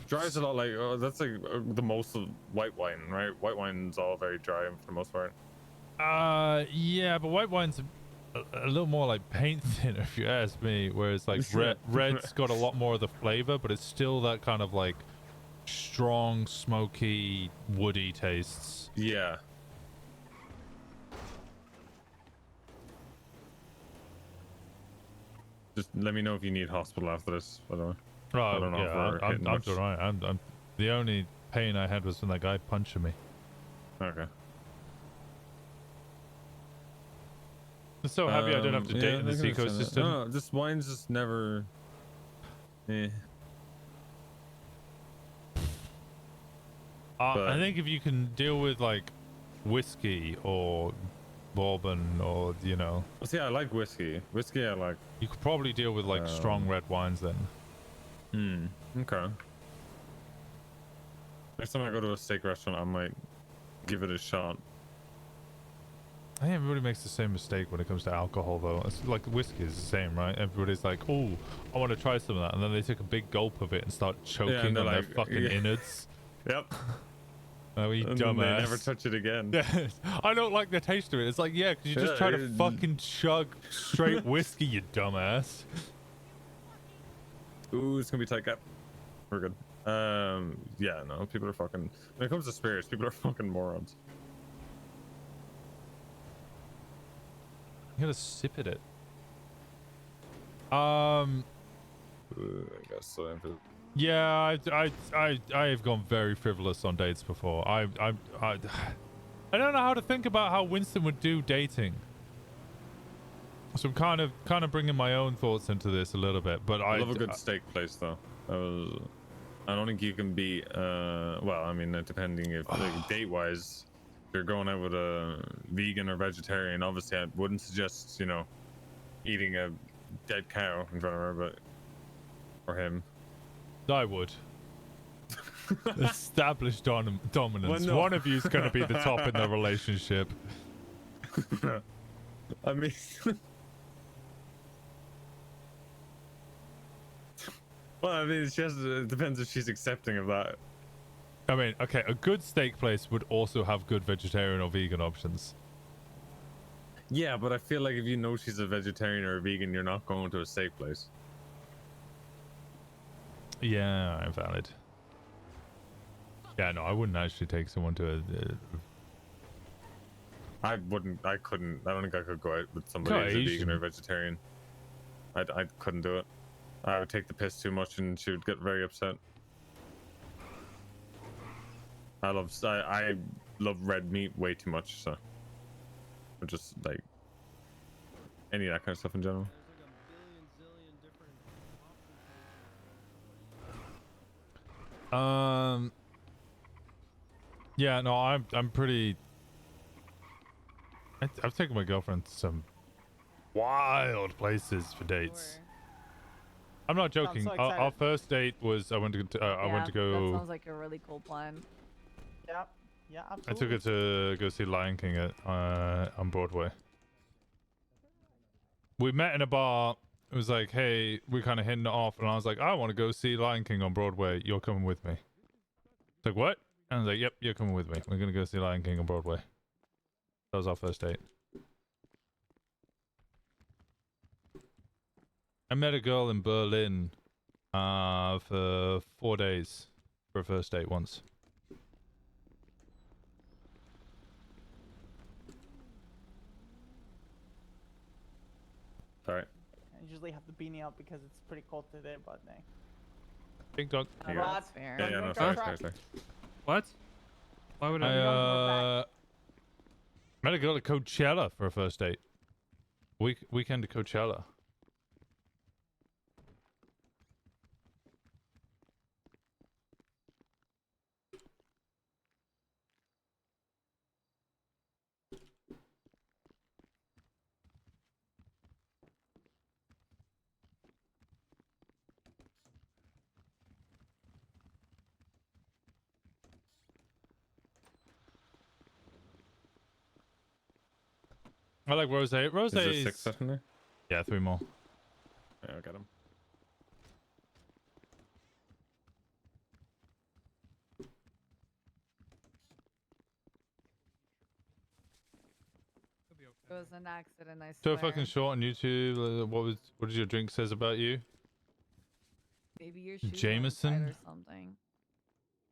Dry is a lot like that's like the most of white wine, right? White wine's all very dry for the most part. Yeah, but white wine's a little more like paint thinner, if you ask me. Whereas like red's got a lot more of the flavor, but it's still that kind of like strong, smoky, woody tastes. Yeah. Just let me know if you need hospital after this, by the way. Oh, I don't know if we're I'm hitting much. doing alright. I'm the only pain I had was from that guy punching me. Okay. I'm so happy I don't have to date in I this can understand that. ecosystem. No, this wine's just never. Eh. I think if you can deal with like whiskey or bourbon or See, I like whiskey. Whiskey, I like. You could probably deal with like strong red wines then. Okay. Next time I go to a steak restaurant, I might give it a shot. I think everybody makes the same mistake when it comes to alcohol though. It's like whiskey is the same, right? Everybody's like, oh, I want to try some of that, and then they take a big gulp of it and start choking on their fucking innards. Yep. Oh, you And dumbass. then they never touch it again. Yeah, I don't like the taste of it. It's like, yeah, because you're just trying to fucking chug straight whiskey, you dumbass. Ooh, it's gonna be tight cap. We're good. Yeah, no, people are fucking. When it comes to spirits, people are fucking morons. You gotta sip at it. I guess so. Yeah, I've gone very frivolous on dates before. I don't know how to think about how Winston would do dating. So I'm kind of bringing my own thoughts into this a little bit, but I love a good steak place though. I don't think you can be. Well, I mean, depending if like, date wise, if you're going out with a vegan or vegetarian, obviously I wouldn't suggest eating a dead cow in front of her, but or him. I would. Established dominance. Well, no. One of you's going to be the top in the relationship. I mean, well, I mean, it depends if she's accepting of that. I mean, okay, a good steak place would also have good vegetarian or vegan options. Yeah, but I feel like if you know she's a vegetarian or a vegan, you're not going to a steak place. Yeah, valid. Yeah, no, I wouldn't actually take someone to I wouldn't. I couldn't. I don't think I could go out with somebody who's a vegan or vegetarian. I couldn't do it. I would take the piss too much, and she would get very upset. I love red meat way too much, so or just like any of that kind of stuff in general. Yeah, no, I'm pretty. I've taken my girlfriend to some wild places for dates. I'm not joking. so Our first date was I went to That sounds like a really cool plan. Yep. Yeah, I absolutely. took her to go see Lion King at on Broadway. We met in a bar. It was like, hey, we kind of hitting it off, and I was like, I want to go see Lion King on Broadway. You're coming with me. It's like, what? And I was like, yep, you're coming with me. We're gonna go see Lion King on Broadway. That was our first date. I met a girl in Berlin for 4 days for a first date once. Alright. I usually have the beanie out because it's pretty cold today, but nay. Big dog. Oh, that's fair. Yeah, no, sorry. What? Why would I met a girl at Coachella for a first date. Weekend to Coachella. I like rose. Rose is there is 6 left in there? Yeah, 3 more. Yeah, I got him. It was an accident, I So swear. fucking short on YouTube. What does your drink says about you? Maybe your shoes Jameson? or something.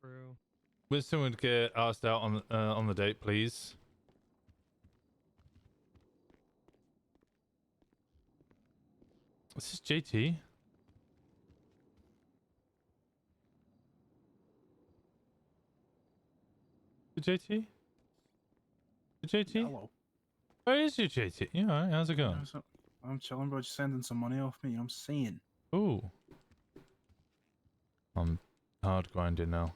True. Winston would get asked out on the date, please. This is JT. JT? JT? Hello. Where is you, JT? You alright? How's it going? I'm chilling, bro. Just sending some money off me. You know what I'm saying? Ooh. I'm hard grinding now.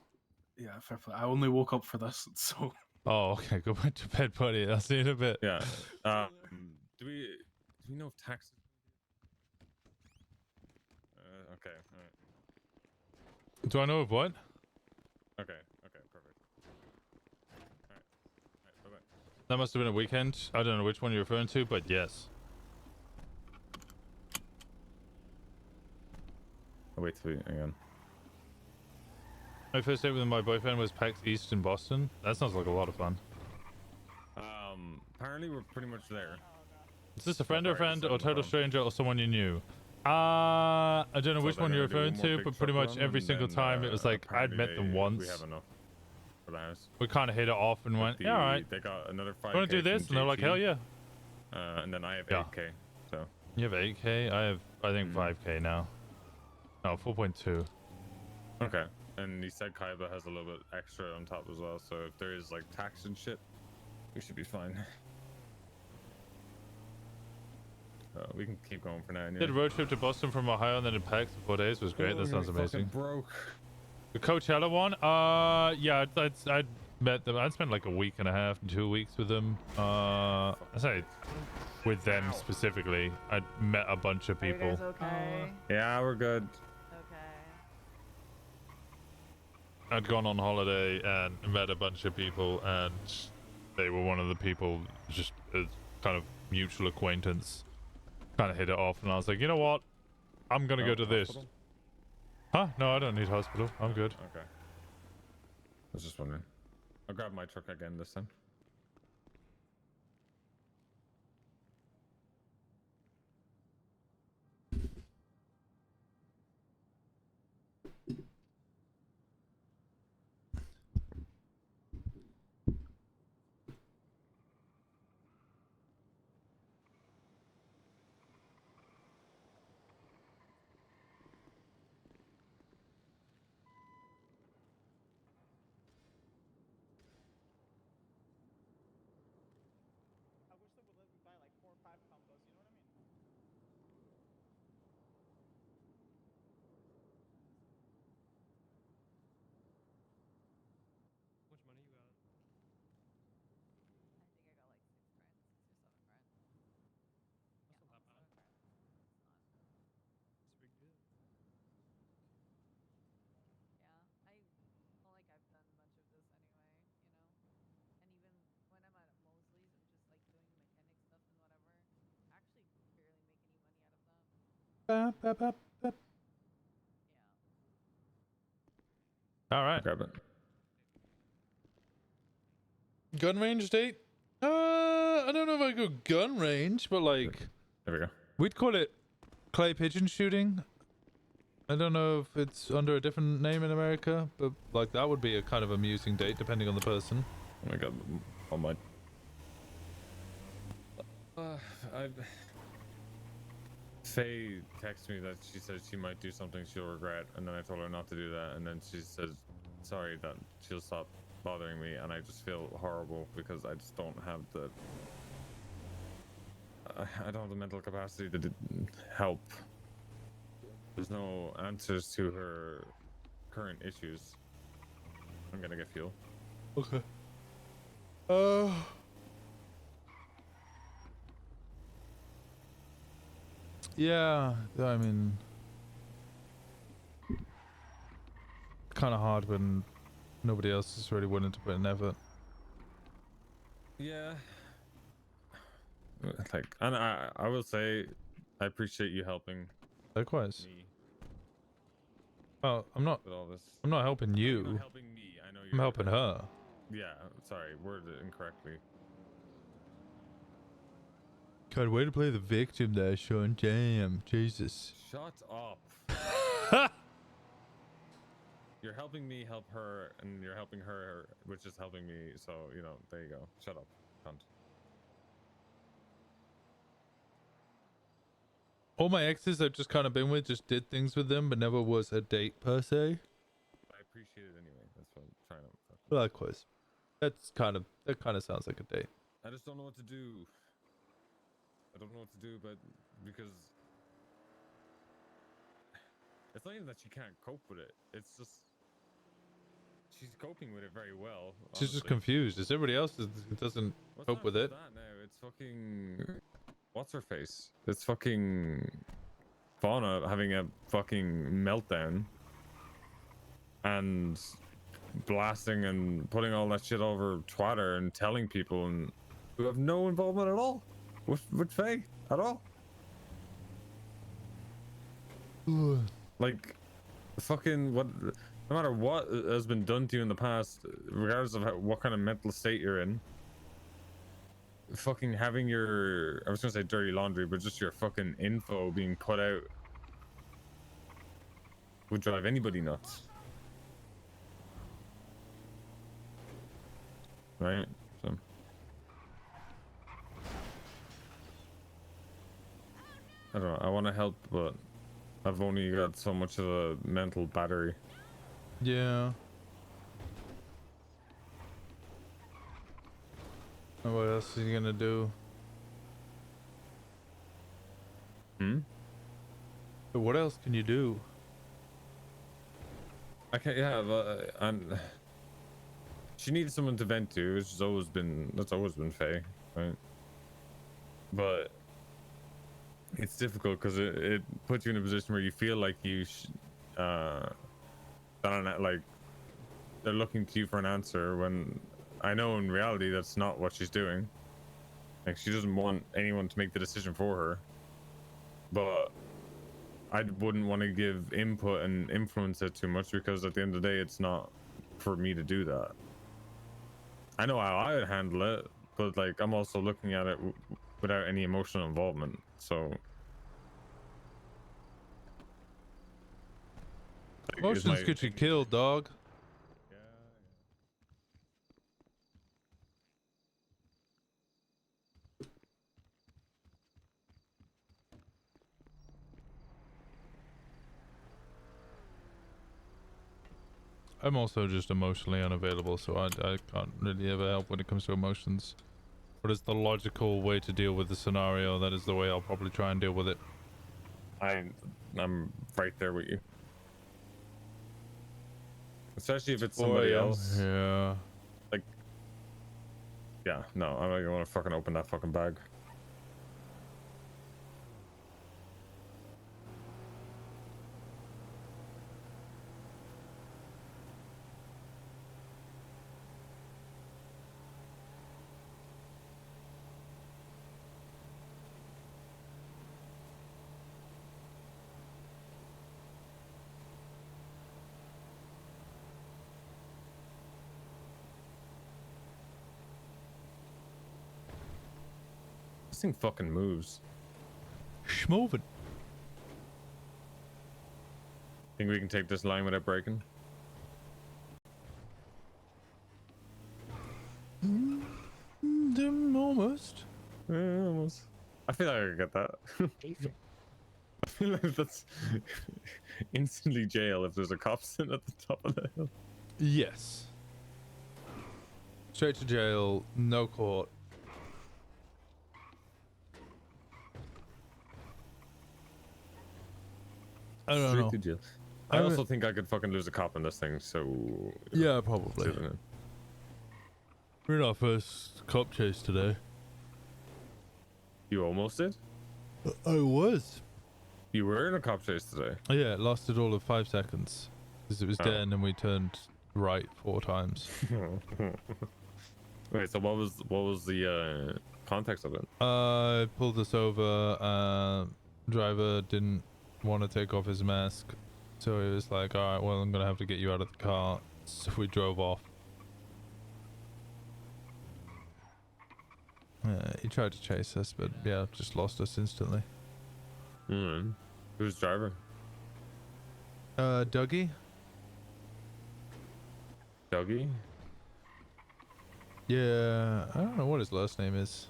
Yeah, fair play. I only woke up for this, so. Oh, okay. Go back to bed, buddy. I'll see you in a bit. Yeah. Do we know if taxes? Okay. All right. Do I know of what? Okay. Perfect. All right. Bye bye. That must have been a weekend. I don't know which one you're referring to, but yes. I'll wait till again. My first date with my boyfriend was PAX East in Boston. That sounds like a lot of fun. Apparently we're pretty much there. Is this a friend or total stranger or someone you knew? I don't know So which they're one you're gonna do referring one more to, big but pretty truck much run, every and single then, time it was like I'd met them once. We have enough for the house. We kind of hit it off and went, yeah, all right. They got another 5K. Want to do this? And they're like, hell yeah. And then I have Yeah. 8K. So. You have 8K? I have, I think, 5K now. No, 4.2. Okay. And he said Kaiba has a little bit extra on top as well, so if there is like tax and shit, we should be fine. We can keep going for now. Anyway. Did a road trip to Boston from Ohio and then in PAX for 4 days. Was great. That sounds amazing. Broke. The Coachella one? Yeah, I'd met them. I'd spent like a week and a half, 2 weeks with them. I say with them specifically. I'd met a bunch of people. Are you guys okay? Yeah, we're good. I'd gone on holiday and met a bunch of people, and they were one of the people, just as kind of mutual acquaintance, kind of hit it off, and I was like, you know what? I'm gonna go to this. Huh? No, I don't need hospital. I'm good. Okay. I was just wondering. I'll grab my truck again this time. Much money you got? That's not that bad. It's a big deal. All right. Grab it. Gun range date? I don't know if I go gun range, but like, there we go. We'd call it clay pigeon shooting. I don't know if it's under a different name in America, but like that would be a kind of amusing date depending on the person. Oh my god, all my. Faye texted me that she said she might do something she'll regret, and then I told her not to do that, and then she says sorry that she'll stop bothering me, and I just feel horrible because I just don't have the I don't have the mental capacity to help. There's no answers to her current issues. I'm gonna get fuel. Okay. Yeah, I mean, kind of hard when nobody else is really willing to put in effort. Yeah. Like, and I will say, I appreciate you helping. Likewise. Me Oh, I'm not. with all this. I'm not helping you. You're not helping me. I know you're. I'm helping her. Yeah. Sorry, worded it incorrectly. God, way to play the victim there, Sean. Damn, Jesus. Shut up. You're helping me help her, and you're helping her, which is helping me. So you know, there you go. Shut up, cunt. All my exes I've just kind of been with, just did things with them, but never was a date per se. I appreciate it anyway. That's what I'm trying to. Likewise. That kind of sounds like a date. I just don't know what to do. I don't know what to do, but because it's not even that she can't cope with it. It's just she's coping with it very well. She's just honestly. confused. It's everybody else that doesn't What's cope with it. that now? It's fucking what's her face? It's fucking Fauna having a fucking meltdown and blasting and putting all that shit over Twitter and telling people and who have no involvement at all with Faye at all. Like fucking what, no matter what has been done to you in the past, regardless of what kind of mental state you're in, fucking having your, I was gonna say dirty laundry, but just your fucking info being put out would drive anybody nuts. Right? So I don't know, I want to help, but I've only got so much of a mental battery. Yeah. And what else is he gonna do? But what else can you do? Okay, yeah, but she needs someone to vent to, which has always been, that's always been Faye, right? But it's difficult because it puts you in a position where you feel like you like they're looking to you for an answer, when I know in reality that's not what she's doing. Like, she doesn't want anyone to make the decision for her, but I wouldn't want to give input and influence it too much, because at the end of the day it's not for me to do that. I know how I would handle it, but like I'm also looking at it without any emotional involvement, so like, Emotions get you killed, dog. I'm also just emotionally unavailable, so I can't really ever help when it comes to emotions. What is the logical way to deal with the scenario? That is the way I'll probably try and deal with it. I'm right there with you. Especially if it's somebody else. Yeah. Like, yeah, no, I'm not gonna want to fucking open that fucking bag. This thing fucking moves. Schmovin'. Think we can take this line without breaking? Almost. Almost. I feel like I could get that. I feel like that's instantly jail if there's a cop sitting at the top of the hill. Yes. Straight to jail, no court. I don't know. Straight to jail. I also think I could fucking lose a cop in this thing, so... Yeah, probably. We're in our first cop chase today. You almost did? I was. You were in a cop chase today? Oh, yeah, it lasted all of 5 seconds. Because it was dead and then we turned right 4 times. Wait, so what was the context of it? Pulled us over. Driver didn't want to take off his mask. So he was like, alright, well, I'm going to have to get you out of the car. So we drove off. He tried to chase us, but yeah, just lost us instantly. Who's driver? Dougie? Dougie? Yeah, I don't know what his last name is.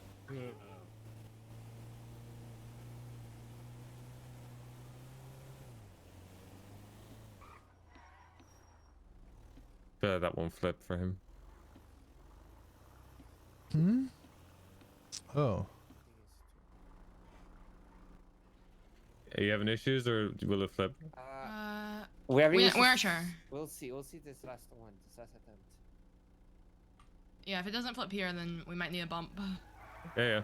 That won't flip for him. Oh. Are you having issues or will it flip? We're sure. We'll see. We'll see this last one. This last attempt. Yeah, if it doesn't flip here, then we might need a bump. Yeah. Okay.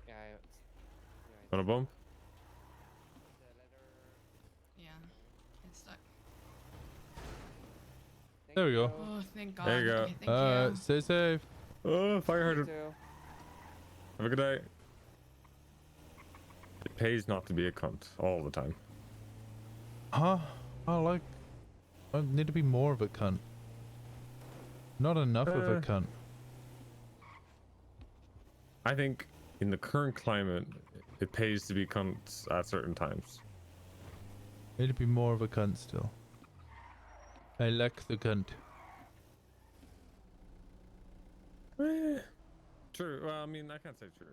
Yeah. Want a bump? Yeah, it's stuck. There we go. Oh, thank God. There you go. Okay, thank you. Stay safe. Oh, fire hydrant. Have a good day. It pays not to be a cunt all the time. Huh? I need to be more of a cunt. Not enough of a cunt. I think in the current climate, it pays to be cunts at certain times. Need to be more of a cunt still. I like the cunt. True. Well, I mean, I can't say true.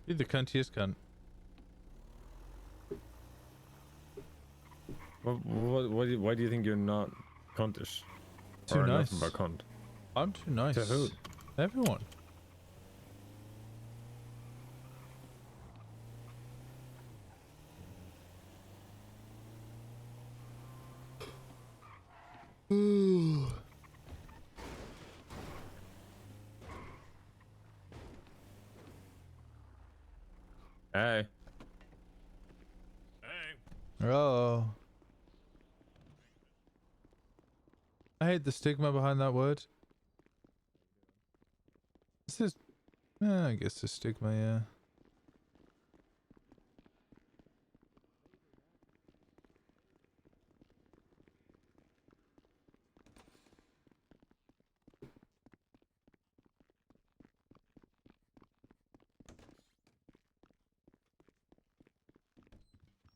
Be the cuntiest cunt. Why do you think you're not cuntish? Too or nice. Nothing but cunt? I'm too nice. To who? Everyone. Ooh. Hey. Oh. I hate the stigma behind that word. This is, I guess the stigma, yeah.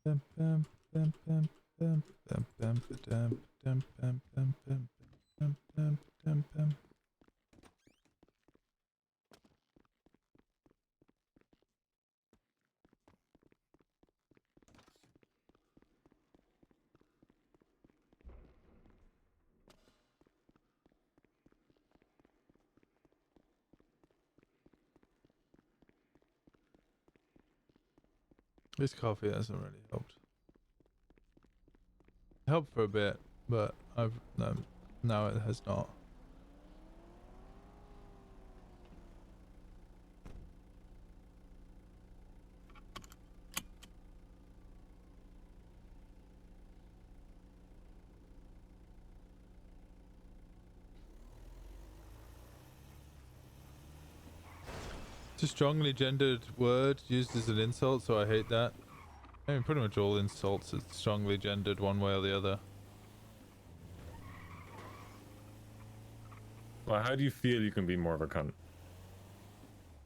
Bum, bum, bum, bum, bum, bum, bum, bum, bum, bum, bum, bum, bum, bum, bum, bum. This coffee hasn't really helped. Helped for a bit, but now it has not. It's a strongly gendered word used as an insult, so I hate that. I mean, pretty much all insults are strongly gendered one way or the other. Well, how do you feel you can be more of a cunt?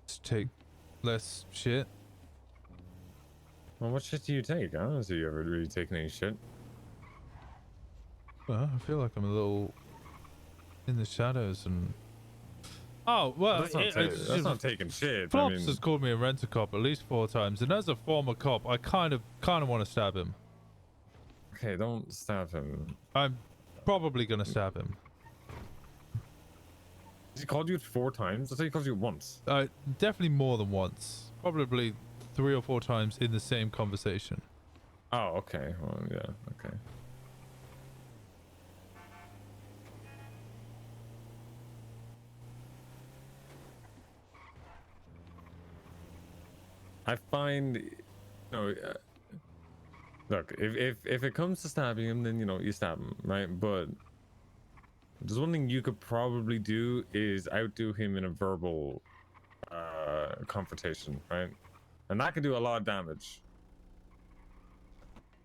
Just take less shit. Well, what shit do you take? I don't see you ever really taking any shit. Well, I feel like I'm a little in the shadows and... Oh, well, That's not taking shit. Flops I mean, has called me a rent-a-cop at least 4 times, and as a former cop, I kind of want to stab him. okay, don't stab him. I'm probably gonna stab him. Has he called you 4 times? I thought he called you once. Definitely more than once. Probably 3 or 4 times in the same conversation. Oh, okay. Well, yeah, okay. I find, look, if it comes to stabbing him, then you stab him, right? But there's one thing you could probably do is outdo him in a verbal confrontation, right? And that could do a lot of damage.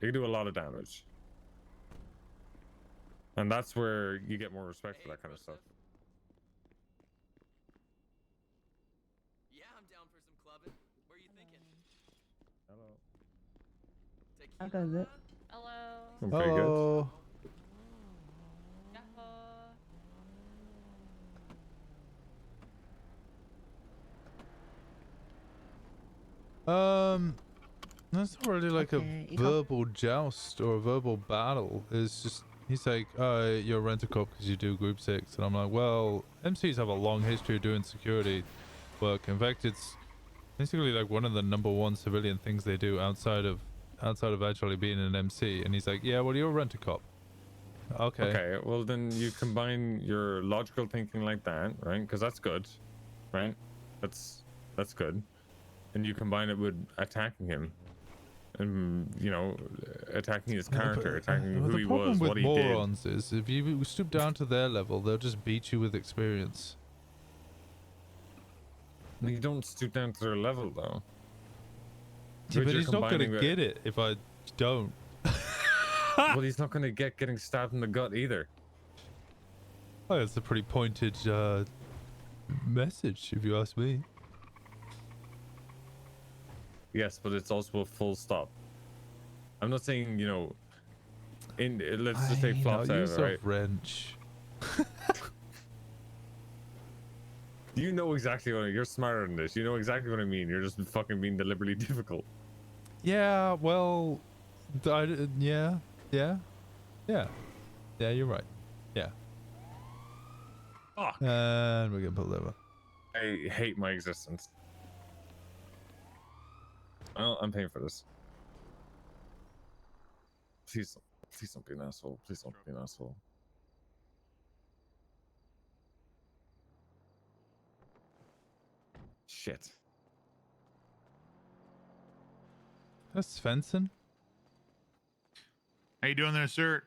It could do a lot of damage. And that's where you get more respect for that kind of stuff. Yeah, I'm down for some clubbing. What are you thinking? Hello. How does it? Hello. I'm pretty good. Oh. That's not really like Okay, a you got- verbal joust or a verbal battle. It's just he's like, you're a rent-a-cop because you do group 6, and I'm like, well, MCs have a long history of doing security work. In fact, it's basically like one of the #1 civilian things they do outside of actually being an MC. And he's like, yeah, well, you're a rent-a-cop. Okay. Okay, well then you combine your logical thinking like that, right? Because that's good, right? That's good. And you combine it with attacking him, and you know, attacking his character, attacking who he was, what he did. The problem with morons is if you stoop down to their level, they'll just beat you with experience. You don't stoop down to their level though. Yeah, but he's not gonna get it if I don't. Well, he's not gonna get getting stabbed in the gut either. Oh, it's a pretty pointed message, if you ask me. Yes, but it's also a full stop. I'm not saying, you know, let's just take flops out, use right? of wrench. You know exactly what you're smarter than this. You know exactly what I mean. You're just fucking being deliberately difficult. Yeah, well, yeah, you're right. Yeah. Fuck. And we're getting pulled over. I hate my existence. Well, I'm paying for this. Please don't be an asshole. Please don't be an asshole. Shit. That's Svensson. How you doing there, sir?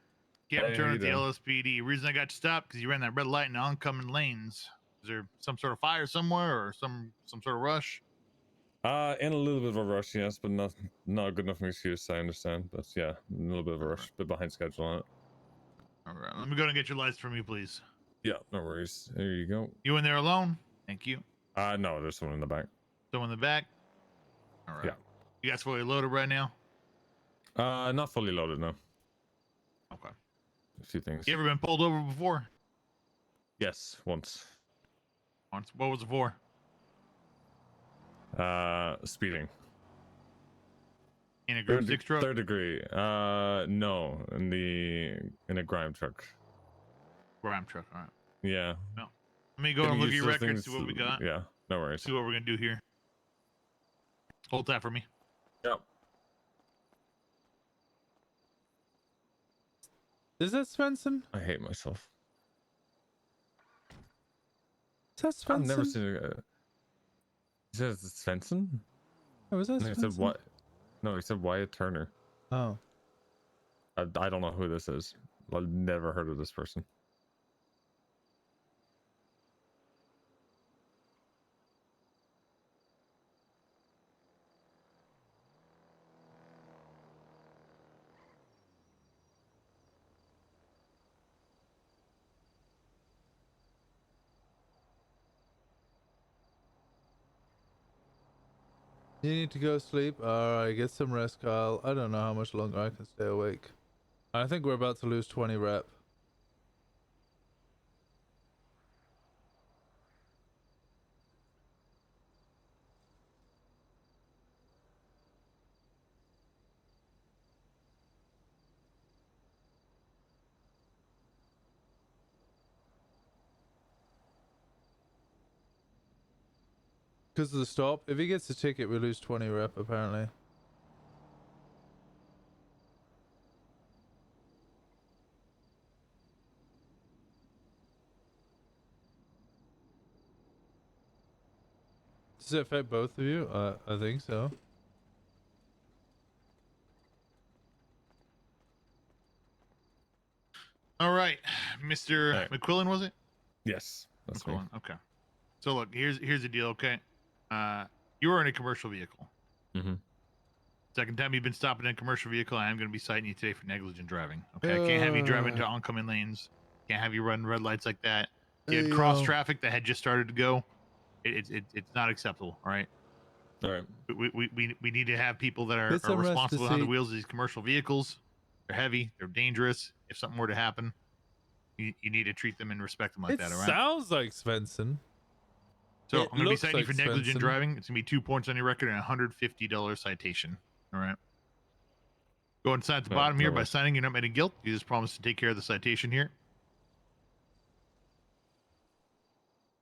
Captain Hey, Turner how at the you LSPD. Reason I got you stopped because you ran that red light in the oncoming lanes. Is there some sort of fire somewhere or some sort of rush? In a little bit of a rush, yes, but not a good enough excuse. I understand, but yeah, a little bit of a rush, bit behind schedule on it. All right, let me go and get your lights from you, please. Yeah, no worries. There you go. You in there alone? Thank you. No, there's someone in the back. Someone in the back? All right. Yeah. You guys fully loaded right now? Not fully loaded, no. Okay. A few things. You ever been pulled over before? Yes, once. Once. What was it for? Speeding. In a group 6 truck? Third degree. No, in a grime truck. Grime truck, all right. Yeah. No. Let me go and look at your record, see what we got. Yeah, no worries. See what we're gonna do here. Hold that for me. Yep. Is that Svensson? I hate myself. Is that Svensson? I've never seen a... He says Svensson? Oh, is that He Svensson? said what? No, he said Wyatt Turner. Oh. I don't know who this is. I've never heard of this person. You need to go sleep. Alright, get some rest, Kyle. I don't know how much longer I can stay awake. I think we're about to lose 20 rep. Because of the stop. If he gets a ticket, we lose 20 rep, apparently. Does it affect both of you? I think so. All right, Mr. McQuillan, was it? Yes, that's me. McQuillan. Okay. So look, here's the deal. Okay, you are in a commercial vehicle. Mm-hmm. Second time you've been stopping in a commercial vehicle, I am going to be citing you today for negligent driving. Okay, I can't have you driving into oncoming lanes. Can't have you running red lights like that. You had cross traffic that had just started to go. It's not acceptable. All right. All right. We need to have people that are Get some rest to responsible behind the see. wheels of these commercial vehicles. They're heavy. They're dangerous. If something were to happen, you need to treat them and respect them like It that. All right. sounds like Svensson. So It I'm going to be looks citing you for like negligent Svensson. driving. It's going to be 2 points on your record and a $150 citation. All right. Go inside at the Right, bottom here no by worries. signing you're not admitting guilt. You just promise to take care of the citation here.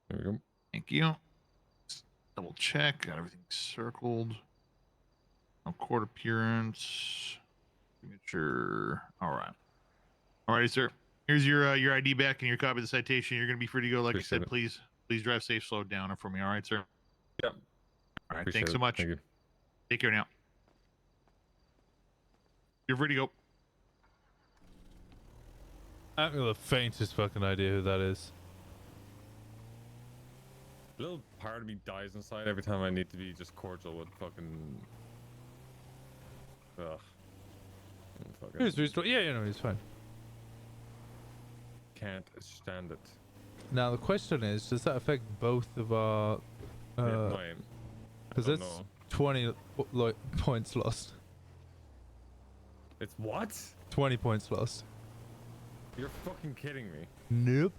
There we go. Thank you. Just double check. Got everything circled. No court appearance. Signature. All right. All right, sir. Here's your ID back and your copy of the citation. You're going to be free to go. Like Appreciate I said, it. please drive safe, slow down for me. All right, sir. Yep. All right. Appreciate Thanks so it. much. Thank you. Take care now. You're free to go. I haven't got the faintest fucking idea who that is. A little part of me dies inside every time I need to be just cordial with fucking. Ugh. Yeah, you know, he's fine. Can't stand it. Now the question is, does that affect both of our? Because don't that's know. 20 points lost. It's what? 20 points lost. You're fucking kidding me. Nope.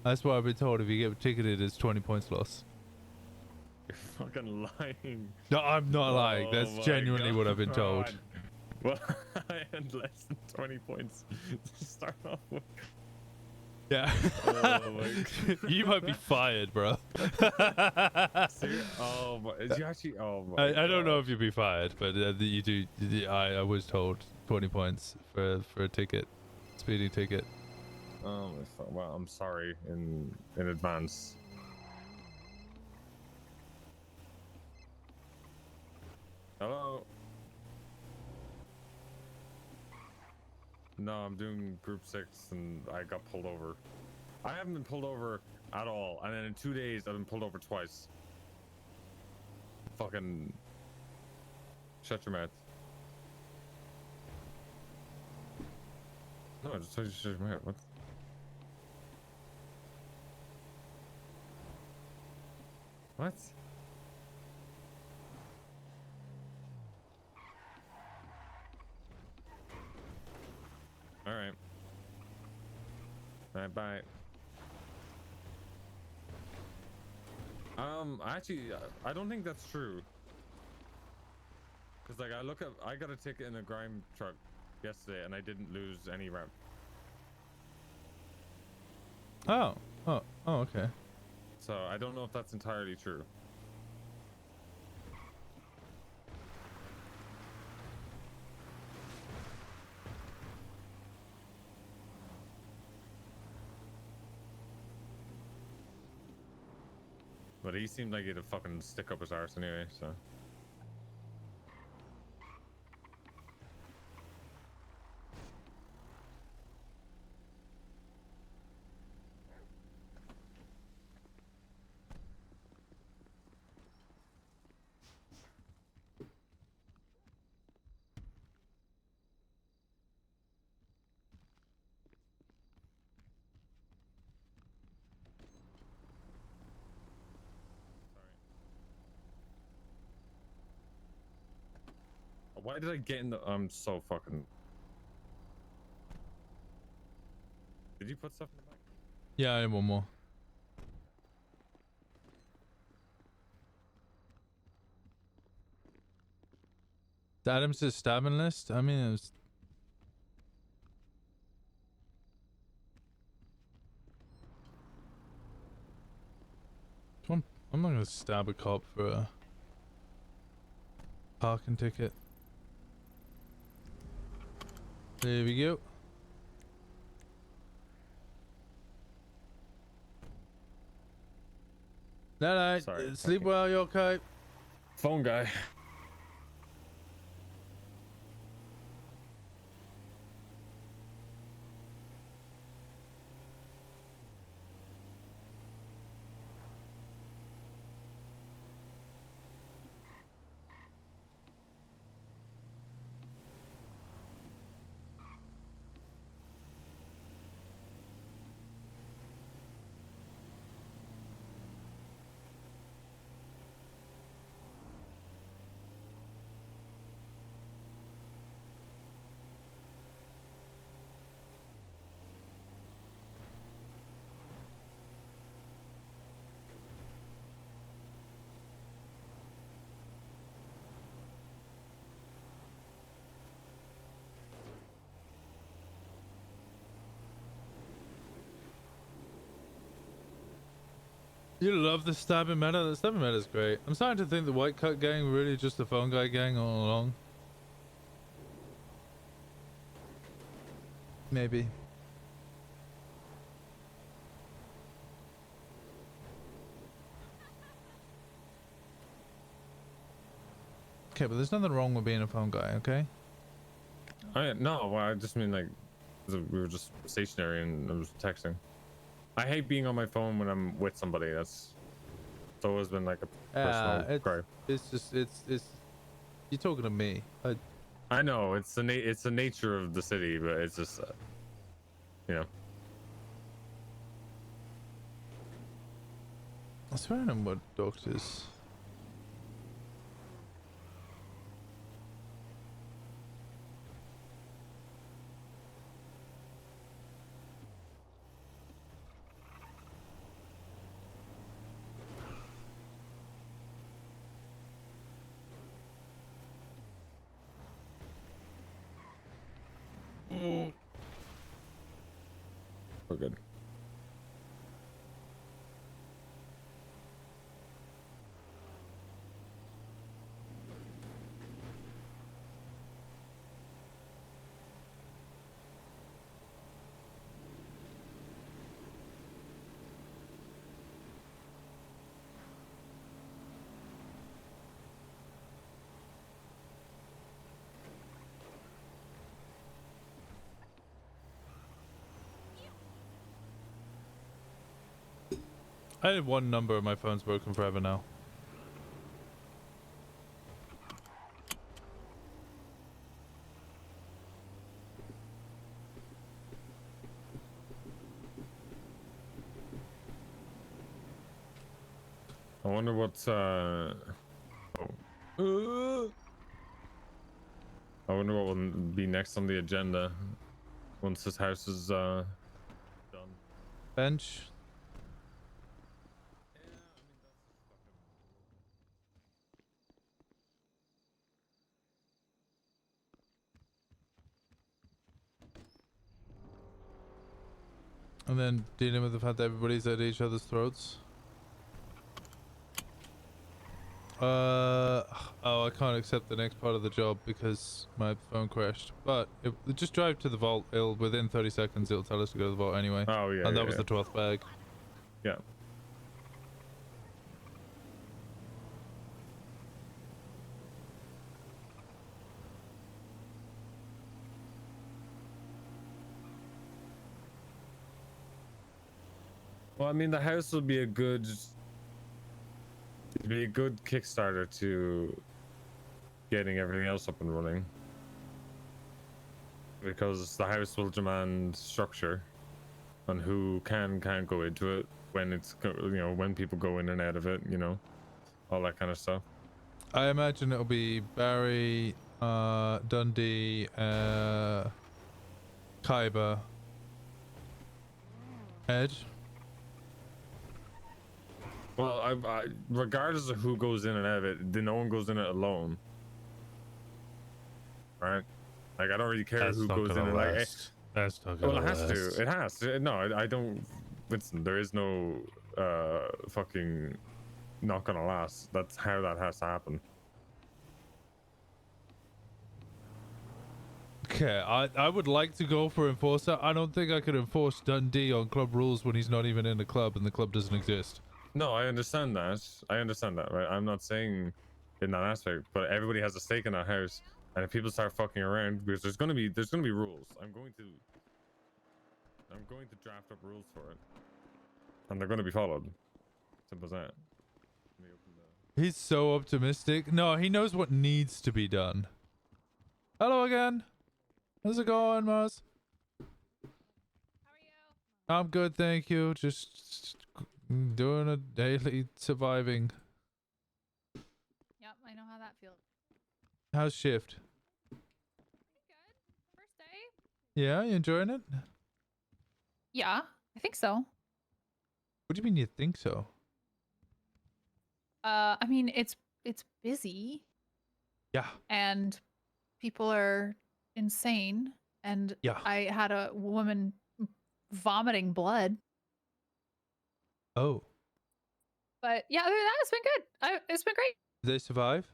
That's what I've been told. If you get ticketed, it's 20 points lost. You're fucking lying. No, I'm not lying. Oh That's my genuinely what I've been told. God. Well, I had less than 20 points to start off with. Yeah. Oh my God. You might be fired, bro. Oh my, is you actually? Oh my. I don't know if you'd be fired, but you do. I was told 20 points for a ticket, speeding ticket. Oh well, I'm sorry in advance. Hello. No, I'm doing group 6 and I got pulled over. I haven't been pulled over at all, and then in 2 days I've been pulled over twice. Fucking shut your mouth. No, I just told you to shut your mouth. What? What? All right. All right, bye. Actually, I don't think that's true. Cause like I got a ticket in a grime truck yesterday, and I didn't lose any ramp. Oh, okay. So I don't know if that's entirely true. But he seemed like he'd a fucking stick up his arse anyway, so. Why did I get in the? I'm so fucking. Did you put stuff in the back? Yeah, I have one more. The Adams' stabbing list? I mean, it was... I'm not gonna stab a cop for a parking ticket. There we go. No, Sorry, sleep well, you okay? Phone guy. You love the stabbing meta? The stabbing meta is great. I'm starting to think the white cut gang really just the phone guy gang all along. Maybe. Okay, but there's nothing wrong with being a phone guy, okay? No, well, I just mean like we were just stationary and I was texting. I hate being on my phone when I'm with somebody. It's always been like a personal gripe. It's just it's you're talking to me. I know it's the nature of the city, but it's just you know. I swear I know what doctors. We're good. I have one number and my phone's broken forever now. I wonder what's I wonder what will be next on the agenda once this house is done. Bench. And then dealing with the fact that everybody's at each other's throats. Oh, I can't accept the next part of the job because my phone crashed. But just drive to the vault. Within 30 seconds, it'll tell us to go to the vault anyway. Oh yeah. And that was the 12th bag. Yeah. Well, I mean, the house will be a good Kickstarter to getting everything else up and running, because the house will demand structure on who can't go into it, when it's, you know, when people go in and out of it, you know, all that kind of stuff. I imagine it'll be Barry, Dundee, Kaiba, Edge. Well, I regardless of who goes in and out of it, then no one goes in it alone, right? Like, I don't really care who goes in and like. That's not gonna Well, it has last. to. It has to. No, I don't. Winston, there is no fucking not gonna last. That's how that has to happen. Okay, I would like to go for enforcer. I don't think I could enforce Dundee on club rules when he's not even in the club and the club doesn't exist. No, I understand that. Right? I'm not saying in that aspect, but everybody has a stake in that house, and if people start fucking around, because there's gonna be rules. I'm going to draft up rules for it, and they're going to be followed. Simple as that. He's so optimistic. No, he knows what needs to be done. Hello again. How's it going, Mars? How are you? I'm good, thank you. Just doing a daily surviving. Yep, I know how that feels. How's shift? Pretty good. First day. Yeah, you enjoying it? Yeah, I think so. What do you mean you think so? I mean, it's busy Yeah. and people are insane, and Yeah. I had a woman vomiting blood. Oh. But yeah, other than that, it's been good. It's been great. Did they survive?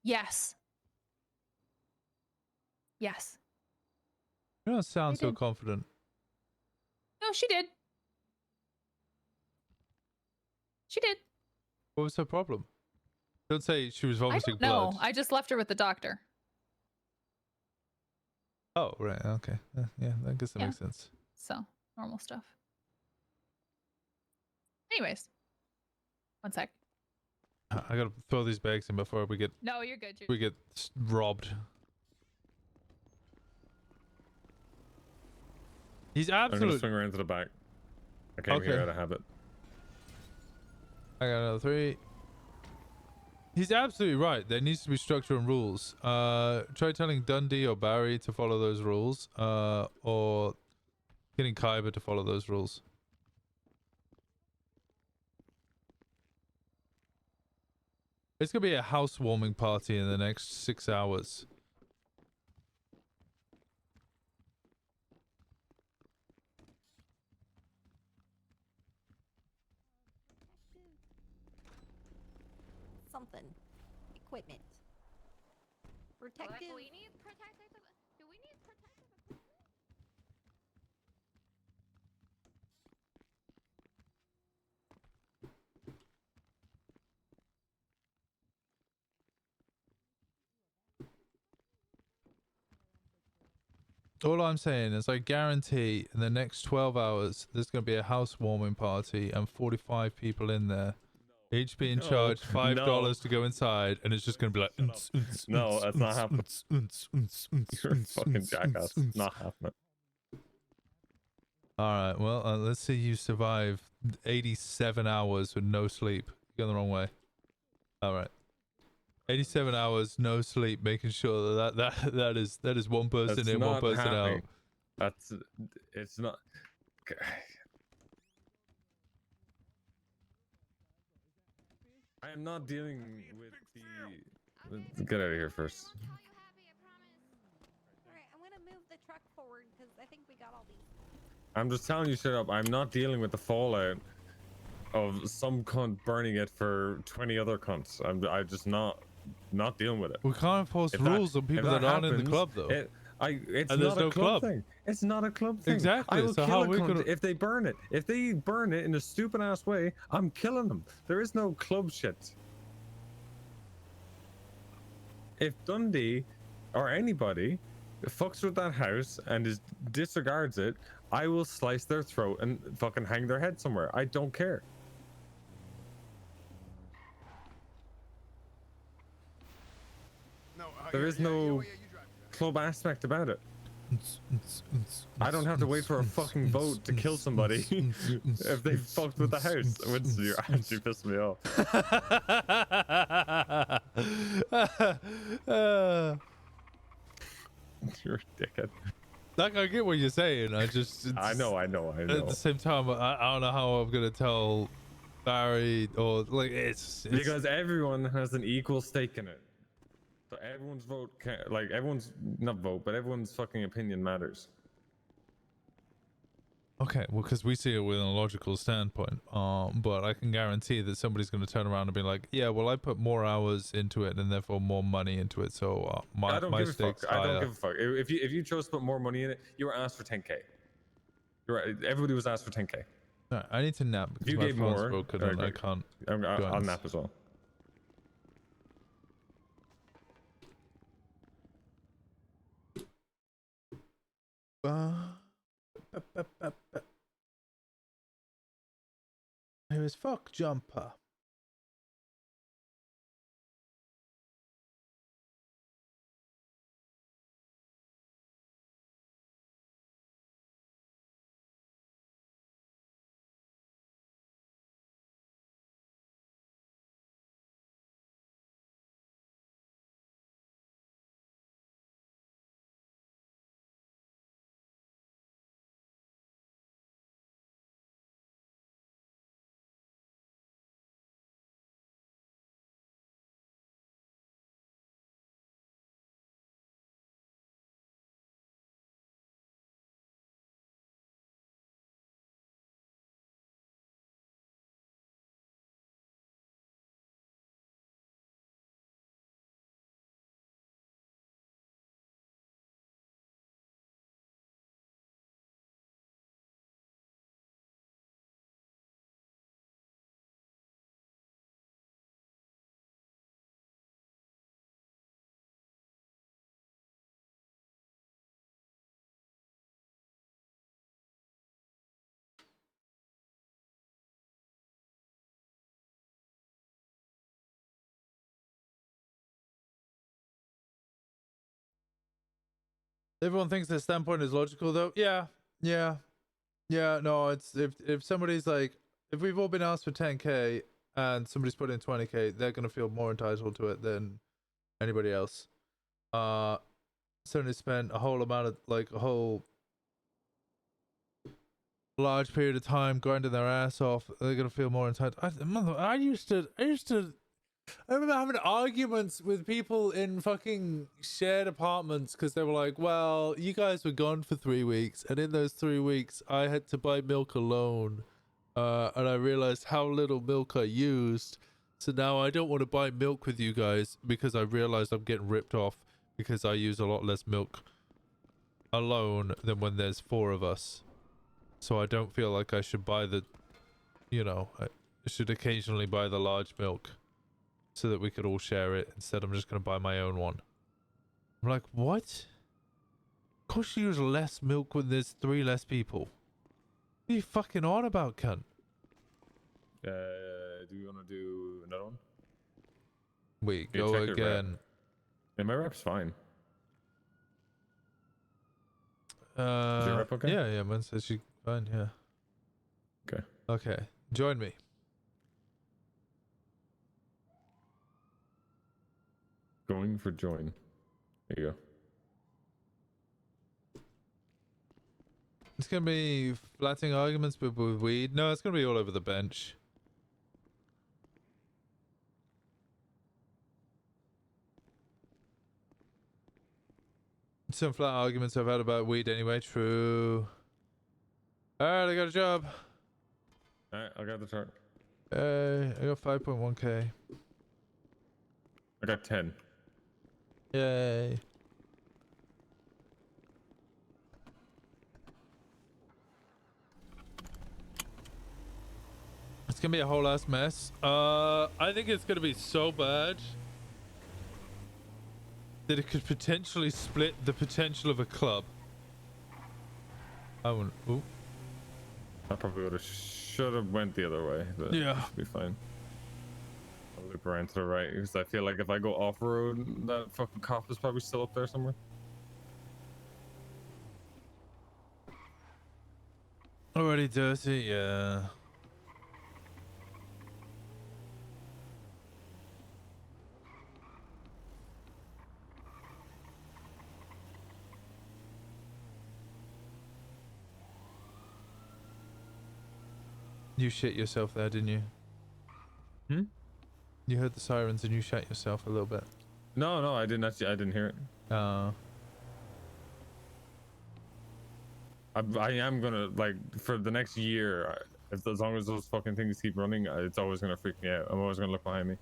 Yes. Yes. You don't sound They so did. confident. No, she did. She did. What was her problem? Don't say she was I vomiting don't know. blood. I just left her with the doctor. Oh, right. Okay. Yeah, I guess that Yeah. makes sense. So, normal stuff. Anyways. One sec. I gotta throw these bags in before we get No, you're good. we get robbed. He's I'm gonna absolute. swing around to the back. I came here Okay. out of habit. I got another 3. He's absolutely right. There needs to be structure and rules. Try telling Dundee or Barry to follow those rules. Or getting Kyber to follow those rules. It's gonna be a housewarming party in the next 6 hours. Something. Equipment. Protective. Do we need protective equipment? All I'm saying is I guarantee in the next 12 hours there's going to be a housewarming party and 45 people in there, each being No, charged $5 no. to go inside, and it's just going to be like No, that's not happening. You're a fucking jackass. Not happening. All right, well, let's see you survive 87 hours with no sleep. You're going the wrong way. All right. 87 hours, no sleep, making sure that is one person That's in, one not person happening. out. It's not. I am not dealing with the. Get out of here first. Alright, I'm gonna move the truck forward because I think we got all these. I'm just telling you straight up. I'm not dealing with the fallout of some cunt burning it for 20 other cunts. I'm just not dealing with it. We can't enforce If rules on if people that aren't in the happens, club, though. It's And there's not a no club club. thing. It's not a club thing. Exactly, I will so kill how a we cunt gonna- if they burn it. If they burn it in a stupid ass way, I'm killing them. There is no club shit. If Dundee or anybody fucks with that house and disregards it, I will slice their throat and fucking hang their head somewhere. I don't care. There is no club aspect about it. I don't have to wait for a fucking vote to kill somebody if they fucked with the house. Winston, you're actually pissing me off. You're a dickhead. Like, I get what you're saying. I know. At the same time, I don't know how I'm gonna tell Barry or like it's Because everyone has an equal stake in it. So everyone's vote, like everyone's not vote, but everyone's fucking opinion matters. okay. Well, because we see it with a logical standpoint. But I can guarantee that somebody's gonna turn around and be like, yeah, well, I put more hours into it and therefore more money into it, so my I don't my give a stakes fuck. I don't higher. give a fuck. If you chose to put more money in it, you were asked for 10k. You're right. Everybody was asked for 10k. Alright, I need to nap because You my gave phone's more. broken and I can't. I'll nap as well. Here is fuck jumper. Everyone thinks their standpoint is logical, though. Yeah. No, it's if somebody's like, if we've all been asked for 10k and somebody's put in 20k, they're gonna feel more entitled to it than anybody else. Somebody spent a whole amount of a whole large period of time grinding their ass off. They're gonna feel more entitled. I used to. I remember having arguments with people in fucking shared apartments because they were like, well, you guys were gone for 3 weeks, and in those 3 weeks, I had to buy milk alone. And I realized how little milk I used. So now I don't want to buy milk with you guys because I realized I'm getting ripped off because I use a lot less milk alone than when there's 4 of us. So I don't feel like I should buy the, I should occasionally buy the large milk so that we could all share it. Instead, I'm just going to buy my own one. I'm like, what? Of course you use less milk when there's 3 less people. What are you fucking on about, cunt? Do you want to do another one? We You go check your rep. again. Yeah, my rep's fine. Is your rep okay? Yeah, man says she fine, yeah. Okay. Join me. Going for join. There you go. It's gonna be flatting arguments but with weed. No, it's gonna be all over the bench. Some flat arguments I've had about weed anyway. True. Alright, I got a job. Alright, I got the chart. I got 5.1k. I got 10. Yay. It's gonna be a whole ass mess. I think it's gonna be so bad that it could potentially split the potential of a club. I wouldn't. Ooh. I probably should have went the other way, but yeah, it should be fine. I'll loop around to the right because I feel like if I go off road, that fucking cop is probably still up there somewhere. Already dirty, yeah. You shit yourself there, didn't you? Hmm? You heard the sirens and you shot yourself a little bit. No, I didn't. Actually, I didn't hear it. I am gonna for the next year. As long as those fucking things keep running, it's always gonna freak me out. I'm always gonna look behind me.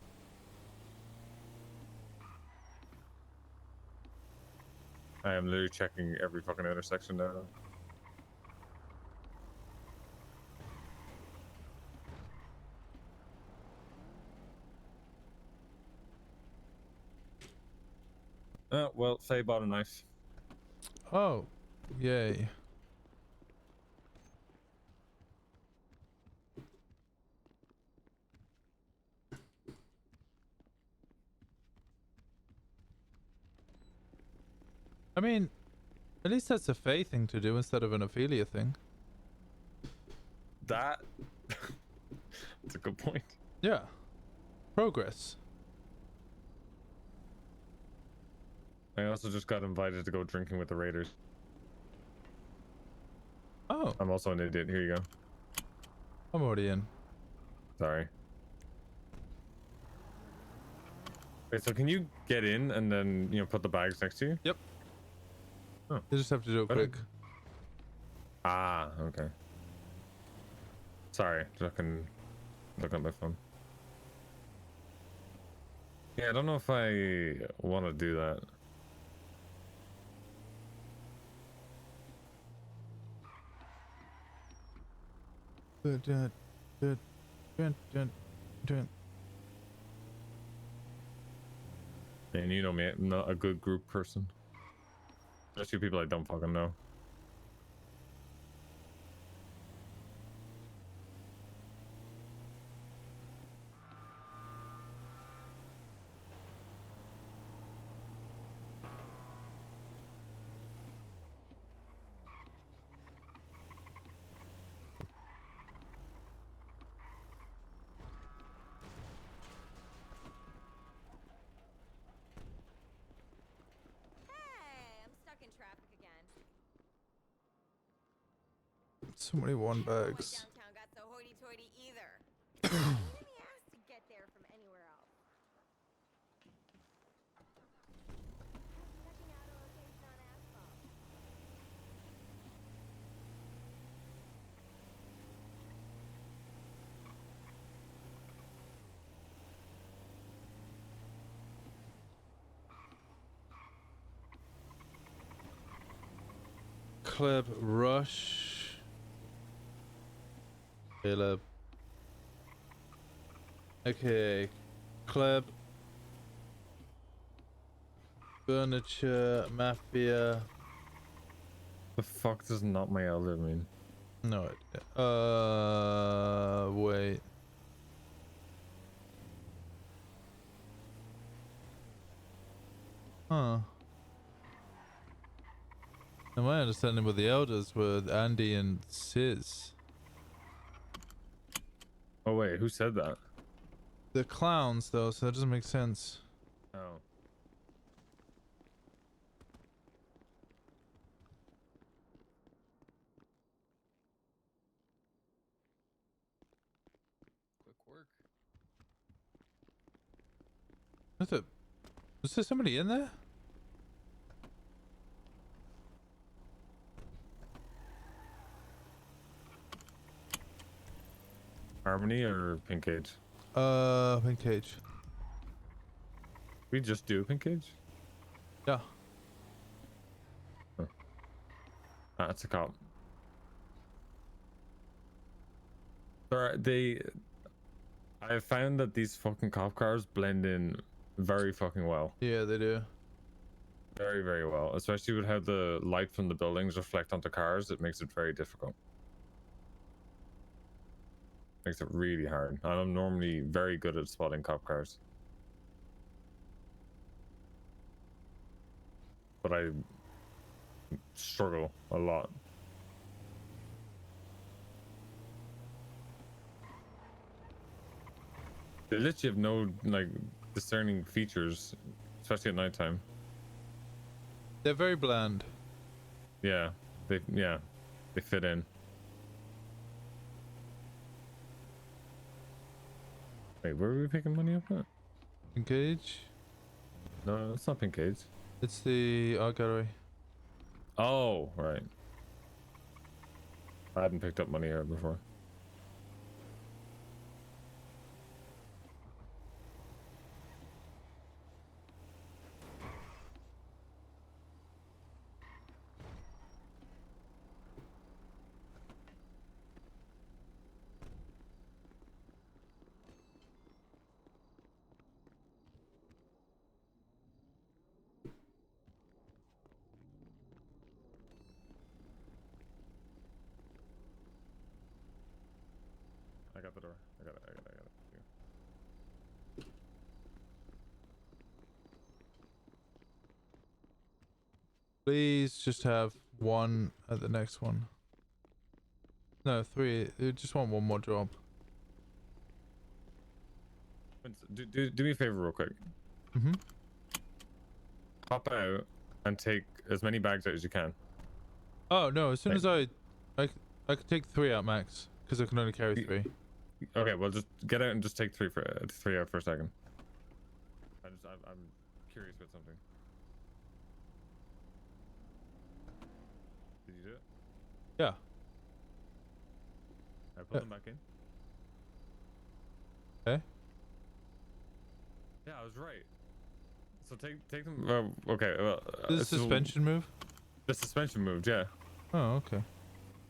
I am literally checking every fucking intersection now. Well, Faye bought a knife. Oh, yay. I mean, at least that's a Faye thing to do instead of an Ophelia thing. That's a good point. Yeah. Progress. I also just got invited to go drinking with the Raiders. Oh. I'm also an idiot. Here you go. I'm already in. Sorry. Wait, so can you get in and then, put the bags next to you? Yep. Oh. You just have to do it quick. Ah, okay. Sorry, looking at my phone. Yeah, I don't know if I want to do that. And you know me, I'm not a good group person. Especially people I don't fucking know. So many one bags. Downtown got so hoity-toity either. Pain in the ass to get there from anywhere else. Checking out a location on asphalt. Club Rush. Caleb. Okay. Club. Furniture. Mafia. The fuck does not my elder mean? No idea. Wait. Huh. Now my understanding with the elders were Andy and Sis. Oh wait, who said that? The clowns though, so that doesn't make sense. Oh. Quick work. Was there somebody in there? Harmony or Pink Cage? Pink Cage. We just do Pink Cage? Yeah. Huh. That's a cop. I have found that these fucking cop cars blend in very fucking well. Yeah, they do. Very, very well. Especially with how the light from the buildings reflect onto cars, it makes it very difficult. Makes it really hard. And I'm normally very good at spotting cop cars. But I struggle a lot. They literally have no like discerning features, especially at nighttime. They're very bland. Yeah, they fit in. Wait, where are we picking money up at? Pink Cage? No, it's not Pink Cage. It's the art gallery. Oh, right. I hadn't picked up money here before. I got the door. I got it. Please just have one at the next one. No, 3. I just want one more job. Do me a favor real quick. Mm-hmm. Hop out and take as many bags out as you can. Oh no, as soon as I could take 3 out max, because I can only carry 3. Okay, well just get out and just take 3 out for a second. I'm curious about something. Did you do it? Yeah. I put them back in. Okay. Yeah, I was right. So take them. Okay. Well, The suspension move? The suspension moved. Yeah. Oh, okay.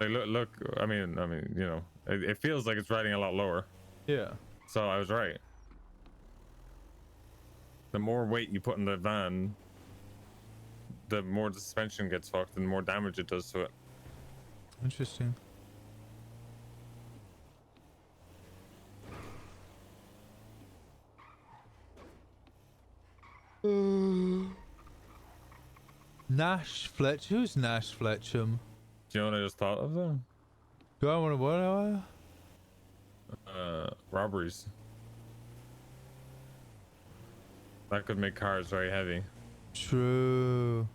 Like look. I mean, you know, it feels like it's riding a lot lower. Yeah. So I was right. The more weight you put in the van, the more the suspension gets fucked and the more damage it does to it. Interesting. Nash Fletcher? Who's Nash Fletchum? Do you know what I just thought of though? Do I want to what? Robberies. That could make cars very heavy. True.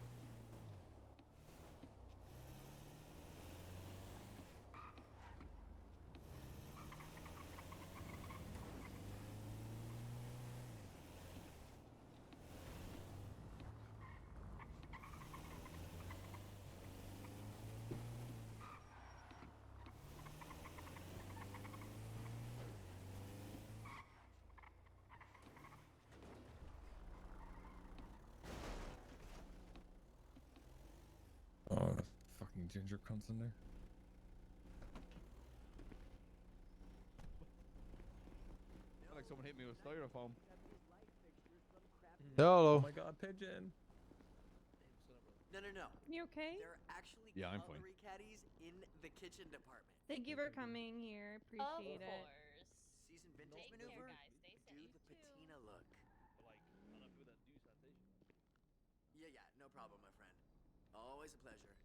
ginger cunts in there. Like someone hit me with styrofoam. Hello. Oh my god, pigeon. No. You okay? There are actually Yeah, I'm fine. cutlery caddies in the kitchen department. Thank you for coming here. Appreciate it. Season vintage maneuver. Do the patina look. Yeah, no problem, my friend. Always a pleasure.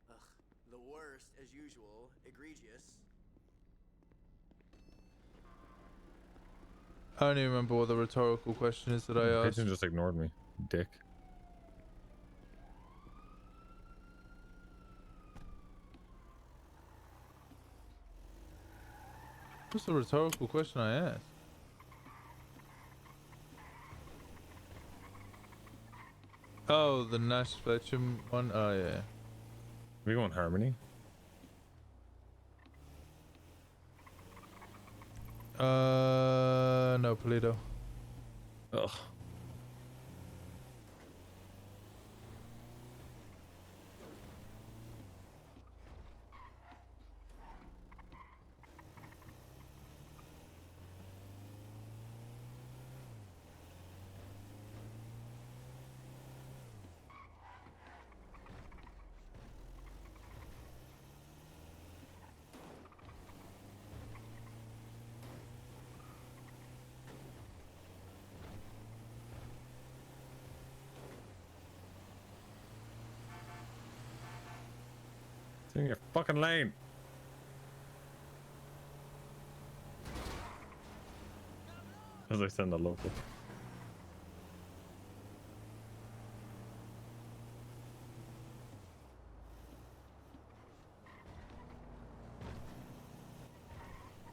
Ugh, the worst as usual. Egregious. I don't even remember what the rhetorical question is that I The asked. pigeon just ignored me, dick. What's the rhetorical question I asked? Oh, the Nash Fletcher one? Oh, yeah. We going Harmony? No, Polito. Ugh. Stay in your fucking lane. As I send a local.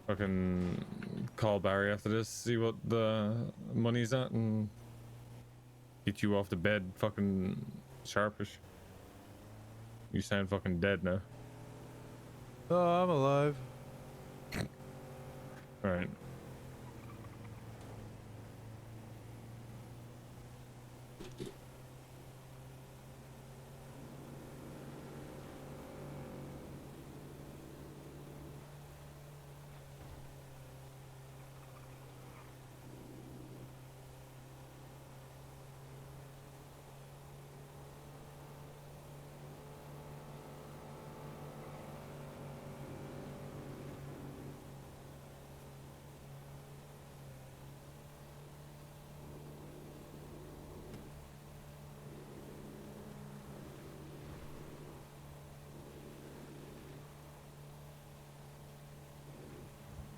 Fucking call Barry after this, see what the money's at, and get you off the bed fucking sharpish. You sound fucking dead now. Oh, I'm alive. Alright.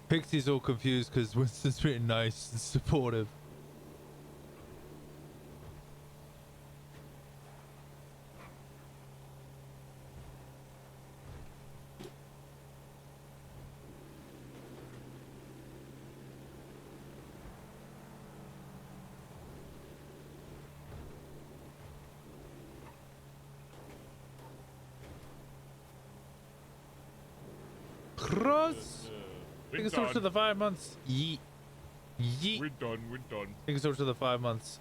Pixie's all confused because Winston's being nice and supportive. Cross! Thank you so much for the 5 months. Yeet. Yeet. We're done. Thank you so much for the 5 months.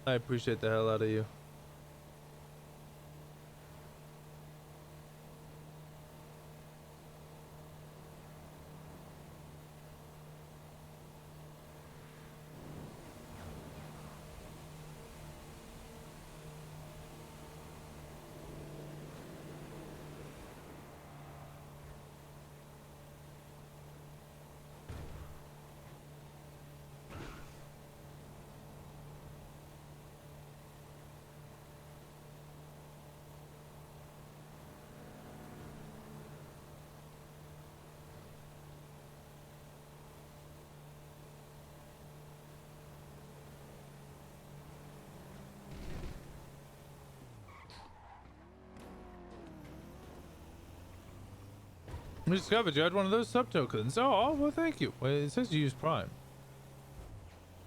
I appreciate the hell out of you. We discovered you had one of those sub tokens. Oh, well, thank you. Well, it says you use Prime.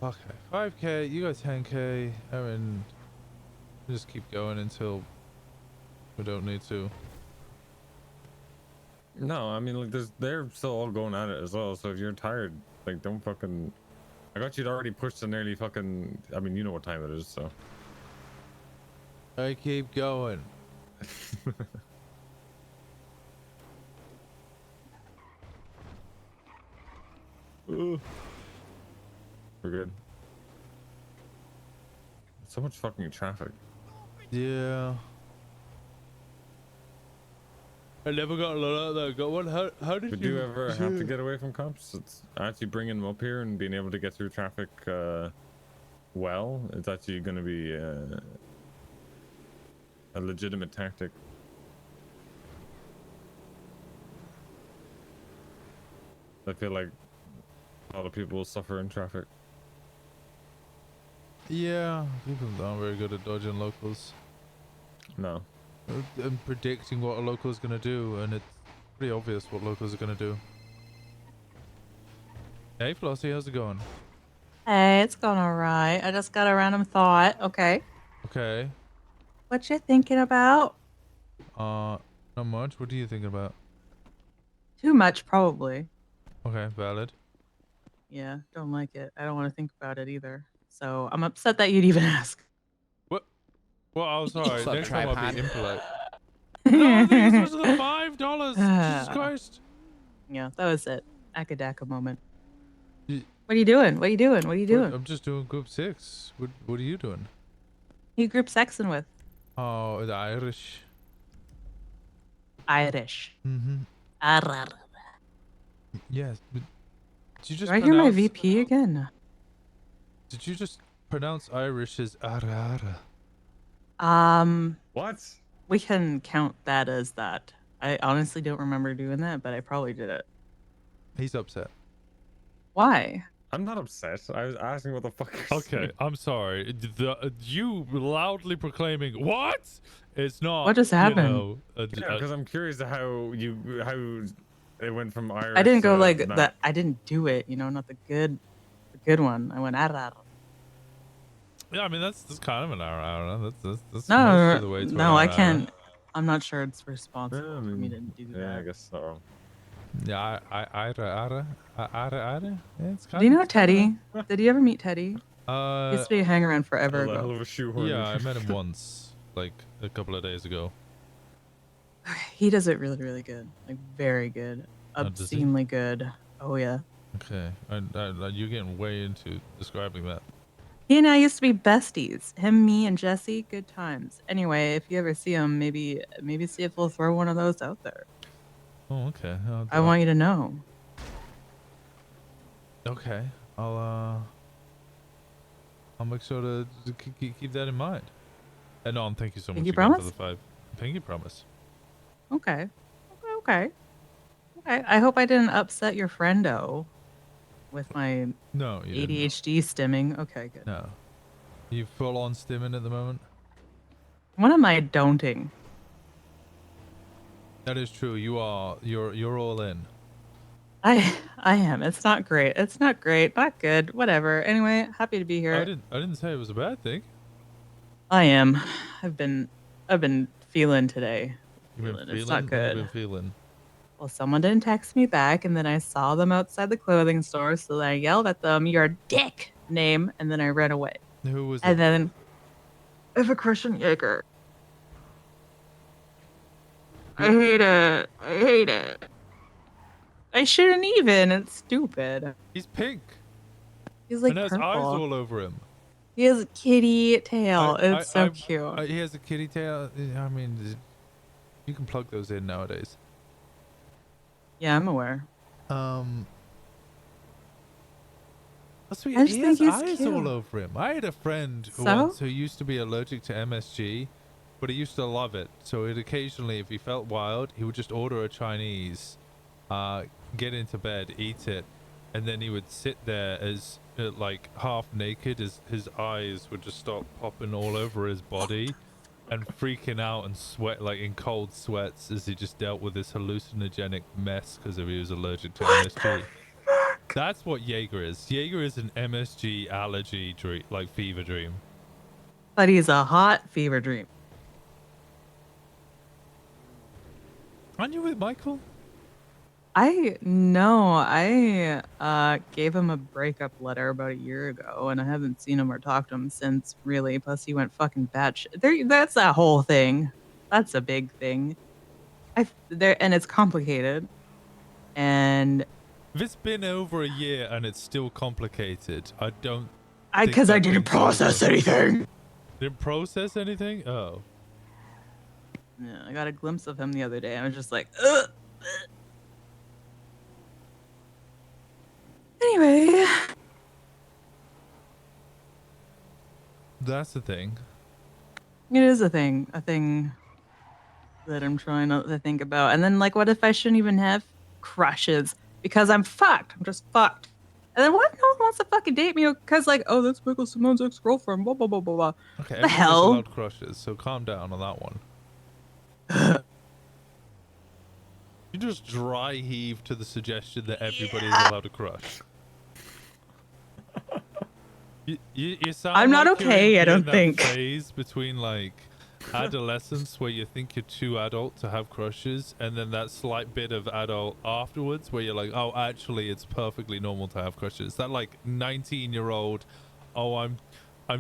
Okay, 5k. You got 10k. Erin, just keep going until we don't need to. No, I mean, like, they're still all going at it as well. So if you're tired, like, don't fucking I got you already pushed to nearly fucking. I mean, you know what time it is, so. I keep going. Ooh. We're good. So much fucking traffic. Yeah. I never got a lot out there. Got one. How did Would you you ever have to get away from cops? It's actually bringing them up here and being able to get through traffic well. It's actually going to be a legitimate tactic. I feel like a lot of people will suffer in traffic. Yeah, people aren't very good at dodging locals. No. And predicting what a local is going to do, and it's pretty obvious what locals are going to do. Hey Flossie, how's it going? Hey, it's going alright. I just got a random thought. Okay. Okay. What you thinking about? Not much. What are you thinking about? Too much, probably. Okay, valid. Yeah, don't like it. I don't want to think about it either. So I'm upset that you'd even ask. What? Well, I'm sorry. What's up, Next time I'll tripod? be impolite. No, I think this was the $5. Jesus Christ. Yeah, that was it. Akadaka moment. What are you doing? What are you doing? What are you doing? I'm just doing group 6. What are you doing? Who you group sexing with? Oh, the Irish. Irish. Mm-hmm. Arr. Yes. But did you just Do I hear my pronounce- VP again? Did you just pronounce Irish as ara? What? We can count that as that. I honestly don't remember doing that, but I probably did it. He's upset. Why? I'm not upset. I was asking what the fuck. Okay, I'm sorry. You loudly proclaiming what? It's not. What just happened? You know, Because I'm curious to how it went from Irish. I didn't go to like not. that. I didn't do it. You know, not the good one. I went arr. Yeah, I mean that's kind of an ara. That's No, most of the way to no, an I ara. can't. I'm not sure it's responsible Yeah, I for me to mean, do yeah, that. I guess so. Yeah, ara. Yeah, it's kind Do you of. know Teddy? Did you ever meet Teddy? He used to be a hang around forever A hell ago. of a shoehorn. Yeah, I met him once, like a couple of days ago. He does it really, really good. Like very good, Oh, does he? obscenely good. Oh yeah. Okay, you're getting way into describing that. He and I used to be besties. Him, me, and Jesse. Good times. Anyway, if you ever see him, maybe see if we'll throw one of those out there. Oh, okay. I want you to know. Okay, I'll make sure to keep that in mind. And on, thank you so much Pinky again promise? for the 5. Pinky promise. Okay. I hope I didn't upset your friendo with my No, you didn't. ADHD stimming. Okay, good. No. You full on stimming at the moment? What am I don'ting? That is true. You're all in. I am. It's not great. It's not great. Not good. Whatever. Anyway, happy to be here. I didn't say it was a bad thing. I am. I've been feeling today. You've been feeling. It's not good. You've been feeling. Well, someone didn't text me back, and then I saw them outside the clothing store, so then I yelled at them, "You're a dick!" name, and then I ran away. Who was it? And then I have a Christian Jaeger. I hate it. I hate it. I shouldn't even. It's stupid. He's pink. He's like and has purple. eyes all over him. He has a kitty tail. It's so cute. He has a kitty tail. I mean, you can plug those in nowadays. Yeah, I'm aware. That's sweet. I just He think has he's eyes cute. all over him. I had a friend So? once who used to be allergic to MSG, but he used to love it. So he'd occasionally, if he felt wild, he would just order a Chinese, get into bed, eat it, and then he would sit there as like half naked, as his eyes would just start popping all over his body, and freaking out and sweat like in cold sweats as he just dealt with this hallucinogenic mess because he was allergic to MSG. That's what Jaeger is. Jaeger is an MSG allergy dream, like fever dream. But he's a hot fever dream. Aren't you with Michael? I know. I gave him a breakup letter about a year ago, and I haven't seen him or talked to him since. Really, plus he went fucking batshit. That's that whole thing. That's a big thing. And it's complicated. And If it's been over a year and it's still complicated, I don't. Because I didn't process anything. Didn't process anything? Oh. Yeah, I got a glimpse of him the other day. I was just like, ugh. Anyway. That's the thing. It is a thing that I'm trying to think about. And then, like, what if I shouldn't even have crushes? Because I'm fucked. I'm just fucked. And then what? No one wants to fucking date me because, like, oh, that's Michael Simone's ex-girlfriend. Blah, blah, blah, blah, blah. Okay, the everyone's hell? allowed crushes, so calm down on that one. You just dry heave to the suggestion that everybody is allowed a crush. You sound I'm not like you're okay, I in don't that think. phase between like adolescence where you think you're too adult to have crushes, and then that slight bit of adult afterwards where you're like, oh, actually, it's perfectly normal to have crushes. That like 19-year-old, oh, I'm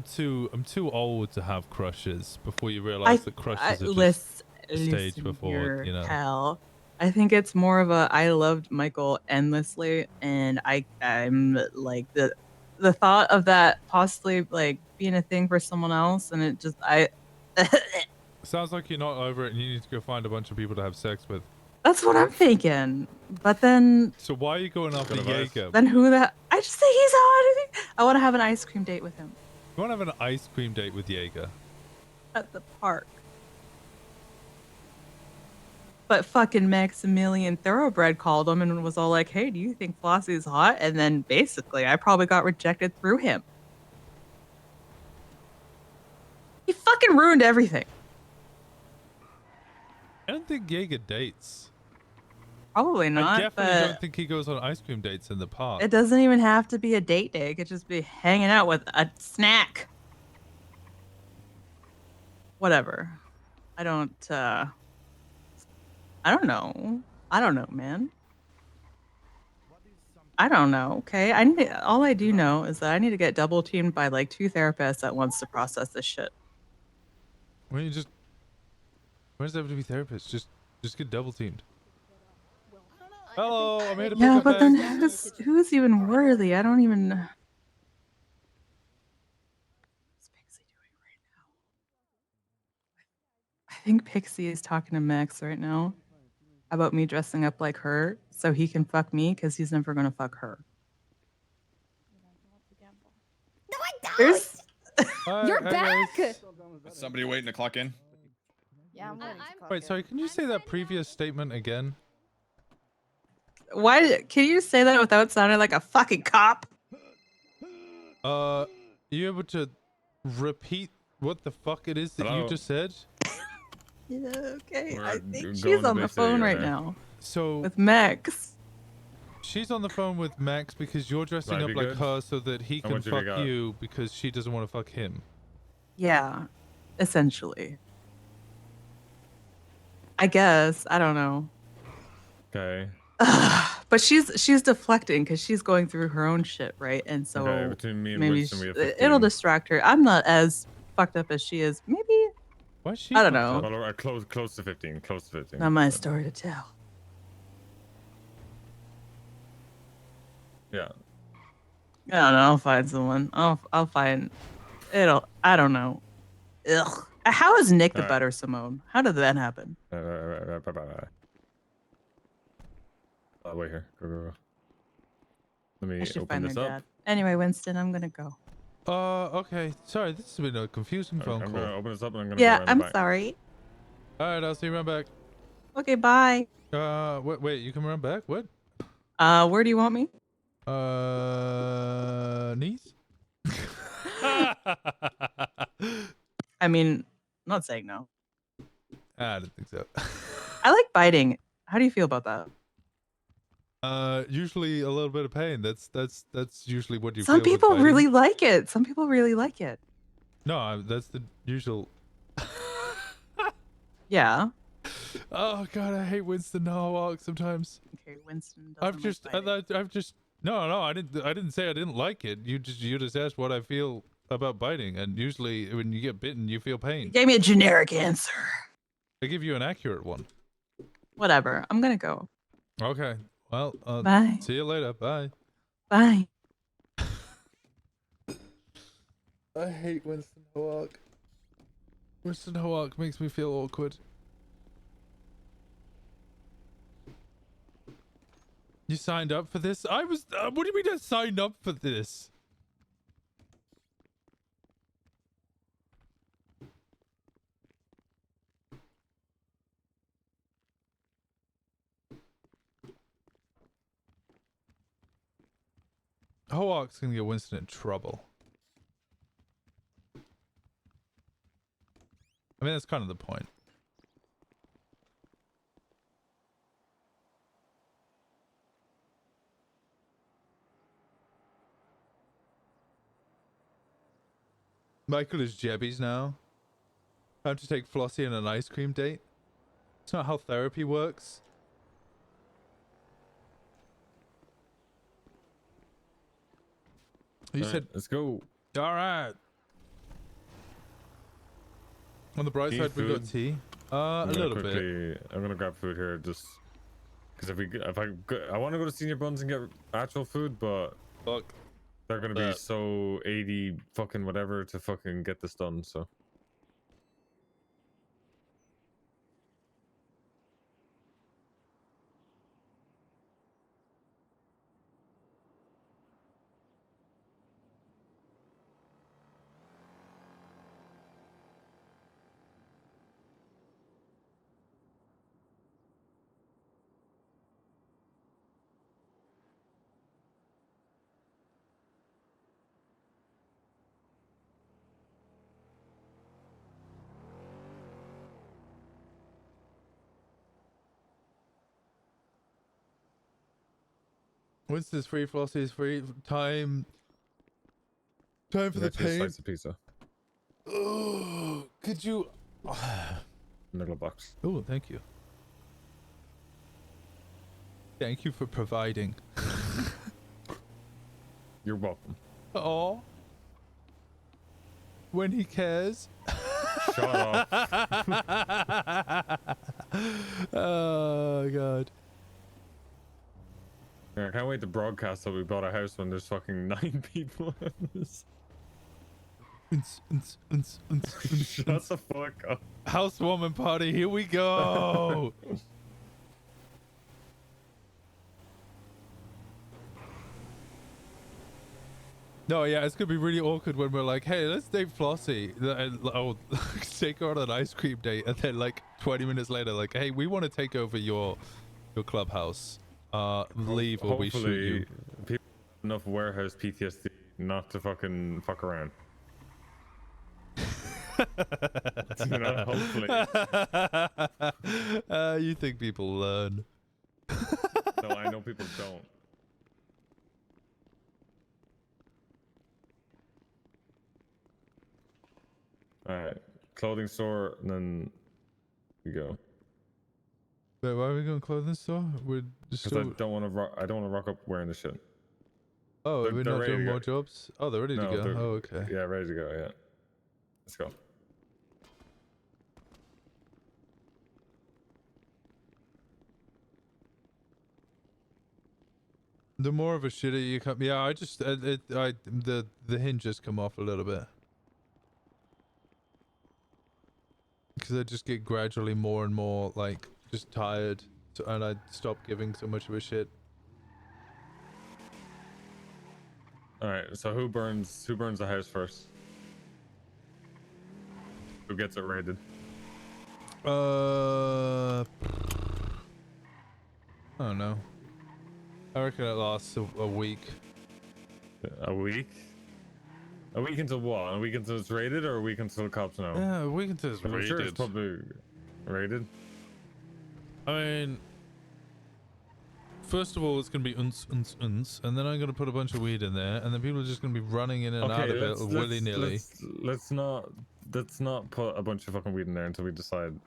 too old to have crushes before you realize that crushes are just a stage before, here, you know. Cal. I think it's more of a I loved Michael endlessly, and I'm like the thought of that possibly like being a thing for someone else, and it just Sounds like you're not over it, and you need to go find a bunch of people to have sex with. that's what I'm thinking. But then So why are you going after Jaeger? then who that I just think he's hot. I want to have an ice cream date with him You want to have an ice cream date with Jaeger? at the park. But fucking Maximilian Thoroughbred called him and was all like, hey, do you think Flossie's hot? And then basically, I probably got rejected through him. He fucking ruined everything. I don't think Jaeger dates. Probably I not, definitely but don't think he goes on ice cream dates in the park. it doesn't even have to be a date day. It could just be hanging out with a snack. Whatever. I don't know. I don't know, man. I don't know. Okay. All I do know is that I need to get double teamed by like 2 therapists at once to process this shit. Why don't you just? Why does there have to be therapists? Just get double teamed. Hello, I'm here to pick Yeah, up but then bags. who's even worthy? I don't even. What's Pixie doing right now? I think Pixie is talking to Max right now about me dressing up like her so he can fuck me because he's never gonna fuck her. No, I don't. There's. You're back. Somebody waiting to clock in? Yeah, I'm waiting. Wait, sorry, can you say that previous statement again? Why can you say that without sounding like a fucking cop? You able to repeat what the fuck it is that you just said? Yeah, okay. We're I think going she's to on the base phone together. right now So with Max. she's on the phone with Max because you're dressing Right, up be like good? her so that he How can much have you fuck got? you because she doesn't want to fuck him. Yeah, essentially. I guess I don't know. Okay. But she's deflecting because she's going through her own shit, right? And so Okay, between me and maybe Winston, we have it'll 15. distract her. I'm not as fucked up as she is. Maybe Why is she? I don't know. Well, close to 15. Close to 15. Not my story to tell. Yeah. I don't know. I'll find someone. I'll find. I don't know. Ugh. How is Nick the Alright. better Simone? How did that happen? Wait here. Go. Let me I should open find this their up. dad. Anyway, Winston, I'm gonna go. Okay. Sorry, this has been a confusing phone I'm call. gonna open this up and I'm gonna Yeah, go around I'm the back. sorry. Alright, I'll see you around back. Okay, bye. Wait, you come around back? What? Where do you want me? Knees? I mean, I'm not saying no. I don't think so. I like biting. How do you feel about that? Usually a little bit of pain. That's usually what you Some feel with people biting. really like it. Some people really like it. No, that's the usual. Yeah, Oh god, I hate Winston Hawk sometimes. Okay, Winston doesn't I've just no, I didn't say I didn't like it. You just asked what I feel about biting, and usually when you get bitten, you feel You pain. gave me a generic answer. I give you an accurate one. Whatever. I'm gonna go. Okay. Well, Bye. see you later. Bye. Bye. I hate Winston Hawk. Winston Hawk makes me feel awkward. You signed up for this? I was. What do you mean I signed up for this? Hawk's gonna get Winston in trouble. I mean, that's kind of the point. Michael is Jebbies now. Time to take Flossie on an ice cream date. It's not how therapy works. You said, let's go. All right. On the bright side, we got tea. A little bit. I'm gonna grab food here, just because I want to go to Senior Buns and get actual food, but fuck, they're gonna be so 80 fucking whatever to fucking get this done. So. Winston's free, Flossie's free. Time for the pain. Slice of pizza. Oh, could you? Middle box. Oh, thank you. Thank you for providing. You're welcome. Oh. When he cares. Shut up. Oh god. I can't wait to broadcast that we bought a house when there's fucking 9 people in this. Shut the fuck up. Housewarming party, here we go. No, yeah, it's gonna be really awkward when we're like, hey, let's date Flossie. I'll take her on an ice cream date, and then like 20 minutes later, like, hey, we want to take over your clubhouse. Leave or we shoot you. People have enough warehouse PTSD not to fucking fuck around. You know, hopefully. You think people learn? No, I know people don't. Alright, clothing store, and then we go. Wait, why are we going to clothing store? We're just because I don't want to rock up wearing the shit. Oh, we're not doing more jobs? Oh, they're ready to go. they're- Oh, okay. Yeah, ready to go. Yeah, let's go. The more of a shitter you come, yeah. I just the hinges come off a little bit because I just get gradually more and more like just tired, and I stop giving so much of a shit. All right, so who burns the house first? Who gets it raided? I don't know. I reckon it lasts a week. A week? A week until what? A week until it's raided, or a week until the cops know? Yeah, a week until it's I'm raided. sure it's probably raided. I mean, first of all, it's gonna be and then I'm gonna put a bunch of weed in there, and then people are just gonna be running in and out of it willy nilly. Let's not put a bunch of fucking weed in there until we decide.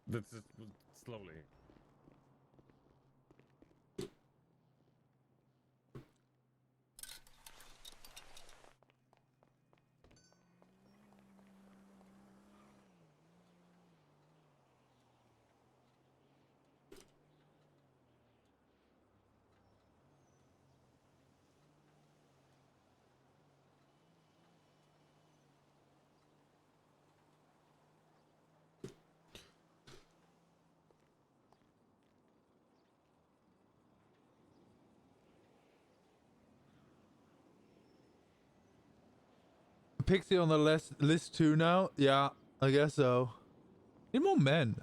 That's just slowly. Pixie on the list too now? Yeah, I guess so. Need more men.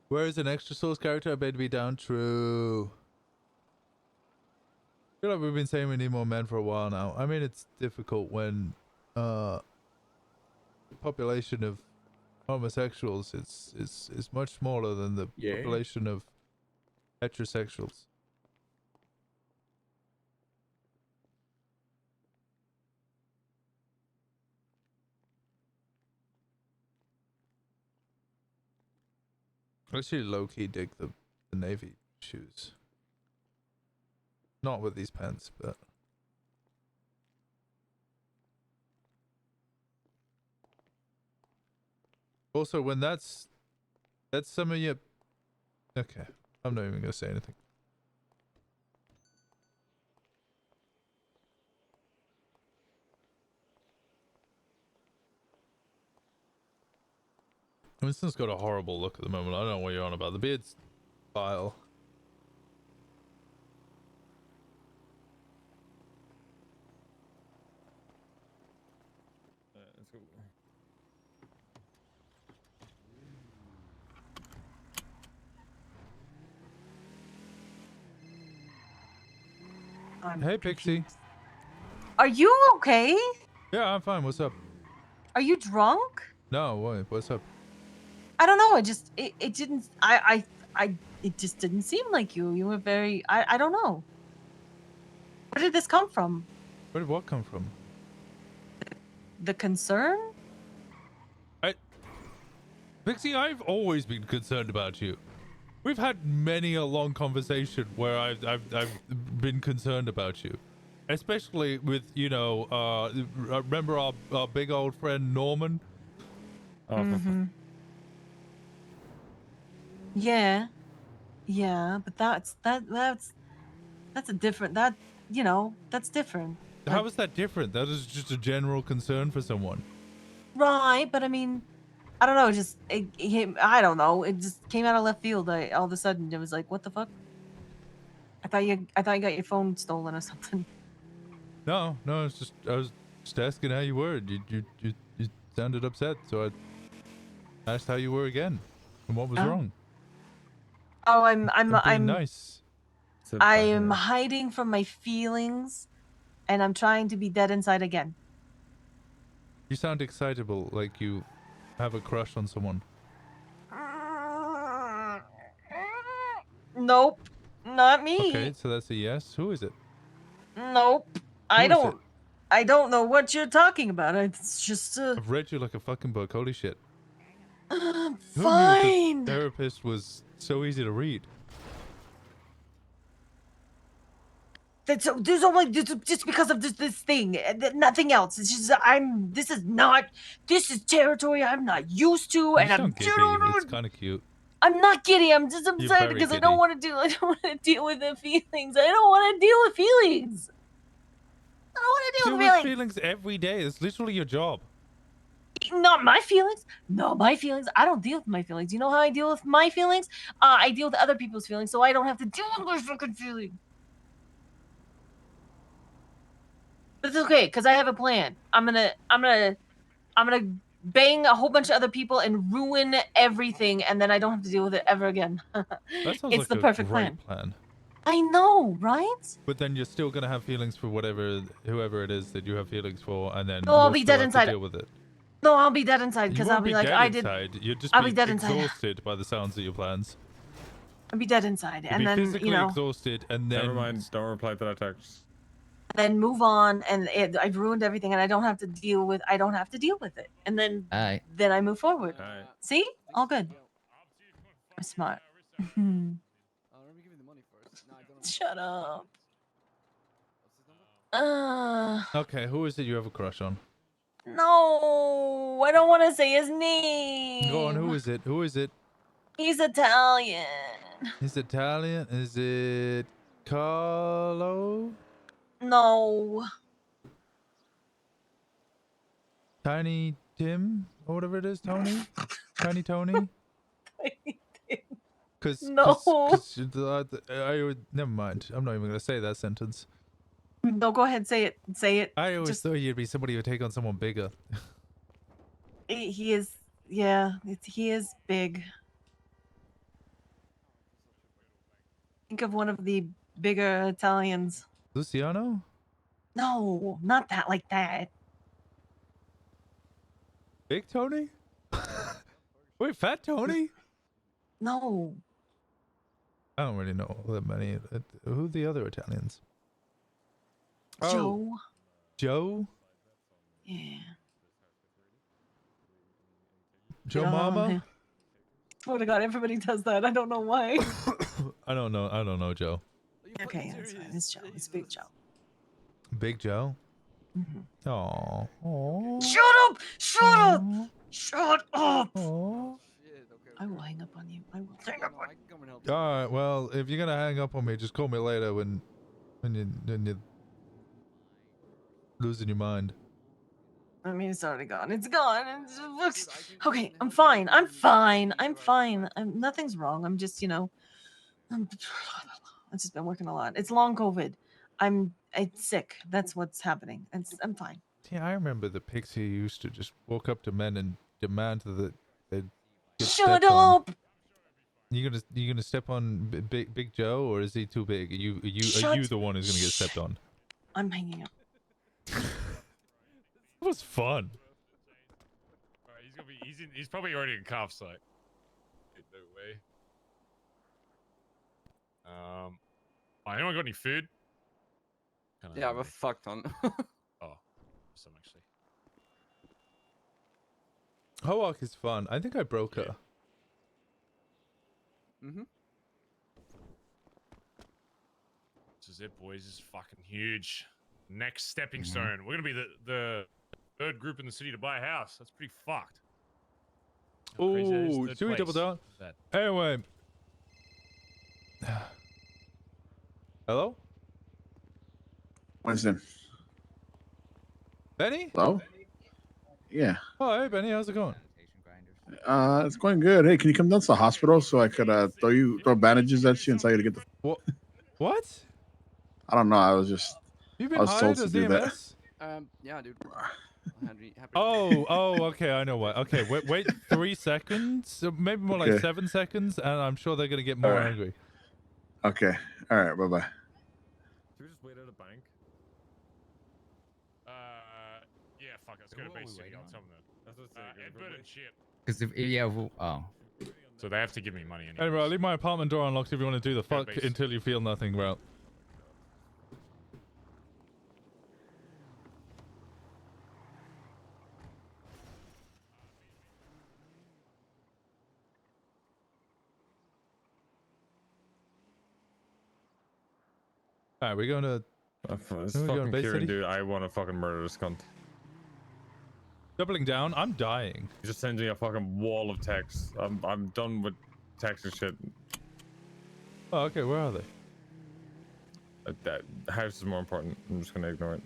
Where is an extra source character? I bet to be down. True. I feel like we've been saying we need more men for a while now. I mean, it's difficult when the population of homosexuals is much smaller than the population of heterosexuals. I actually low-key dig the navy shoes. Not with these pants, but... Also, when that's some of your... Okay, I'm not even gonna say anything. Winston's got a horrible look at the moment. I don't know what you're on about. The beard's vile. Let's go. Hey, Pixie. Are you okay? Yeah, I'm fine. What's up? Are you drunk? No, what? What's up? I don't know. It didn't. It just didn't seem like you. You were very. I don't know. Where did this come from? Where did what come from? The concern? Pixie, I've always been concerned about you. We've had many a long conversation where I've been concerned about you, especially with remember our big old friend Norman. Mm-hmm. Yeah, but that's a different that's different. How is that different? That is just a general concern for someone. Right, but I mean, I don't know. I don't know. It just came out of left field. All of a sudden, it was like, what the fuck? I thought you got your phone stolen or something. No, it's just I was just asking how you were. You sounded upset, so I asked how you were again, and what was wrong. Oh, I'm nice. I am hiding from my feelings, and I'm trying to be dead inside again. You sound excitable, like you have a crush on someone. Nope, not me. Okay, so that's a yes. Who is it? Nope, I don't know what you're talking about. It's just I've read you like a fucking book. Holy shit. Fine. Who knew the therapist was so easy to read? There's only just because of this thing, nothing else. It's just this is territory I'm not used to, and I'm It's kind of cute. I'm not giddy. I'm just upset because I don't want to deal with the feelings. I don't want to deal with feelings. I don't want to deal with feelings every day. It's literally your job. Not my feelings. No, my feelings. I don't deal with my feelings. You know how I deal with my feelings? I deal with other people's feelings, so I don't have to deal with my fucking feelings. But it's okay, because I have a plan. I'm gonna bang a whole bunch of other people and ruin everything, and then I don't have to deal with it ever again. That sounds It's like the a perfect great plan. I know, right? But then you're still gonna have feelings for whoever it is that you have feelings for, and then No, I'll you'll be still dead have inside. to deal with it. No, I'll be dead inside You because I'll won't be be like, dead I did. inside. You'll just I'll be be dead inside. exhausted by the sounds of your plans. I'll be dead inside, You'll and be then physically you know, exhausted, and then Never mind. Don't reply to that text. then move on, and I've ruined everything, and I don't have to deal with. I don't have to deal with it, and then Alright. then I move forward. Alright. See, all good. I'm smart. Let me give you the money first. No, I don't. Shut up. Okay, who is it you have a crush on? No, I don't want to say his name. Go on, who is it? Who is it? He's Italian. Is it Italian? Is it Carlo? No. Tiny Tim? Or whatever it is, Tony? Tiny Tony? Cause, No. I would, never mind. I'm not even gonna say that sentence. No, go ahead, say it. Say it. I always thought you'd be somebody who would take on someone bigger. He is. Yeah, he is big. Think of one of the bigger Italians. Luciano? No, not that like that. Big Tony? Wait, Fat Tony? No. I don't really know that many. Who are the other Italians? Joe. Oh, Joe? Yeah. Joe You don't know Mama? him. Swear to God, everybody does that. I don't know why. I don't know. I don't know Joe. Okay, that's fine. It's Joe. It's Big Joe. Big Joe? Mm-hmm. Aww. Shut up! Shut up! Shut up! I will hang up on you. I will hang up on you. All right. Well, if you're gonna hang up on me, just call me later when you're losing your mind. I mean, it's already gone. It's gone. Okay, I'm fine. I'm fine. I'm fine. Nothing's wrong. I'm just, I've just been working a lot. It's long COVID. It's sick. That's what's happening. I'm fine. Yeah, I remember the pixie used to just walk up to men and demand that they get Shut stepped on. up! You gonna step on Big Joe, or is he too big? Are you the one who's gonna get stepped on? I'm hanging up. It was fun. Alright, he's probably already in cuffs, like. No way. Anyone got any food? Yeah, I have a fuck ton. Oh, some actually. Hoak is fun. I think I broke her. Mm-hmm. This is it, boys. This is fucking huge. Next stepping stone. We're gonna be the third group in the city to buy a house. That's pretty fucked. How crazy that is, Oh, third should we double place. down? That. Anyway. Hello? Winston. Benny? Hello? Yeah. Oh, hey, Benny. How's it going? It's going good. Hey, can you come down to the hospital so I could throw bandages at you and tell you to get the... What? I don't know. I was You've I been was hired told to as do that. EMS? Yeah, dude. Oh, okay, I know why. Okay, wait 3 seconds, maybe more like Okay. 7 seconds, and I'm sure they're gonna get more Alright. angry. Okay. All right. Bye-bye. Should we just wait at a bank? Yeah, fuck. Let's go to Bay City. I'll tell them that. Edward and shit. Because oh. So they have to give me money anyway. Anyway, I'll leave my apartment door unlocked if you want to do the fuck base. until you feel nothing, bro. Alright, we're going to... This Are we going fucking Bay Kieran, City? dude. I want to fucking murder this cunt. Doubling down? I'm dying. He's just sending a fucking wall of texts. I'm done with text and shit. Oh, okay, where are they? That house is more important. I'm just gonna ignore it.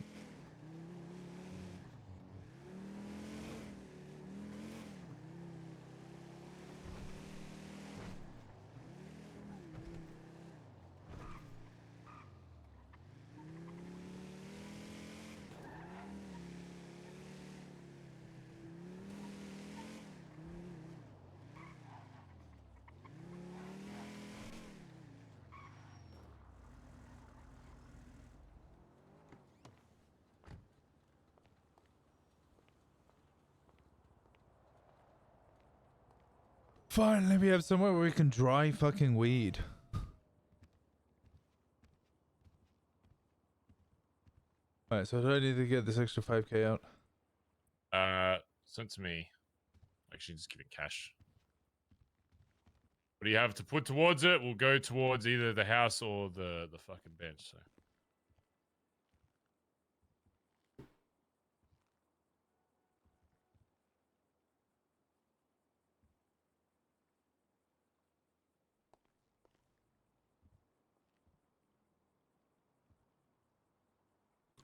Finally, we have somewhere where we can dry fucking weed. Alright, so do I need to get this extra 5k out? Sent to me. Actually, just give it cash. What do you have to put towards it? Will go towards either the house or the fucking bench. So.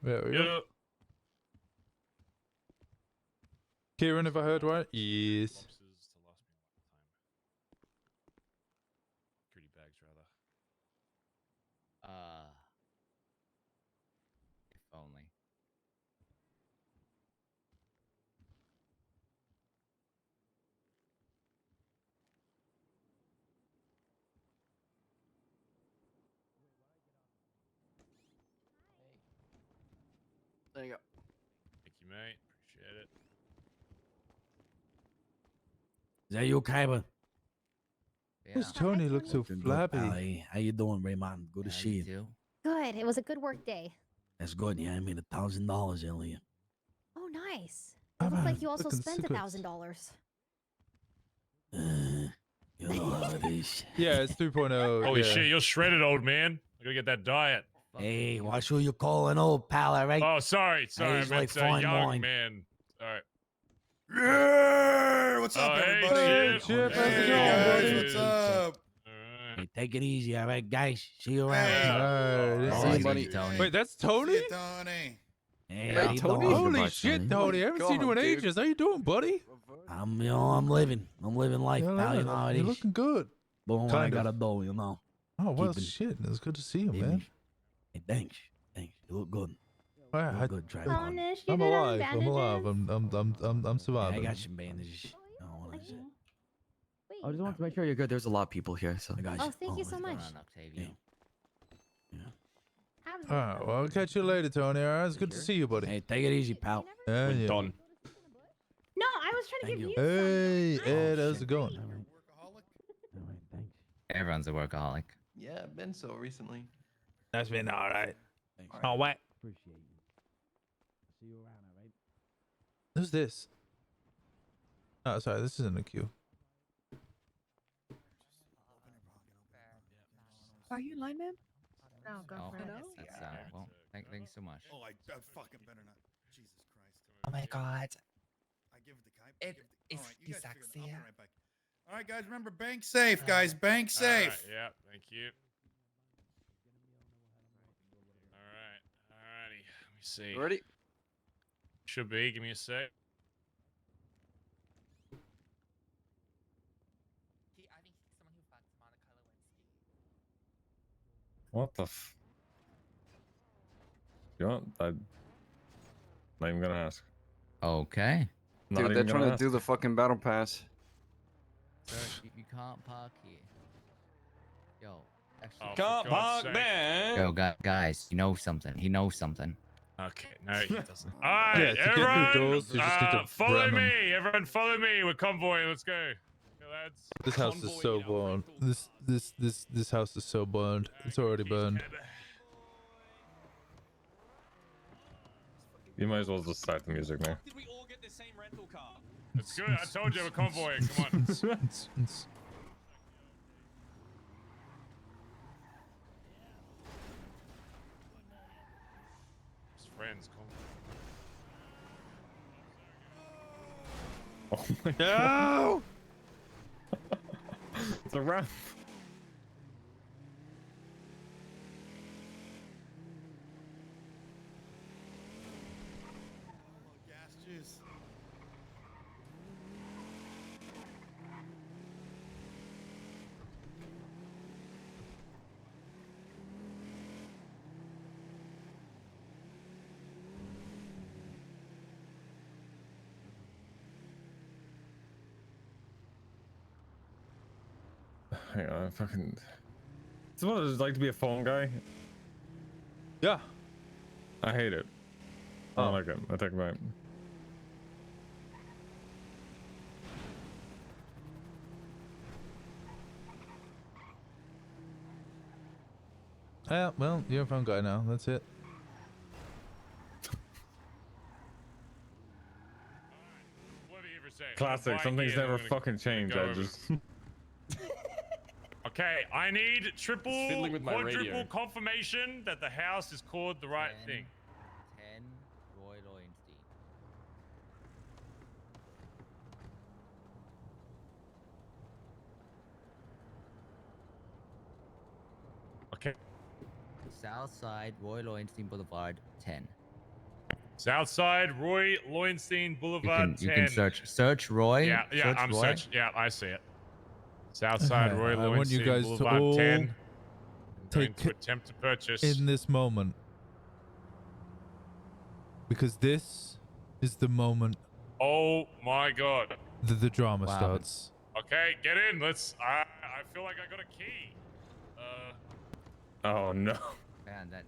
There we go. Kieran, have I heard right? Yes. Security bags, rather. If only. There you go. Thank you, mate. Appreciate it. Is that you, okay, This Tony looks so flabby. Hey, how you doing, Raymond? Good to see you. Good. It was a good work day. That's good. Yeah, I made $1,000 earlier. Oh, nice. It looked like you also spent $1,000. You know how it is. Yeah, it's 3.0. Holy yeah. shit, you're shredded, old man. I gotta get that diet. Hey, watch who you calling old, pal, all right? Oh, sorry. I he's meant like fine young wine. man. All right. Yeah, what's up, hey, everybody? Chip. Chip, how's it Hey, going, guys, buddy? what's up? Hey, take it easy, all right, guys? See you around. Alright, Oh, this I is- see you, Tony. Wait, that's Tony? Hey, Tony. Hey, Hey, how you Tony? doing? Holy Goodbye, shit, Tony. Tony! I haven't seen you in God, dude. ages. How you doing, buddy? I'm living. I'm living life, Yeah, pal. You know how it you're is. looking good. Doing what I kind of. gotta do, you know. Oh well, Keeping- shit. It's good to see you, Keeping- man. Hey, thanks. Thanks. You look good. Wow, You look good, Trayvon. Tonish, you I'm good on alive. I'm alive. bandages? I'm I surviving. got some bandages. Oh, what is it? Wait. I just want to make sure you're good. There's a lot of people here, so. I got Oh, you. thank you so what's much. going on, Octavio? All right. Well, I'll catch you later, Tony. All right. It's good to see you, buddy. Hey, take it easy, pal. Yeah, yeah. Done. No, I was trying to Thank give you. you Hey, Ed, how's it going? All right, thanks. Everyone's a workaholic. Yeah, I've been so recently. That's been all right. Thanks. Oh, wait. Appreciate you. See you around, all right? Who's this? Oh, sorry. This isn't a queue. Are you lineman? No, go Oh, for it. that's well. Thanks so much. Oh, I fucking better not. Jesus Christ. Oh my god. I give it the kite. It is All right, you guys figure it out. I'll be dyslexia. right back. All right, guys, remember bank safe, guys. Bank safe. All right, yeah, thank you. Alrighty. Let me see. Ready? Should be. Give me a sec. I think someone who fucked Monica Lewinsky. What the f? You know, I'm not even gonna ask. Okay. Not Dude, even they're gonna trying to ask. do the fucking battle pass. Sir, you can't park here. Yo, actually. Oh, for God's sake. Yo, guys, you know something. He knows something. Okay, no, he doesn't. All right, Yeah, to get through everyone, doors, you just need to follow ram 'em. me. Everyone, follow me. We're convoy. Let's go. Okay, lads. This house is so burned. This house is so burned. It's already burned. You might as well just start the music now. Did we all get the same rental car? It's good. I told you, we're convoy. Come on. It's friends. Convoy. Oh my No! It's a wrap. Gas juice. Hang on, I fucking. This is what it's like to be a phone guy. Yeah. I hate it. I don't like it. I take it back. Well, you're a phone guy now. That's it. Whatever you ever say. Classic. Bye Some things here, never I'm gonna fucking change. go I over. just. Okay, I need triple, fiddling with my quadruple radio. confirmation that the house is called the right thing. 10 Roy Lowenstein. Okay. Southside Roy Lowenstein Boulevard 10. Southside Roy Lowenstein Boulevard 10. You can search Roy. Yeah, search I'm Roy. searching. Yeah, I see it. Southside Okay, Roy I want you Lowenstein guys to Boulevard all 10. I'm going take to attempt to purchase. in this moment, because this is the moment Oh my god. that the drama Wow. starts. Okay, get in. Let's. I feel like I got a key. Oh no. Man, that.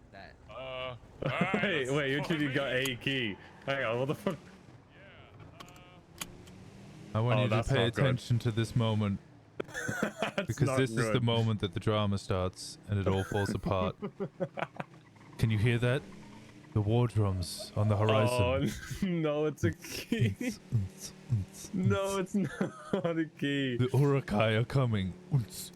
Wait, you actually got a key. Hang on, what the fuck? I want Oh, you to that's pay not good. attention to this moment, because not this is the good. moment that the drama starts and it all falls apart. Can you hear that? The war drums on the horizon. Oh no, it's a key. No, it's not a key. The Urukai are coming. It's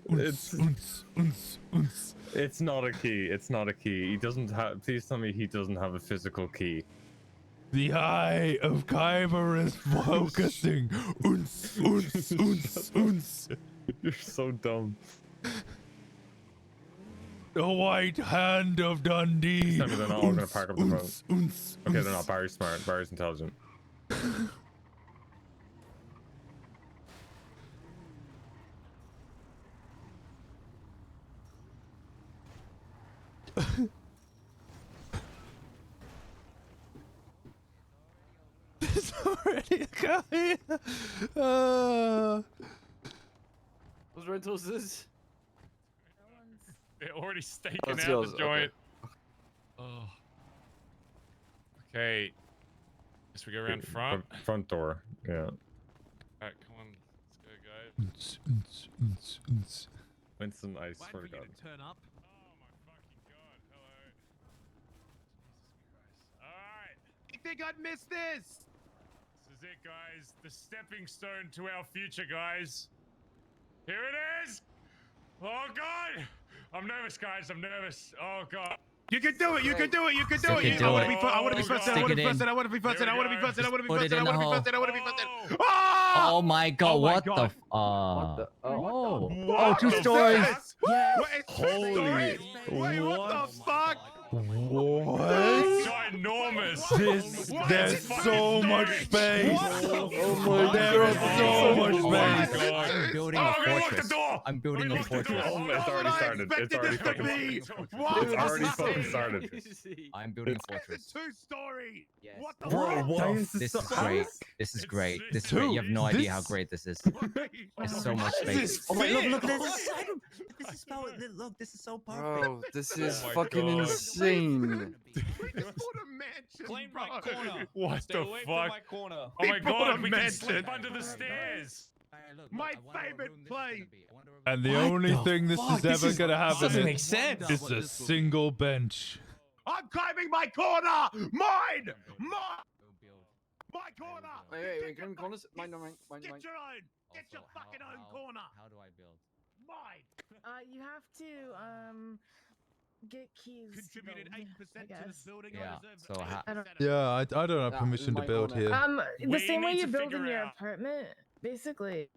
not a key. It's not a key. He doesn't have. Please tell me he doesn't have a physical key. The eye of Kyber is focusing. You're so dumb. The white hand of Dundee. Tell me they're not all gonna park up the front. Okay, they're not. Barry's smart. Barry's intelligent. There's already a guy. Whose rentals is? They're already staking Oh, it's out yours, the okay. joint. Oh. Okay. Guess we go around front. Front door. Yeah. Alright, come on. Let's go, guys. Winston, I swear to God. Turn up. Oh my fucking god. Hello. Jesus Christ. Alright. You think I'd miss this? This is it, guys. The stepping stone to our future, guys. Here it is. Oh god. I'm nervous, guys. I'm nervous. Oh god. You can do it. You can do it. You can do Stick it. it I to want it. to be first. I want to be first. I Stick want to it be first. in. I want to be first. I want to be first. I want to be Put first. it I in the want to be hole. first. I want to be first. Oh my god, Oh my what God. the oh, What two the stories. fuck? Holy. Wait, what the fuck? What? Ginormous. There's so much space. Oh my There is God. so much Oh my space. god. I'm building a Oh, okay, lock the fortress. door. I'm building a Lock the door. fortress. Oh, it's already started. It's already fucking. What? It's already fucking started. I'm building a It's fortress. a two-story. Yes. What the Bro, fuck? why is This so is great. This is great. This is great. You have no idea how great this is. There's so much space. Oh my, look, This is so. Look, this is so perfect. Bro, this is my fucking God. insane. Claim my corner. What Stay the away from fuck? my corner. Oh my He bought god, a we can mansion. slip under the stairs. My favorite place. And the only thing this is ever gonna have doesn't in make it sense. is a single bench. I'm claiming my corner. Mine. My corner. Wait, can we corners? Mine. Get your own. Get your fucking own corner. How do I build? Mine. You have to get keys. Contributed 8% to this building. Yeah. So Yeah, I don't have Nah, permission this to is my build corner. here. The We same way need you to build in figure your out- apartment, basically.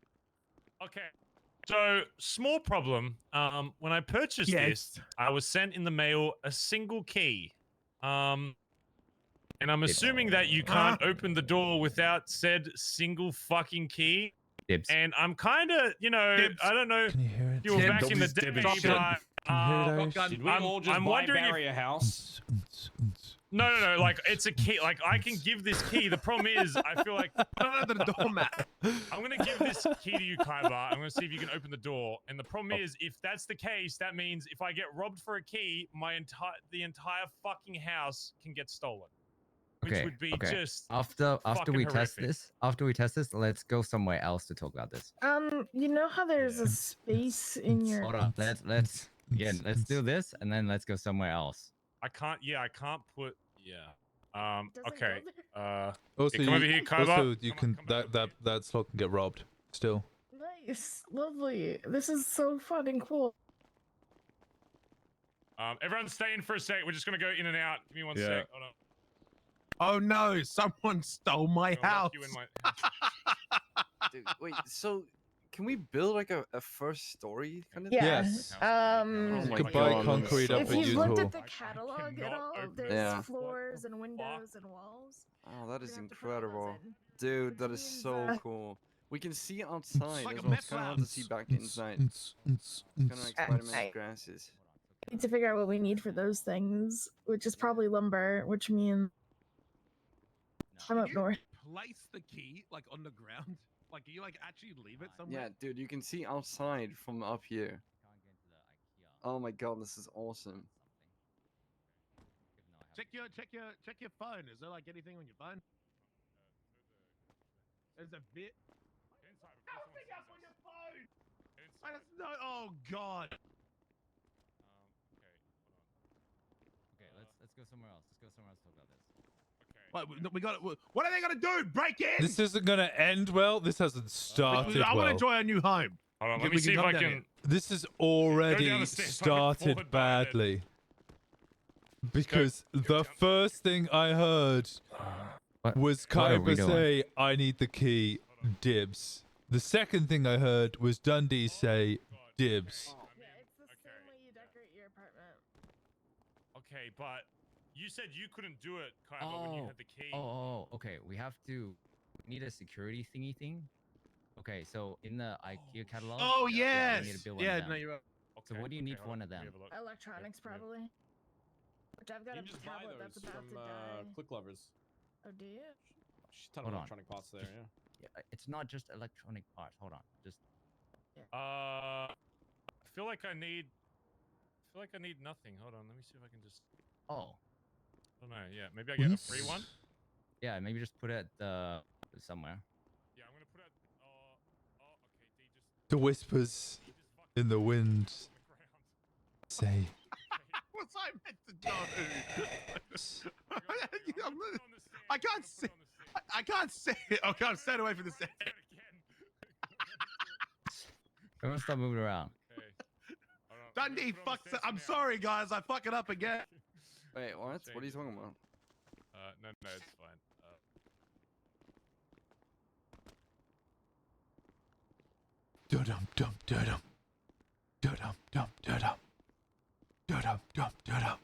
Okay. So, small problem. When I purchased this, I was sent in the mail a single key. And I'm assuming that you can't open the door without said single fucking key. Dibs. And I'm kind of, I don't know. Can you hear it? You were back in the Dibs, day, dibs, but dibs. Can you hear it, Irish? Did we all just I'm buy wondering Barry a house? No. Like it's a key. Like I can give this key. The problem is, I feel like The doormat. I'm gonna give this key to you, Kyber. I'm gonna see if you can open the door. And the problem is, if that's the case, that means if I get robbed for a key, the entire fucking house can get stolen. Which Okay. would be Okay. just After fucking we test horrific. this, let's go somewhere else to talk about this. You know how there's a space in your. Hold on. Yeah, let's do this and then let's go somewhere else. I can't. Yeah, I can't put. Yeah. Okay. Also, yeah, come over here, Kyla. also you can that slot can get robbed still. Nice, lovely. This is so fun and cool. Everyone stay in for a sec. We're just gonna go in and out. Give me one Yeah. sec. Hold on. Oh no! Someone stole my I'll house. lock you in my- Dude, wait, so can we build like a first story kind of Yeah. thing? Yes. Oh You my could buy God, concrete up If at you've looked U-Haul. at the catalog at all, there's Yeah. floors and windows and walls. Oh, that is You're gonna have to put all those incredible. in. Dude, that is means, so cool. We can see outside like as a well. meth It's kind of lab. hard to see back inside. It's kind of like Spider-Man's grasses. I need to figure out what we need for those things, which is probably lumber, which means I'm up north. Place the key like on the ground. Like, you like actually leave it somewhere? Yeah, dude, you can see outside from up here. Oh my God, this is awesome. Check your phone. Is there like anything on your phone? There's a bit. Nothing up on your phone. I just know. Oh God. Okay, let's go somewhere else. Let's go somewhere else to talk about this. What we got? What are they gonna do? Break in? This isn't gonna end well. This hasn't started I well. want to enjoy our new home. Hold on. We Let me see if come I down can. here. This has already down the stairs so I can fall started it by it. badly. Because the first thing I heard was What are we Kaiba doing? say, "I need the key, dibs." The second thing I heard was Dundee say, "Dibs." Yeah, it's the same way you decorate your apartment. Okay, but you said you couldn't do it, Kyle, when you had the key. Okay. We need a security thingy thing. Okay, so in the IKEA catalog. Oh we yes. need to build one Yeah. of them. No, you're right. So what do you need for one of them? Electronics, probably. Which I've got You a can just buy tablet that's those about from to die. Click Lovers. Oh, do you? Ton of Hold on. electronic parts there, yeah. Yeah, it's not just electronic parts. Hold on. Just I feel like I need nothing. Hold on. Let me see if I can just. oh. I don't know. Yeah, maybe I get a free one. Yeah, maybe just put it somewhere. Yeah, I'm gonna put it. Okay. D just. The whispers in the wind say, What's I meant to do? I can't see. I can't see it. Okay, I'm staying away from the set. Everyone stop moving around. Dundee fucks it. I'm sorry, guys. I fuck it up again. Wait, what? What are you talking about? No, it's fine. "Dum dum dum dum dum dum dum dum dum."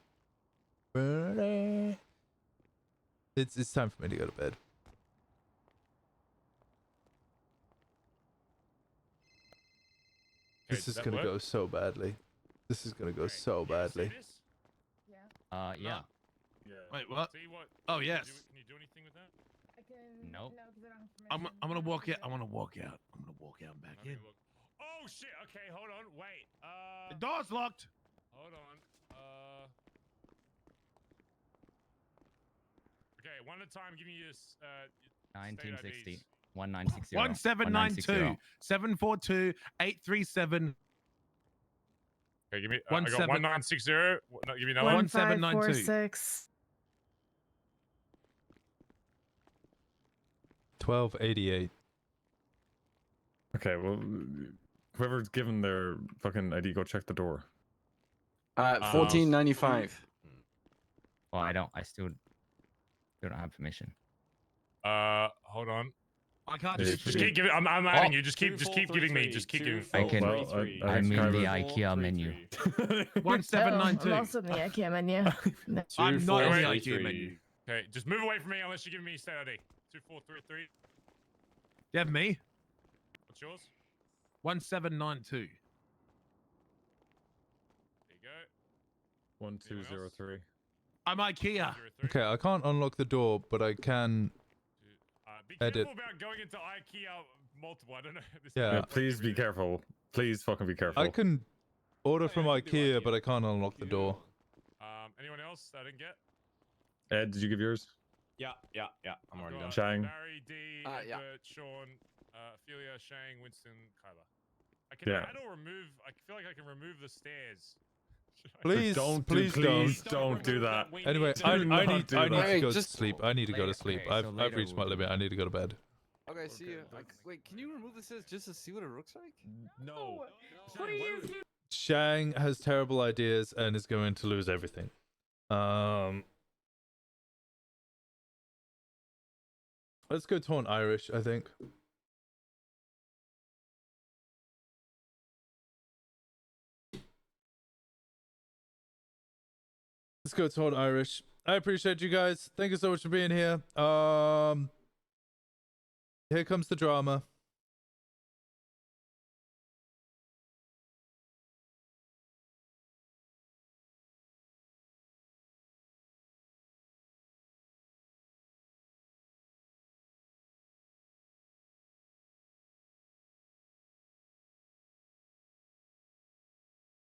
It's time for me to go to bed. This is gonna go so badly. This is gonna go so badly. Yeah. Wait, what? See what? Oh yes. Can you do anything with that? I can. Nope. No, 'cause I don't have permission. I'm gonna walk out. I want to walk out. I'm gonna walk out and back in. Oh shit! Okay, hold on. Wait. The door's locked. Hold on. Okay, one at a time. Give me this. 1960. 1960. 1792 742 837. Okay, give me. I got 1960. No, give me another 1792. 1546. 1288. Okay, well, whoever's given their fucking ID, go check the door. 1495. Well, I still don't have permission. Hold on. I can't just keep giving. I'm adding you. Just keep giving me. Just keep giving. I can. I'm in the IKEA menu. 1792. I'm also in the IKEA menu. I'm not in the IKEA menu. Okay, just move away from me unless you give me state ID. 2433. You have me? What's yours? 1792. There you go. 1203. I'm IKEA. Okay, I can't unlock the door, but I can Be edit. careful about going into IKEA multiple. I don't know. Yeah. Please be careful. Please fucking be careful. I can order from IKEA, but I can't unlock the door. Anyone else that I didn't get? Ed, did you give yours? Yeah. I'm already done. Shang. Barry, D, Edward, Sean, Ophelia, Shang, Winston, Kyla. I can Yeah. add or remove. I feel like I can remove the stairs. Please, please don't do that. Anyway, I need to Hey, go to just- sleep. I need to go to sleep. Okay, so I've later reached my we'll do limit. I need to go to bed. Okay, see you. Wait, can you remove this just to see what it looks like? No. What are you? Shang has terrible ideas and is going to lose everything. Let's go taunt Irish, I think. Let's go taunt Irish. I appreciate you guys. Thank you so much for being here. Here comes the drama.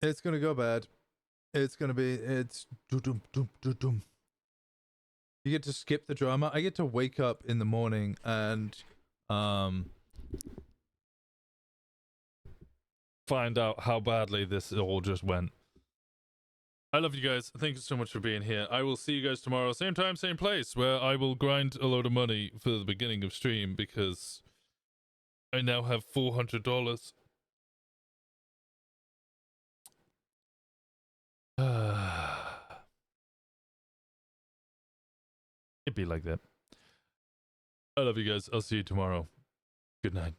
It's gonna go bad. It's gonna be. It's. You get to skip the drama. I get to wake up in the morning and find out how badly this all just went. I love you guys. Thank you so much for being here. I will see you guys tomorrow, same time, same place, where I will grind a load of money for the beginning of stream because I now have $400. It'd be like that. I love you guys. I'll see you tomorrow. Good night.